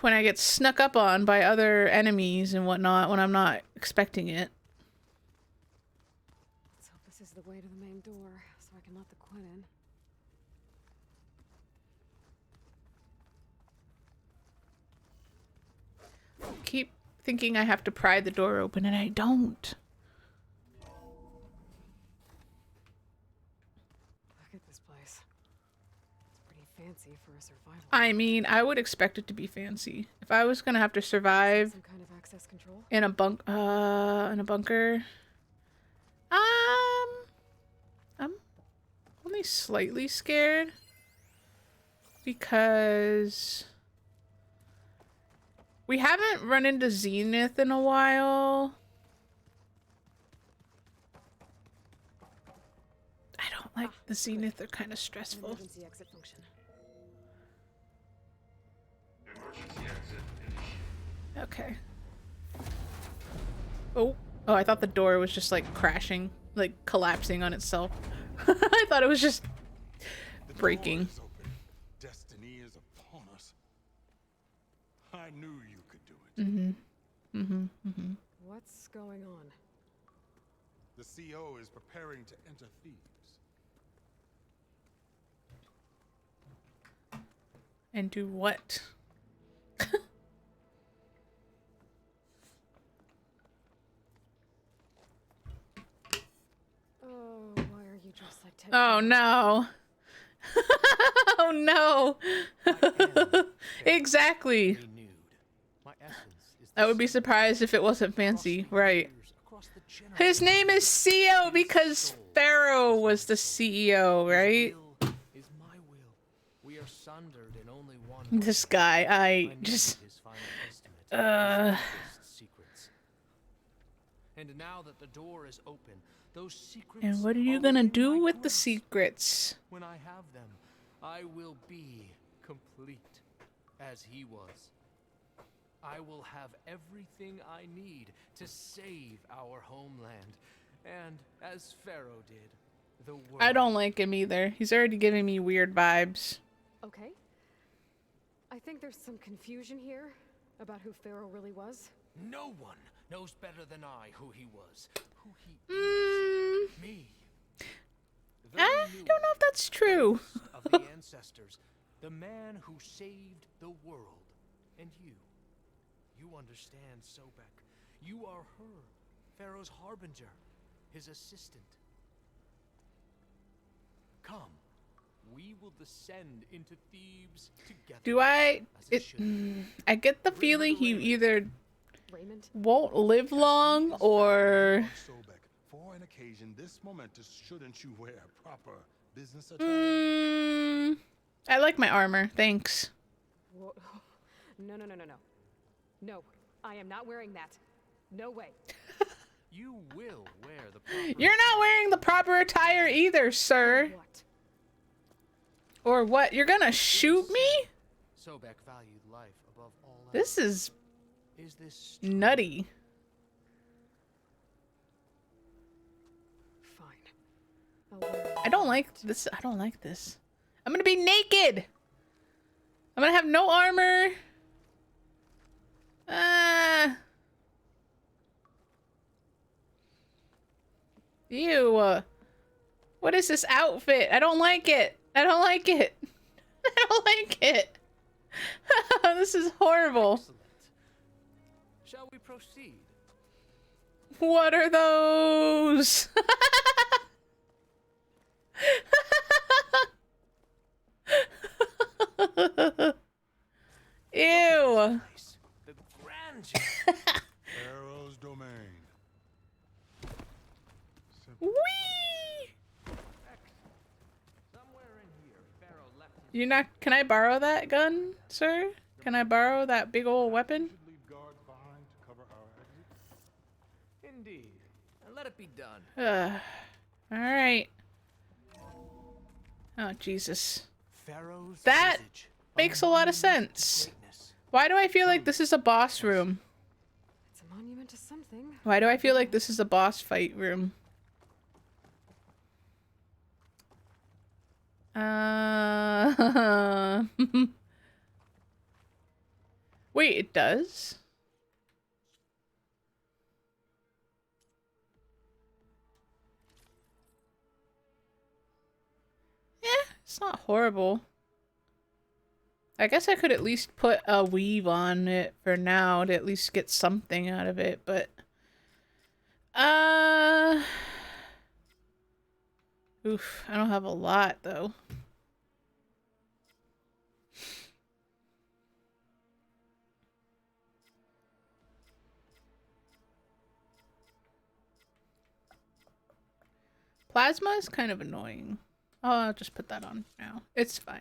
Speaker 1: when I get snuck up on by other enemies and whatnot when I'm not expecting it.
Speaker 7: Let's hope this is the way to the main door, so I can let the Quinn in.
Speaker 1: Keep thinking I have to pry the door open, and I don't.
Speaker 7: Look at this place. It's pretty fancy for a survival.
Speaker 1: I mean, I would expect it to be fancy. If I was gonna have to survive
Speaker 7: Some kind of access control.
Speaker 1: in a bunker, I'm only slightly scared because we haven't run into Zenith in a while. I don't like the Zenith. They're kind of stressful.
Speaker 7: Emergency exit function.
Speaker 1: Okay. Oh, I thought the door was just like crashing, like collapsing on itself. I thought it was just breaking.
Speaker 12: Destiny is upon us. I knew you could do it.
Speaker 7: What's going on?
Speaker 12: The CO is preparing to enter Thebes.
Speaker 1: And do what?
Speaker 7: Oh, why are you dressed like Ted?
Speaker 1: Oh no. Oh no. Exactly. I would be surprised if it wasn't fancy, right? His name is CEO because Pharaoh was the CEO, right? This guy, I just
Speaker 4: And now that the door is open, those secrets.
Speaker 1: And what are you gonna do with the secrets?
Speaker 4: When I have them, I will be complete as he was. I will have everything I need to save our homeland, and as Pharaoh did, the world.
Speaker 1: I don't like him either. He's already giving me weird vibes.
Speaker 7: Okay. I think there's some confusion here about who Pharaoh really was.
Speaker 4: No one knows better than I who he was. Who he is. Me.
Speaker 1: I don't know if that's true.
Speaker 4: Of the ancestors, the man who saved the world, and you. You understand, Sobek. You are her, Pharaoh's harbinger, his assistant. Come, we will descend into Thebes together.
Speaker 1: Do I? I get the feeling he either won't live long or.
Speaker 12: For an occasion this momentous, shouldn't you wear proper business attire?
Speaker 1: I like my armor. Thanks.
Speaker 7: Whoa. No. No, I am not wearing that. No way.
Speaker 4: You will wear the proper.
Speaker 1: You're not wearing the proper attire either, sir.
Speaker 7: What?
Speaker 1: Or what? You're gonna shoot me?
Speaker 4: Sobek valued life above all else.
Speaker 1: This is
Speaker 4: this
Speaker 1: nutty.
Speaker 7: Fine. I'll wear it.
Speaker 1: I don't like this. I don't like this. I'm gonna be naked. I'm gonna have no armor. Ew. What is this outfit? I don't like it. I don't like it. I don't like it. This is horrible.
Speaker 4: Excellent. Shall we proceed?
Speaker 1: What are those? Ew.
Speaker 4: The grandeur.
Speaker 12: Pharaoh's domain.
Speaker 1: Whee!
Speaker 4: Somewhere in here, Pharaoh left his
Speaker 1: You're not. Can I borrow that gun, sir? Can I borrow that big old weapon?
Speaker 12: Should leave guards behind to cover our exit.
Speaker 4: Indeed. And let it be done.
Speaker 1: All right. Oh Jesus.
Speaker 4: Pharaoh's
Speaker 1: That
Speaker 4: visage,
Speaker 1: makes a lot of sense.
Speaker 4: greatness.
Speaker 1: Why do I feel like this is a boss room?
Speaker 7: It's a monument to something.
Speaker 1: Why do I feel like this is a boss fight room? Wait, it does? Yeah, it's not horrible. I guess I could at least put a weave on it for now to at least get something out of it, but... Oof, I don't have a lot, though. Plasma is kind of annoying. Oh, I'll just put that on now. It's fine.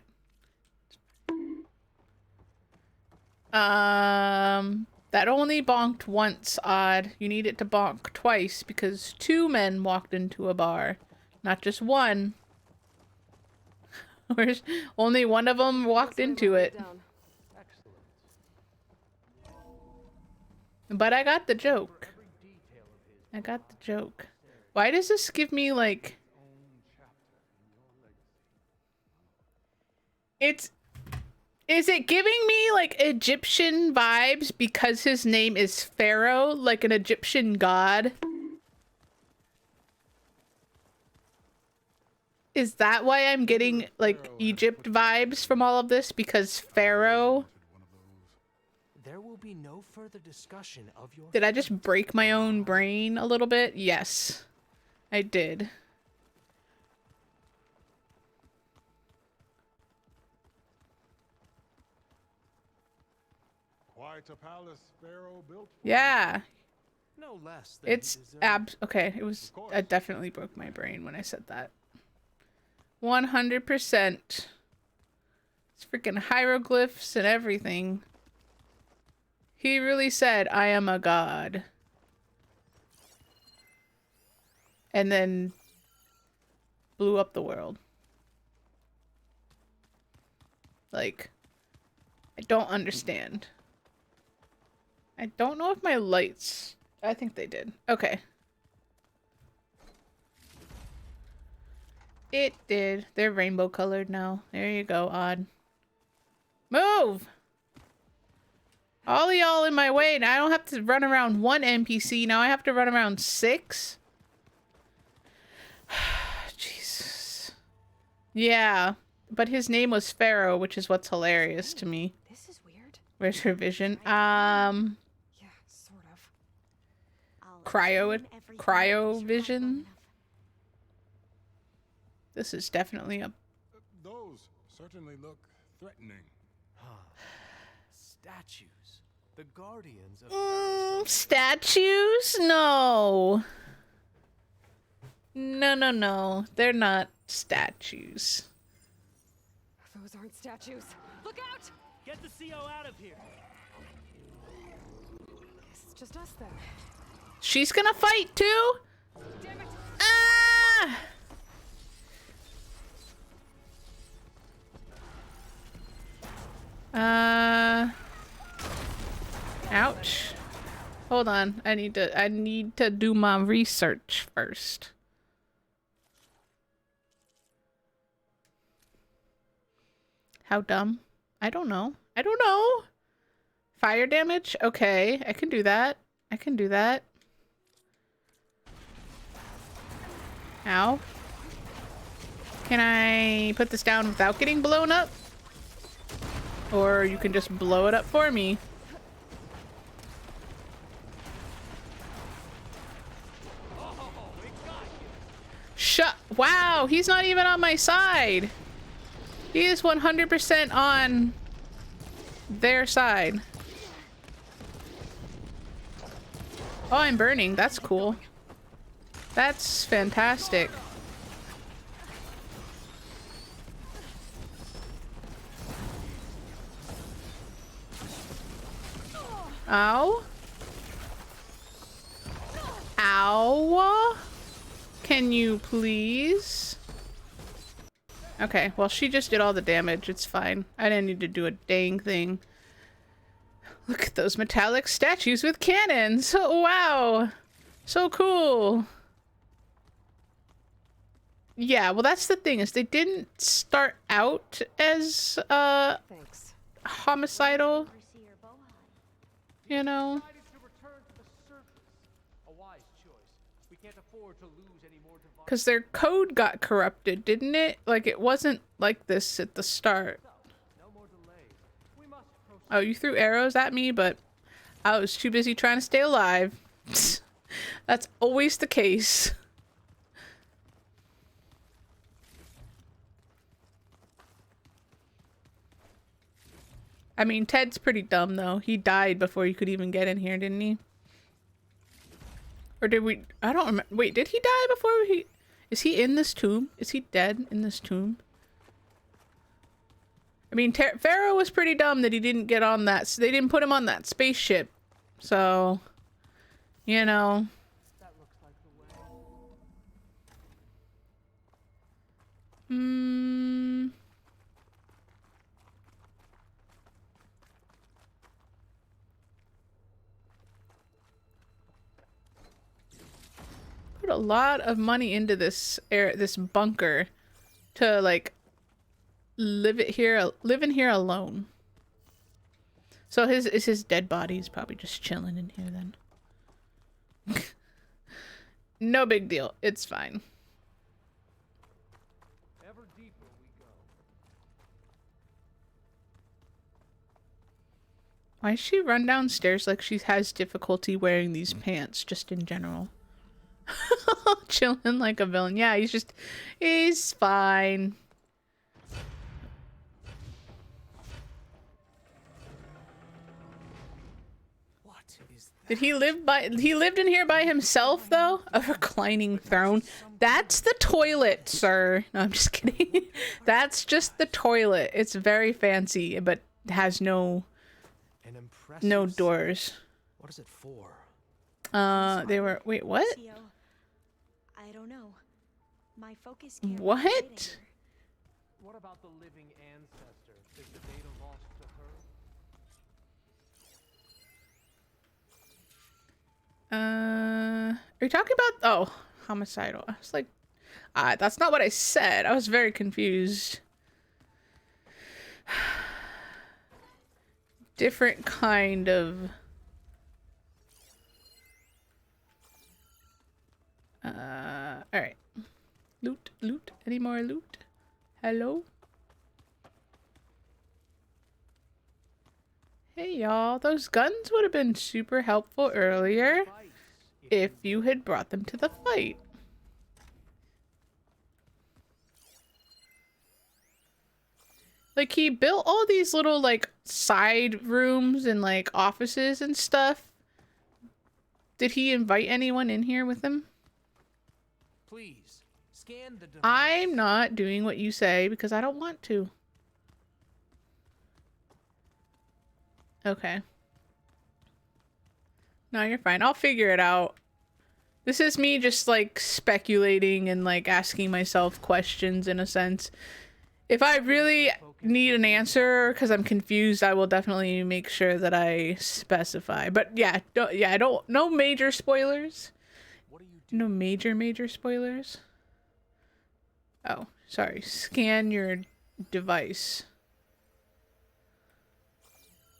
Speaker 1: That only bonked once, Odd. You need it to bonk twice because 2 men walked into a bar. Not just one. Where's only one of them walked into it. But I got the joke. I got the joke. Why does this give me like... Is it giving me like Egyptian vibes because his name is Pharaoh, like an Egyptian god? Is that why I'm getting like Egypt vibes from all of this? Because Pharaoh?
Speaker 4: There will be no further discussion of your...
Speaker 1: Did I just break my own brain a little bit? Yes, I did.
Speaker 12: Quite a palace Pharaoh built for
Speaker 1: Yeah.
Speaker 4: No less than
Speaker 1: It's okay, it was... I definitely broke my brain when I said that. 100%. It's freaking hieroglyphs and everything. He really said, I am a god. And then blew up the world. Like, I don't understand. I don't know if my lights... I think they did. Okay. It did. They're rainbow colored now. There you go, Odd. Move! All of y'all in my way. Now I don't have to run around 1 NPC. Now I have to run around 6? Jesus. Yeah. But his name was Pharaoh, which is what's hilarious to me.
Speaker 7: This is weird.
Speaker 1: Where's her vision?
Speaker 7: Yeah, sort of.
Speaker 1: Cryo vision? This is definitely a...
Speaker 12: Those certainly look threatening.
Speaker 4: Statues. The guardians of...
Speaker 1: Statues? No. No. They're not statues.
Speaker 7: Those aren't statues. Look out!
Speaker 3: Get the CO out of here.
Speaker 7: Guess it's just us then.
Speaker 1: She's gonna fight too?
Speaker 7: Damn it!
Speaker 1: Ah! Ouch. Hold on. I need to do my research first. How dumb? I don't know. Fire damage? Okay, I can do that. Ow. Can I put this down without getting blown up? Or you can just blow it up for me. Wow, he's not even on my side. He is 100% on their side. Oh, I'm burning. That's cool. That's fantastic. Ow. Ow. Can you please? Okay, well, she just did all the damage. It's fine. I didn't need to do a dang thing. Look at those metallic statues with cannons. Oh, wow. So cool. Yeah, well, that's the thing, is they didn't start out as,
Speaker 7: Thanks.
Speaker 1: homicidal. You know?
Speaker 4: Decided to return to the surface. A wise choice. We can't afford to lose any more divine.
Speaker 1: Because their code got corrupted, didn't it? Like, it wasn't like this at the start.
Speaker 4: No more delays. We must proceed.
Speaker 1: Oh, you threw arrows at me, but I was too busy trying to stay alive. That's always the case. I mean, Ted's pretty dumb, though. He died before you could even get in here, didn't he? Or did we... I don't remember. Wait, did he die before he... Is he in this tomb? Is he dead in this tomb? I mean, Pharaoh was pretty dumb that he didn't get on that... They didn't put him on that spaceship. So... You know...
Speaker 4: That looks like the way.
Speaker 1: Put a lot of money into this bunker to like live in here alone. So his dead body is probably just chilling in here then. No big deal. It's fine.
Speaker 4: Ever deeper we go.
Speaker 1: Why does she run downstairs like she has difficulty wearing these pants just in general? Chilling like a villain. Yeah, he's fine.
Speaker 4: What is that?
Speaker 1: Did he lived in here by himself though? A reclining throne. That's the toilet, sir. No, I'm just kidding. That's just the toilet. It's very fancy, but has no doors.
Speaker 4: What is it for?
Speaker 1: Wait, what?
Speaker 11: Theo, I don't know. My focus can't
Speaker 1: What?
Speaker 11: relate
Speaker 4: What about the living ancestor? Is the data lost to her?
Speaker 1: Are you talking about... Oh, homicidal. I was like... that's not what I said. I was very confused. Different kind of... Alright. Loot. Any more loot? Hello? Hey y'all, those guns would have been super helpful earlier if you had brought them to the fight. Like, he built all these little, like, side rooms and, like, offices and stuff. Did he invite anyone in here with him?
Speaker 4: Please scan the device.
Speaker 1: I'm not doing what you say because I don't want to. Okay. No, you're fine. I'll figure it out. This is me just, like, speculating and, like, asking myself questions in a sense. If I really need an answer because I'm confused, I will definitely make sure that I specify. But yeah, no major spoilers. No major spoilers. Oh, sorry. Scan your device.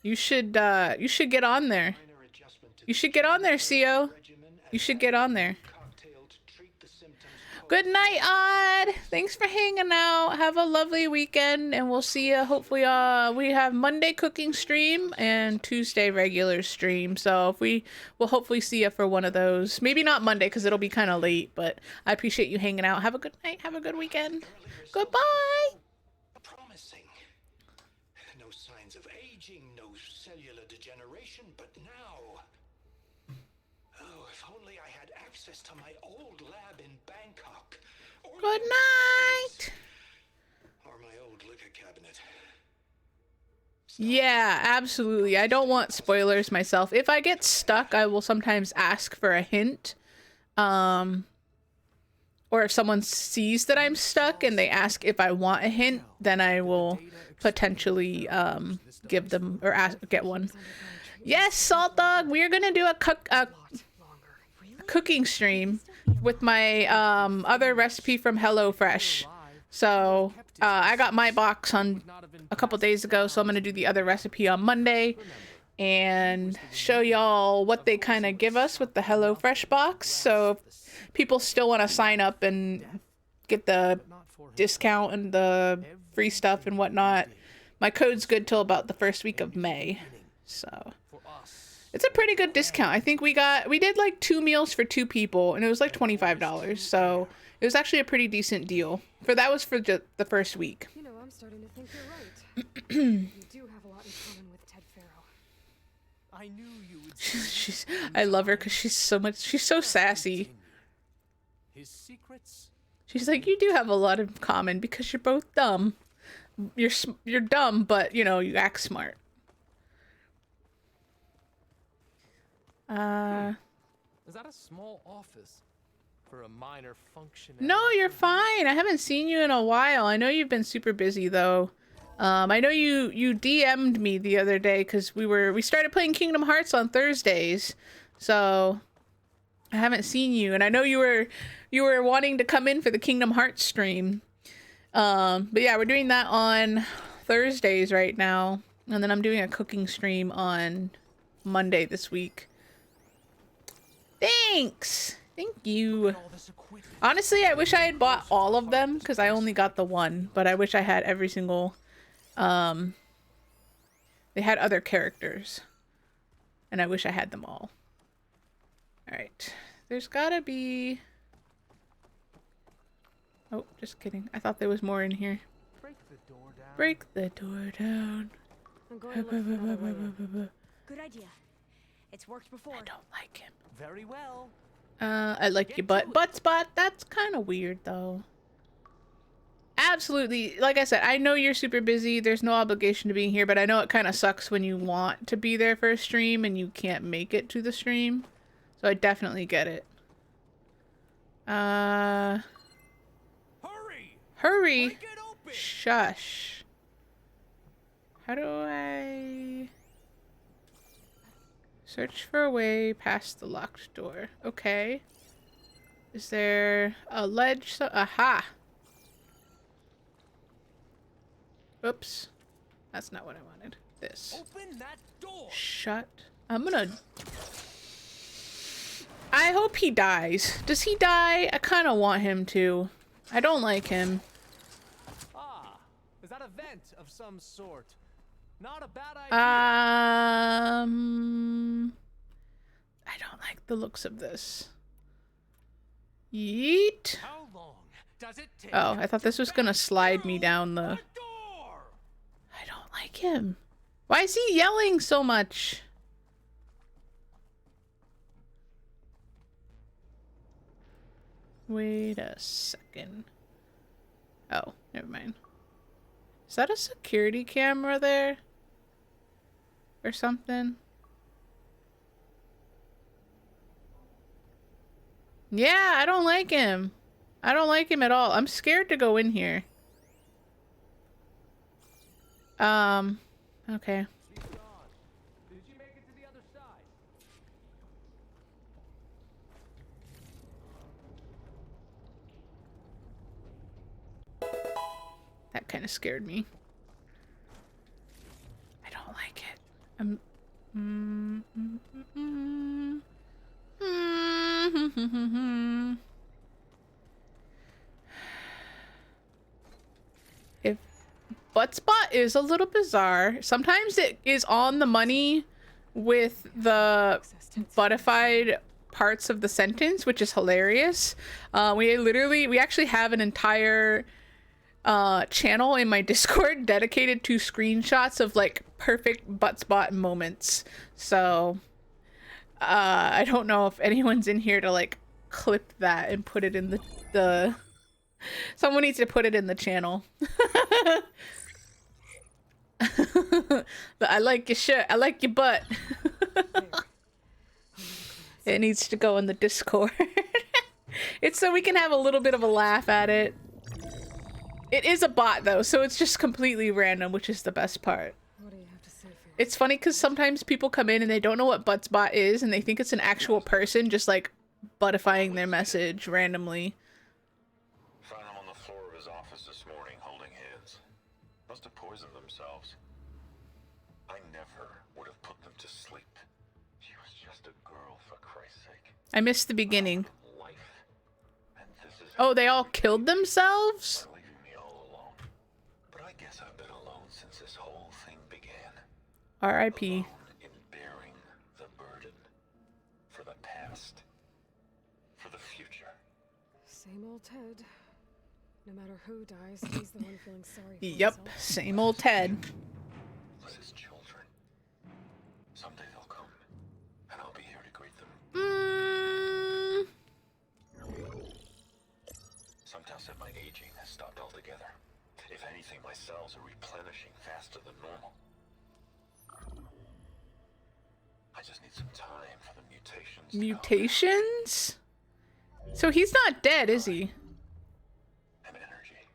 Speaker 1: You should get on there. You should get on there, CO. You should get on there. Good night, Odd. Thanks for hanging out. Have a lovely weekend, and we'll see you. Hopefully, we have Monday cooking stream and Tuesday regular stream. So we'll hopefully see you for one of those. Maybe not Monday because it'll be kind of late. But I appreciate you hanging out. Have a good night. Have a good weekend. Goodbye.
Speaker 8: Promising. No signs of aging, no cellular degeneration, but now. Oh, if only I had access to my old lab in Bangkok. Or
Speaker 1: Good night.
Speaker 8: Or my old liquor cabinet.
Speaker 1: Yeah, absolutely. I don't want spoilers myself. If I get stuck, I will sometimes ask for a hint. Or if someone sees that I'm stuck and they ask if I want a hint, then I will potentially give them or get one. Yes, Salt Dog, we are gonna do a cooking stream with my other recipe from HelloFresh. So I got my box on a couple days ago, so I'm gonna do the other recipe on Monday. and show y'all what they kind of give us with the HelloFresh box. So if people still want to sign up and get the discount and the free stuff and whatnot, my code's good till about the first week of May. So it's a pretty good discount. I think we did like 2 meals for 2 people and it was like $25. So it was actually a pretty decent deal. That was for the first week.
Speaker 7: You know, I'm starting to think you're right. You do have a lot in common with Ted Farrow.
Speaker 4: I knew you would.
Speaker 1: I love her because she's so sassy.
Speaker 4: His secrets.
Speaker 1: She's like, you do have a lot in common because you're both dumb. You're dumb, but you know, you act smart.
Speaker 4: Is that a small office for a minor function?
Speaker 1: No, you're fine. I haven't seen you in a while. I know you've been super busy though. I know you DM'd me the other day because we started playing Kingdom Hearts on Thursdays. So I haven't seen you, and I know you were wanting to come in for the Kingdom Hearts stream. But yeah, we're doing that on Thursdays right now, and then I'm doing a cooking stream on Monday this week. Thanks. Thank you. Honestly, I wish I had bought all of them because I only got the one, but I wish I had every single. They had other characters, and I wish I had them all. All right, there's gotta be. Oh, just kidding. I thought there was more in here.
Speaker 4: Break the door down.
Speaker 1: Break the door down.
Speaker 7: I'm going to look for another way.
Speaker 11: Good idea. It's worked before.
Speaker 1: I don't like him.
Speaker 4: Very well.
Speaker 1: I like your butt spot. That's kind of weird though. Absolutely. Like I said, I know you're super busy. There's no obligation to being here, but I know it kind of sucks when you want to be there for a stream and you can't make it to the stream. So I definitely get it. Hurry!
Speaker 4: Break it open.
Speaker 1: Shush. How do I search for a way past the locked door? Okay. Is there a ledge? Aha! Oops. That's not what I wanted. This.
Speaker 4: Open that door.
Speaker 1: Shut. I'm gonna. I hope he dies. Does he die? I kind of want him to. I don't like him.
Speaker 4: Ah, is that a vent of some sort? Not a bad idea.
Speaker 1: I don't like the looks of this. Yeet.
Speaker 4: How long does it take?
Speaker 1: Oh, I thought this was gonna slide me down the.
Speaker 4: Door.
Speaker 1: I don't like him. Why is he yelling so much? Wait a second. Oh, never mind. Is that a security camera there? Or something? Yeah, I don't like him. I don't like him at all. I'm scared to go in here. Okay.
Speaker 4: Did you make it to the other side?
Speaker 1: That kind of scared me. I don't like it. If Buttspot is a little bizarre, sometimes it is on the money with the buttified parts of the sentence, which is hilarious. We actually have an entire channel in my Discord dedicated to screenshots of like perfect butt spot moments. So I don't know if anyone's in here to like clip that and put it in the someone needs to put it in the channel. But I like your shirt. I like your butt. It needs to go in the Discord. It's so we can have a little bit of a laugh at it. It is a bot though, so it's just completely random, which is the best part.
Speaker 7: What do you have to say for
Speaker 1: It's funny because sometimes people come in and they don't know what Buttsbot is, and they think it's an actual person just like buttifying their message randomly.
Speaker 13: Found him on the floor of his office this morning, holding hands. Must have poisoned themselves. I never would have put them to sleep. She was just a girl, for Christ's sake.
Speaker 1: I missed the beginning.
Speaker 13: Life. And this is
Speaker 1: Oh, they all killed themselves?
Speaker 13: leaving me all alone. But I guess I've been alone since this whole thing began.
Speaker 1: R.I.P.
Speaker 13: Alone in bearing the burden for the past, for the future.
Speaker 7: Same old Ted. No matter who dies, he's the one feeling sorry for
Speaker 1: Yep,
Speaker 7: himself.
Speaker 1: same old Ted.
Speaker 13: This is children. Someday they'll come, and I'll be here to greet them. Some tell said my aging has stopped altogether. If anything, my cells are replenishing faster than normal. I just need some time for the mutations.
Speaker 1: Mutations? So he's not dead, is he?
Speaker 13: And energy.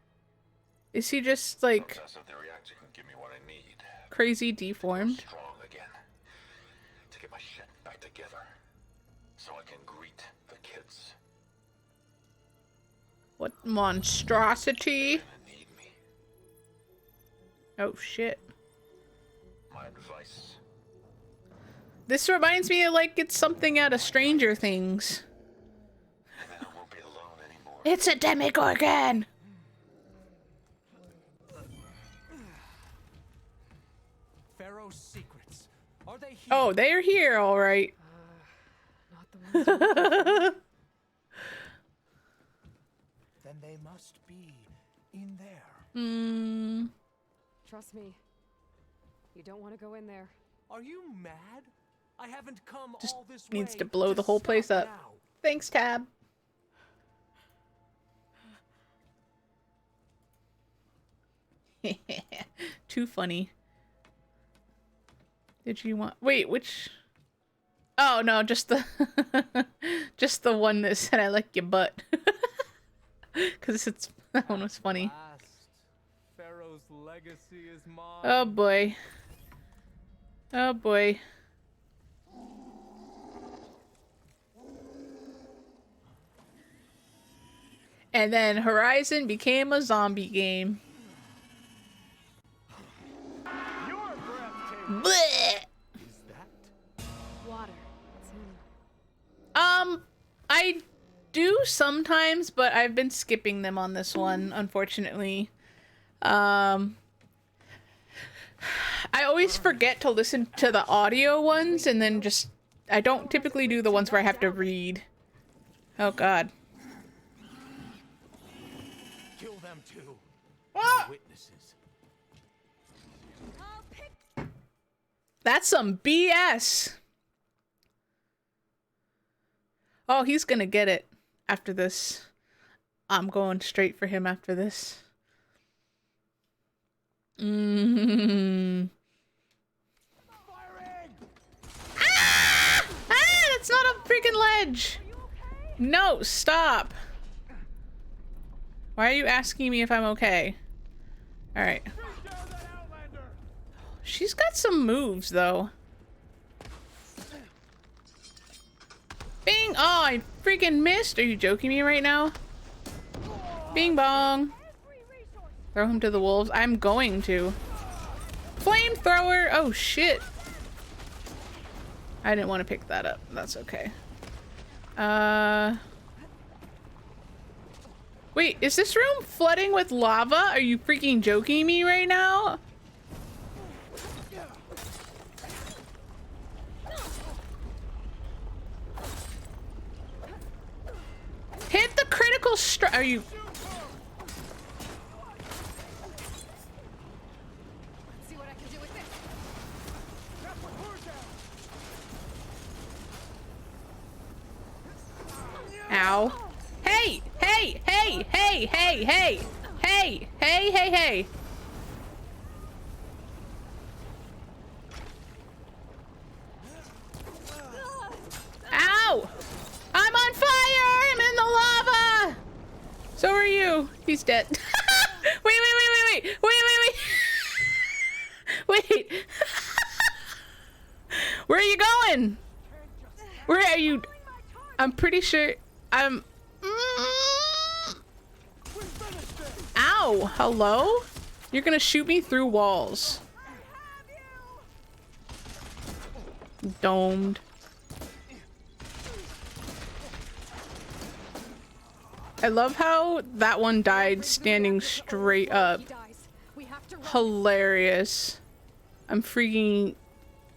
Speaker 1: Is he just, like,
Speaker 13: Some test of the reactor can give me what I need.
Speaker 1: crazy deformed?
Speaker 13: Strong again. To get my shit back together. So I can greet the kids.
Speaker 1: What monstrosity?
Speaker 13: Gonna need me.
Speaker 1: Oh, shit.
Speaker 13: My advice.
Speaker 1: This reminds me of, like, it's something out of Stranger Things.
Speaker 13: And then I won't be alone anymore.
Speaker 1: It's a demigorgon!
Speaker 3: Pharaoh's secrets. Are they here?
Speaker 1: Oh, they're here, alright.
Speaker 7: Not the ones.
Speaker 3: Then they must be in there.
Speaker 1: Hmm.
Speaker 7: Trust me. You don't want to go in there.
Speaker 3: Are you mad? I haven't come
Speaker 1: Just
Speaker 3: all this
Speaker 1: needs
Speaker 3: way
Speaker 1: to blow the whole
Speaker 3: stop
Speaker 1: place up.
Speaker 3: now.
Speaker 1: Thanks, Tab. Too funny. Did you want... Wait, which... Oh, no, just the... just the one that said I like your butt. Because it's... That one was funny.
Speaker 3: Last, Pharaoh's legacy is mine.
Speaker 1: Oh, boy. Oh, boy. And then Horizon became a zombie game.
Speaker 3: You're breathtaking.
Speaker 1: Blech!
Speaker 3: Is that?
Speaker 7: Water. It's him.
Speaker 1: I do sometimes, but I've been skipping them on this one, unfortunately. I always forget to listen to the audio ones, and then just... I don't typically do the ones where I have to read. Oh, God.
Speaker 3: Kill them too.
Speaker 1: Ah!
Speaker 3: Witnesses.
Speaker 1: That's some BS! Oh, he's gonna get it after this. I'm going straight for him after this. Ah! Ah! That's not a freaking ledge! No, stop! Why are you asking me if I'm okay? Alright. She's got some moves, though. Bing! Oh, I freaking missed! Are you joking me right now? Bing bong! Throw him to the wolves. I'm going to. Flamethrower! Oh, shit. I didn't want to pick that up. That's okay. Wait, is this room flooding with lava? Are you freaking joking me right now? Hit the critical strike. Are you...
Speaker 7: Let's see what I can do with this.
Speaker 1: Ow. Hey! Hey! Hey! Hey! Hey! Hey! Hey! Hey! Hey! Hey! Ow! I'm on fire! I'm in the lava! So are you. He's dead. Wait! Wait! Where are you going? Where are you? I'm pretty sure I'm... Ow! Hello? You're gonna shoot me through walls. Domed. I love how that one died standing straight up. Hilarious. I'm freaking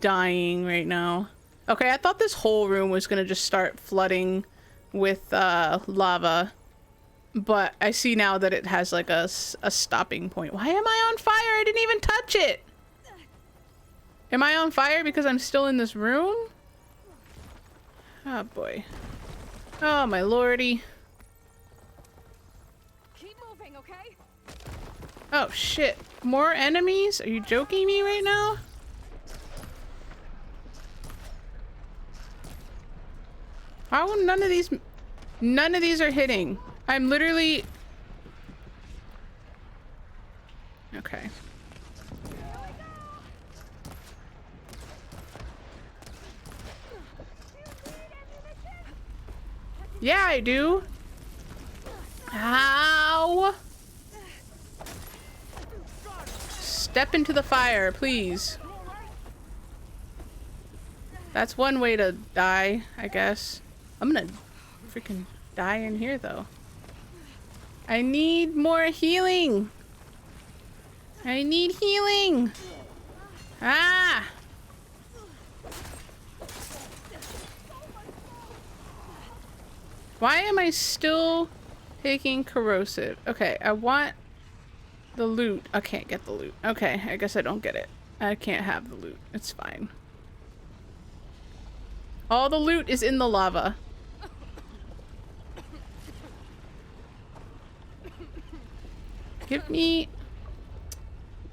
Speaker 1: dying right now. Okay, I thought this whole room was gonna just start flooding with lava. But I see now that it has like a stopping point. Why am I on fire? I didn't even touch it. Am I on fire because I'm still in this room? Oh boy. Oh my lordy.
Speaker 7: Keep moving, okay?
Speaker 1: Oh shit. More enemies? Are you joking me right now? How none of these are hitting? I'm literally... Okay. Yeah, I do. Ow! Step into the fire, please. That's one way to die, I guess. I'm gonna freaking die in here, though. I need more healing. I need healing. Ah! Why am I still taking corrosive? Okay, I want the loot. I can't get the loot. Okay, I guess I don't get it. I can't have the loot. It's fine. All the loot is in the lava. Give me...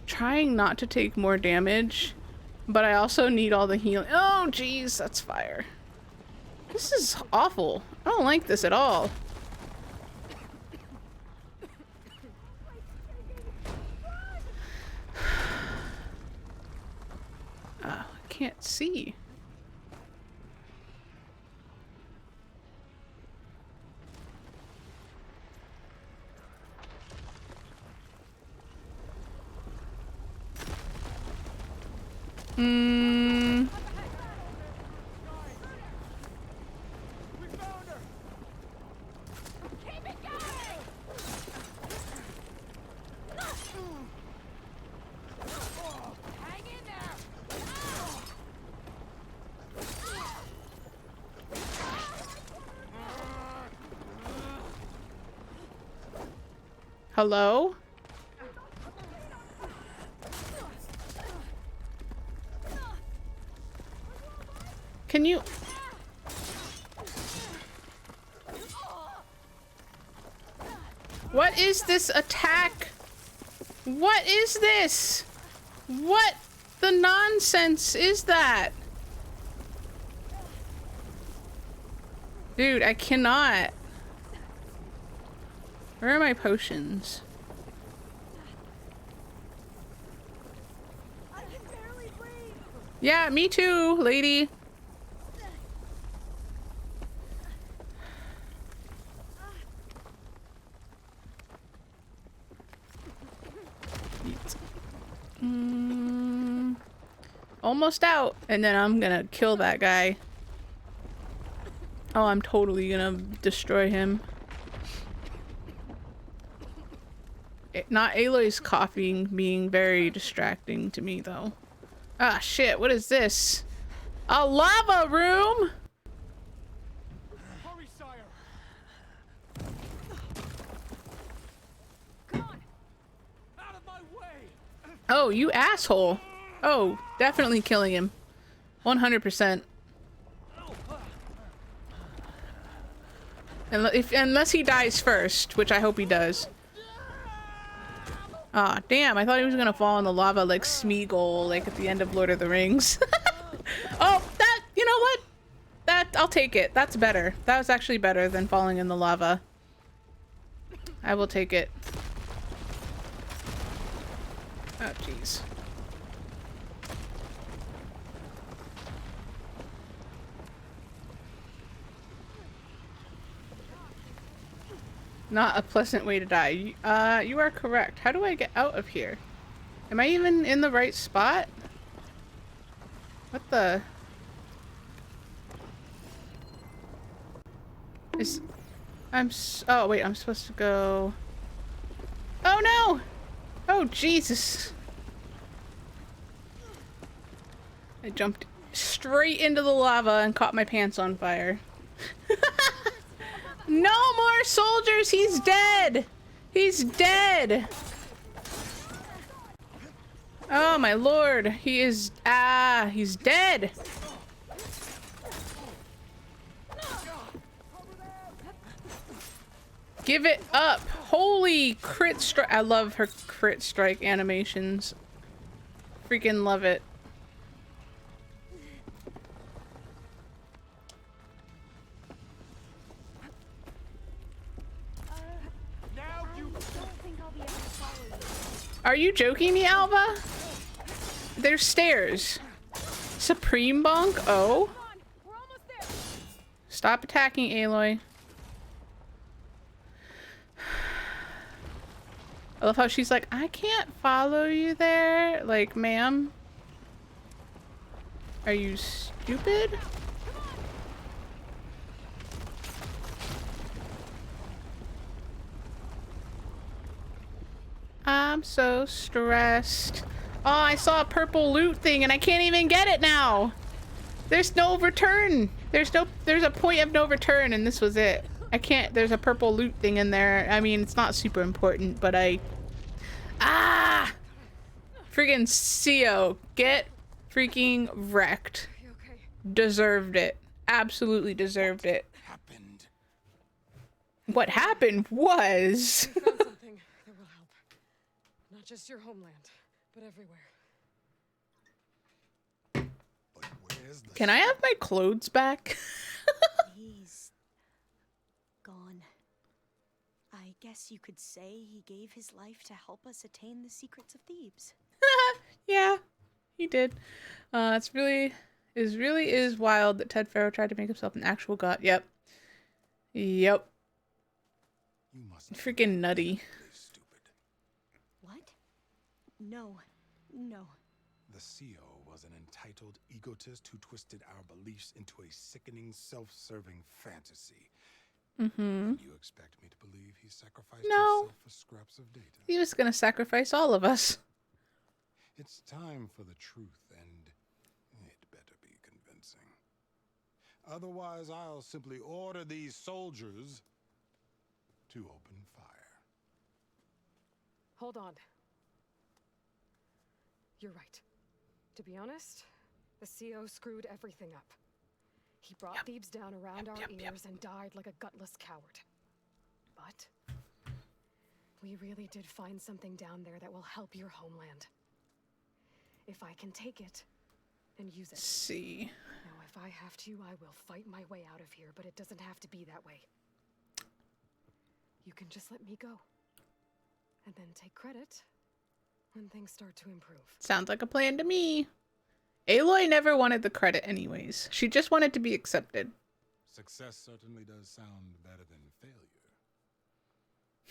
Speaker 1: Trying not to take more damage, but I also need all the healing. Oh, jeez, that's fire. This is awful. I don't like this at all. I can't see. Hello? Can you... What is this attack? What is this? What the nonsense is that? Dude, I cannot. Where are my potions? Yeah, me too, lady. Almost out, and then I'm gonna kill that guy. Oh, I'm totally gonna destroy him. Not Aloy's coughing being very distracting to me, though. Ah, shit, what is this? A lava room?
Speaker 3: Hurry, sire. Out of my way.
Speaker 1: Oh, you asshole. Oh, definitely killing him. 100%. Unless he dies first, which I hope he does. Ah, damn, I thought he was gonna fall in the lava like Smeagol, like at the end of Lord of the Rings. Oh, that, you know what? That, I'll take it. That's better. That was actually better than falling in the lava. I will take it. Oh, jeez. Not a pleasant way to die. You are correct. How do I get out of here? Am I even in the right spot? What the... Oh wait, I'm supposed to go. Oh no! Oh Jesus! I jumped straight into the lava and caught my pants on fire. No more soldiers! He's dead! He's dead! Oh my lord, he is, he's dead! Give it up! Holy crit strike! I love her crit strike animations. Freaking love it. Are you joking me, Alva? There's stairs. Supreme bonk? Oh. Stop attacking, Aloy. I love how she's like, I can't follow you there. Like, ma'am. Are you stupid? I'm so stressed. Oh, I saw a purple loot thing and I can't even get it now. There's no return. There's a point of no return and this was it. I can't, there's a purple loot thing in there. I mean, it's not super important, but friggin' CO, get freaking wrecked. Deserved it. Absolutely deserved it. What happened was...
Speaker 7: I found something that will help. Not just your homeland, but everywhere.
Speaker 1: Can I have my clothes back?
Speaker 11: He's gone. I guess you could say he gave his life to help us attain the secrets of Thebes.
Speaker 1: Yeah, he did. It really is wild that Ted Faro tried to make himself an actual god. Yep. Yep. Freaking nutty.
Speaker 11: What? No. No.
Speaker 12: The CEO was an entitled egotist who twisted our beliefs into a sickening, self-serving fantasy.
Speaker 1: Mm-hmm.
Speaker 12: You expect me to believe he sacrificed himself for scraps of data?
Speaker 1: He was gonna sacrifice all of us.
Speaker 12: It's time for the truth, and it better be convincing. Otherwise, I'll simply order these soldiers to open fire.
Speaker 7: Hold on. You're right. To be honest, the CO screwed everything up. He brought Thebes down around our ears and died like a gutless coward. But we really did find something down there that will help your homeland. If I can take it and use it.
Speaker 1: See.
Speaker 7: Now, if I have to, I will fight my way out of here, but it doesn't have to be that way. You can just let me go. And then take credit when things start to improve.
Speaker 1: Sounds like a plan to me. Aloy never wanted the credit anyways. She just wanted to be accepted.
Speaker 12: Success certainly does sound better than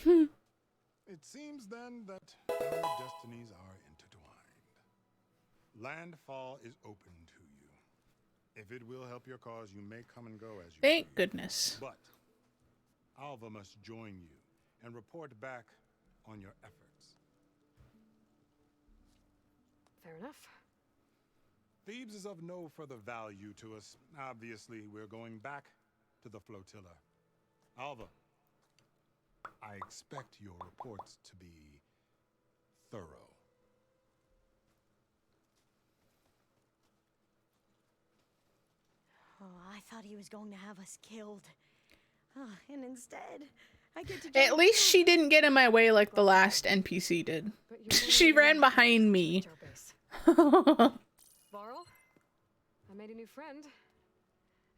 Speaker 12: failure. It seems then that our destinies are intertwined. Landfall is open to you. If it will help your cause, you may come and go as you
Speaker 1: Thank goodness.
Speaker 12: But Alva must join you and report back on your efforts.
Speaker 7: Fair enough.
Speaker 12: Thebes is of no further value to us. Obviously, we're going back to the flotilla. Alva, I expect your reports to be thorough.
Speaker 11: Oh, I thought he was going to have us killed. Oh, and instead, I get to...
Speaker 1: At least she didn't get in my way like the last NPC did. She ran behind me.
Speaker 7: Varl, I made a new friend.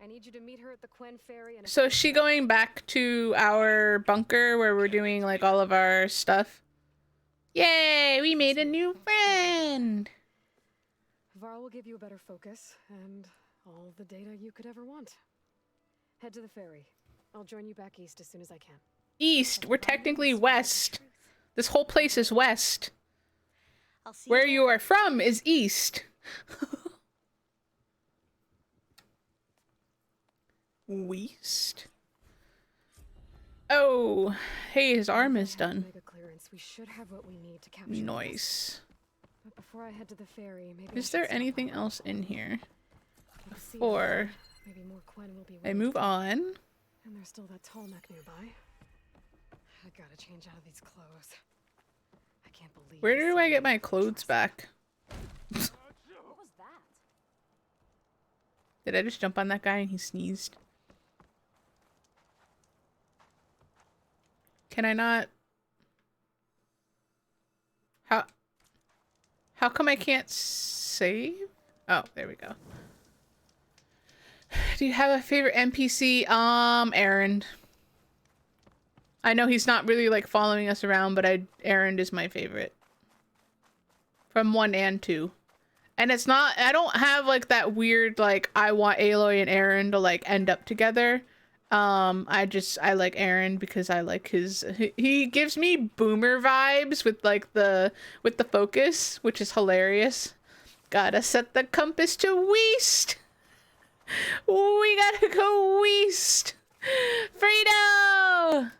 Speaker 7: I need you to meet her at the Quen Ferry. And
Speaker 1: So is she going back to our bunker where we're doing like all of our stuff? Yay, we made a new friend.
Speaker 7: Varl will give you a better focus and all the data you could ever want. Head to the ferry. I'll join you back east as soon as I can.
Speaker 1: East. We're technically west. This whole place is west. Where you are from is east. West. Oh, hey, his arm is done.
Speaker 7: Mega clearance. We should have what we need to capture
Speaker 1: Nice.
Speaker 7: But before I head to the ferry, maybe
Speaker 1: Is there anything else in here
Speaker 7: before
Speaker 1: before I move on?
Speaker 7: And there's still that tall neck nearby. I gotta change out of these clothes. I can't believe.
Speaker 1: Where do I get my clothes back?
Speaker 2: What was that?
Speaker 1: Did I just jump on that guy and he sneezed? Can I not? How come I can't save? Oh, there we go. Do you have a favorite NPC? Aaron. I know he's not really like following us around, but Aaron is my favorite. From 1 and 2. And it's not, I don't have like that weird like I want Aloy and Aaron to like end up together. I like Aaron because I like he gives me boomer vibes with like the focus, which is hilarious. Gotta set the compass to west. We gotta go west. Frito!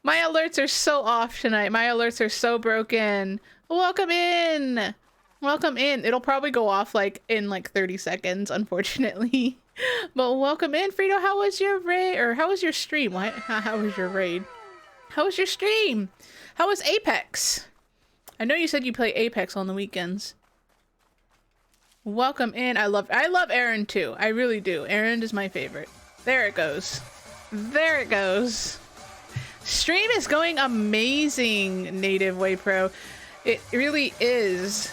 Speaker 1: My alerts are so off tonight. My alerts are so broken. Welcome in. Welcome in. It'll probably go off like in like 30 seconds, unfortunately. But welcome in, Frito. How was your raid? Or how was your stream? Why? How was your raid? How was your stream? How was Apex? I know you said you play Apex on the weekends. Welcome in. I love Aaron too. I really do. Aaron is my favorite. There it goes. There it goes. Stream is going amazing, Native Way Pro. It really is.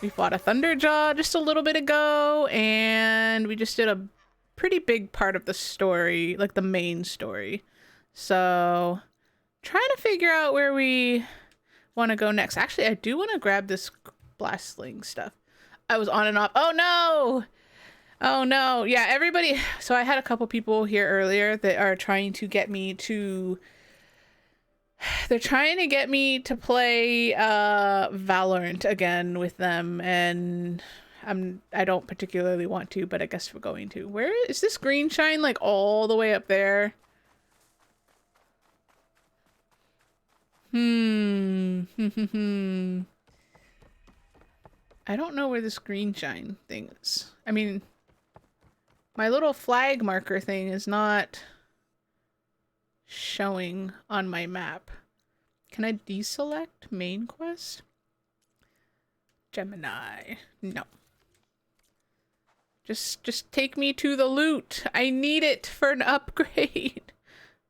Speaker 1: We fought a Thunderjaw just a little bit ago, and we just did a pretty big part of the story, like the main story. So, trying to figure out where we want to go next. Actually, I do want to grab this blast sling stuff. I was on and off. Oh no! Oh no! Yeah, everybody. So I had a couple people here earlier that are trying to get me to. They're trying to get me to play Valorant again with them, and I don't particularly want to, but I guess we're going to. Where is this green shine, like all the way up there? I don't know where this green shine thing is. I mean, my little flag marker thing is not showing on my map. Can I deselect main quest? Gemini. No. Just take me to the loot. I need it for an upgrade.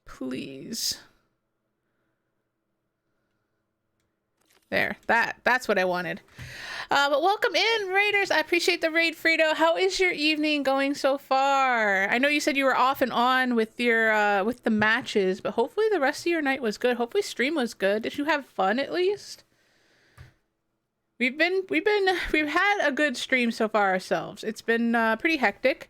Speaker 1: Please. There. That's what I wanted. But welcome in, Raiders. I appreciate the raid, Frito. How is your evening going so far? I know you said you were off and on with your with the matches, but hopefully the rest of your night was good. Hopefully stream was good. Did you have fun at least? We've had a good stream so far ourselves. It's been pretty hectic.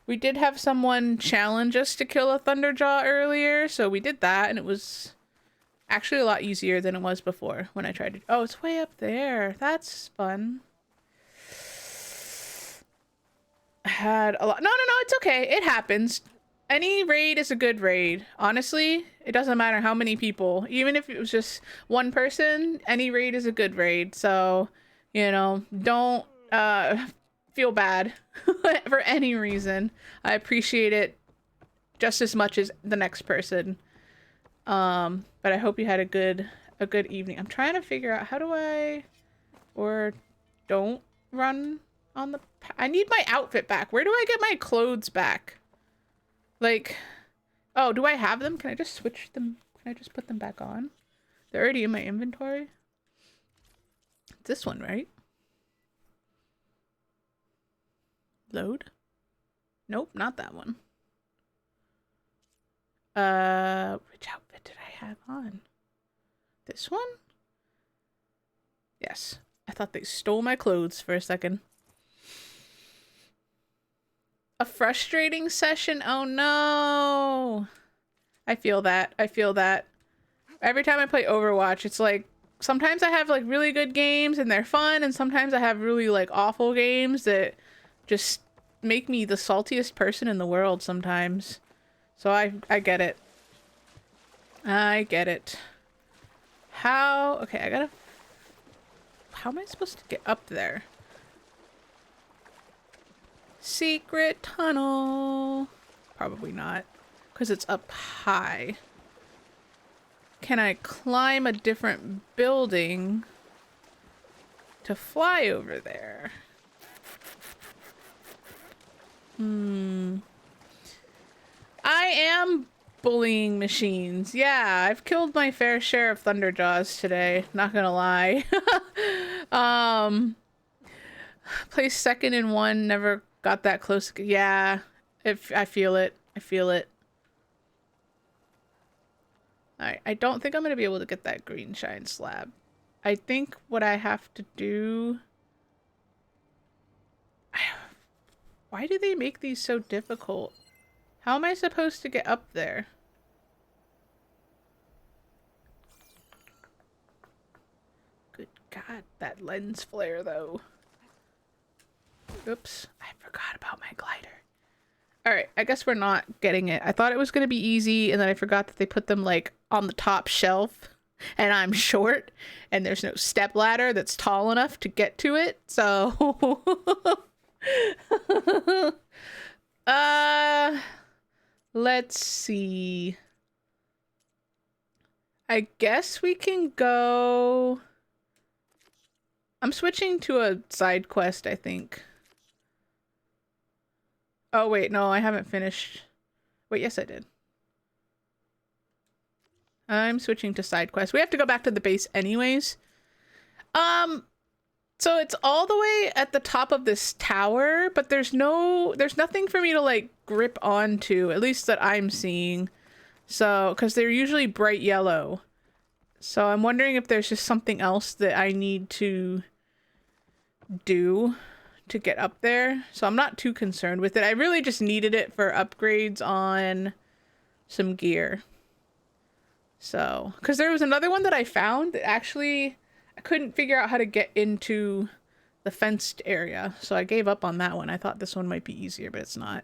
Speaker 1: We did have someone challenge us to kill a Thunderjaw earlier, so we did that, and it was actually a lot easier than it was before when I tried to. Oh, it's way up there. That's fun. I had a lot. No, it's okay. It happens. Any raid is a good raid. Honestly, it doesn't matter how many people. Even if it was just one person, any raid is a good raid. So, you know, don't feel bad for any reason. I appreciate it just as much as the next person. But I hope you had a good evening. I'm trying to figure out how do I or don't run on the I need my outfit back. Where do I get my clothes back? Like, oh, do I have them? Can I just switch them? Can I just put them back on? They're already in my inventory. It's this one, right? Load? Nope, not that one. Which outfit did I have on? This one? Yes. I thought they stole my clothes for a second. A frustrating session? Oh no! I feel that. I feel that. Every time I play Overwatch, it's like, sometimes I have like really good games and they're fun, and sometimes I have really like awful games that just make me the saltiest person in the world sometimes. So I get it. I get it. How... Okay, I gotta... How am I supposed to get up there? Secret tunnel. Probably not, because it's up high. Can I climb a different building to fly over there? I am bullying machines. Yeah, I've killed my fair share of Thunderjaws today, not gonna lie. Placed second in one, never got that close. Yeah, I feel it. I feel it. Alright, I don't think I'm gonna be able to get that green shine slab. I think what I have to do... Why do they make these so difficult? How am I supposed to get up there? Good God, that lens flare though. Oops, I forgot about my glider. Alright, I guess we're not getting it. I thought it was going to be easy, and then I forgot that they put them, like, on the top shelf, and I'm short, and there's no step ladder that's tall enough to get to it, so... Let's see. I guess we can go... I'm switching to a side quest, I think. Oh, wait, no, I haven't finished. Wait, yes, I did. I'm switching to side quest. We have to go back to the base anyways. So it's all the way at the top of this tower, but there's nothing for me to, like, grip onto, at least that I'm seeing. So, because they're usually bright yellow. So I'm wondering if there's just something else that I need to do to get up there. So I'm not too concerned with it. I really just needed it for upgrades on some gear. So, because there was another one that I found that actually I couldn't figure out how to get into the fenced area. So I gave up on that one. I thought this one might be easier, but it's not.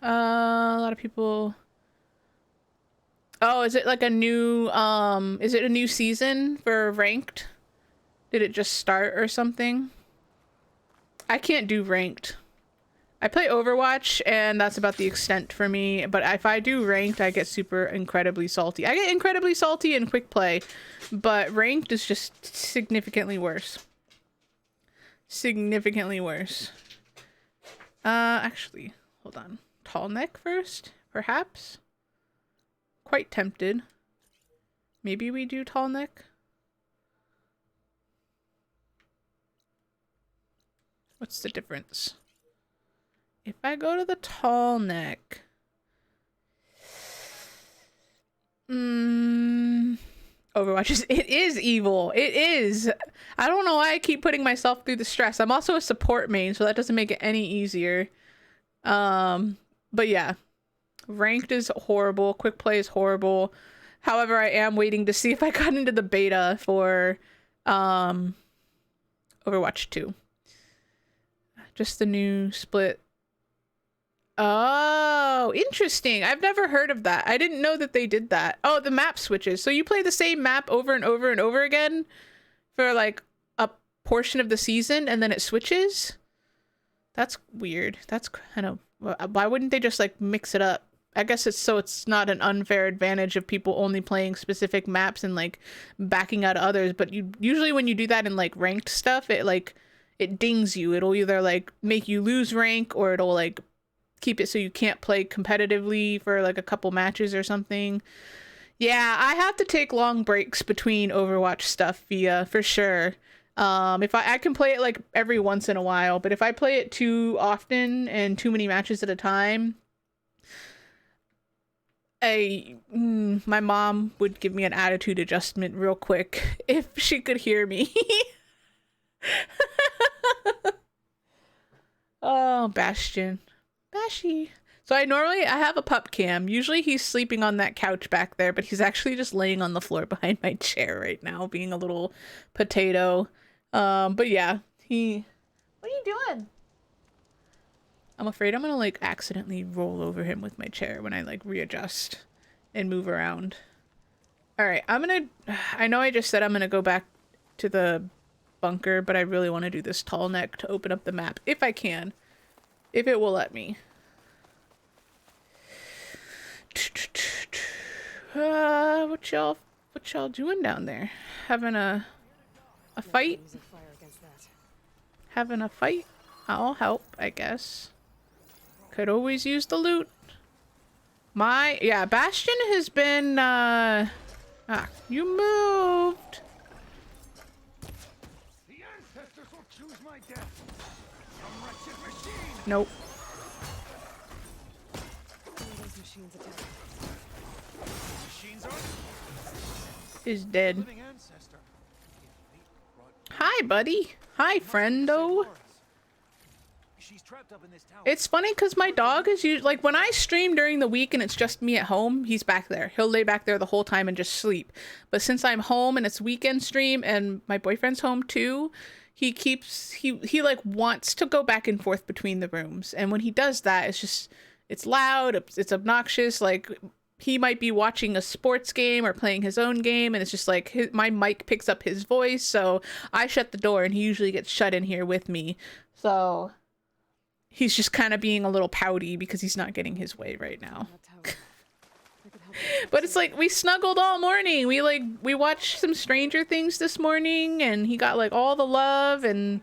Speaker 1: A lot of people... Oh, is it like a new, is it a new season for ranked? Did it just start or something? I can't do ranked. I play Overwatch, and that's about the extent for me. But if I do ranked, I get super incredibly salty. I get incredibly salty in quick play, but ranked is just significantly worse. Significantly worse. Actually, hold on. Tall neck first, perhaps? Quite tempted. Maybe we do tall neck? What's the difference? If I go to the tall neck... Overwatch it is evil. It is. I don't know why I keep putting myself through the stress. I'm also a support main, so that doesn't make it any easier. But yeah. Ranked is horrible. Quick play is horrible. However, I am waiting to see if I got into the beta for Overwatch 2. Just the new split. Oh, interesting. I've never heard of that. I didn't know that they did that. Oh, the map switches. So you play the same map over and over and over again for like a portion of the season and then it switches? That's weird. That's kind of... Why wouldn't they just like mix it up? I guess it's so it's not an unfair advantage of people only playing specific maps and like backing out others. But you usually when you do that in like ranked stuff, it dings you. It'll either like make you lose rank or it'll like keep it so you can't play competitively for like a couple matches or something. Yeah, I have to take long breaks between Overwatch stuff for sure. If I can play it like every once in a while, but if I play it too often and too many matches at a time, my mom would give me an attitude adjustment real quick if she could hear me. Oh, Bastion. Bashy. So I have a pup cam. Usually he's sleeping on that couch back there, but he's actually just laying on the floor behind my chair right now, being a little potato. But yeah, What are you doing? I'm afraid I'm gonna like accidentally roll over him with my chair when I like readjust and move around. Alright, I know I just said I'm gonna go back to the bunker, but I really want to do this tall neck to open up the map if I can. If it will let me. What y'all doing down there? Having a fight? Having a fight? I'll help, I guess. Could always use the loot. Yeah, Bastion has been, you moved.
Speaker 8: The ancestors will choose my death. Some wretched machine.
Speaker 1: Nope.
Speaker 7: Those machines attack.
Speaker 8: Machines are
Speaker 1: Is dead. Hi, buddy. Hi, friendo. It's funny because my dog is usually like when I stream during the week and it's just me at home, he's back there. He'll lay back there the whole time and just sleep. But since I'm home and it's weekend stream and my boyfriend's home too, he like wants to go back and forth between the rooms. And when he does that, it's loud, it's obnoxious. Like he might be watching a sports game or playing his own game, and it's just like my mic picks up his voice, so I shut the door and he usually gets shut in here with me. So he's just kind of being a little pouty because he's not getting his way right now. But it's like we snuggled all morning. We watched some Stranger Things this morning, and he got like all the love and,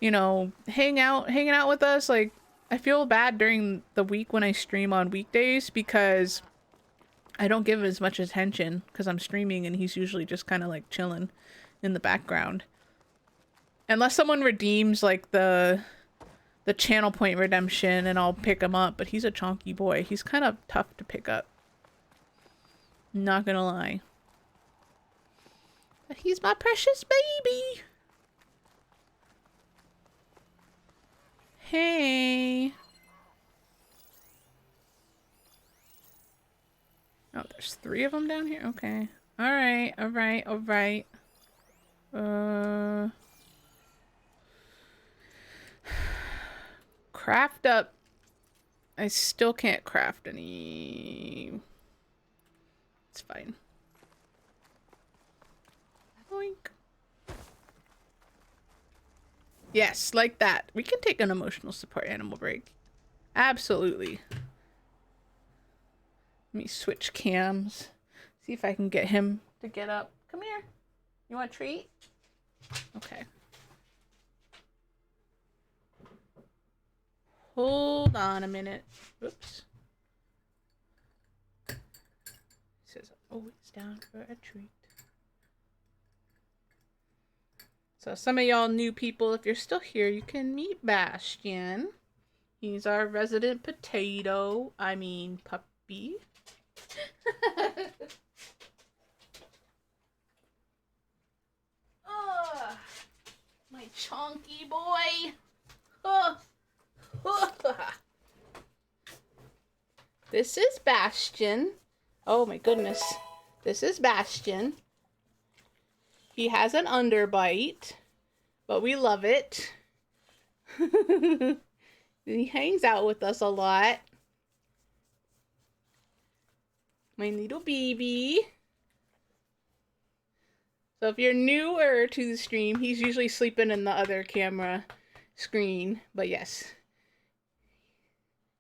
Speaker 1: you know, hanging out with us. Like I feel bad during the week when I stream on weekdays because I don't give him as much attention because I'm streaming and he's usually just kind of like chilling in the background. Unless someone redeems like the channel point redemption and I'll pick him up, but he's a chonky boy. He's kind of tough to pick up. Not gonna lie. But he's my precious baby. Hey. Oh, there's 3 of them down here? Okay. Alright, alright, alright. Craft up. I still can't craft any. It's fine. Oink. Yes, like that. We can take an emotional support animal break. Absolutely. Let me switch cams. See if I can get him to get up. Come here. You want a treat? Okay. Hold on a minute. Oops. It says always down for a treat. So some of y'all new people, if you're still here, you can meet Bastion. He's our resident potato. I mean puppy. Oh, my chonky boy. Oh. This is Bastion. Oh my goodness. This is Bastion. He has an underbite, but we love it. He hangs out with us a lot. My little baby. So if you're newer to the stream, he's usually sleeping in the other camera screen. But yes.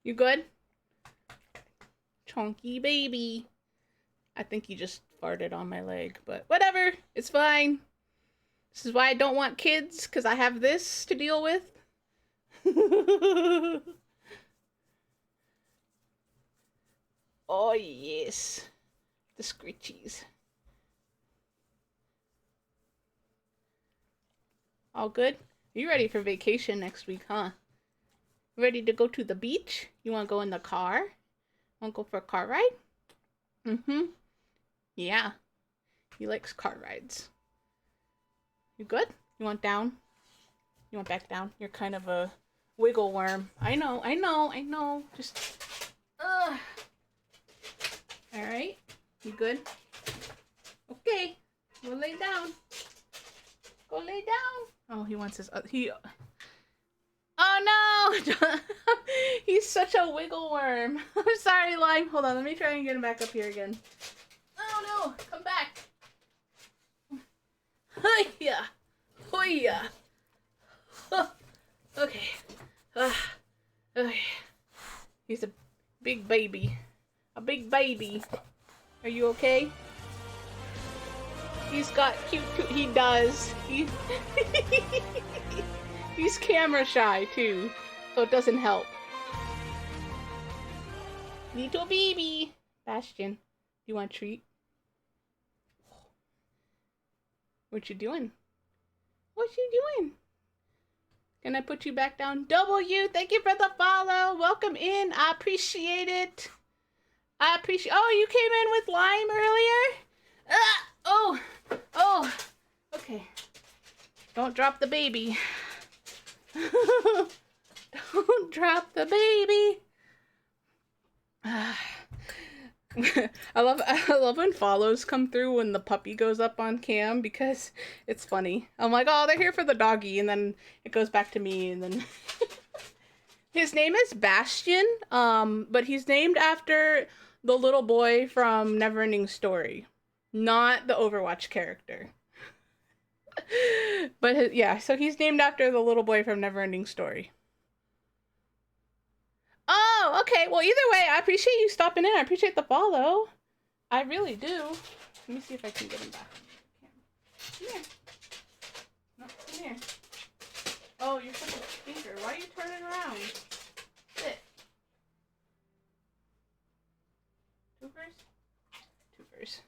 Speaker 1: You good? Chonky baby. I think he just farted on my leg, but whatever. It's fine. This is why I don't want kids, because I have this to deal with. Oh, yes. The scritchies. All good? You ready for vacation next week, huh? Ready to go to the beach? You want to go in the car? Want to go for a car ride? Mm-hmm. Yeah. He likes car rides. You good? You want down? You want back down? You're kind of a wiggle worm. I know, I know, I know. Just, Alright. You good? Okay. Go lay down. Go lay down. Oh, he wants his, Oh no! He's such a wiggle worm. I'm sorry, Lime. Hold on, let me try and get him back up here again. Oh no! Come back! Hiya! Hoya! Okay. Okay. He's a big baby. A big baby. Are you okay? He's got cute, he does. He's camera shy too, so it doesn't help. Little baby. Bastion, you want a treat? What you doing? What you doing? Can I put you back down? W, thank you for the follow. Welcome in. I appreciate it. I appreciate. Oh, you came in with Lime earlier? Oh. Okay. Don't drop the baby. Don't drop the baby. I love when follows come through when the puppy goes up on cam because it's funny. I'm like, oh, they're here for the doggy, and then it goes back to me, and then his name is Bastion, but he's named after the little boy from Neverending Story, not the Overwatch character. But yeah, so he's named after the little boy from Neverending Story. Oh, okay. Well, either way, I appreciate you stopping in. I appreciate the follow. I really do. Let me see if I can get him back. Come here. No, come here. Oh, you're such a stinker. Why are you turning around? Sit. Toofers.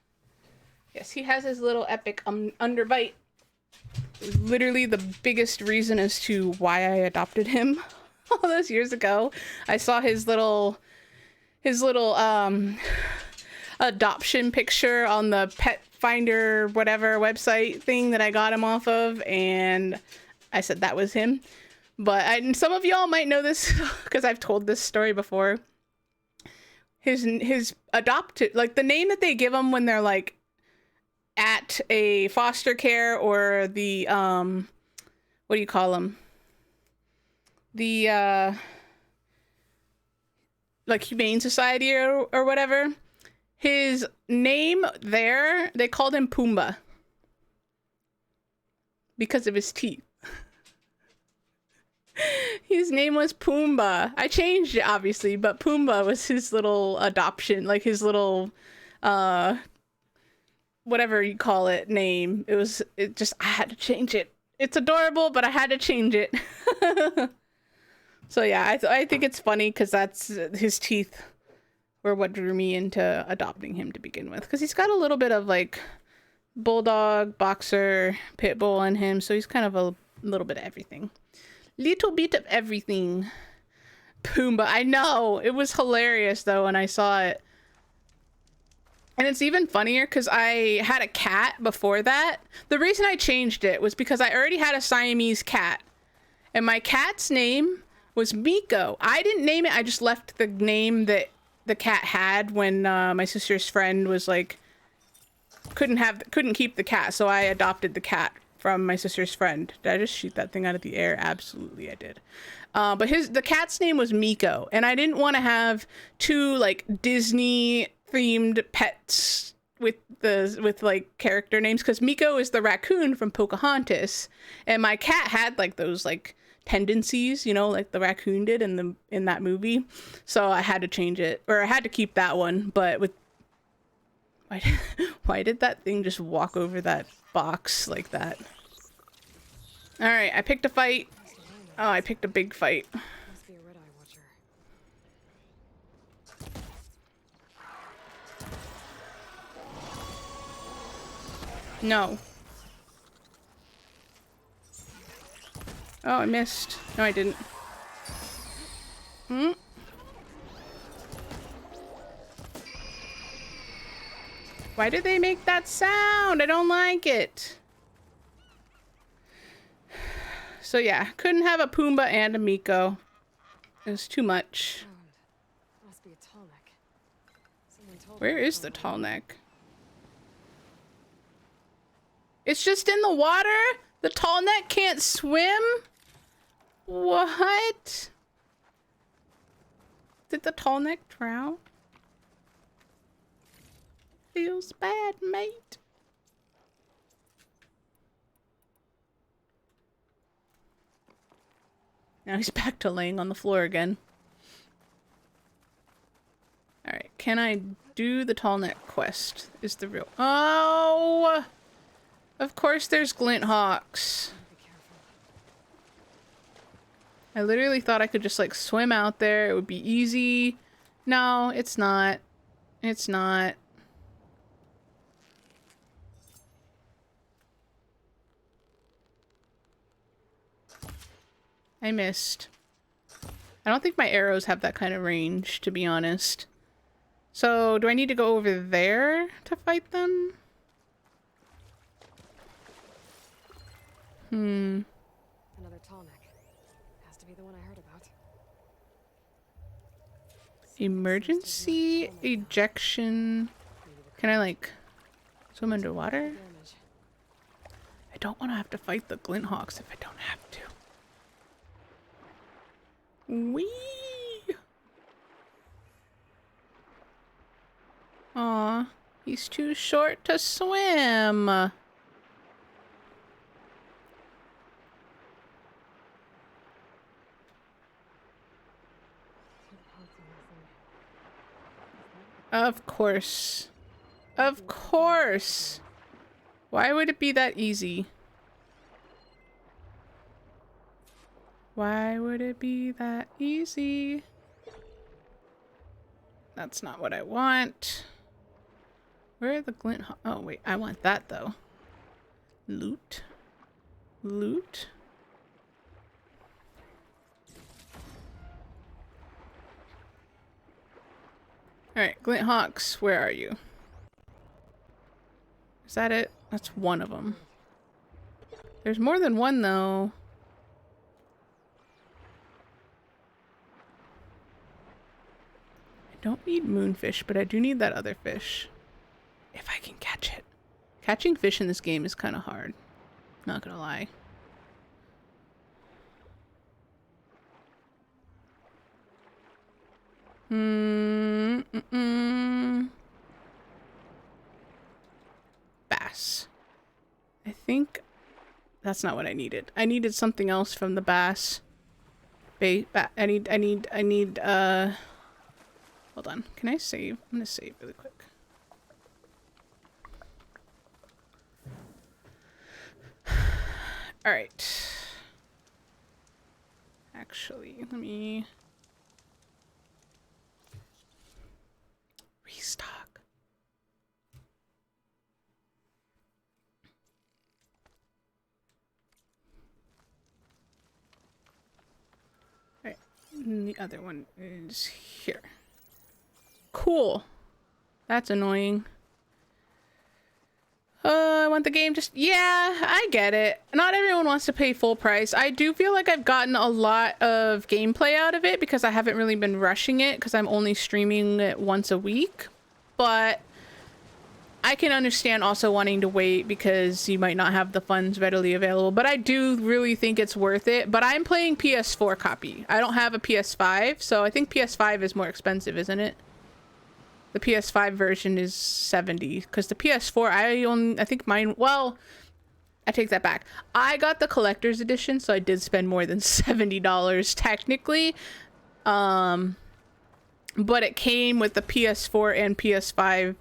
Speaker 1: Yes, he has his little epic underbite. Literally the biggest reason as to why I adopted him. All those years ago, I saw his little adoption picture on the pet finder whatever website thing that I got him off of, and I said that was him. But some of y'all might know this because I've told this story before. His adopted, like the name that they give him when they're like at a foster care or the what do you call them? The like Humane Society or whatever. His name there, they called him Pumbaa because of his teeth. His name was Pumbaa. I changed it obviously, but Pumbaa was his little adoption, like his little whatever you call it name. I had to change it. It's adorable, but I had to change it. So yeah, I think it's funny because that's his teeth were what drew me into adopting him to begin with. Because he's got a little bit of like bulldog, boxer, pit bull in him. So he's kind of a little bit of everything. Little bit of everything. Pumbaa. I know. It was hilarious though when I saw it. And it's even funnier because I had a cat before that. The reason I changed it was because I already had a Siamese cat. And my cat's name was Miko. I didn't name it. I just left the name that the cat had when my sister's friend was like, couldn't keep the cat. So I adopted the cat from my sister's friend. Did I just shoot that thing out of the air? Absolutely, I did. But the cat's name was Miko. And I didn't want to have two like Disney themed pets with like character names because Miko is the raccoon from Pocahontas, and my cat had like those like tendencies, you know, like the raccoon did in that movie. So I had to change it, or I had to keep that one. But with why did that thing just walk over that box like that? All right, I picked a fight. Oh, I picked a big fight.
Speaker 7: Must be a red-eye watcher.
Speaker 1: No. Oh, I missed. No, I didn't. Why did they make that sound? I don't like it. So yeah, couldn't have a Pumbaa and a Miko. It was too much.
Speaker 7: Must be a tall neck. Someone told
Speaker 1: Where
Speaker 7: me
Speaker 1: is the
Speaker 7: about
Speaker 1: tall neck? It's just in the water? The tall neck can't swim? What? Did the tall neck drown? Feels bad, mate. Now he's back to laying on the floor again. Alright, can I do the tall neck quest? Is the real— Oh! Of course there's glint hawks. I literally thought I could just like swim out there. It would be easy. No, it's not. It's not. I missed. I don't think my arrows have that kind of range, to be honest. So, do I need to go over there to fight them?
Speaker 7: Another tall neck. Has to be the one I heard about.
Speaker 1: Emergency ejection. Can I like swim underwater? I don't want to have to fight the glint hawks if I don't have to. Whee! Aw, he's too short to swim. Of course. Of course. Why would it be that easy? Why would it be that easy? That's not what I want. Where are the glint— oh wait, I want that though. Loot. Loot. Alright, glint hawks, where are you? Is that it? That's one of them. There's more than one though. I don't need moonfish, but I do need that other fish. If I can catch it. Catching fish in this game is kind of hard. Not gonna lie. Bass. I think that's not what I needed. I needed something else from the bass. I need, hold on. Can I save? I'm gonna save really quick. Alright. Actually, let me restock. Alright, and the other one is here. Cool. That's annoying. I want the game just— yeah, I get it. Not everyone wants to pay full price. I do feel like I've gotten a lot of gameplay out of it because I haven't really been rushing it because I'm only streaming it once a week. But I can understand also wanting to wait because you might not have the funds readily available. But I do really think it's worth it. But I'm playing PS4 copy. I don't have a PS5, so I think PS5 is more expensive, isn't it? The PS5 version is $70 because the PS4, I think mine— well, I take that back. I got the collector's edition, so I did spend more than $70 technically. But it came with the PS4 and PS5.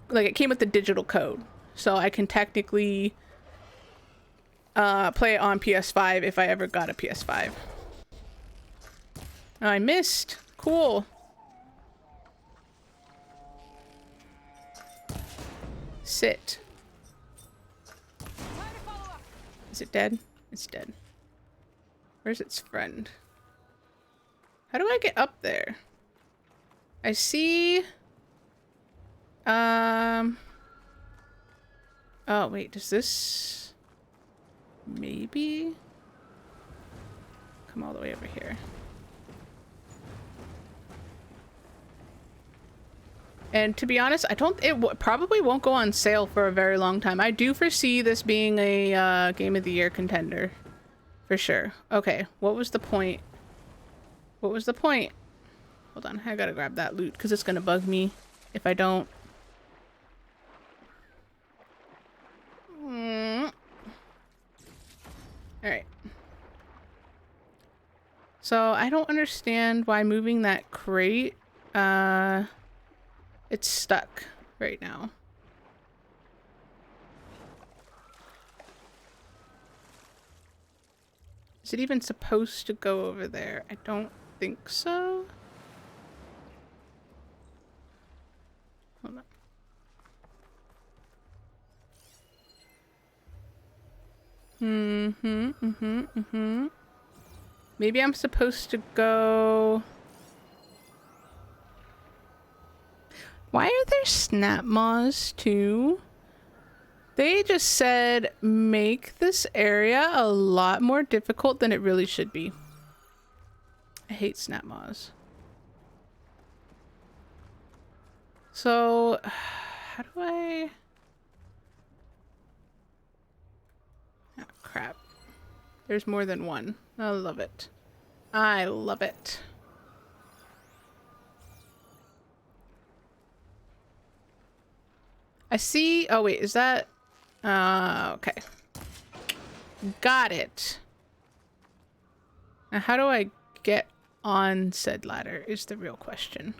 Speaker 1: Like, it came with the digital code. So I can technically play it on PS5 if I ever got a PS5. Oh, I missed. Cool. Sit. Is it dead? It's dead. Where's its friend? How do I get up there? I see... oh wait, does this maybe come all the way over here? And to be honest, I don't— it probably won't go on sale for a very long time. I do foresee this being a Game of the Year contender For sure. Okay, what was the point? What was the point? Hold on, I gotta grab that loot because it's gonna bug me if I don't. Alright. So I don't understand why moving that crate, it's stuck right now. Is it even supposed to go over there? I don't think so. Hold on. Maybe I'm supposed to go... Why are there snap maws too? They just said make this area a lot more difficult than it really should be. I hate snap maws. So, how do I... Oh, crap. There's more than one. I love it. I love it. I see... Oh, wait. Is that... okay. Got it. Now, how do I get on said ladder is the real question.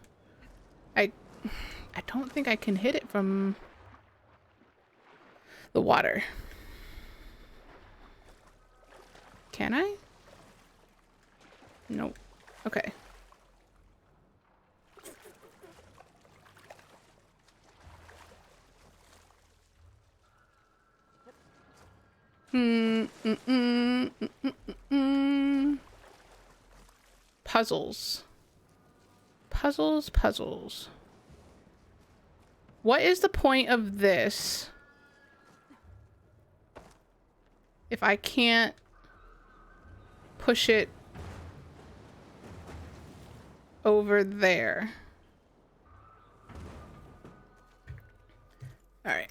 Speaker 1: I don't think I can hit it from the water. Can I? Nope. Okay. Puzzles. Puzzles, puzzles. What is the point of this if I can't push it over there? All right.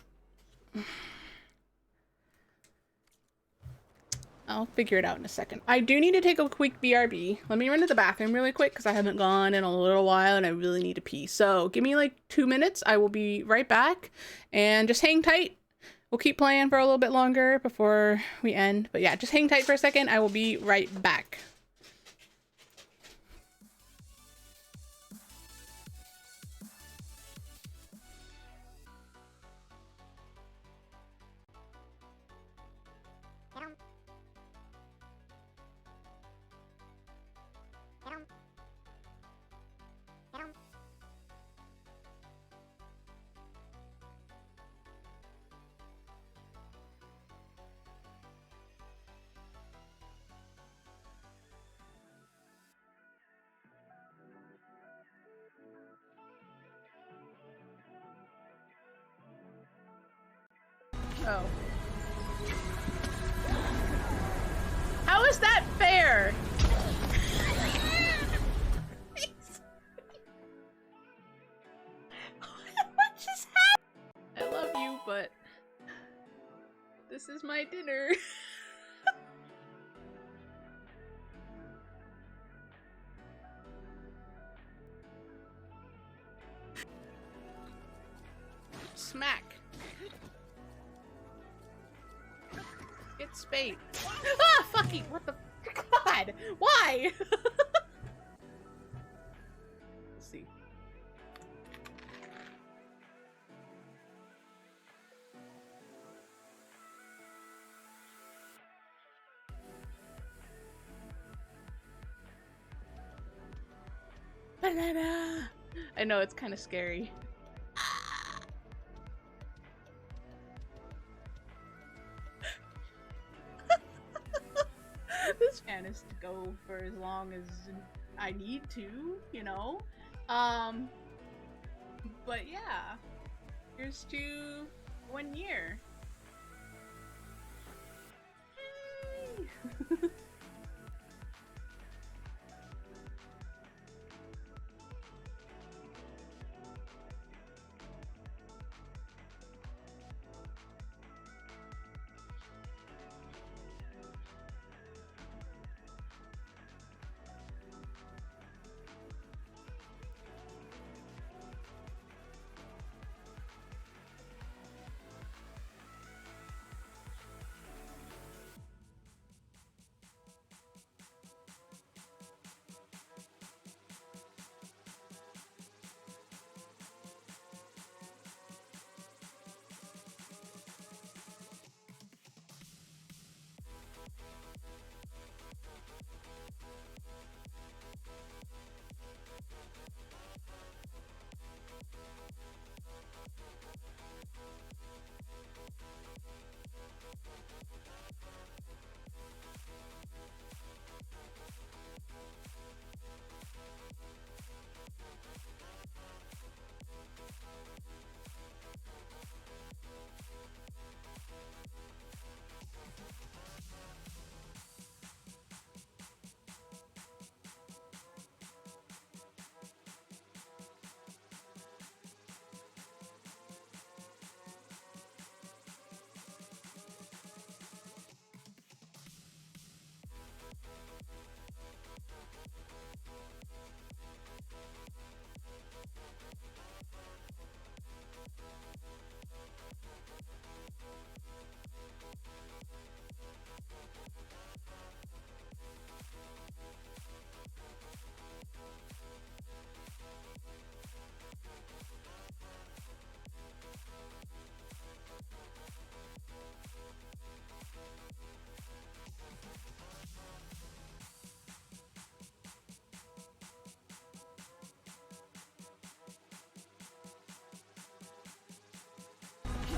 Speaker 1: I'll figure it out in a second. I do need to take a quick BRB. Let me run to the bathroom really quick because I haven't gone in a little while and I really need to pee. So give me like 2 minutes. I will be right back and just hang tight. We'll keep playing for a little bit longer before we end. But yeah, just hang tight for a second. I will be right back. Oh. How is that fair? What just happened? I love you, but this is my dinner. Smack. Get spade. Ah, fucking, what the God? Why? Let's see. Banana. I know, it's kind of scary. This fan is to go for as long as I need to, you know? But yeah. Here's to 1 year. Yay!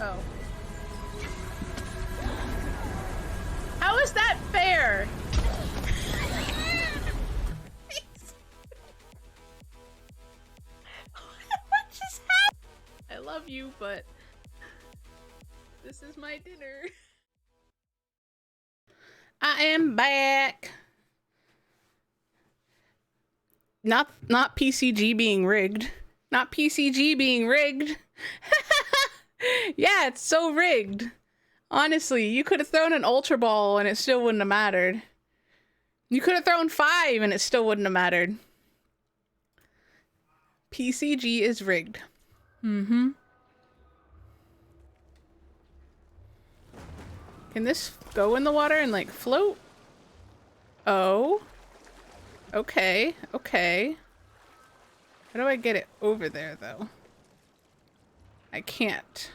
Speaker 1: Oh. How is that fair? What just happened? I love you, but this is my dinner. I am back. Not PCG being rigged. Not PCG being rigged. Yeah, it's so rigged. Honestly, you could have thrown an Ultra Ball and it still wouldn't have mattered. You could have thrown 5 and it still wouldn't have mattered. PCG is rigged. Mm-hmm. Can this go in the water and like float? Oh. Okay, okay. How do I get it over there though? I can't.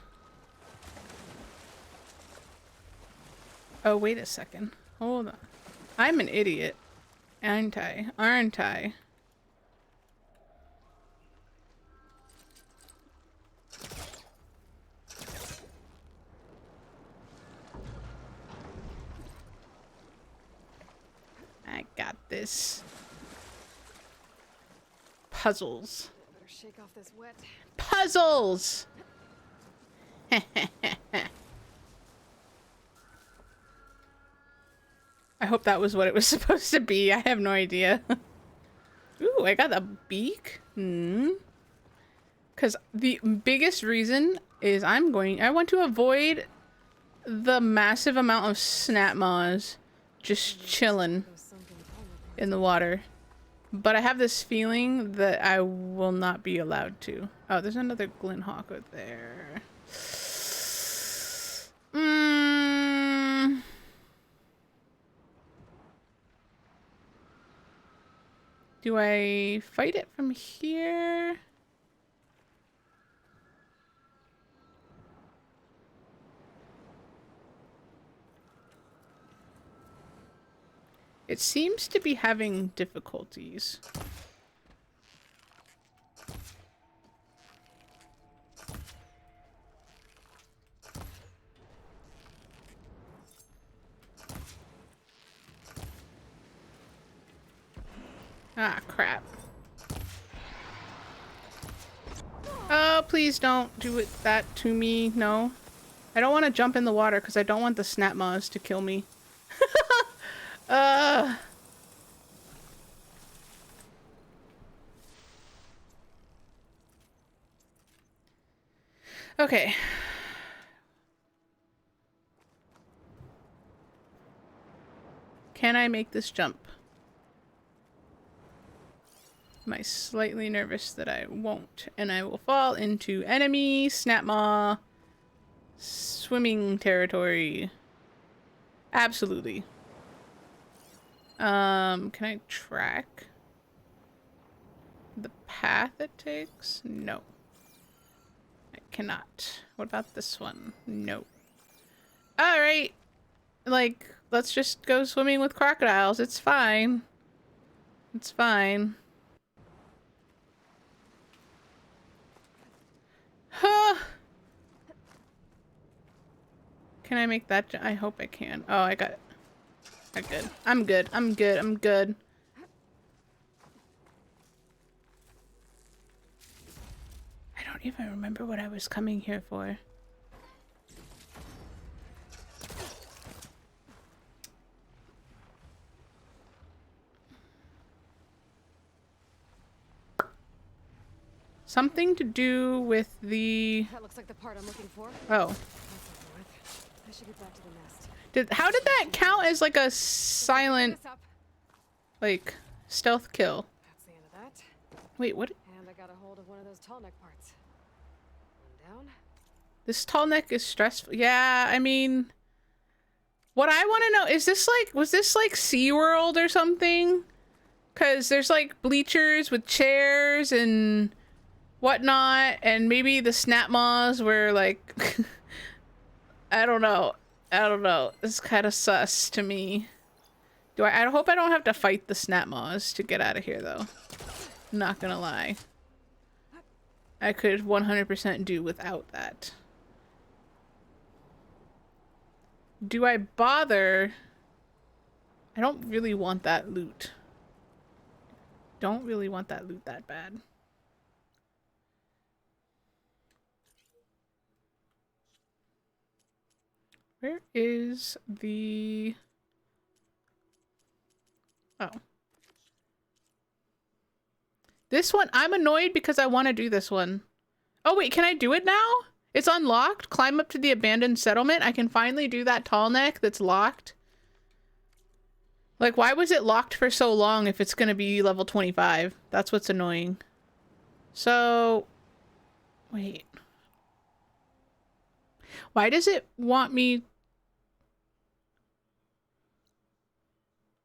Speaker 1: Oh, wait a second. Hold on. I'm an idiot. Aren't I? Aren't I? I got this. Puzzles.
Speaker 7: Better shake off this wet.
Speaker 1: Puzzles! I hope that was what it was supposed to be. I have no idea. Ooh, I got a beak. Because the biggest reason is I want to avoid the massive amount of snap maws just chilling in the water. But I have this feeling that I will not be allowed to. Oh, there's another Glinthawk over there. Do I fight it from here? It seems to be having difficulties. Ah, crap. Oh, please don't do it that to me. No. I don't want to jump in the water because I don't want the snap maws to kill me. Okay. Can I make this jump? Am I slightly nervous that I won't? And I will fall into enemy snapmaw swimming territory. Absolutely. Can I track the path it takes? No. I cannot. What about this one? No. Alright. Like, let's just go swimming with crocodiles. It's fine. It's fine. Huh. Can I make that? I hope I can. Oh, I got it. I'm good. I'm good. I'm good. I'm good. I don't even remember what I was coming here for. Something to do with the...
Speaker 7: That looks like the part I'm looking for.
Speaker 1: Oh.
Speaker 7: I should get back to the nest.
Speaker 1: How did that count as like a silent, like, stealth kill?
Speaker 7: That's the end of that.
Speaker 1: Wait, what?
Speaker 7: And I got a hold of one of those tall neck parts. One down.
Speaker 1: This tall neck is stressful. Yeah, I mean, what I want to know is this like, was this like SeaWorld or something? Because there's like bleachers with chairs and whatnot, and maybe the snap maws were like, I don't know. I don't know. It's kind of sus to me. I hope I don't have to fight the snap maws to get out of here though. Not gonna lie. I could 100% do without that. Do I bother? I don't really want that loot. Don't really want that loot that bad. Where is the... Oh. This one, I'm annoyed because I want to do this one. Oh wait, can I do it now? It's unlocked. Climb up to the abandoned settlement. I can finally do that tall neck that's locked. Like, why was it locked for so long if it's going to be level 25? That's what's annoying. So, wait. Why does it want me...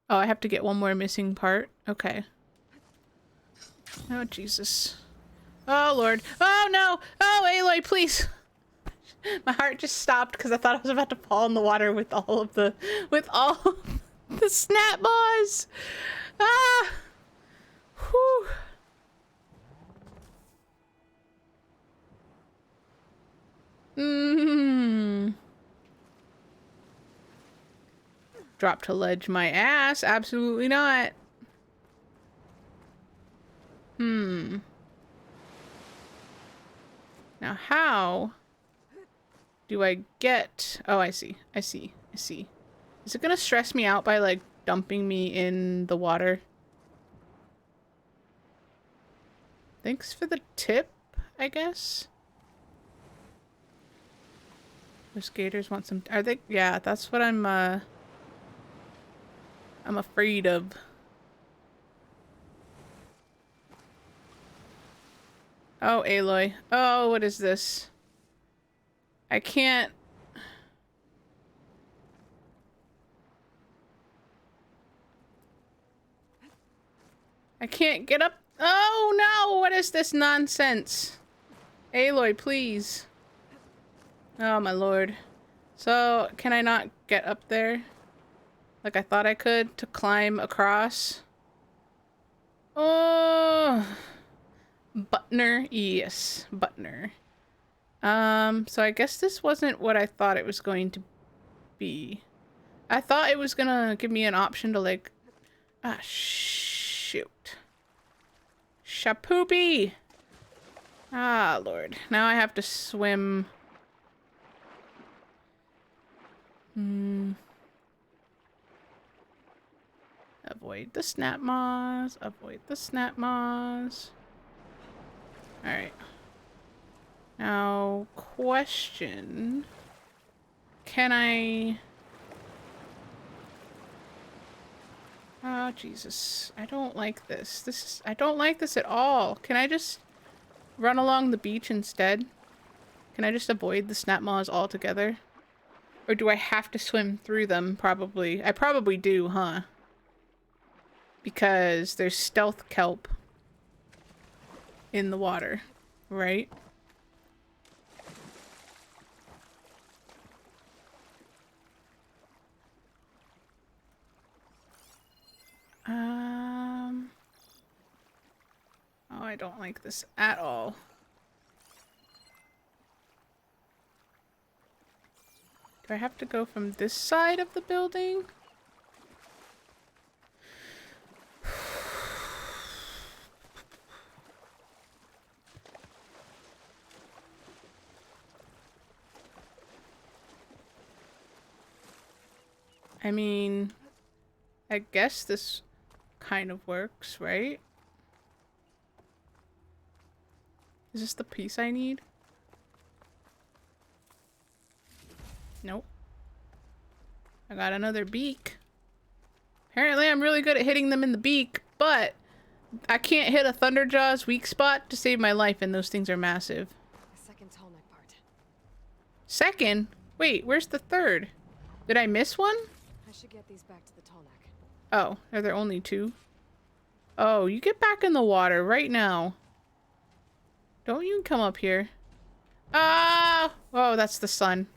Speaker 1: Oh, I have to get one more missing part. Okay. Oh, Jesus. Oh, Lord. Oh, no! Oh, Aloy, please! My heart just stopped because I thought I was about to fall in the water with all of the... With all the snap maws! Ah! Whew. Drop to ledge my ass? Absolutely not. Now how do I get... Oh, I see. I see. I see. Is it gonna stress me out by, like, dumping me in the water? Thanks for the tip, I guess. Those skaters want some... Are they... Yeah, that's what I'm afraid of. Oh, Aloy. Oh, what is this? I can't... I can't get up. Oh, no! What is this nonsense? Aloy, please. Oh, my lord. So, can I not get up there? Like I thought I could to climb across? Oh... Butner, yes, Butner. So I guess this wasn't what I thought it was going to be. I thought it was gonna give me an option to like... Ah, shoot. Shapoopy! Ah, Lord. Now I have to swim. Avoid the snap maws. Avoid the snap maws. Alright. Now, question. Can I... Oh, Jesus. I don't like this. I don't like this at all. Can I just run along the beach instead? Can I just avoid the snap maws altogether? Or do I have to swim through them? Probably. I probably do, huh? Because there's stealth kelp in the water, right? Oh, I don't like this at all. Do I have to go from this side of the building? I mean, I guess this kind of works, right? Is this the piece I need? Nope. I got another beak. Apparently I'm really good at hitting them in the beak, but I can't hit a Thunderjaw's weak spot to save my life, and those things are massive.
Speaker 7: The second tall neck part.
Speaker 1: Second? Wait, where's the third? Did I miss one?
Speaker 7: I should get these back to the tall neck.
Speaker 1: Oh, are there only two? Oh, you get back in the water right now. Don't you come up here. Ah! Oh, that's the sun.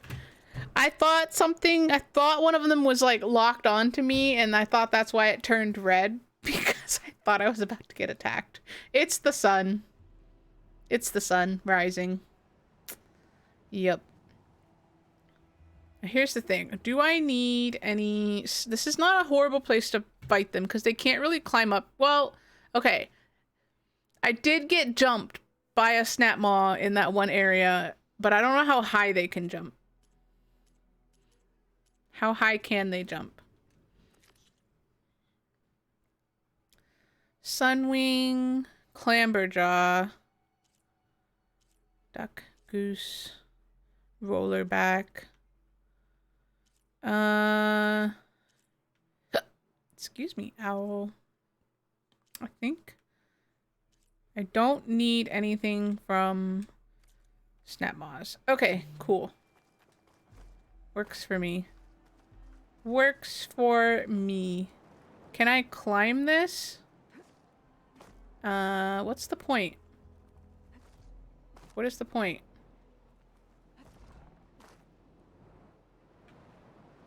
Speaker 1: I thought one of them was like locked onto me, and I thought that's why it turned red, because I thought I was about to get attacked. It's the sun. It's the sun rising. Yep. Here's the thing. Do I need any... This is not a horrible place to fight them because they can't really climb up. Well, okay. I did get jumped by a snap maw in that one area, but I don't know how high they can jump. How high can they jump? Sunwing, clamberjaw, duck, goose, rollerback. Excuse me, owl. I think I don't need anything from snap maws. Okay, cool. Works for me. Works for me. Can I climb this? What's the point? What is the point?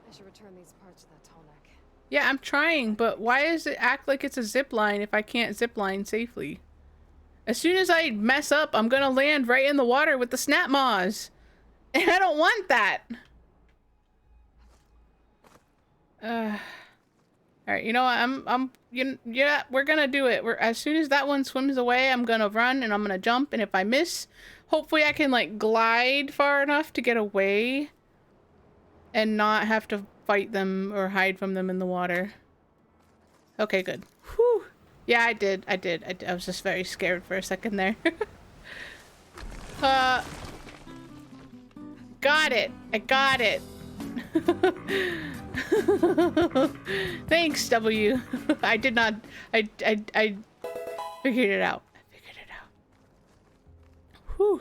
Speaker 7: I should return these parts to that tall neck.
Speaker 1: Yeah, I'm trying, but why does it act like it's a zip line if I can't zip line safely? As soon as I mess up, I'm gonna land right in the water with the snap maws. And I don't want that. Alright, you know what? Yeah, we're gonna do it. As soon as that one swims away, I'm gonna run and I'm gonna jump. And if I miss, hopefully I can like glide far enough to get away and not have to fight them or hide from them in the water. Okay, good. Whew. Yeah, I did. I was just very scared for a second there. Got it. I got it. Thanks, W. I did not. I figured it out. Whew.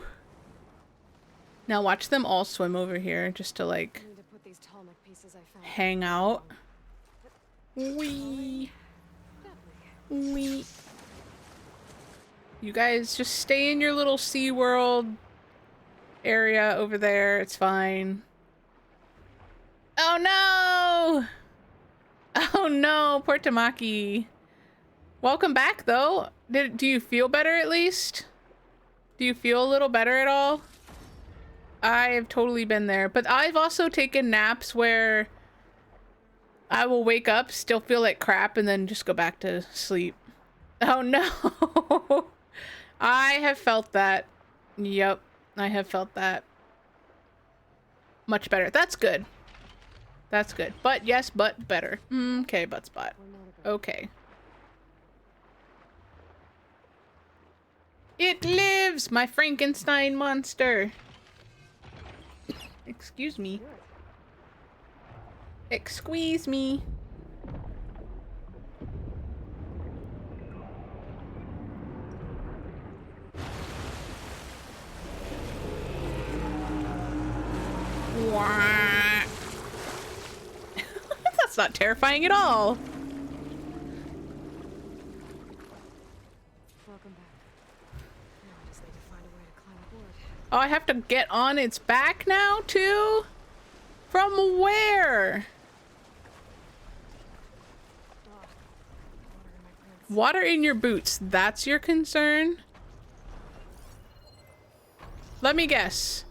Speaker 1: Now watch them all swim over here just to like hang out. Wee. Wee. You guys just stay in your little SeaWorld area over there. It's fine. Oh no! Oh no, poor Tamaki. Welcome back though. Do you feel better at least? Do you feel a little better at all? I've totally been there, but I've also taken naps where I will wake up, still feel like crap, and then just go back to sleep. Oh no! I have felt that. Yep, I have felt that. Much better. That's good. That's good. But yes, but better. Okay, butt spot. Okay. It lives! My Frankenstein monster! Excuse me. Excuse me. That's not terrifying at all.
Speaker 7: Welcome back. Now I just need to find a way to climb aboard.
Speaker 1: Oh, I have to get on its back now, too? From where? Water in your boots. That's your concern? Let me guess.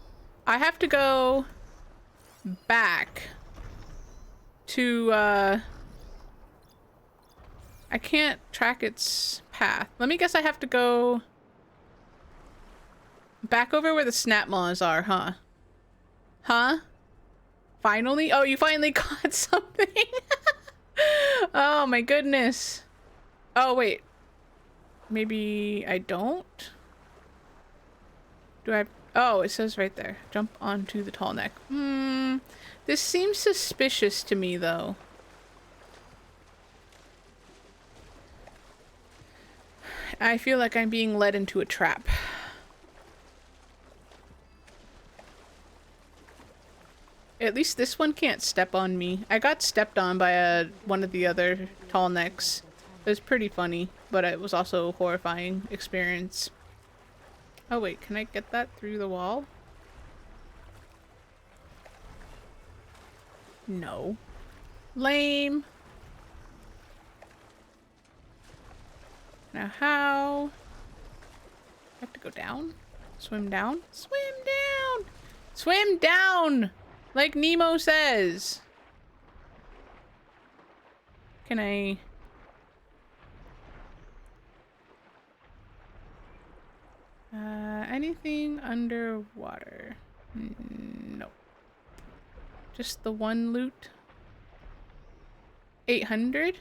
Speaker 1: I have to go back to, I can't track its path. Let me guess I have to go back over where the snap maws are, huh? Huh? Finally? Oh, you finally caught something? Oh my goodness. Oh, wait. Maybe I don't? Do I... Oh, it says right there. Jump onto the tall neck. This seems suspicious to me, though. I feel like I'm being led into a trap. At least this one can't step on me. I got stepped on by one of the other tall necks. It was pretty funny, but it was also a horrifying experience. Oh wait, can I get that through the wall? No. Lame. Now how? I have to go down? Swim down? Swim down! Swim down! Like Nemo says. Can I... anything underwater? No. Just the one loot? 800?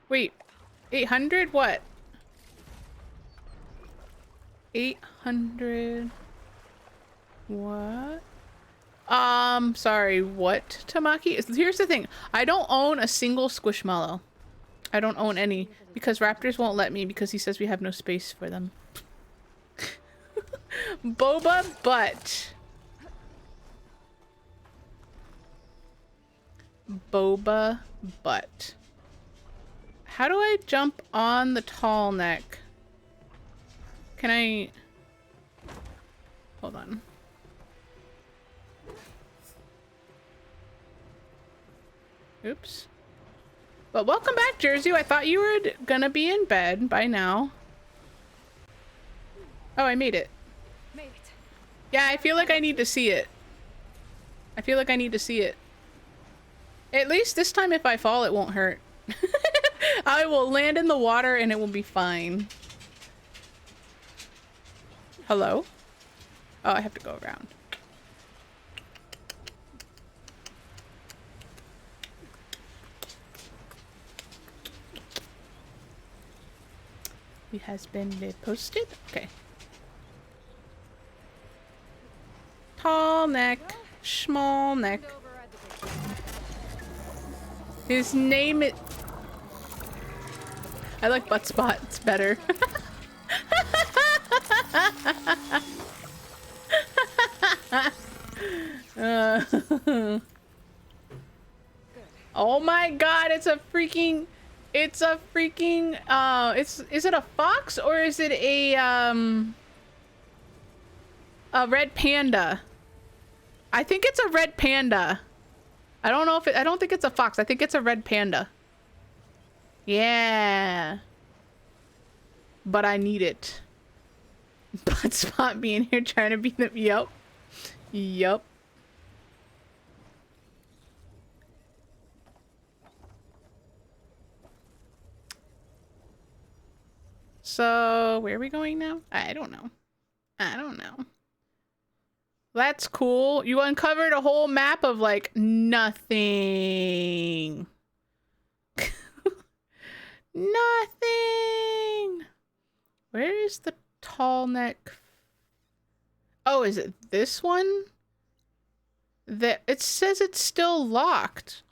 Speaker 1: Wait, 800 what? 800 what? Sorry, what, Tamaki? Here's the thing. I don't own a single Squishmallow. I don't own any because Raptors won't let me because he says we have no space for them. Boba butt. Boba butt. How do I jump on the tall neck? Can I... Hold on. Oops. But welcome back, Jersey. I thought you were gonna be in bed by now. Oh, I made it.
Speaker 7: Made it.
Speaker 1: Yeah, I feel like I need to see it. I feel like I need to see it. At least this time if I fall, it won't hurt. I will land in the water and it will be fine. Hello? Oh, I have to go around. It has been posted? Okay. Tall neck, small neck. His name is... I like butt spot, it's better. Oh my god, it's a freaking... Is it a fox or is it a red panda? I think it's a red panda. I don't know if I don't think it's a fox. I think it's a red panda. Yeah. But I need it. Butt spot being here trying to be them. Yup. Yup. So, where are we going now? I don't know. I don't know. That's cool. You uncovered a whole map of, like, nothing. Nothing. Where is the tall neck? Oh, is it this one? It says it's still locked.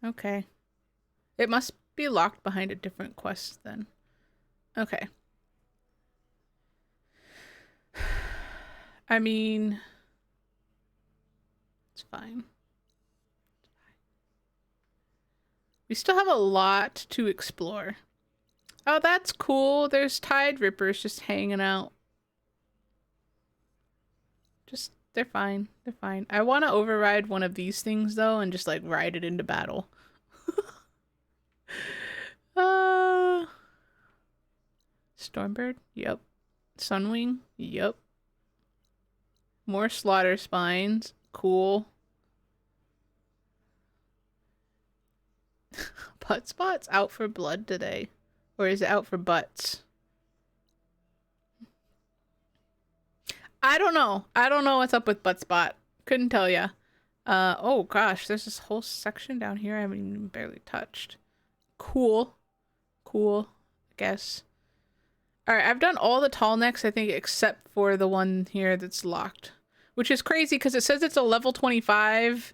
Speaker 1: Okay. It must be locked behind a different quest then. Okay. I mean, it's fine. We still have a lot to explore. Oh, that's cool. There's Tide Rippers just hanging out. They're fine. They're fine. I want to override one of these things though and just like ride it into battle. Stormbird? Yep. Sunwing? Yep. More slaughter spines. Cool. Butt spot's out for blood today. Or is it out for butts? I don't know. I don't know what's up with butt spot. Couldn't tell ya. Oh gosh, there's this whole section down here I haven't even barely touched. Cool. Cool, I guess. Alright, I've done all the tall necks, I think, except for the one here that's locked. Which is crazy, because it says it's a level 25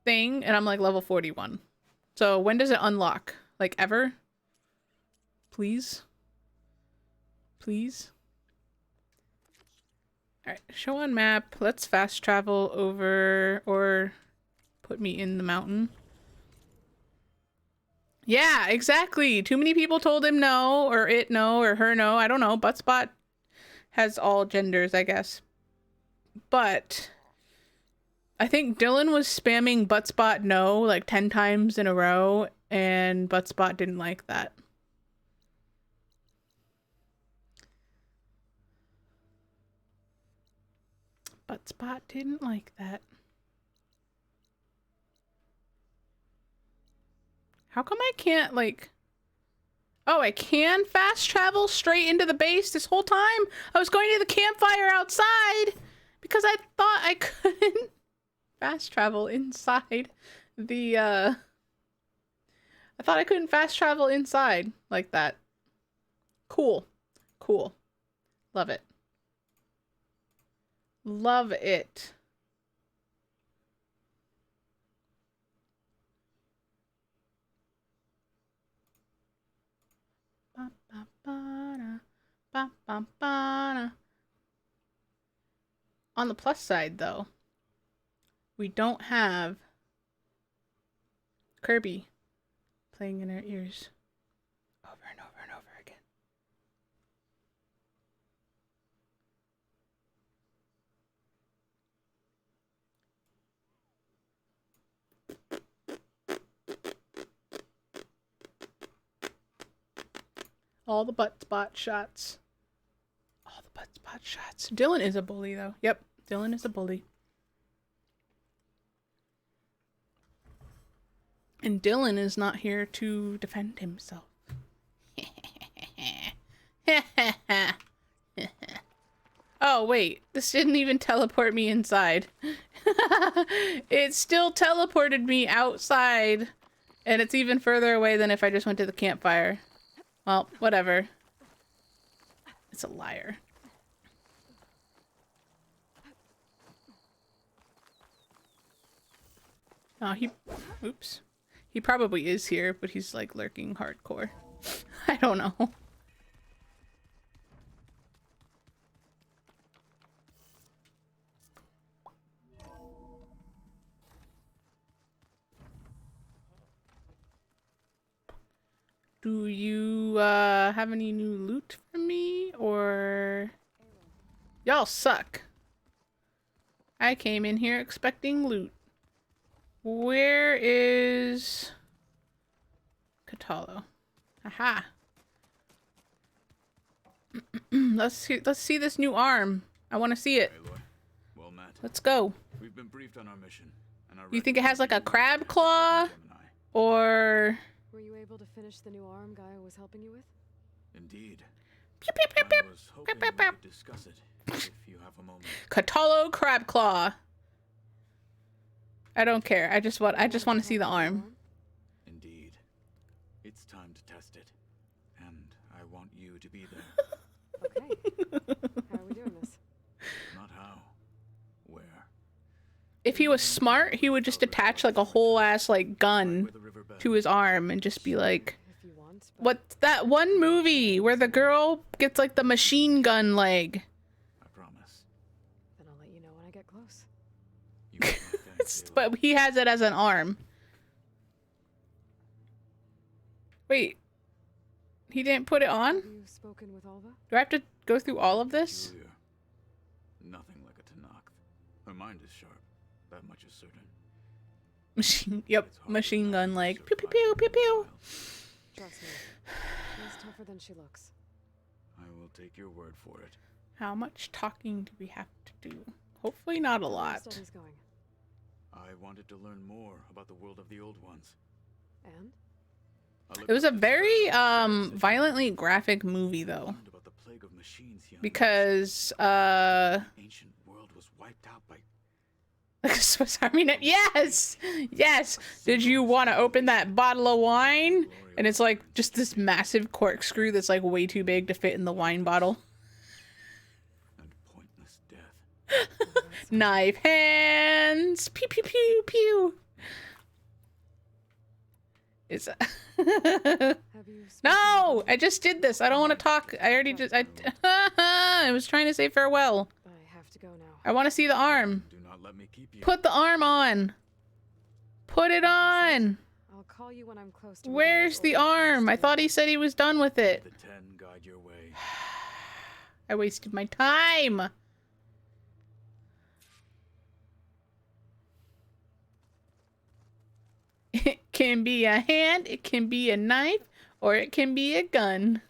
Speaker 1: thing, and I'm like level 41. So, when does it unlock? Like, ever? Please? Please? Alright, show on map. Let's fast travel over, or put me in the mountain. Yeah, exactly. Too many people told him no, or it no, or her no. I don't know. Buttspot has all genders, I guess. But I think Dylan was spamming Buttspot no like 10 times in a row, and Buttspot didn't like that. But Spot didn't like that. How come I can't, like... Oh, I can fast travel straight into the base this whole time? I was going to the campfire outside because I thought I couldn't fast travel inside the, I thought I couldn't fast travel inside like that. Cool. Cool. Love it. Love it. On the plus side, though, we don't have Kirby playing in our ears over and over and over again. All the butt spot shots. All the butt spot shots. Dylan is a bully, though. Yep, Dylan is a bully. And Dylan is not here to defend himself. Oh, wait. This didn't even teleport me inside. It still teleported me outside. And it's even further away than if I just went to the campfire. Well, whatever. It's a liar. Oh, oops. He probably is here, but he's like lurking hardcore. I don't know. Do you have any new loot for me, or... Y'all suck. I came in here expecting loot. Where is... Katalo? Aha. Let's see this new arm. I want to see it.
Speaker 14: Well met.
Speaker 1: Let's go.
Speaker 14: We've been briefed on our mission. And
Speaker 1: You think it has like a crab claw? Or...
Speaker 7: Were you able to finish the new arm Gaia was helping you with?
Speaker 14: Indeed.
Speaker 1: Pew, pew, pew, pew.
Speaker 14: I was hoping we could discuss it, if you have a moment.
Speaker 1: Katalo crab claw. I don't care. I just want to see the arm.
Speaker 14: Indeed. It's time to test it. And I want you to be there.
Speaker 7: Okay. How are we doing this?
Speaker 14: Not how. Where.
Speaker 1: If he was smart, he would just attach like a whole ass like gun to his arm and just be like, what's that one movie where the girl gets like the machine gun leg?
Speaker 14: I promise.
Speaker 7: Then I'll let you know when I get close.
Speaker 1: But he has it as an arm. Wait. He didn't put it on?
Speaker 7: Have you spoken with Alva?
Speaker 1: Do I have to go through all of this?
Speaker 14: Julia. Nothing like a Tanakh. Her mind is sharp. That much is certain. Machine gun leg. Pew pew pew pew pew.
Speaker 7: Trust me. She's tougher than she looks.
Speaker 14: I will take your word for it.
Speaker 1: How much talking do we have to do? Hopefully not a
Speaker 7: How are
Speaker 1: lot.
Speaker 7: your studies going?
Speaker 14: I wanted to learn more about the world of the old ones.
Speaker 7: And?
Speaker 1: It was a very violently graphic movie though. Because
Speaker 14: Ancient world was wiped out by
Speaker 1: Swiss Army knife. Yes! Yes! Did you want to open that bottle of wine? And it's like just this massive corkscrew that's like way too big to fit in the wine bottle.
Speaker 14: and pointless death.
Speaker 1: Knife hands! Pew pew pew pew! It's No! I just did this. I don't want to talk. I already just I was trying to say farewell.
Speaker 7: I have to go now.
Speaker 1: I want to see the arm.
Speaker 14: Do not let me keep you.
Speaker 1: Put the arm on. Put it on.
Speaker 7: I'll call you when I'm close to
Speaker 1: Where's the arm? I thought he said he was done with it.
Speaker 14: The 10 guide your way.
Speaker 1: I wasted my time. It can be a hand, it can be a knife, or it can be a gun.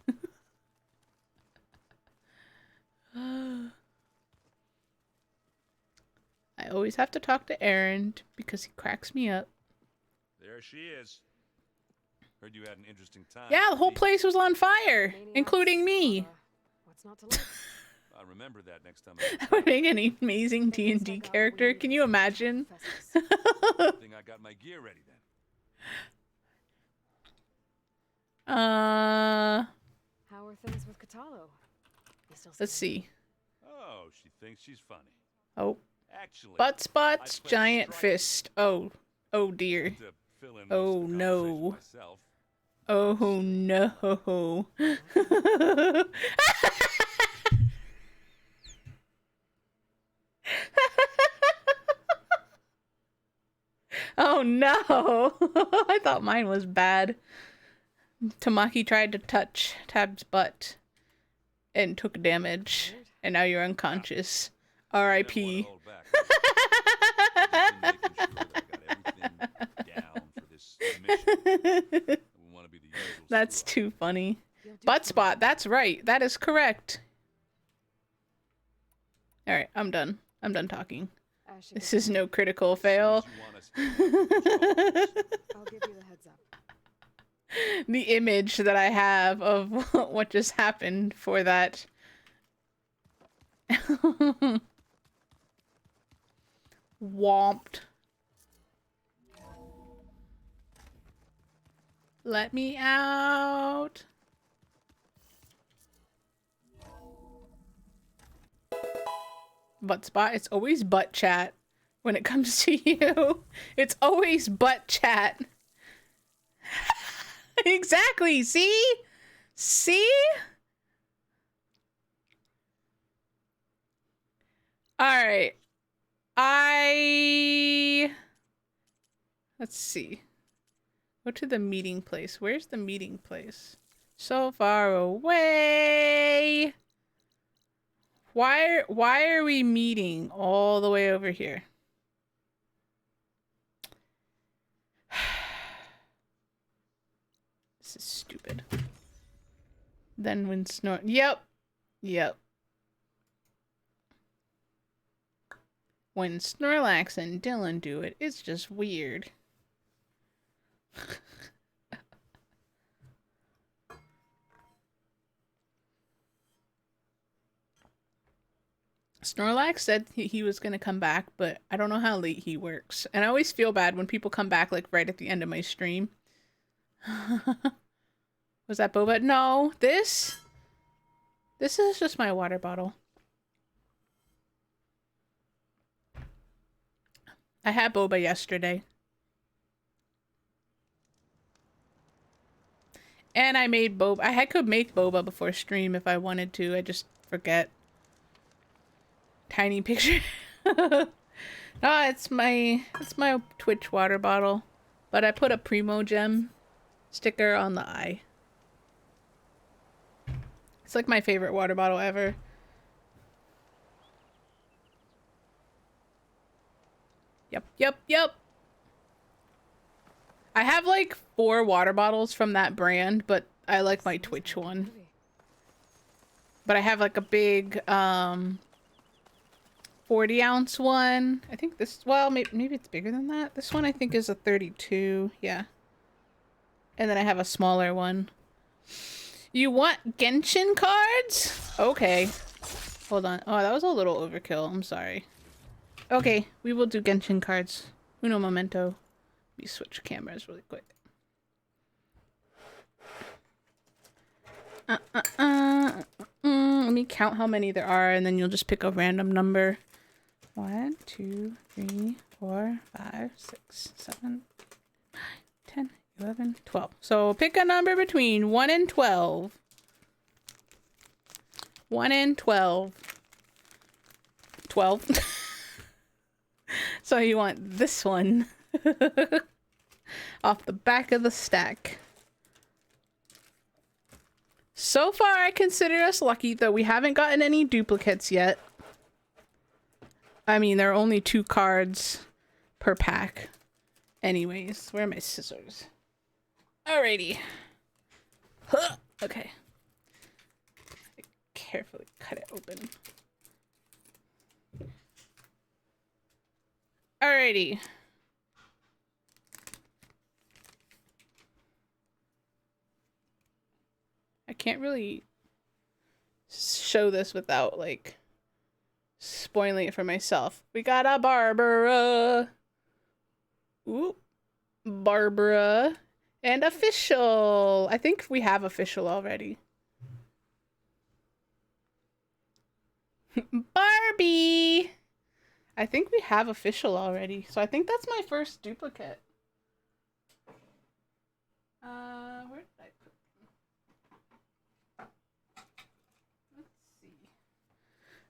Speaker 1: always have to talk to Aaron because he cracks me up.
Speaker 15: There she is. Heard you had an interesting time.
Speaker 1: Yeah, the whole place was on fire, including me.
Speaker 7: What's not to like?
Speaker 15: I'll remember that next time.
Speaker 1: That would make an amazing D&D character. Can you imagine?
Speaker 15: I think I got my gear ready then.
Speaker 7: How are things with Katalo?
Speaker 1: Let's see.
Speaker 15: Oh, she thinks she's funny.
Speaker 1: Oh.
Speaker 15: Actually,
Speaker 1: Butt spots, giant fist. Oh. Oh dear. Oh no. Oh no. Oh no. I thought mine was bad. Tamaki tried to touch Tab's butt and took damage, and now you're unconscious. R.I.P. That's too funny. Butt spot, that's right. That is correct. Alright, I'm done. I'm done talking. This is no critical fail.
Speaker 7: I'll give you the heads up.
Speaker 1: The image that I have of what just happened for that. Womped. Let me out. Butt spot. It's always butt chat when it comes to you. It's always butt chat. Exactly. See? See? All right. Let's see. Go to the meeting place. Where's the meeting place? So far away. Why are we meeting all the way over here? This is stupid. Then when snort. Yep. When Snorlax and Dylan do it, it's just weird. Snorlax said he was going to come back, but I don't know how late he works. And I always feel bad when people come back like right at the end of my stream. Was that boba? No, this is just my water bottle. I had boba yesterday. And I made boba. I could make boba before stream if I wanted to. I just forget. Tiny picture. No, it's my Twitch water bottle. But I put a Primo Gem sticker on the eye. It's like my favorite water bottle ever. Yep. I have like 4 water bottles from that brand, but I like my Twitch one. But I have like a big 40-ounce one. I think this, well, maybe it's bigger than that. This one I think is a 32. Yeah. And then I have a smaller one. You want Genshin cards? Okay. Hold on. Oh, that was a little overkill. I'm sorry. Okay, we will do Genshin cards. Uno momento. Let me switch cameras really quick. Let me count how many there are, and then you'll just pick a random number. 1, 2, 3, 4, 5, 6, 7, 9, 10, 11, 12. So pick a number between 1 and 12. 1 and 12. 12. So you want this one. Off the back of the stack. So far, I consider us lucky, though we haven't gotten any duplicates yet. I mean, there are only 2 cards per pack. Anyways, where are my scissors? Alrighty. Huh. Okay. Carefully cut it open. Alrighty. I can't really show this without, like, spoiling it for myself. We got a Barbara. Ooh. Barbara. And official. I think we have official already. Barbie. I think we have official already. So I think that's my first duplicate. Where did I put them? Let's see.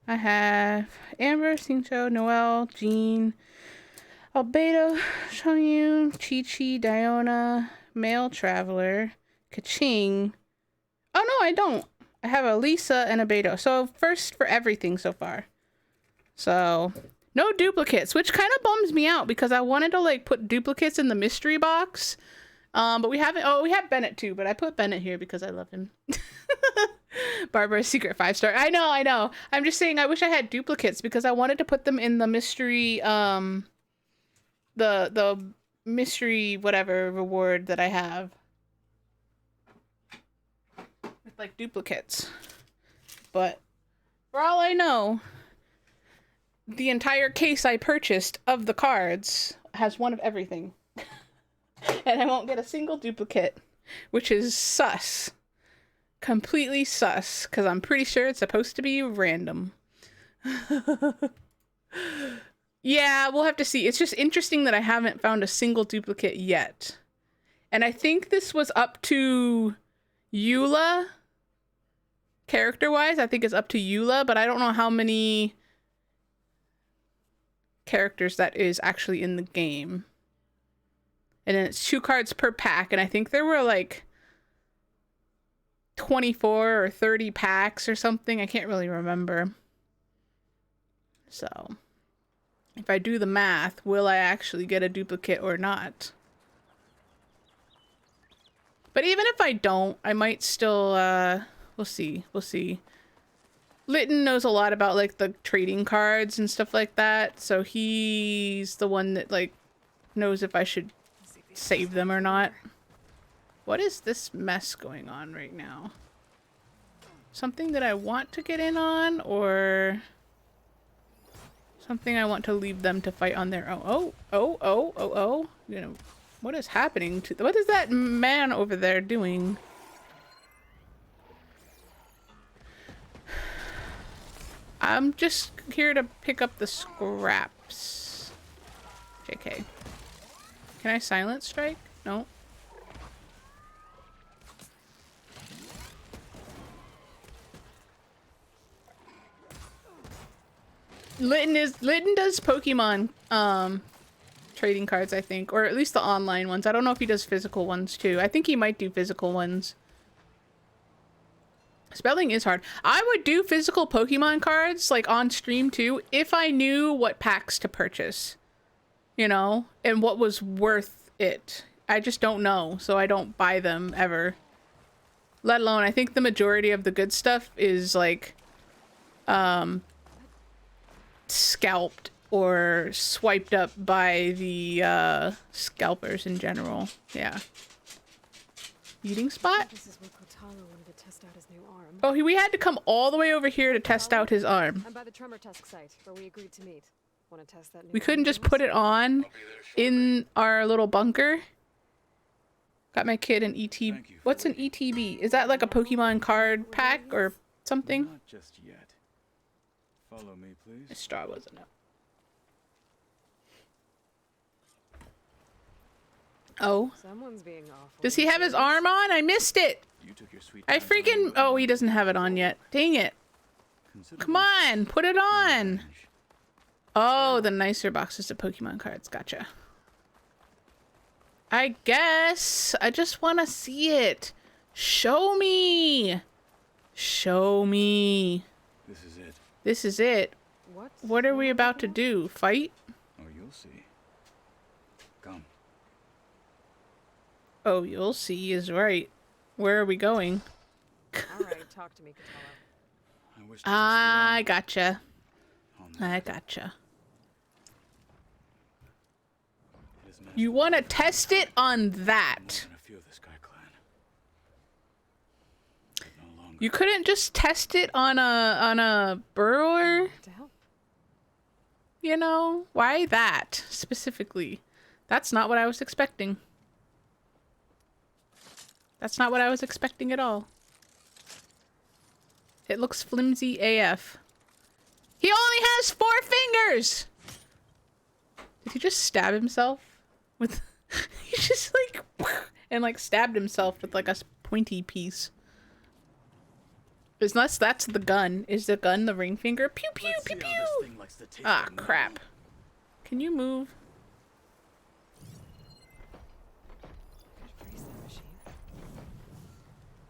Speaker 1: I have Amber, Xingqiu, Noelle, Jean, Albedo, Changyun, Chi-Chi, Diona, Male Traveler, Kaching. Oh no, I don't. I have a Lisa and a Beto. So first for everything so far. So no duplicates, which kind of bums me out because I wanted to like put duplicates in the mystery box. But we haven't. Oh, we have Bennett too, but I put Bennett here because I love him. Barbara's secret 5-star. I know. I'm just saying I wish I had duplicates because I wanted to put them in the mystery the mystery whatever reward that I have. With like duplicates. But for all I know, the entire case I purchased of the cards has one of everything. And I won't get a single duplicate, which is sus. Completely sus, because I'm pretty sure it's supposed to be random. Yeah, we'll have to see. It's just interesting that I haven't found a single duplicate yet. And I think this was up to Eula. Character-wise, I think it's up to Eula, but I don't know how many characters that is actually in the game. And then it's 2 cards per pack, and I think there were like 24 or 30 packs or something. I can't really remember. So, if I do the math, will I actually get a duplicate or not? But even if I don't, I might still, we'll see. Litton knows a lot about like the trading cards and stuff like that, so he's the one that like knows if I should save them or not. What is this mess going on right now? Something that I want to get in on, or something I want to leave them to fight on their own? Oh. You know, what is happening to... What is that man over there doing? I'm just here to pick up the scraps. JK. Can I silent strike? No. Litton does Pokemon trading cards, I think, or at least the online ones. I don't know if he does physical ones too. I think he might do physical ones. Spelling is hard. I would do physical Pokemon cards like on stream too if I knew what packs to purchase. You know, and what was worth it. I just don't know, so I don't buy them ever. Let alone, I think the majority of the good stuff is like scalped or swiped up by the scalpers in general. Yeah. Eating spot?
Speaker 7: This is where Kotalo wanted to test out his new arm.
Speaker 1: Oh, we had to come all the way over here to test out his arm.
Speaker 7: I'm by the tremor test site where we agreed to meet. Want to test that new
Speaker 1: We couldn't just put it on in our little bunker. Got my kid an ET. What's an ETB? Is that like a Pokemon card pack or something?
Speaker 14: Not just yet. Follow me, please.
Speaker 1: My straw wasn't up. Oh.
Speaker 7: Someone's being awful.
Speaker 1: Does he have his arm on? I missed it.
Speaker 14: You took your sweet
Speaker 1: I freaking... Oh, he doesn't have it on yet. Dang it. Come on, put it on. Oh, the nicer boxes of Pokemon cards. Gotcha. I guess. I just want to see it. Show me. Show me.
Speaker 14: This is it.
Speaker 1: This is it. What are we about to do? Fight?
Speaker 14: Oh, you'll see. Come.
Speaker 1: Oh, you'll see is right. Where are we going?
Speaker 7: All right, talk to me, Kotalo.
Speaker 1: I gotcha. I gotcha.
Speaker 14: nest.
Speaker 1: You want to test it on that.
Speaker 14: A few of the Sky Clan.
Speaker 1: You couldn't just test it on a burrower? You know? Why that specifically? That's not what I was expecting. That's not what I was expecting at all. It looks flimsy AF. He only has 4 fingers! Did he just stab himself? With he just like and like stabbed himself with like a pointy piece. Unless that's the gun. Is the gun the ring finger? Pew pew pew pew! Ah, crap. Can you move?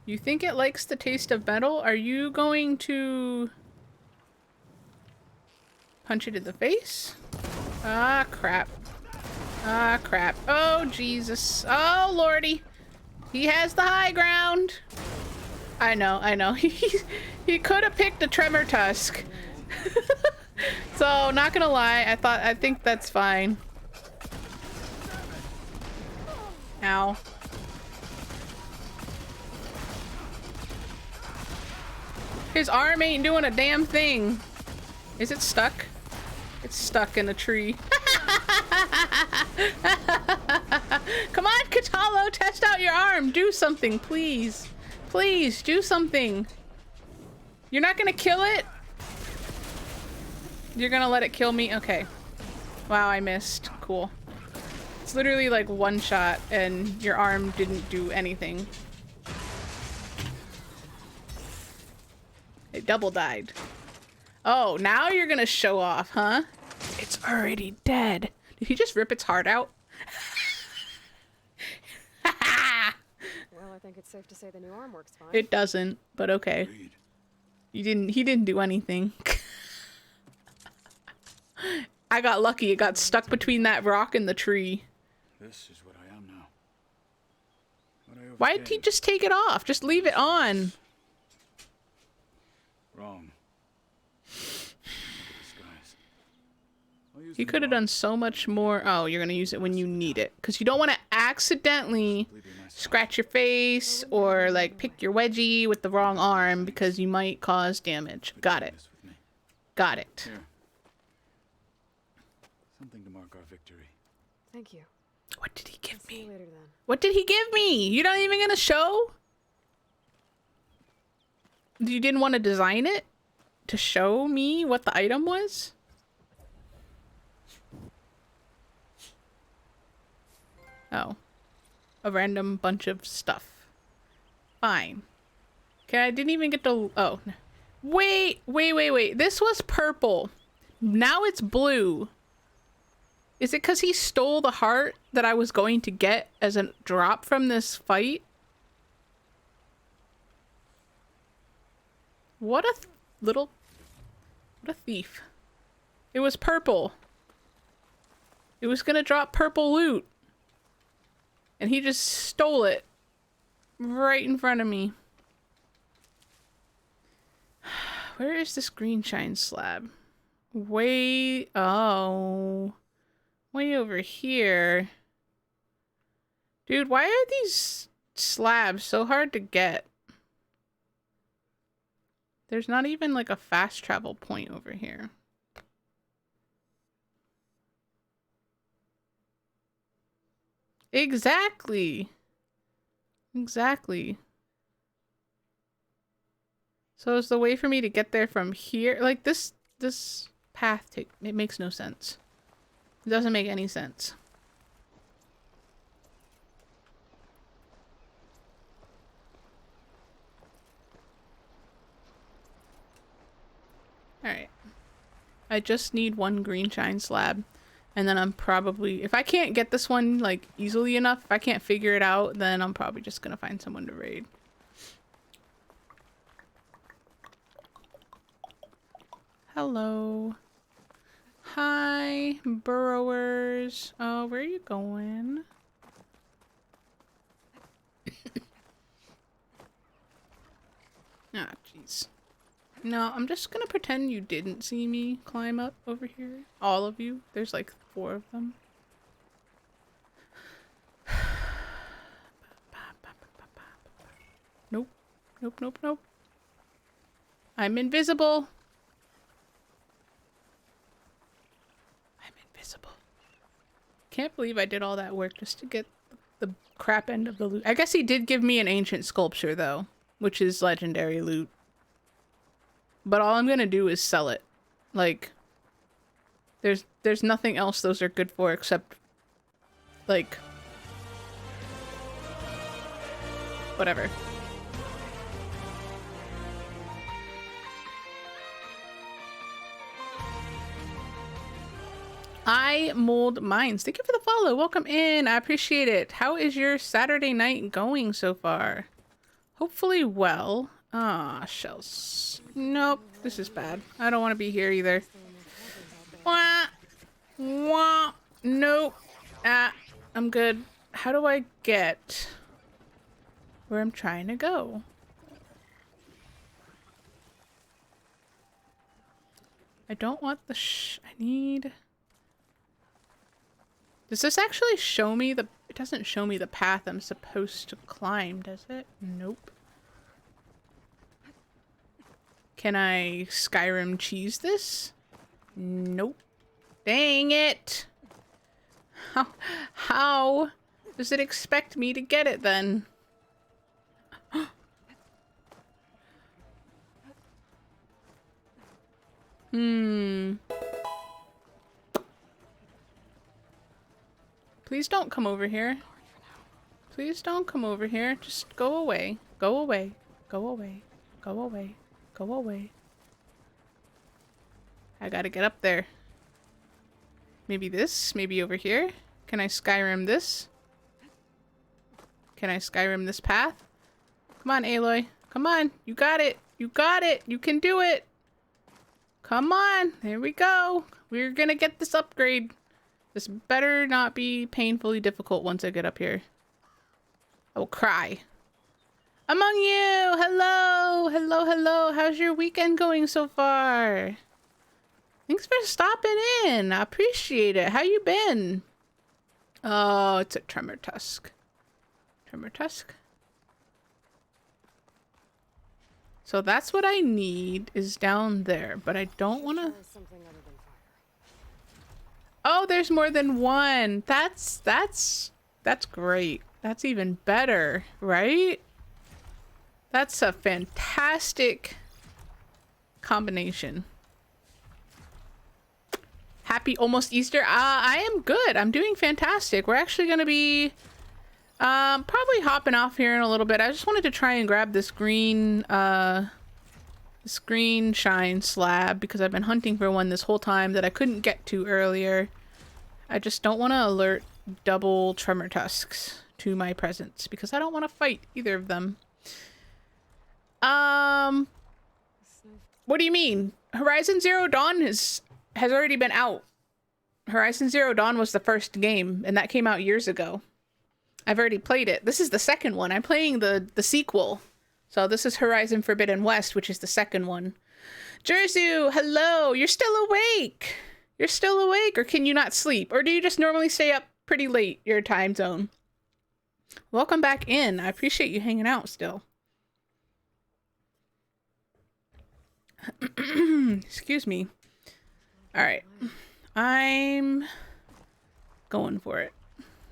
Speaker 1: You think it likes the taste of metal? Are you going to punch it in the face? Ah, crap. Ah, crap. Oh, Jesus. Oh, Lordy. He has the high ground. I know, I know. He could have picked a tremor tusk. So, not gonna lie, I think that's fine. Ow. His arm ain't doing a damn thing. Is it stuck? It's stuck in a tree. Come on, Katalo, test out your arm. Do something, please. Please, do something. You're not gonna kill it? You're gonna let it kill me? Okay. Wow, I missed. Cool. It's literally like one shot and your arm didn't do anything. It double died. Oh, now you're gonna show off, huh? It's already dead. Did he just rip its heart out?
Speaker 7: Well, I think it's safe to say the new arm works fine.
Speaker 1: It doesn't, but okay. He didn't do anything. I got lucky. It got stuck between that rock and the tree.
Speaker 14: This is what I am now.
Speaker 1: Why did he just take it off? Just leave it on.
Speaker 14: Wrong.
Speaker 1: He could have done so much more. Oh, you're gonna use it when you need it. Because you don't want to accidentally scratch your face or like pick your wedgie with the wrong arm because you might cause damage. Got it. Got it.
Speaker 14: Here. Something to mark our victory.
Speaker 7: Thank you.
Speaker 1: What did he give me?
Speaker 7: See you later, then.
Speaker 1: What did he give me? You're not even gonna show? You didn't want to design it to show me what the item was? Oh. A random bunch of stuff. Fine. Okay, I didn't even get to... Oh. Wait. This was purple. Now it's blue. Is it because he stole the heart that I was going to get as a drop from this fight? What a what a thief. It was purple. It was gonna drop purple loot. And he just stole it. Right in front of me. Where is this green shine slab? Oh. Way over here. Dude, why are these slabs so hard to get? There's not even like a fast travel point over here. Exactly. Exactly. So is the way for me to get there from here? Like this path, it makes no sense. It doesn't make any sense. Alright. I just need one green shine slab. And then I'm probably... If I can't get this one, like, easily enough, if I can't figure it out, then I'm probably just gonna find someone to raid. Hello. Hi, burrowers. Oh, where are you going? Ah, jeez. No, I'm just gonna pretend you didn't see me climb up over here. All of you. There's like 4 of them. Nope. Nope, nope, nope. I'm invisible. I'm invisible. Can't believe I did all that work just to get the crap end of the loot. I guess he did give me an ancient sculpture though, which is legendary loot. But all I'm gonna do is sell it. Like, there's nothing else those are good for except, like, whatever. I Mold Mines. Thank you for the follow. Welcome in. I appreciate it. How is your Saturday night going so far? Hopefully well. Ah, shells. Nope. This is bad. I don't want to be here either. Wah. Wah. Nope. Ah, I'm good. How do I get where I'm trying to go? I don't want the I need... Does this actually show me the... It doesn't show me the path I'm supposed to climb, does it? Nope. Can I Skyrim cheese this? Nope. Dang it! How does it expect me to get it then? Please don't come over here. Please don't come over here. Just go away. Go away. Go away. Go away. Go away. I gotta get up there. Maybe this? Maybe over here? Can I Skyrim this? Can I Skyrim this path? Come on, Aloy. Come on. You got it. You got it. You can do it. Come on. There we go. We're gonna get this upgrade. This better not be painfully difficult once I get up here. I will cry. Among you! Hello! Hello, hello. How's your weekend going so far? Thanks for stopping in. I appreciate it. How you been? Oh, it's a tremor tusk. Tremor tusk? So that's what I need is down there, but I don't want to... Oh, there's more than one. That's great. That's even better, right? That's a fantastic combination. Happy almost Easter. I am good. I'm doing fantastic. We're actually going to be probably hopping off here in a little bit. I just wanted to try and grab this green shine slab because I've been hunting for one this whole time that I couldn't get to earlier. I just don't want to alert double tremor tusks to my presence because I don't want to fight either of them. What do you mean? Horizon Zero Dawn has already been out. Horizon Zero Dawn was the first game and that came out years ago. I've already played it. This is the second one. I'm playing the sequel. So this is Horizon Forbidden West, which is the second one. Jerzu, hello. You're still awake. You're still awake, or can you not sleep? Or do you just normally stay up pretty late, your time zone? Welcome back in. I appreciate you hanging out still. Excuse me. All right. I'm going for it.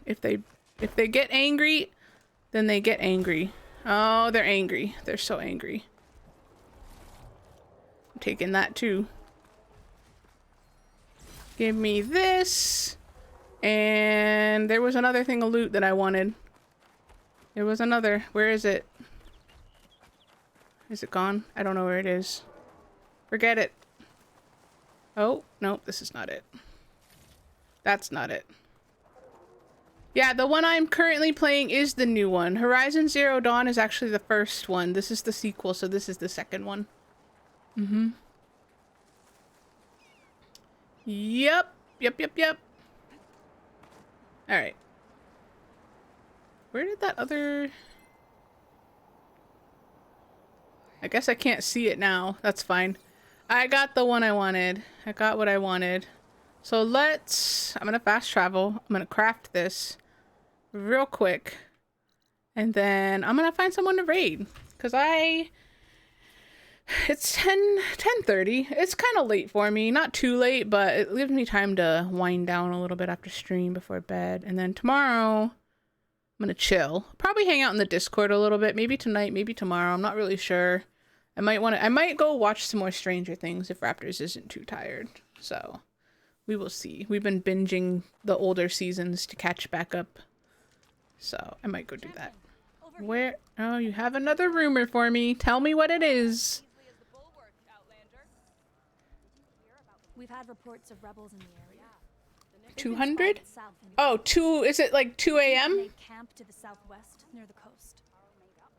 Speaker 1: If they get angry, then they get angry. Oh, they're angry. They're so angry. I'm taking that too. Give me this. And there was another thing of loot that I wanted. There was another. Where is it? Is it gone? I don't know where it is. Forget it. Oh, no, this is not it. That's not it. Yeah, the one I'm currently playing is the new one. Horizon Zero Dawn is actually the first one. This is the sequel, so this is the second one. Mm-hmm. Yep. Yep. Alright. Where did that other... I guess I can't see it now. That's fine. I got the one I wanted. I got what I wanted. So let's... I'm gonna fast travel. I'm gonna craft this real quick. And then I'm gonna find someone to raid. Because it's 10:30. It's kind of late for me. Not too late, but it gives me time to wind down a little bit after stream before bed. And then tomorrow, I'm going to chill. Probably hang out in the Discord a little bit. Maybe tonight, maybe tomorrow. I'm not really sure. I might go watch some more Stranger Things if Raptors isn't too tired. So we will see. We've been binging the older seasons to catch back up. So I might go do that. Where? Oh, you have another rumor for me. Tell me what it is.
Speaker 16: We've had reports of rebels in the area.
Speaker 1: 200? Oh, is it like 2 a.m.?
Speaker 16: They camp to the southwest near the coast.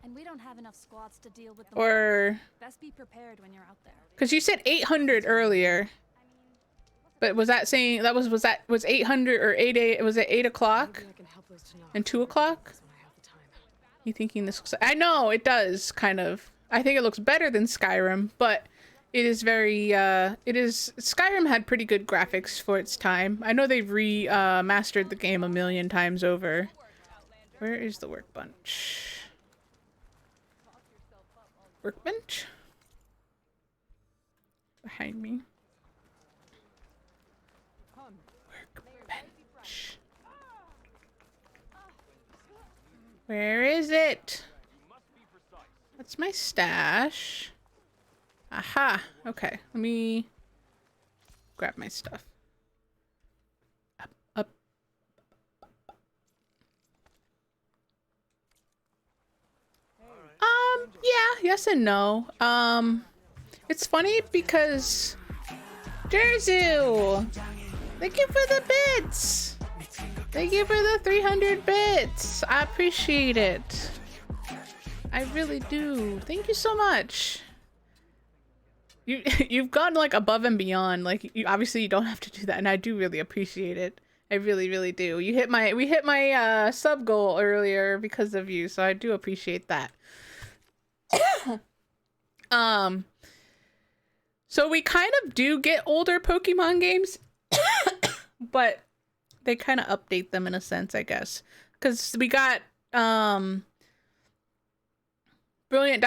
Speaker 16: And we don't have enough squads to deal with them.
Speaker 1: Or
Speaker 16: best be prepared when you're out there.
Speaker 1: Because you said 800 earlier. But was that saying that was 800 or 8 was it 8 o'clock? And 2 o'clock? You thinking this looks, I know it does kind of. I think it looks better than Skyrim, but it is very Skyrim had pretty good graphics for its time. I know they've mastered the game a million times over. Where is the workbench? Workbench? Behind me. Workbench. Where is it? That's my stash. Aha. Okay. Let me grab my stuff. Up. Yeah, yes and no. It's funny because Jerzu, thank you for the bits. Thank you for the 300 bits. I appreciate it. I really do. Thank you so much. You've gone like above and beyond. Like obviously you don't have to do that, and I do really appreciate it. I really, really do. We hit my sub goal earlier because of you, so I do appreciate that. So we kind of do get older Pokemon games, but they kind of update them in a sense, I guess, because we got Brilliant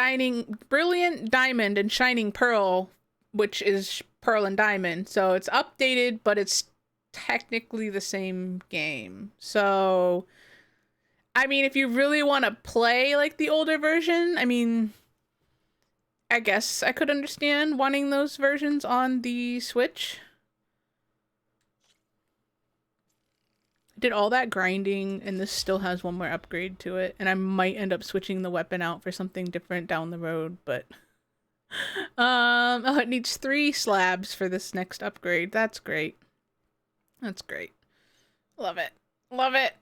Speaker 1: Diamond and Shining Pearl, which is Pearl and Diamond. So it's updated, but it's technically the same game. So, I mean, if you really want to play like the older version, I mean, I guess I could understand wanting those versions on the Switch. Did all that grinding, and this still has one more upgrade to it, and I might end up switching the weapon out for something different down the road, but oh, it needs 3 slabs for this next upgrade. That's great. That's great. Love it. Love it.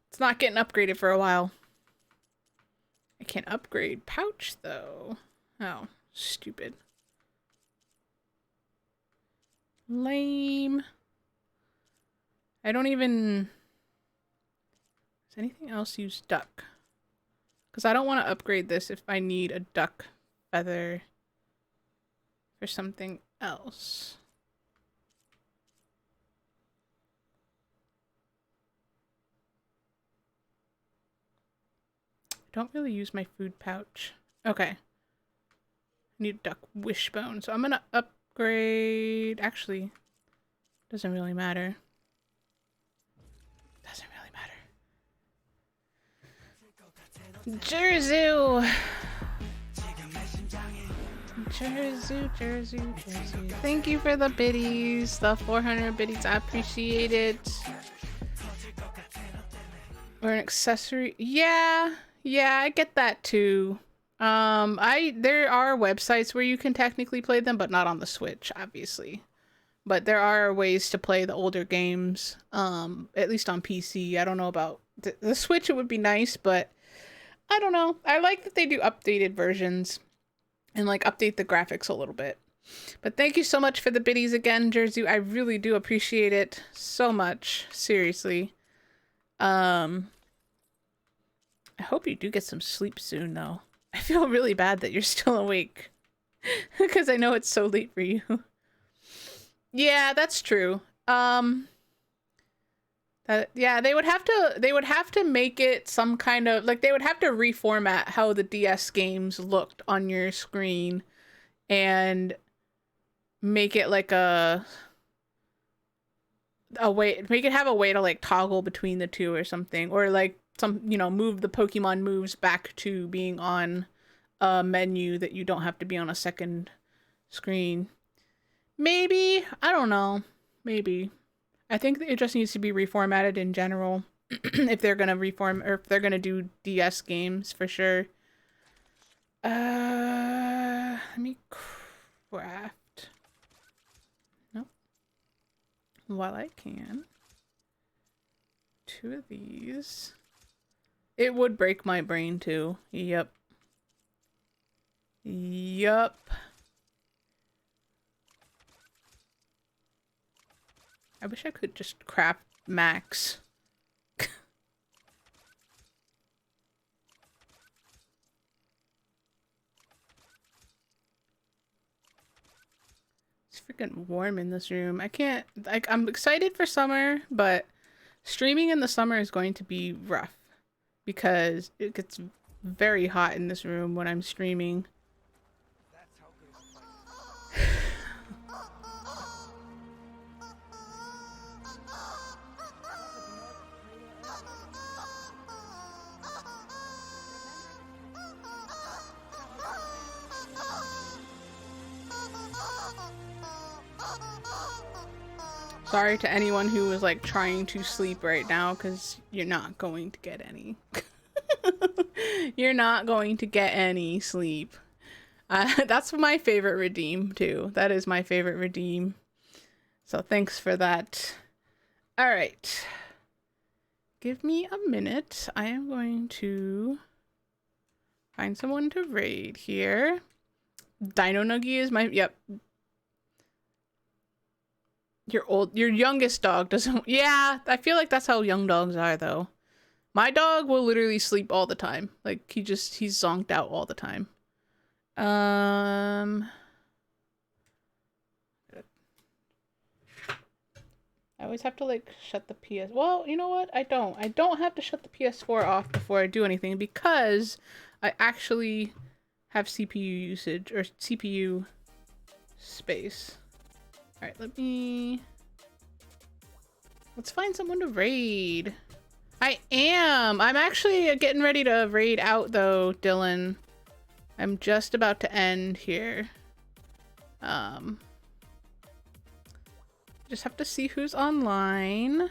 Speaker 1: It's not getting upgraded for a while. I can't upgrade pouch though. Oh, stupid. Lame. I don't even... Does anything else use duck? Because I don't want to upgrade this if I need a duck feather for something else. I don't really use my food pouch. Okay. I need duck wishbone, so I'm gonna upgrade. Actually, doesn't really matter. Doesn't really matter. Jerzu. Jerzu. Thank you for the biddies, the 400 biddies. I appreciate it. Or an accessory. Yeah, I get that too. There are websites where you can technically play them, but not on the Switch, obviously. But there are ways to play the older games, at least on PC. I don't know about the Switch. It would be nice, but I don't know. I like that they do updated versions and like update the graphics a little bit. But thank you so much for the biddies again, Jerzu. I really do appreciate it so much. Seriously. I hope you do get some sleep soon, though. I feel really bad that you're still awake. Because I know it's so late for you. Yeah, that's true. Yeah, they would have to make it some kind of like they would have to reformat how the DS games looked on your screen and make it like a way, make it have a way to like toggle between the two or something, or like some, you know, move the Pokemon moves back to being on a menu that you don't have to be on a second screen. Maybe, I don't know, maybe. I think it just needs to be reformatted in general if they're gonna reform, or if they're gonna do DS games for sure. Let me craft. Nope. While I can. 2 of these. It would break my brain too. Yep. Yup. I wish I could just craft max. It's freaking warm in this room. I can't, like, I'm excited for summer, but streaming in the summer is going to be rough because it gets very hot in this room when I'm streaming. Sorry to anyone who was like trying to sleep right now, because you're not going to get any. You're not going to get any sleep. That's my favorite redeem too. That is my favorite redeem. So thanks for that. All right. Give me a minute. I am going to find someone to raid here. Dino Nuggie is my, yep. Your youngest dog doesn't, yeah, I feel like that's how young dogs are though. My dog will literally sleep all the time. Like he's zonked out all the time. I always have to like shut the PS, well, you know what? I don't have to shut the PS4 off before I do anything because I actually have CPU usage or CPU space. All right, let's find someone to raid. I'm actually getting ready to raid out though, Dylan. I'm just about to end here. Just have to see who's online.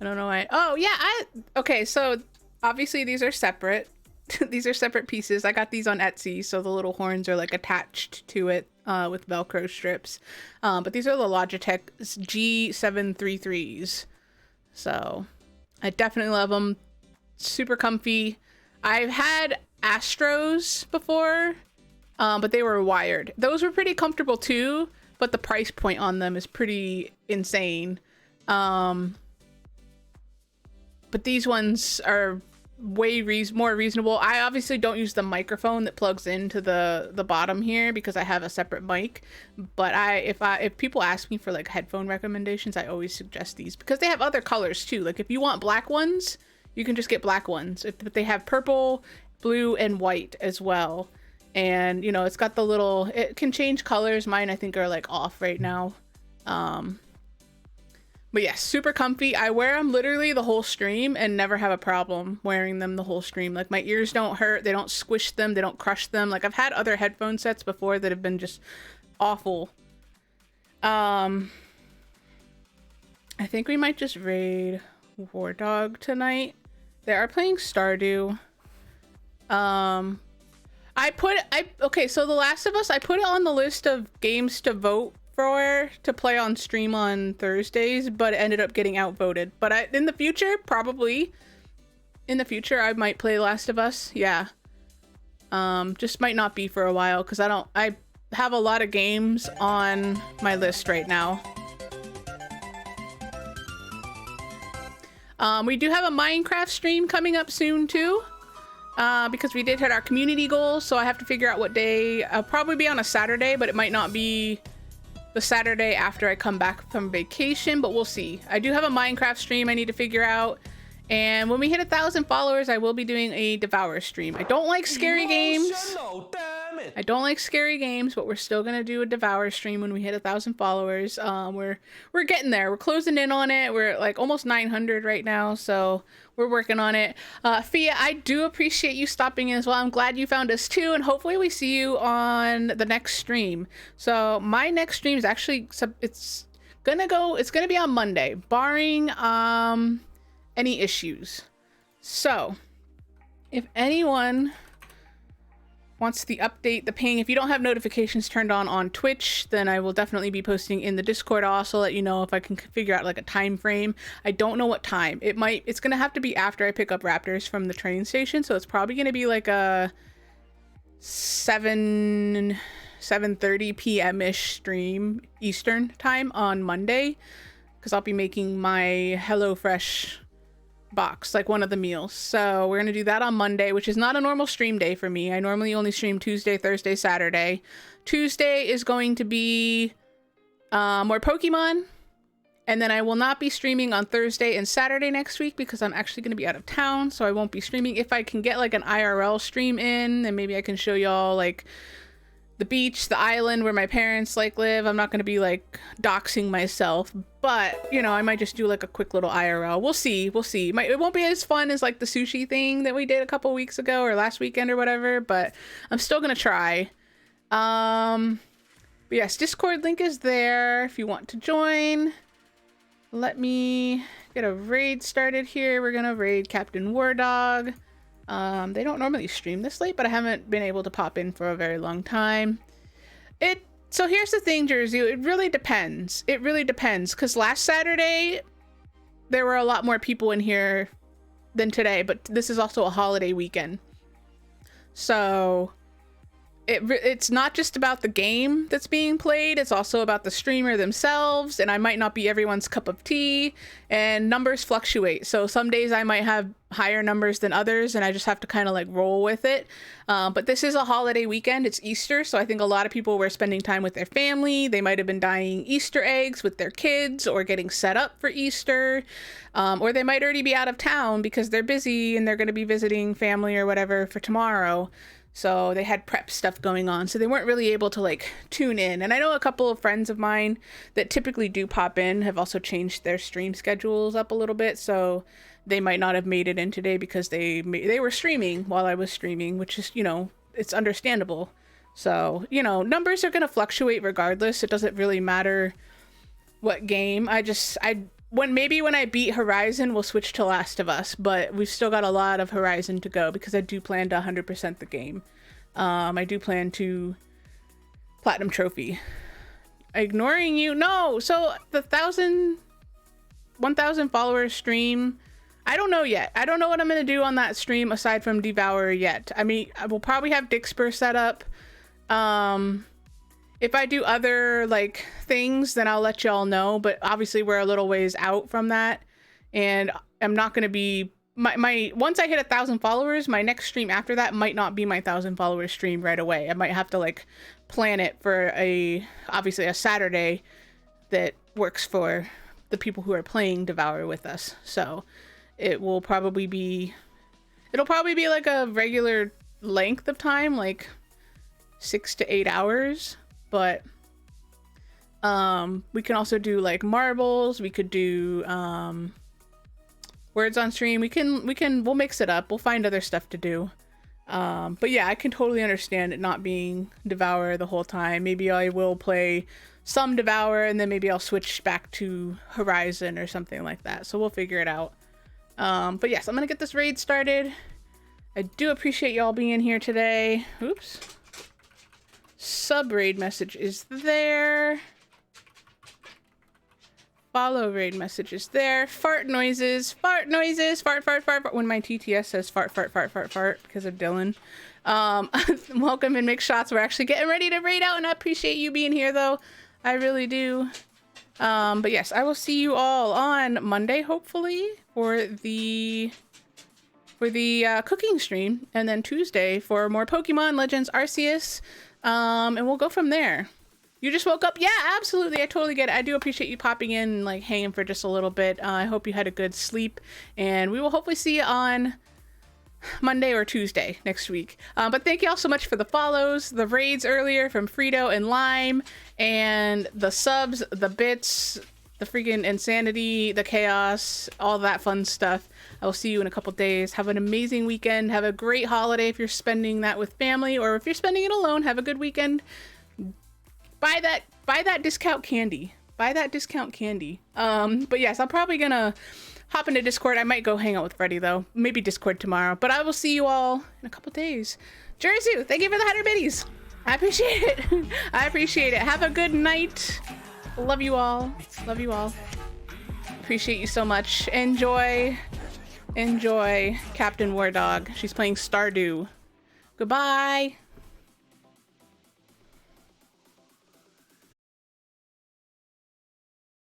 Speaker 1: I don't know why. Oh yeah, okay, so obviously these are separate. These are separate pieces. I got these on Etsy, so the little horns are like attached to it with Velcro strips. But these are the Logitech G733s. So I definitely love them. Super comfy. I've had Astros before, but they were wired. Those were pretty comfortable too, but the price point on them is pretty insane. But these ones are way more reasonable. I obviously don't use the microphone that plugs into the bottom here because I have a separate mic. But if people ask me for like headphone recommendations, I always suggest these because they have other colors too. Like if you want black ones, you can just get black ones. But they have purple, blue, and white as well. And you know, it's got the little, it can change colors. Mine I think are like off right now. But yeah, super comfy. I wear them literally the whole stream and never have a problem wearing them the whole stream. Like my ears don't hurt, they don't squish them, they don't crush them. Like I've had other headphone sets before that have been just awful. I think we might just raid War Dog tonight. They are playing Stardew. Okay, so The Last of Us, I put it on the list of games to vote for to play on stream on Thursdays, but it ended up getting outvoted. But in the future, probably in the future, I might play Last of Us. Yeah. Just might not be for a while because I have a lot of games on my list right now. We do have a Minecraft stream coming up soon too. because we did hit our community goals. So I have to figure out what day. I'll probably be on a Saturday, but it might not be the Saturday after I come back from vacation, but we'll see. I do have a Minecraft stream I need to figure out. And when we hit 1,000 followers, I will be doing a Devour stream. I don't like scary games. I don't like scary games, but we're still gonna do a Devour stream when we hit 1,000 followers. We're getting there. We're closing in on it. We're at like almost 900 right now, so we're working on it. Fia, I do appreciate you stopping in as well. I'm glad you found us too, and hopefully we see you on the next stream. So my next stream is actually it's gonna be on Monday, barring any issues. So if anyone wants the update, the ping, if you don't have notifications turned on Twitch, then I will definitely be posting in the Discord. I'll also let you know if I can figure out like a time frame. I don't know what time. It's gonna have to be after I pick up Raptors from the train station, so it's probably gonna be like a 7:30 p.m.-ish stream Eastern time on Monday, because I'll be making my HelloFresh box, like one of the meals. So we're gonna do that on Monday, which is not a normal stream day for me. I normally only stream Tuesday, Thursday, Saturday. Tuesday is going to be more Pokemon, and then I will not be streaming on Thursday and Saturday next week because I'm actually going to be out of town, so I won't be streaming. If I can get like an IRL stream in, then maybe I can show y'all like the beach, the island where my parents like live. I'm not going to be like doxing myself, but you know, I might just do like a quick little IRL. We'll see. It won't be as fun as like the sushi thing that we did a couple weeks ago or last weekend or whatever, but I'm still going to try. But yes, Discord link is there if you want to join. Let me get a raid started here. We're going to raid Captain War Dog. They don't normally stream this late, but I haven't been able to pop in for a very long time. So here's the thing, Jersey. It really depends. Because last Saturday, there were a lot more people in here than today, but this is also a holiday weekend. So it's not just about the game that's being played, it's also about the streamer themselves, and I might not be everyone's cup of tea, and numbers fluctuate. So some days I might have higher numbers than others, and I just have to kind of like roll with it. But this is a holiday weekend. It's Easter, so I think a lot of people were spending time with their family. They might have been dyeing Easter eggs with their kids or getting set up for Easter, or they might already be out of town because they're busy and they're going to be visiting family or whatever for tomorrow. So they had prep stuff going on, so they weren't really able to like tune in. And I know a couple of friends of mine that typically do pop in have also changed their stream schedules up a little bit, so they might not have made it in today because they were streaming while I was streaming, which is, you know, it's understandable. So, you know, numbers are going to fluctuate regardless. It doesn't really matter what game. When I beat Horizon, we'll switch to Last of Us, but we've still got a lot of Horizon to go because I do plan to 100% the game. I do plan to Platinum Trophy. Ignoring you? No! So, the 1,000 followers stream, I don't know yet. I don't know what I'm going to do on that stream aside from Devour yet. I mean, I will probably have Dixper set up. If I do other like things, then I'll let y'all know, but obviously we're a little ways out from that, and I'm not going to be once I hit 1,000 followers, my next stream after that might not be my 1,000 followers stream right away. I might have to like plan it for obviously a Saturday that works for the people who are playing Devour with us. So it'll probably be like a regular length of time, like 6 to 8 hours. But we can also do like marbles. We could do words on stream. We'll mix it up. We'll find other stuff to do. But yeah, I can totally understand it not being Devour the whole time. Maybe I will play some Devour and then maybe I'll switch back to Horizon or something like that. So we'll figure it out. But yes, I'm gonna get this raid started. I do appreciate y'all being here today. Oops. Sub raid message is there. Follow raid message is there. Fart noises. Fart. When my TTS says fart because of Dylan. Welcome and mix shots. We're actually getting ready to raid out, and I appreciate you being here though. I really do. But yes, I will see you all on Monday, hopefully, for the for the cooking stream, and then Tuesday for more Pokemon Legends Arceus, and we'll go from there. You just woke up? Yeah, absolutely. I totally get it. I do appreciate you popping in and like hanging for just a little bit. I hope you had a good sleep, and we will hopefully see you on Monday or Tuesday next week. But thank you all so much for the follows, the raids earlier from Frito and Lime, and the subs, the bits, the freaking insanity, the chaos, all that fun stuff. I will see you in a couple days. Have an amazing weekend. Have a great holiday if you're spending that with family, or if you're spending it alone, have a good weekend. Buy that discount candy. Buy that discount candy. But yes, I'm probably gonna hop into Discord. I might go hang out with Freddy though. Maybe Discord tomorrow. But I will see you all in a couple days. Jersey, thank you for the 100 biddies. I appreciate it. I appreciate it. Have a good night. Love you all. Love you all. Appreciate you so much. Enjoy Captain War Dog. She's playing Stardew. Goodbye.